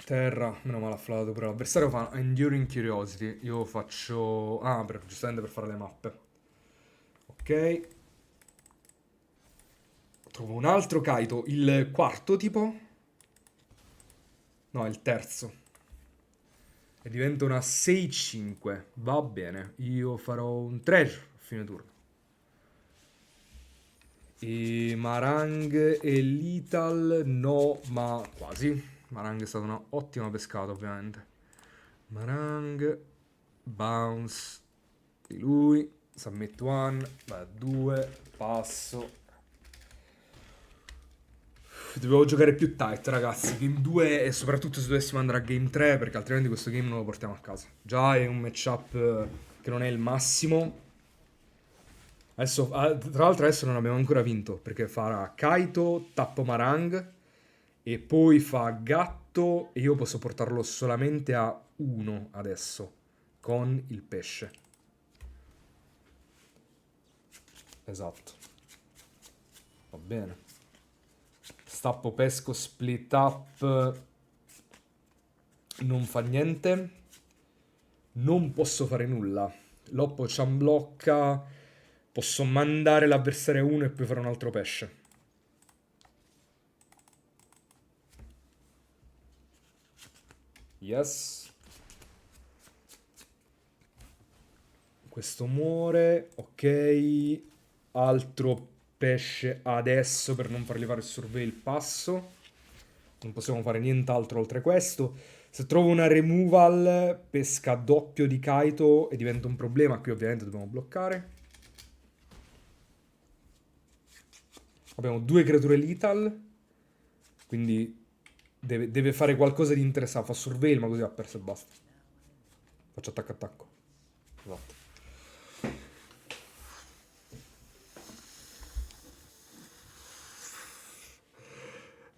Terra, meno male ha flato pure l'avversario, fa Enduring Curiosity. Io faccio... Ah, giustamente per fare le mappe. Ok. Trovo un altro Kaito, il quarto tipo? No, il terzo. E diventa una 6-5. Va bene, io farò un treasure a fine turno. E Marang e Lethal no, ma quasi. Marang è stata una ottima pescata, ovviamente. Marang, bounce, di lui, submit 1, va 2, passo. Dovevo giocare più tight, ragazzi. Game 2 e soprattutto se dovessimo andare a Game 3, perché altrimenti questo game non lo portiamo a casa. Già è un matchup che non è il massimo. Adesso, tra l'altro adesso non abbiamo ancora vinto, perché farà Kaito, Tappo Marang, e poi fa Gatto, e io posso portarlo solamente a 1 adesso, con il pesce. Esatto. Va bene. Stappo pesco split up. Non fa niente. Non posso fare nulla. Loppo ci blocca. Posso mandare l'avversario a 1 e poi fare un altro pesce. Yes. Questo muore. Ok. Altro pesce adesso per non fargli fare il surveil passo. Non possiamo fare nient'altro oltre questo. Se trovo una removal, pesca doppio di Kaito e diventa un problema. Qui ovviamente dobbiamo bloccare. Abbiamo 2 creature lethal. Quindi deve fare qualcosa di interessante. Fa surveil, ma così ha perso e basta. Faccio attacco. Esatto.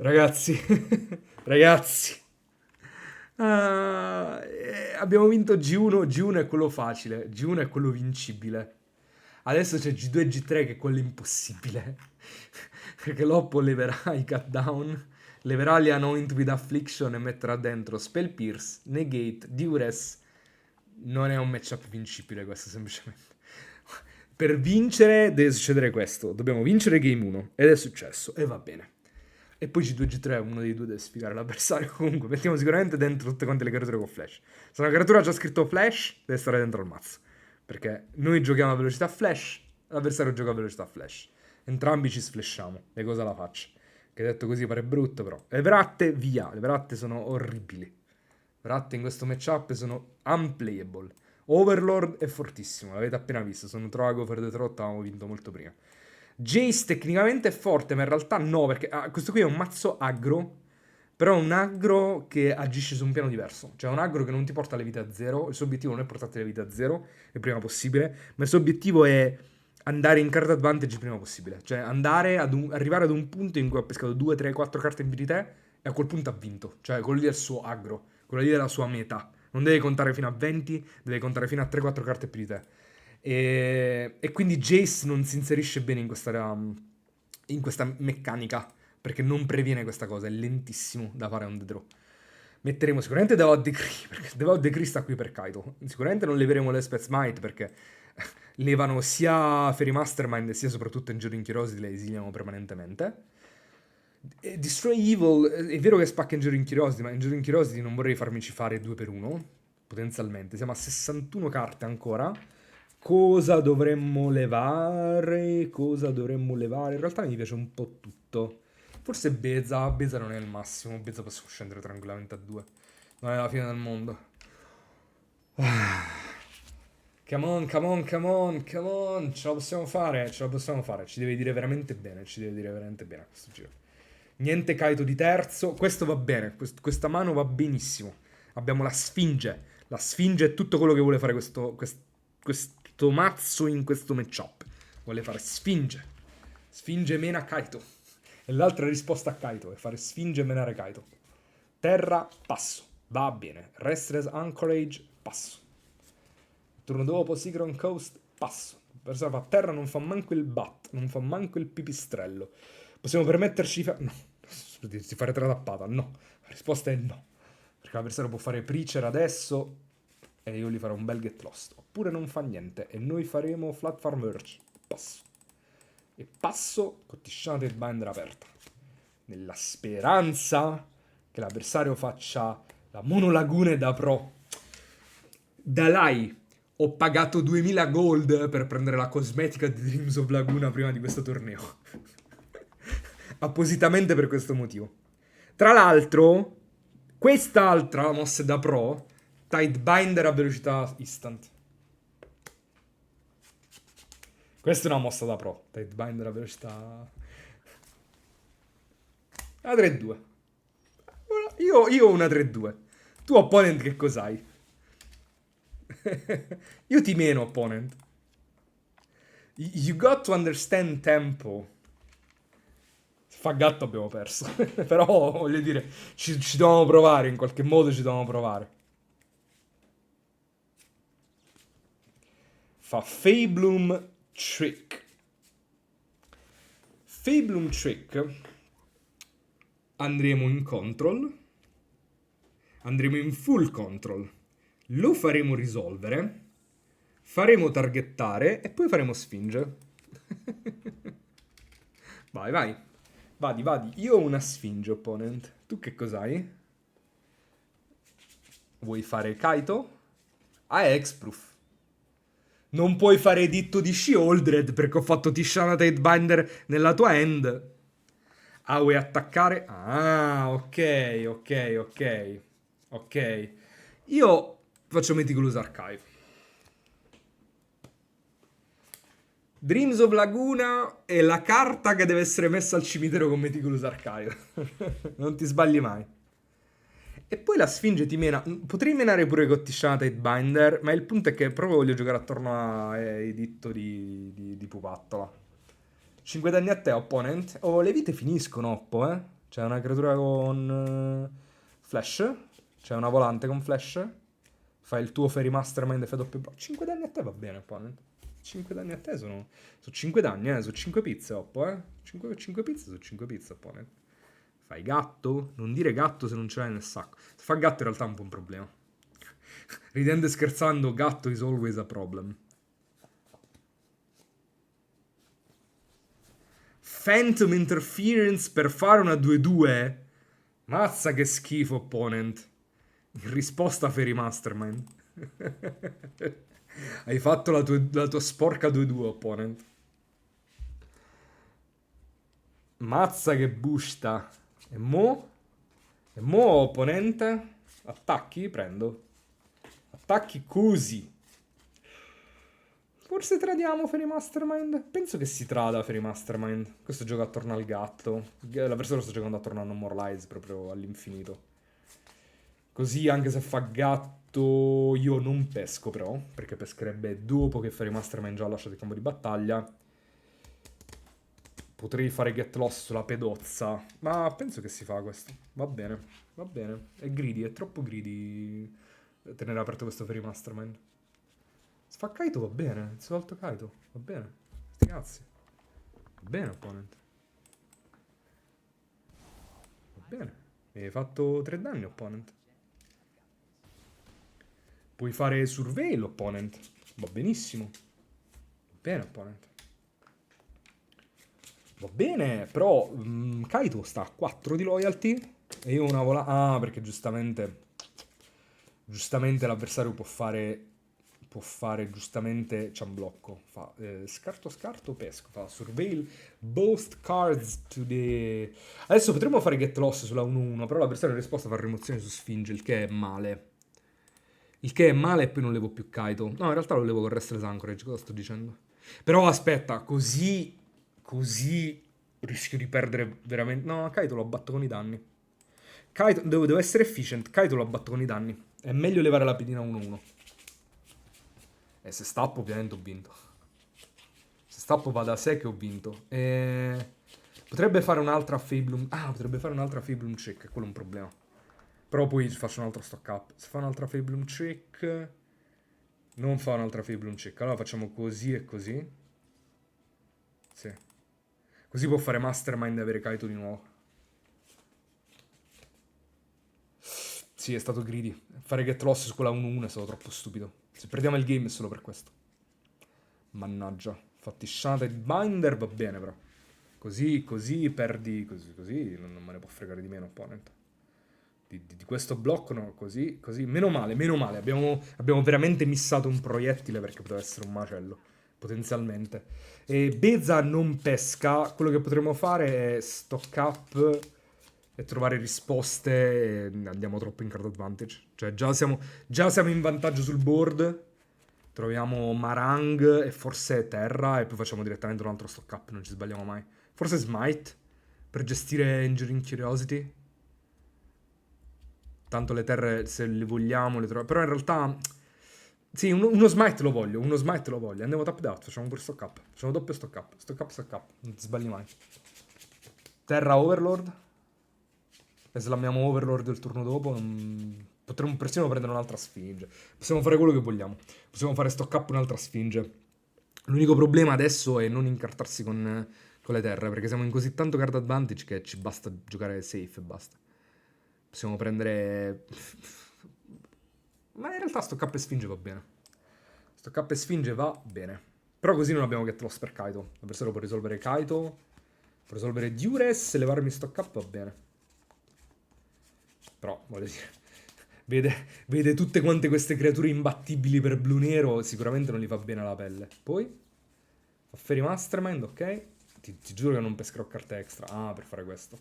Ragazzi, ragazzi. Abbiamo vinto G1. G1 è quello facile. G1 è quello vincibile. Adesso c'è G2 e G3 che è quello impossibile. Perché Loppo leverà i cut down, leverà gli Anoint with Affliction e metterà dentro Spell Pierce, Negate, Duress. Non è un matchup vincibile questo semplicemente. Per vincere deve succedere questo. Dobbiamo vincere Game 1 ed è successo e va bene. E poi G2 G3 uno dei due deve sfigare l'avversario. Comunque mettiamo sicuramente dentro tutte quante le creature con flash. Se una creatura ha già scritto flash deve stare dentro al mazzo. Perché noi giochiamo a velocità flash, l'avversario gioca a velocità flash. Entrambi ci sflashiamo. E cosa la faccio? Che detto così pare brutto però. Le vratte via. Le vratte sono orribili. Le vratte in questo matchup sono unplayable. Overlord è fortissimo, l'avete appena visto. Sono Troago per The Trot, avevamo vinto molto prima. Jace tecnicamente è forte, ma in realtà no, perché questo qui è un mazzo aggro, però è un aggro che agisce su un piano diverso. Cioè è un aggro che non ti porta le vite a zero, il suo obiettivo non è portarti le vite a zero il prima possibile, ma il suo obiettivo è andare in card advantage il prima possibile. Cioè andare arrivare ad un punto in cui ha pescato 2, 3, 4 carte in più di te e a quel punto ha vinto. Cioè quello lì è il suo aggro, quello lì è la sua meta. Non deve contare fino a 20, deve contare fino a 3-4 carte più di te. E quindi Jace non si inserisce bene in questa meccanica, perché non previene questa cosa, è lentissimo da fare on the draw. Metteremo sicuramente Devout Decree, perché Devout Decree sta qui per Kaito. Sicuramente non leveremo l'Espeth Might, perché levano sia Fairy Mastermind sia soprattutto Enduring Curiosity, le esiliano permanentemente. E Destroy Evil, è vero che spacca Enduring Curiosity, ma Enduring Curiosity non vorrei farmici fare 2x1, potenzialmente. Siamo a 61 carte ancora. Cosa dovremmo levare? Cosa dovremmo levare? In realtà mi piace un po' tutto. Forse Beza. Beza non è il massimo. Beza posso scendere tranquillamente a 2. Non è la fine del mondo. Come on, come on, come on, come on. Ce la possiamo fare, ce la possiamo fare. Ci deve dire veramente bene. Ci deve dire veramente bene questo giro. Niente Kaito di terzo. Questo va bene. Questa mano va benissimo. Abbiamo la Sfinge. La Sfinge è tutto quello che vuole fare questo mazzo in questo matchup. Vuole fare Sfinge. Sfinge mena Kaito. E l'altra risposta a Kaito è fare Sfinge menare Kaito. Terra, passo. Va bene. Restless Anchorage, passo. Turno dopo, Sigron Coast, passo. L'avversario fa terra, non fa manco il bat, non fa manco il pipistrello. Possiamo permetterci di fare tradappata? No. La risposta è no. Perché l'avversario può fare Preacher adesso e io gli farò un bel get lost. Oppure non fa niente e noi faremo Flat Farm Urge. Passo. E passo con Tishana Binder aperta. Nella speranza che l'avversario faccia la monolagune da pro. Da Lai ho pagato 2000 gold per prendere la cosmetica di Dreams of Laguna prima di questo torneo. Appositamente per questo motivo. Tra l'altro, quest'altra mossa da pro, Tidebinder a velocità instant. Questa è una mossa da pro. Tidebinder a velocità... Una 3-2. Io ho una 3-2. Tu, opponent, che cos'hai? Io ti meno, opponent. You got to understand tempo. Se fa gatto abbiamo perso. Però, voglio dire, ci dobbiamo provare, in qualche modo ci dobbiamo provare. Fa Feybloom Trick. Feybloom Trick. Andremo in control. Andremo in full control. Lo faremo risolvere. Faremo targettare e poi faremo sfinge. Vai, vai. Vadi, vadi. Io ho una sfinge, opponent. Tu che cos'hai? Vuoi fare Kaito? Ah, è Hexproof. Non puoi fare editto di Sheoldred perché ho fatto Tishana Tidebinder nella tua end. Ah, vuoi attaccare? Ah, ok, ok, ok. Ok. Io faccio Meticulous Archive. Dreams of Laguna è la carta che deve essere messa al cimitero con Meticulous Archive. Non ti sbagli mai. E poi la Sfinge ti mena. Potrei menare pure con Tishana Tidebinder, ma il punto è che proprio voglio giocare attorno a Editto di Pupattola. 5 danni a te, opponent. Oh, le vite finiscono, Oppo, eh. C'è una creatura con flash. C'è una volante con flash. Fai il tuo Fairy Mastermind e fai doppio blocco. 5 danni a te va bene, opponent. 5 danni a te sono 5 danni, sono 5 pizze, Oppo, 5 pizze su 5 pizze, opponent. Fai gatto? Non dire gatto se non ce l'hai nel sacco. Se fa gatto in realtà è un po' un problema. Ridendo e scherzando, gatto is always a problem. Phantom Interference per fare una 2-2? Mazza che schifo, opponent. In risposta a Fairy Mastermind. Hai fatto la tua sporca 2-2, opponent. Mazza che busta. E mo? E mo, opponente? Attacchi? Prendo. Attacchi così. Forse tradiamo Fairy Mastermind? Penso che si trada Fairy Mastermind. Questo gioca attorno al gatto. La persona sta giocando attorno a No More Lies, proprio all'infinito. Così, anche se fa gatto, io non pesco però, perché pescherebbe dopo che Fairy Mastermind già ha lasciato il campo di battaglia. Potrei fare Get Lost sulla pedozza, ma penso che si fa questo. Va bene, va bene. È greedy, è troppo greedy tenere aperto questo Fairy Mastermind. Se fa Kaito va bene, se volta Kaito, va bene. Sti cazzi. Va bene, opponent. Va bene. Mi hai fatto 3 danni, opponent. Puoi fare Surveil, opponent. Va benissimo. Va bene, opponent. Va bene, però Kaito sta a 4 di loyalty e io una vola... Ah, perché giustamente l'avversario può fare giustamente... C'è un blocco. Fa scarto, pesco. Fa surveil both cards to the... Adesso potremmo fare get loss sulla 1-1, però l'avversario in risposta fa rimozione su Sfinge, il che è male. Il che è male e poi non levo più Kaito. No, in realtà lo levo con Restless Anchorage, cosa sto dicendo? Però aspetta, così rischio di perdere veramente... No, Kaito lo abbatto con i danni. Kaito, devo essere efficient. Kaito lo abbatto con i danni. È meglio levare la pedina 1-1. E se stappo ovviamente ho vinto. Se stappo va da sé che ho vinto. Potrebbe fare un'altra Feybloom... Ah, potrebbe fare un'altra Feybloom Trick. Quello è un problema. Però poi faccio un altro stock up. Se fa un'altra Feybloom Trick... Non fa un'altra Feybloom Trick. Allora facciamo così e così. Sì. Così può fare Mastermind e avere Kaito di nuovo. Sì, è stato greedy. Fare Get Loss su quella 1-1 è stato troppo stupido. Se perdiamo il game è solo per questo. Mannaggia. Infatti Shanata e Binder va bene però. Così perdi... Così non me ne può fregare di meno, opponent. Di questo blocco no, così. Meno male. Abbiamo veramente missato un proiettile perché poteva essere un macello. Potenzialmente. E Beza non pesca. Quello che potremmo fare è stock up e trovare risposte. E andiamo troppo in card advantage. Cioè già siamo in vantaggio sul board. Troviamo Marang e forse Terra e poi facciamo direttamente un altro stock up, non ci sbagliamo mai. Forse Smite per gestire Enduring Curiosity. Tanto le terre, se le vogliamo, le troviamo. Però in realtà, sì, uno smite lo voglio, uno smite lo voglio. Andiamo top down, facciamo pure stock up. Facciamo doppio stock up, stock up, stock up. Non ti sbagli mai. Terra Overlord. E slammiamo Overlord il turno dopo. Potremmo persino prendere un'altra Sfinge. Possiamo fare quello che vogliamo. Possiamo fare stock up un'altra Sfinge. L'unico problema adesso è non incartarsi con le terre, perché siamo in così tanto card advantage che ci basta giocare safe e basta. Possiamo prendere... Ma in realtà sto K e Sfinge va bene. Sto K e Sfinge va bene. Però così non abbiamo Get Lost per Kaito. L'avversario può risolvere Kaito, può risolvere Dures e levarmi sto K va bene. Però, voglio dire... Vede tutte quante queste creature imbattibili per blu-nero, sicuramente non gli fa bene alla pelle. Poi... Fairy Mastermind, ok. Ti giuro che non pescherò carte extra. Ah, per fare questo.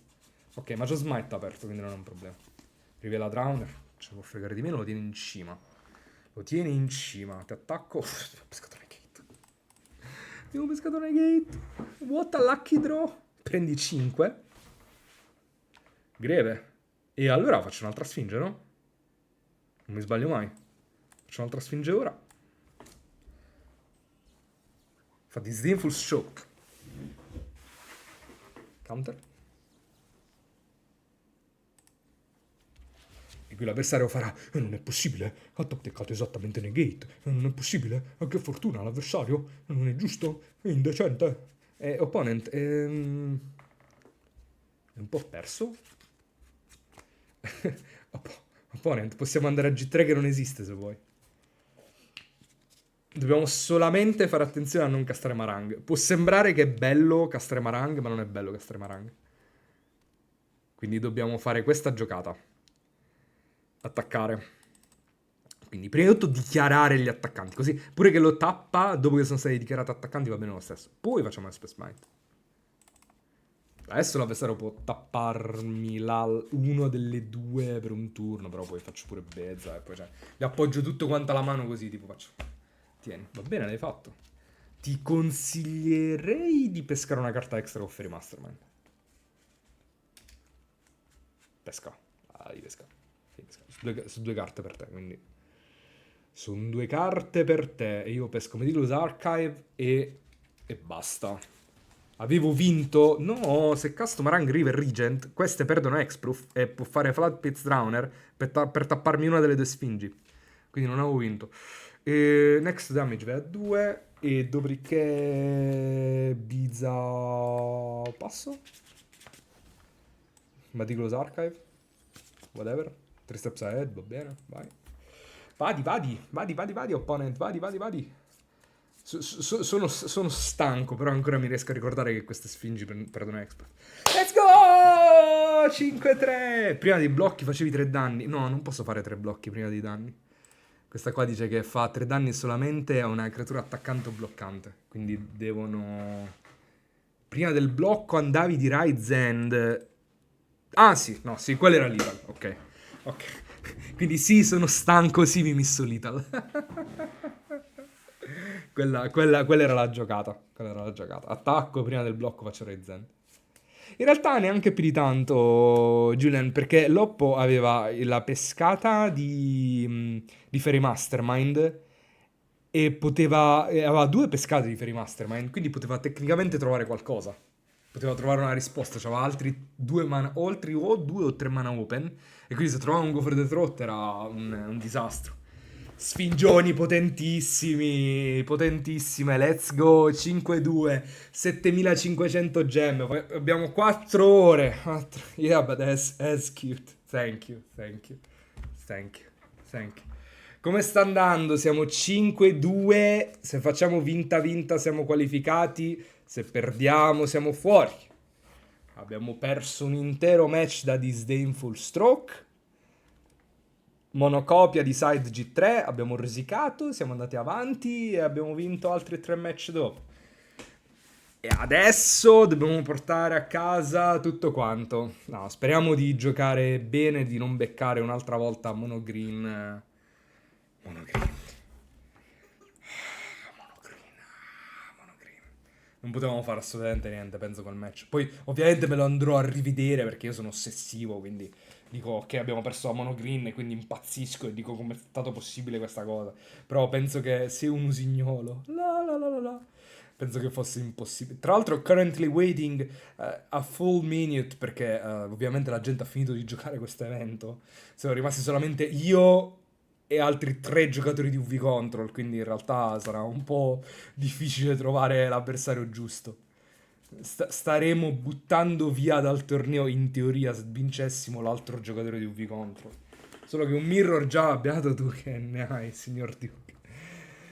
Ok, ma c'ho Smite aperto, quindi non è un problema. Rivela Drowner. Ce lo può fregare di meno, lo tiene in cima. Lo tiene in cima. Ti attacco. Abbiamo pescato una gate. Abbiamo pescato una gate. What a lucky draw. Prendi 5. Greve. E allora faccio un'altra Sfinge, no? Non mi sbaglio mai. Faccio un'altra Sfinge ora. Fa Disdainful Shock. Counter. E qui l'avversario farà: non è possibile, ha toccato esattamente negate. Non è possibile, che fortuna l'avversario. Non è giusto, è indecente. Opponent è un po' perso. Opponent, possiamo andare a G3 che non esiste se vuoi. Dobbiamo solamente fare attenzione a non castrare Marang. Può sembrare che è bello castrare Marang, ma non è bello castrare Marang. Quindi dobbiamo fare questa giocata. Attaccare. Quindi prima di tutto dichiarare gli attaccanti. Così pure che lo tappa dopo che sono stati dichiarati attaccanti va bene lo stesso. Poi facciamo Express Smite. Adesso l'avversario può tapparmi uno delle due per un turno. Però poi faccio pure Bezza e poi gli appoggio tutto quanto alla mano così tipo faccio. Tieni, va bene, l'hai fatto. Ti consiglierei di pescare una carta extra con Fairy Mastermind. Pesca. Devi pescare. Su due carte per te, quindi... Sono due carte per te. E io pesco Medillo's Archive e basta. Avevo vinto... No, se casto Marang River Regent, queste perdono Hexproof e può fare Flood Pits Drowner per tapparmi una delle due Sfingi. Quindi non avevo vinto. E next damage vai a 2 e dopodiché Biza passo. Meticulous Archive whatever 3 steps ahead, va bene, vai. Vadi, opponent, vadi. Sono stanco, però ancora mi riesco a ricordare che queste Sfingi perdono Expert. Let's go! 5-3! Prima dei blocchi facevi 3 danni. No, non posso fare 3 blocchi prima dei danni. Questa qua dice che fa 3 danni solamente a una creatura attaccante o bloccante. Quindi devono... Prima del blocco andavi di Rise End. Ah sì, no, sì, quello era Lethal. Ok. Quindi sì, sono stanco, sì, mi misso Lethal. quella era la giocata. Attacco, prima del blocco faccio Rise End. In realtà neanche più di tanto, Julian, perché Loppo aveva la pescata di Fairy Mastermind e aveva 2 pescate di Fairy Mastermind, quindi poteva tecnicamente trovare qualcosa. Poteva trovare una risposta, c'aveva altri 2 mana, oltre o 2 o 3 mana open, e quindi se trovava un Go for the Throat era un disastro. Sfingioni potentissime, let's go, 5-2, 7500 gemme, poi abbiamo 4 ore, yeah, but that's cute, thank you. Come sta andando? Siamo 5-2, se facciamo vinta siamo qualificati, se perdiamo siamo fuori. Abbiamo perso un intero match da Disdainful Stroke. Monocopia di Side G3, abbiamo risicato, siamo andati avanti e abbiamo vinto altri 3 match dopo. E adesso dobbiamo portare a casa tutto quanto. No, speriamo di giocare bene, di non beccare un'altra volta monogreen. non potevamo fare assolutamente niente, penso, col match. Poi, ovviamente, me lo andrò a rivedere perché io sono ossessivo, quindi dico, ok, abbiamo perso la mono green e quindi impazzisco e dico come è stato possibile questa cosa. Però penso che sia un usignolo. La la la la la. Penso che fosse impossibile. Tra l'altro, currently waiting a full minute perché ovviamente la gente ha finito di giocare questo evento. Siamo rimasti solamente io e altri tre giocatori di UV Control, quindi in realtà sarà un po' difficile trovare l'avversario giusto. Staremo buttando via dal torneo in teoria se vincessimo l'altro giocatore di UV Control. Solo che un mirror già abbiamo tu che ne hai, signor Duke.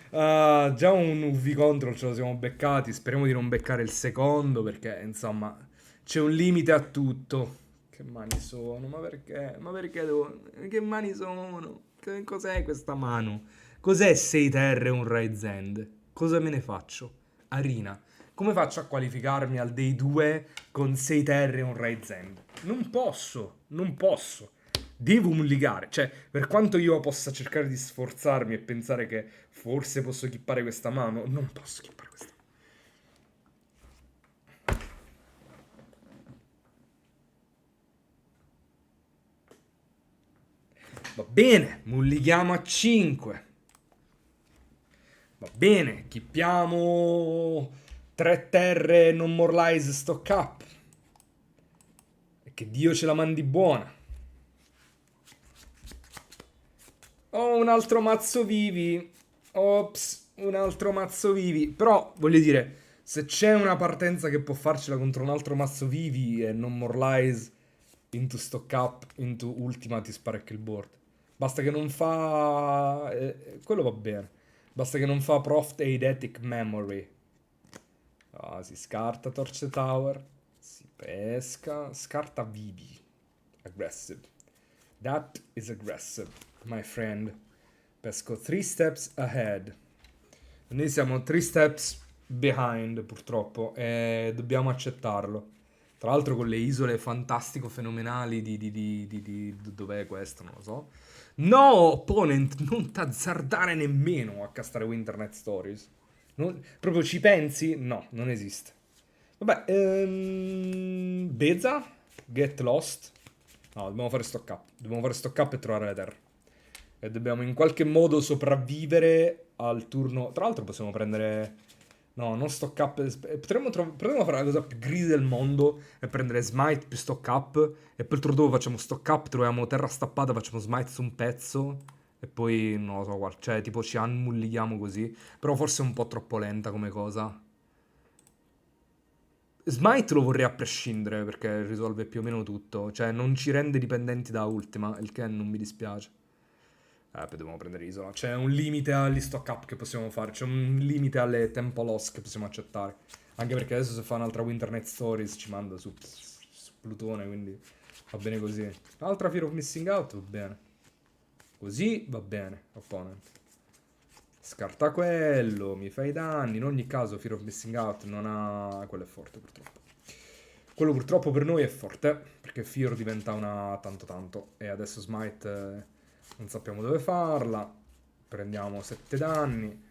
Già un UV Control ce lo siamo beccati. Speriamo di non beccare il secondo perché insomma c'è un limite a tutto. Che mani sono? Ma perché? Ma perché devo... Che mani sono? Cos'è questa mano? Cos'è 6 terre e un Raise End? Cosa me ne faccio? Arina. Come faccio a qualificarmi al day 2 con 6 terre e un Raise End? Non posso, non posso. Devo mulligare. Cioè, per quanto io possa cercare di sforzarmi e pensare che forse posso chippare questa mano, non posso chippare questa mano. Va bene, mullighiamo a 5. Va bene, chippiamo 3 terre non more lies stock up. E che Dio ce la mandi buona. Oh, un altro mazzo vivi. Ops, un altro mazzo vivi. Però, voglio dire, se c'è una partenza che può farcela contro un altro mazzo vivi e non more lies into stock up, into ultima ti sparecchia il board. Basta che non fa... quello va bene. Basta che non fa Proft Eidetic Memory. Ah, si scarta Torch Tower. Si pesca. Scarta vivi. Aggressive. That is aggressive, my friend. Pesco 3 steps ahead. Noi siamo 3 steps behind, purtroppo, e dobbiamo accettarlo. Tra l'altro con le isole fantastico fenomenali dov'è questo? Non lo so. No, opponent, non t'azzardare nemmeno a castare Winternet Stories. Proprio ci pensi? No, non esiste. Vabbè, Beza, Get Lost. No, dobbiamo fare stock up. Dobbiamo fare stock up e trovare le terre. E dobbiamo in qualche modo sopravvivere al turno. Tra l'altro possiamo prendere... No, non stock up. Potremmo fare la cosa più grisa del mondo e prendere smite più stock up. E poi il turno dopo facciamo stock up, troviamo terra stappata, facciamo smite su un pezzo. E poi non lo so, cioè tipo ci annulliamo così. Però forse è un po' troppo lenta come cosa. Smite lo vorrei a prescindere perché risolve più o meno tutto. Cioè non ci rende dipendenti da ultima, il che non mi dispiace. Poi dobbiamo prendere isola. C'è un limite agli stock up che possiamo fare. C'è un limite alle tempo loss che possiamo accettare. Anche perché adesso se fa un'altra Winternet Stories ci manda su Plutone, quindi va bene così. Altra Fear of Missing Out, va bene. Così va bene, opponent. Scarta quello, mi fai danni. In ogni caso Fear of Missing Out non ha... Quello è forte purtroppo. Quello purtroppo per noi è forte, perché Fear diventa una tanto tanto. E adesso Smite non sappiamo dove farla. Prendiamo 7 danni.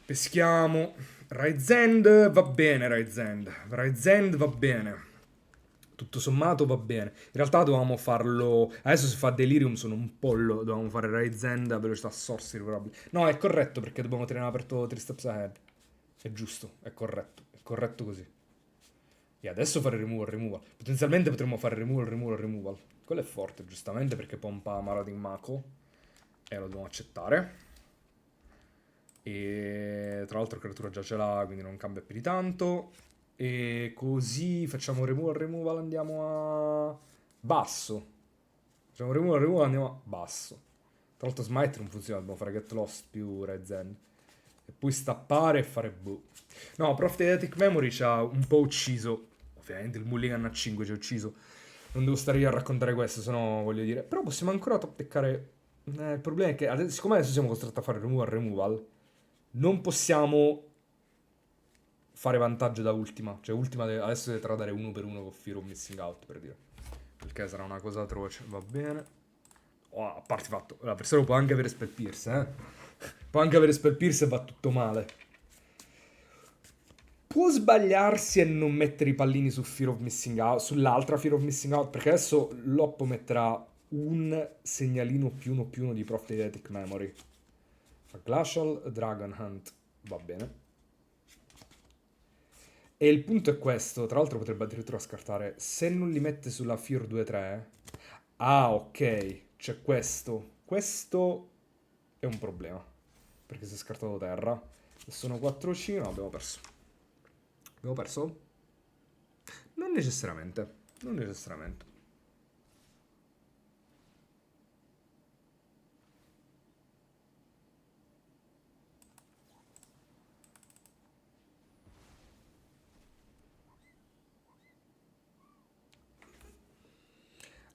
Peschiamo. Raizend va bene, Raizend. Raizend va bene. Tutto sommato va bene. In realtà dovevamo farlo... Adesso se fa Delirium sono un pollo. Dovevamo fare Raizend a velocità sorcery probabile. No, è corretto perché dobbiamo tenere aperto 3 steps ahead. È giusto, è corretto. È corretto così. E adesso fare removal, removal. Potenzialmente potremmo fare removal, removal, removal. Quello è forte, giustamente, perché pompa Marauding Mako. E lo dobbiamo accettare. E tra l'altro creatura già ce l'ha, quindi non cambia più di tanto. E così facciamo removal, removal, andiamo a basso. Facciamo removal, removal, andiamo a basso. Tra l'altro smite non funziona, dobbiamo fare get lost più red zen. E poi stappare e fare boh. No, Prof Eidetic Memory ci ha un po' ucciso. Ovviamente il mulligan a 5 ci ha ucciso. Non devo stare io a raccontare questo, se no voglio dire. Però possiamo ancora top deckare. Il problema è che siccome adesso siamo costretti a fare removal, removal, non possiamo fare vantaggio da ultima. Cioè ultima adesso deve tradare uno per uno con Fear of Missing Out, per dire. Perché sarà una cosa atroce. Va bene. Oh, a parte fatto, l'avversario può anche avere Spell Pierce, eh. Può anche avere Spell Pierce e va tutto male. può sbagliarsi e non mettere i pallini su Fear of Missing Out, sull'altra Fear of Missing Out, perché adesso Loppo metterà un segnalino +1/+1 di Prophetic Memory. Fa Glacial, Dragon Hunt, va bene. E il punto è questo, tra l'altro potrebbe addirittura scartare, se non li mette sulla Fear 2-3... Ah, ok, c'è questo. Questo è un problema, perché si è scartato terra. E sono 4-5, no, abbiamo perso. Abbiamo perso? Non necessariamente, non necessariamente.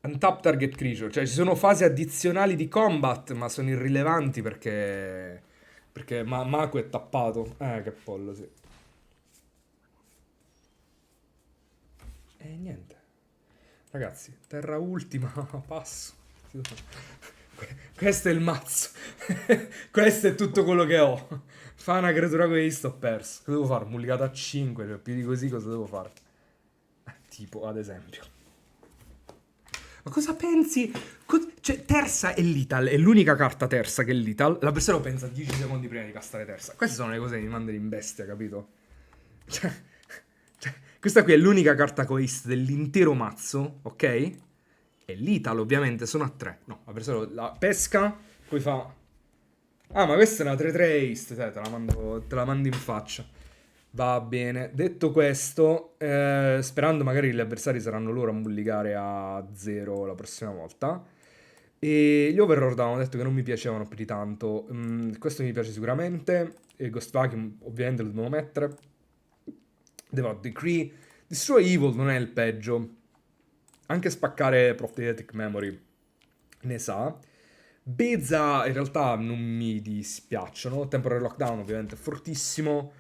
Untap target creature, cioè ci sono fasi addizionali di combat, ma sono irrilevanti perché... Perché Mako è tappato. Che pollo, sì. E niente. Ragazzi, terra ultima, passo. Questo è il mazzo. Questo è tutto quello che ho. Fa una creatura questa, ho perso. Cosa devo fare? Mulligato a 5, cioè più di così cosa devo fare? Tipo, ad esempio. Ma cosa pensi? Cioè, terza è Lethal, è l'unica carta terza che è Lethal. L'avversario pensa 10 secondi prima di castare terza. Queste sono le cose che mi mandano in bestia, capito? Cioè, questa qui è l'unica carta coist dell'intero mazzo, ok? E Lethal, ovviamente, sono a 3. No, l'avversario la pesca, poi fa... Ah, ma questa è una 3-3 haste, te la mando in faccia. Va bene. Detto questo, sperando magari gli avversari saranno loro a mulligare a 0 la prossima volta. E gli Overlord avevano detto che non mi piacevano più di tanto. Questo mi piace sicuramente. E Ghost Vacuum ovviamente lo dobbiamo mettere. Devout Decree. Destroy Evil non è il peggio. Anche spaccare Prophetic Memory ne sa. Beza in realtà non mi dispiacciono. Temporary Lockdown ovviamente è fortissimo.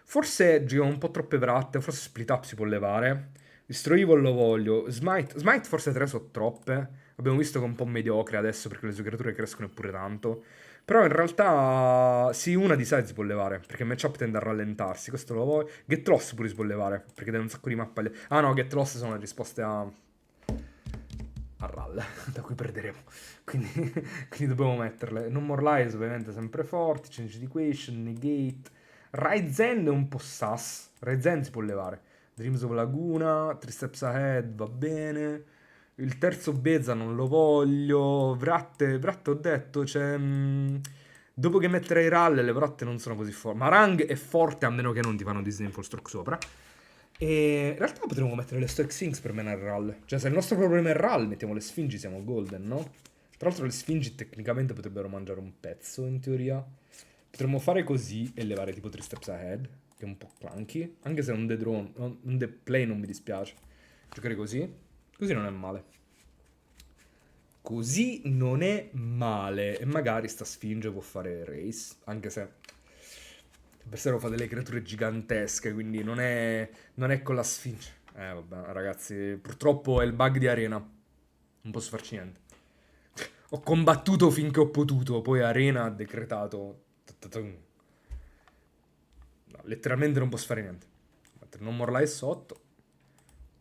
Forse giochiamo un po' troppe vratte. Forse Split Up si può levare. Destroy Evil lo voglio. Smite forse 3 sono troppe. Abbiamo visto che è un po' mediocre adesso perché le sue creature crescono pure tanto. Però in realtà sì, una di side si può levare, perché il matchup tende a rallentarsi, questo lo voglio. Get Lost pure si può levare, perché dà un sacco di mappe. Ah no, Get Lost sono le risposte a Rall, da cui perderemo. Quindi, quindi dobbiamo metterle. Non More Lies ovviamente sempre forti, Change the Equation, Negate. Raizen è un po' sus, Raizen si può levare. Dreams of Laguna, Three Steps Ahead va bene. Il terzo Beza non lo voglio. Vratte ho detto, c'è... dopo che metterei Rall, le vratte non sono così forti. Marang è forte a meno che non ti fanno Disdainful Stroke sopra. E in realtà potremmo mettere le Stoic Sphinx per menare Rall. Cioè, se il nostro problema è Rall, mettiamo le Sfingi, siamo golden, no? Tra l'altro le Sfingi tecnicamente potrebbero mangiare un pezzo, in teoria. Potremmo fare così e levare tipo 3 steps ahead, che è un po' clunky. Anche se un dead draw, un dead play non mi dispiace. Giocare così. Così non è male. Così non è male. E magari sta Sfinge può fare race. Anche se l'avversario fa delle creature gigantesche, quindi non è con la Sfinge. Vabbè, ragazzi, purtroppo è il bug di Arena. Non posso farci niente. Ho combattuto finché ho potuto, poi Arena ha decretato. No, letteralmente non posso fare niente. Non morla è sotto.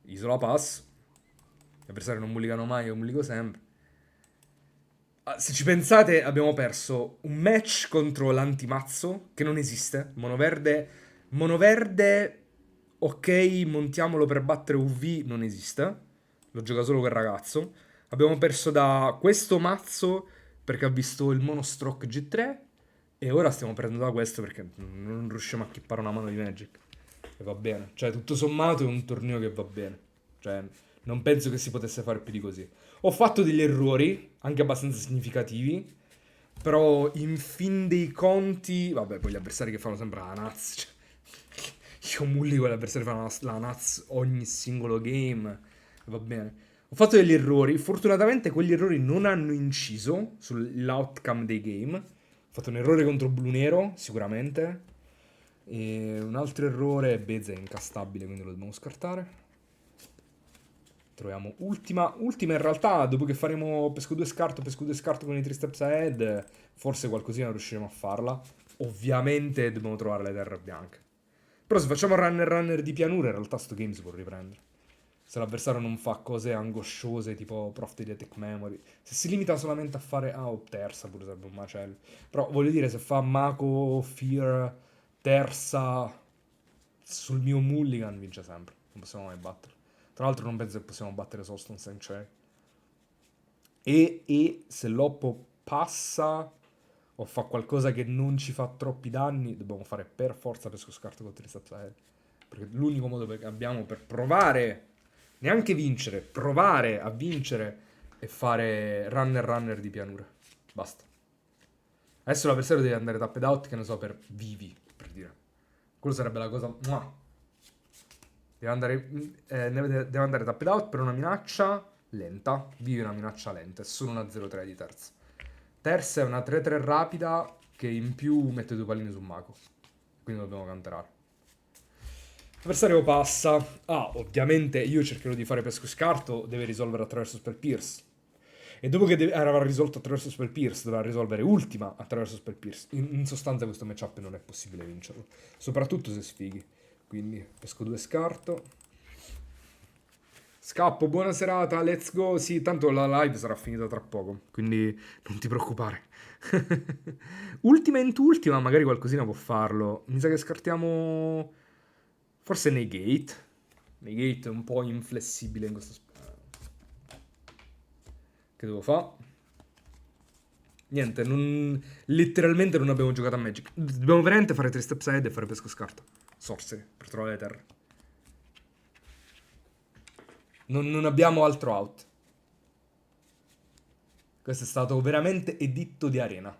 Isola pass. Gli avversari non mulligano mai, io mulligo sempre. Se ci pensate, abbiamo perso un match contro l'antimazzo, che non esiste. Mono verde, ok, montiamolo per battere UV, non esiste. Lo gioca solo quel ragazzo. Abbiamo perso da questo mazzo perché ha visto il monostroke G3. E ora stiamo prendendo da questo perché non riusciamo a chippare una mano di Magic. E va bene. Cioè, tutto sommato è un torneo che va bene. Cioè, non penso che si potesse fare più di così. Ho fatto degli errori, anche abbastanza significativi, però in fin dei conti... Vabbè, poi gli avversari che fanno sempre la Naz. Cioè, io mullico gli avversari che fanno la Naz ogni singolo game. Va bene. Ho fatto degli errori, fortunatamente quegli errori non hanno inciso sull'outcome dei game. Ho fatto un errore contro Blu Nero, sicuramente. E un altro errore, Beza è incastabile, quindi lo dobbiamo scartare. Troviamo ultima in realtà, dopo che faremo pesco 2 scarto con i 3 steps ahead, forse qualcosina riusciremo a farla. Ovviamente dobbiamo trovare le terre bianche. Però se facciamo runner di pianura, in realtà sto game si può riprendere. Se l'avversario non fa cose angosciose tipo Prophetic Memory. Se si limita solamente a fare... Ah, o terza pure sarebbe un macello. Però voglio dire, se fa Mako, Fear, terza... Sul mio Mulligan vince sempre. Non possiamo mai battere. Tra l'altro non penso che possiamo battere Soulstone Sanctuary. E se l'oppo passa o fa qualcosa che non ci fa troppi danni, dobbiamo fare per forza pesco scarto contro i stati aerei. Perché l'unico modo che abbiamo per provare, neanche vincere, provare a vincere è fare runner di pianura. Basta. Adesso l'avversario deve andare tapped out, che ne so, per vivi, per dire. Quello sarebbe la cosa... Deve andare tapped out per una minaccia lenta. Vivi una minaccia lenta, è solo una 0-3 di terza. Terza è una 3-3 rapida che in più mette 2 palline su Mako. Quindi dobbiamo counterare. L'avversario passa. Ah, ovviamente io cercherò di fare pesco scarto, deve risolvere attraverso Spell Pierce. E dopo che avrà risolto attraverso Spell Pierce, dovrà risolvere ultima attraverso Spell Pierce. In sostanza questo matchup non è possibile vincerlo. Soprattutto se sfighi. Quindi pesco 2 scarto. Scappo, buona serata, let's go. Sì, tanto la live sarà finita tra poco, quindi non ti preoccupare. Ultima in ultima, magari qualcosina può farlo. Mi sa che scartiamo... Forse Negate. Negate è un po' inflessibile in questo... Che devo fare? Niente, letteralmente non abbiamo giocato a Magic. Dobbiamo veramente fare 3 steps ahead e fare pesco scarto. Sorcery, per trovare le terre. Non abbiamo altro out. Questo è stato veramente editto di arena.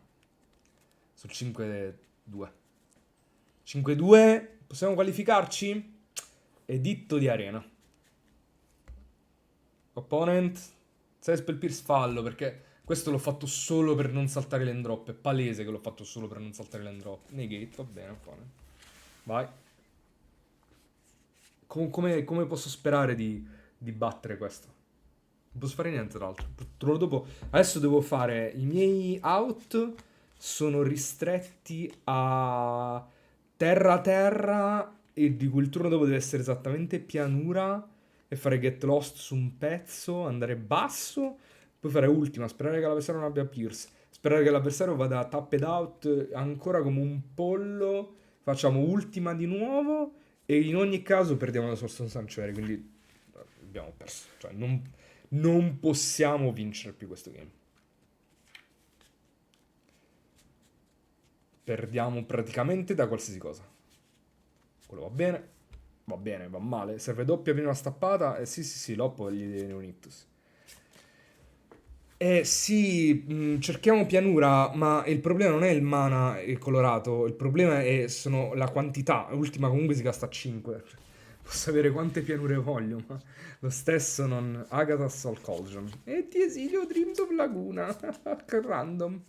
Sul 5-2. 5-2. Possiamo qualificarci? Editto di arena. Opponent. 6 spell pierce fallo, perché questo l'ho fatto solo per non saltare l'endrop. È palese che l'ho fatto solo per non saltare l'endrop. Negate, va bene, opponent. Vai. Come posso sperare di battere questo? Non posso fare niente, tra l'altro. Dopo. Adesso devo fare... I miei out sono ristretti a terra e di cui il turno dopo deve essere esattamente pianura e fare get lost su un pezzo, andare basso, poi fare ultima, sperare che l'avversario non abbia pierce, sperare che l'avversario vada tapped out ancora come un pollo, facciamo ultima di nuovo e in ogni caso perdiamo la Soulstone Sanctuary, quindi abbiamo perso. Cioè non possiamo vincere più questo game. Perdiamo praticamente da qualsiasi cosa. Quello va bene, va male. Serve doppia prima stappata. Sì, l'oppo gli viene un ictus. Sì, cerchiamo pianura, ma il problema non è il mana e il colorato, il problema sono la quantità. L'ultima comunque si gasta 5. Posso avere quante pianure voglio, ma lo stesso non... Agatha Soul Cauldron. E ti esilio Dreams of Laguna. Che random.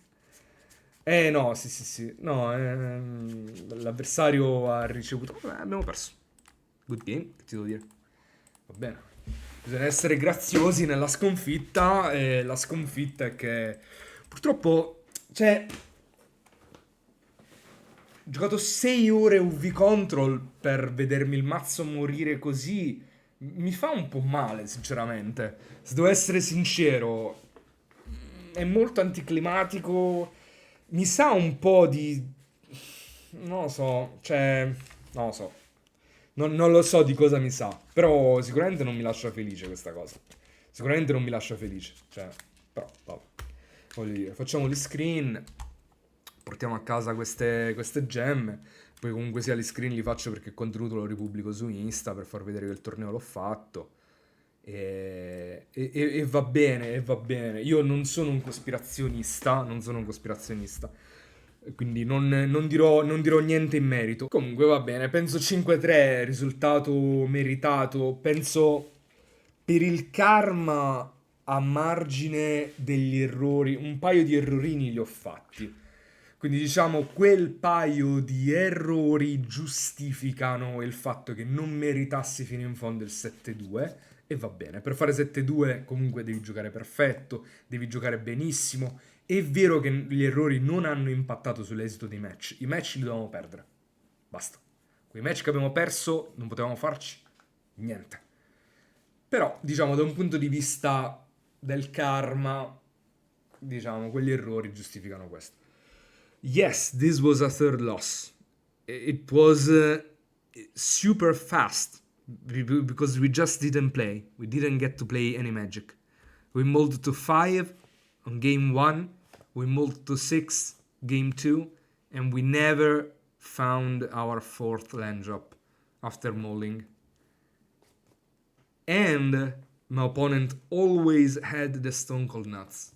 No, sì. No, l'avversario ha ricevuto... abbiamo perso. Good game, che ti devo dire. Va bene. Bisogna essere graziosi nella sconfitta. E la sconfitta è che... Purtroppo... Cioè... Ho giocato 6 ore UV Control per vedermi il mazzo morire così. Mi fa un po' male, sinceramente. Se devo essere sincero, è molto anticlimatico. Mi sa un po' di... Non lo so, cioè... Non lo so. Non lo so di cosa mi sa. Però sicuramente non mi lascia felice questa cosa. Sicuramente non mi lascia felice. Cioè, però, vabbè. Voglio dire, facciamo gli screen. Portiamo a casa queste gemme. Poi comunque sia gli screen li faccio perché il contenuto lo ripubblico su Insta per far vedere che il torneo l'ho fatto. E va bene, e va bene. Io non sono un cospirazionista, quindi non dirò niente in merito. Comunque va bene, penso 5-3, risultato meritato. Penso per il karma a margine degli errori, un paio di errorini li ho fatti. Quindi diciamo quel paio di errori giustificano il fatto che non meritassi fino in fondo il 7-2 e va bene. Per fare 7-2 comunque devi giocare perfetto, devi giocare benissimo. È vero che gli errori non hanno impattato sull'esito dei match. I match li dovevamo perdere. Basta. Quei match che abbiamo perso non potevamo farci niente. Però, diciamo, da un punto di vista del karma, diciamo, quegli errori giustificano questo. Yes, this was a third loss. It was super fast because we just didn't play. We didn't get to play any Magic. We moved to 5 on game 1. We moved to 6 game 2. And we never found our fourth land drop after mulling. And my opponent always had the Stone Cold Nuts.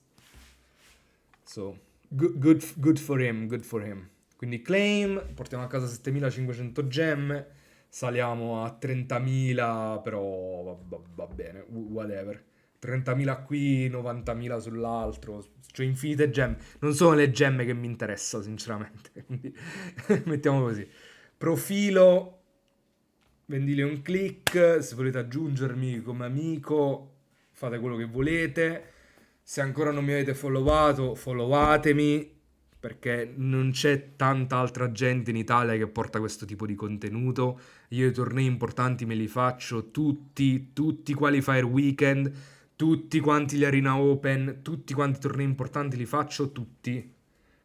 So, good for him, good for him. Quindi claim, portiamo a casa 7500 gemme, saliamo a 30.000, però va bene, whatever. 30.000 qui, 90.000 sull'altro, cioè infinite gemme. Non sono le gemme che mi interessano, sinceramente. Quindi mettiamo così. Profilo, vendile un click, se volete aggiungermi come amico, fate quello che volete. Se ancora non mi avete followato, followatemi, perché non c'è tanta altra gente in Italia che porta questo tipo di contenuto. Io i tornei importanti me li faccio tutti qualifier weekend, tutti quanti gli Arena Open, tutti quanti i tornei importanti li faccio tutti.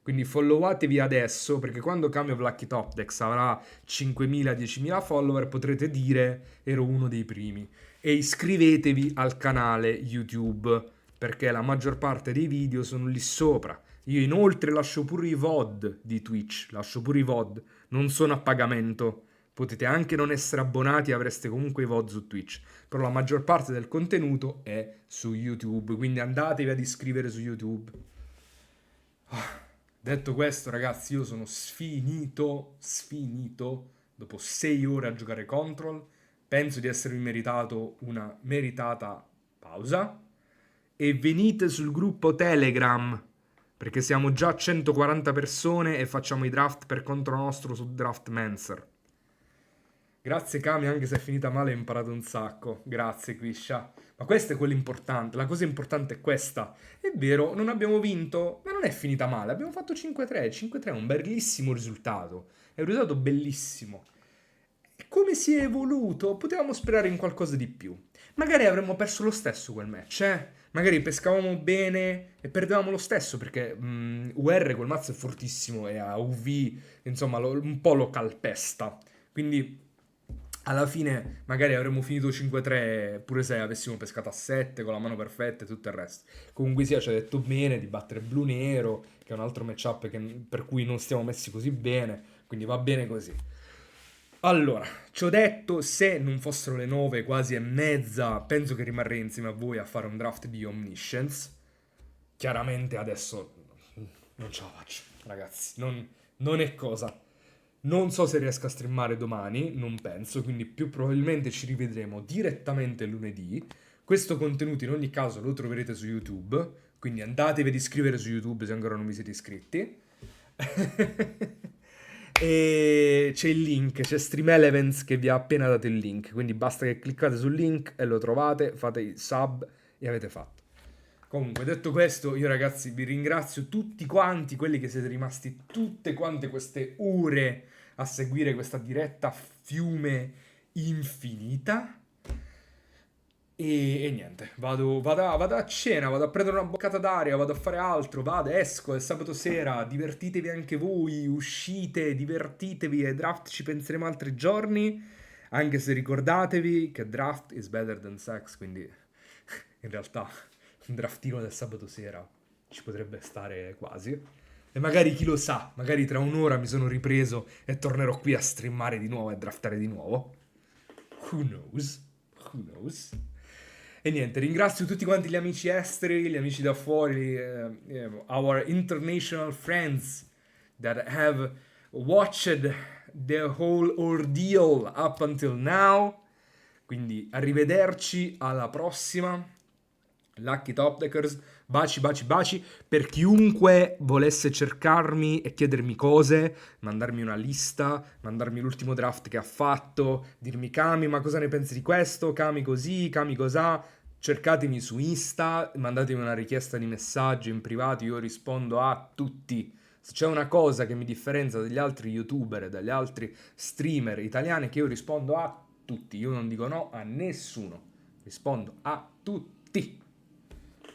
Quindi followatevi adesso, perché quando Kami of Lucky Top Decks avrà 5.000-10.000 follower potrete dire ero uno dei primi. E iscrivetevi al canale YouTube, perché la maggior parte dei video sono lì sopra. Io inoltre lascio pure i VOD di Twitch, lascio pure i VOD, non sono a pagamento. Potete anche non essere abbonati, avreste comunque i VOD su Twitch. Però la maggior parte del contenuto è su YouTube, quindi andatevi ad iscrivere su YouTube. Detto questo, ragazzi, io sono sfinito. Dopo 6 ore a giocare Control, penso di essermi meritato una meritata pausa. E venite sul gruppo Telegram, perché siamo già 140 persone e facciamo i draft per conto nostro su Draftmancer. Grazie Kami, anche se è finita male hai imparato un sacco. Grazie Quisha. Ma questo è quello importante, la cosa importante è questa. È vero, non abbiamo vinto, ma non è finita male, abbiamo fatto 5-3. 5-3 è un bellissimo risultato, è un risultato bellissimo. E come si è evoluto? Potevamo sperare in qualcosa di più. Magari avremmo perso lo stesso quel match, Magari pescavamo bene e perdevamo lo stesso, perché UR quel mazzo è fortissimo e a UV, insomma, un po' lo calpesta. Quindi alla fine magari avremmo finito 5-3 pure se avessimo pescato a 7 con la mano perfetta e tutto il resto. Comunque sia, ci ha detto bene di battere blu-nero, che è un altro matchup per cui non stiamo messi così bene, quindi va bene così. Allora, ci ho detto, se non fossero le 9 quasi e mezza, penso che rimarrei insieme a voi a fare un draft di Omniscience. Chiaramente adesso non ce la faccio, ragazzi, non è cosa. Non so se riesco a streamare domani, non penso, quindi più probabilmente ci rivedremo direttamente lunedì. Questo contenuto in ogni caso lo troverete su YouTube, quindi andatevi ad iscrivere su YouTube se ancora non vi siete iscritti. E c'è il link, c'è Stream Elements che vi ha appena dato il link, quindi basta che cliccate sul link e lo trovate, fate i sub e avete fatto. Comunque, detto questo, io ragazzi vi ringrazio tutti quanti, quelli che siete rimasti tutte quante queste ore a seguire questa diretta fiume infinita. E niente, vado a cena, vado a prendere una boccata d'aria, vado a fare altro, esco, è sabato sera, divertitevi anche voi, uscite, divertitevi, e draft ci penseremo altri giorni, anche se ricordatevi che draft is better than sex, quindi in realtà un draftino del sabato sera ci potrebbe stare quasi. E magari chi lo sa, magari tra un'ora mi sono ripreso e tornerò qui a streamare di nuovo e draftare di nuovo. Who knows? Who knows? E niente, ringrazio tutti quanti gli amici esteri, gli amici da fuori, our international friends that have watched the whole ordeal up until now. Quindi arrivederci, alla prossima. Lucky Top Deckers, baci baci baci. Per chiunque volesse cercarmi e chiedermi cose, mandarmi una lista, mandarmi l'ultimo draft che ha fatto, dirmi Kami ma cosa ne pensi di questo, Kami così, Kami cos'ha, cercatemi su Insta, mandatemi una richiesta di messaggio in privato, io rispondo a tutti, Se c'è una cosa che mi differenzia dagli altri youtuber e dagli altri streamer italiani è che io rispondo a tutti, io non dico no a nessuno, rispondo a tutti.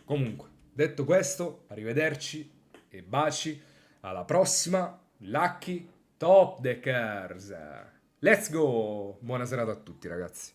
Comunque, detto questo, arrivederci e baci, alla prossima, Lucky Top Deckers. Let's go! Buona serata a tutti ragazzi.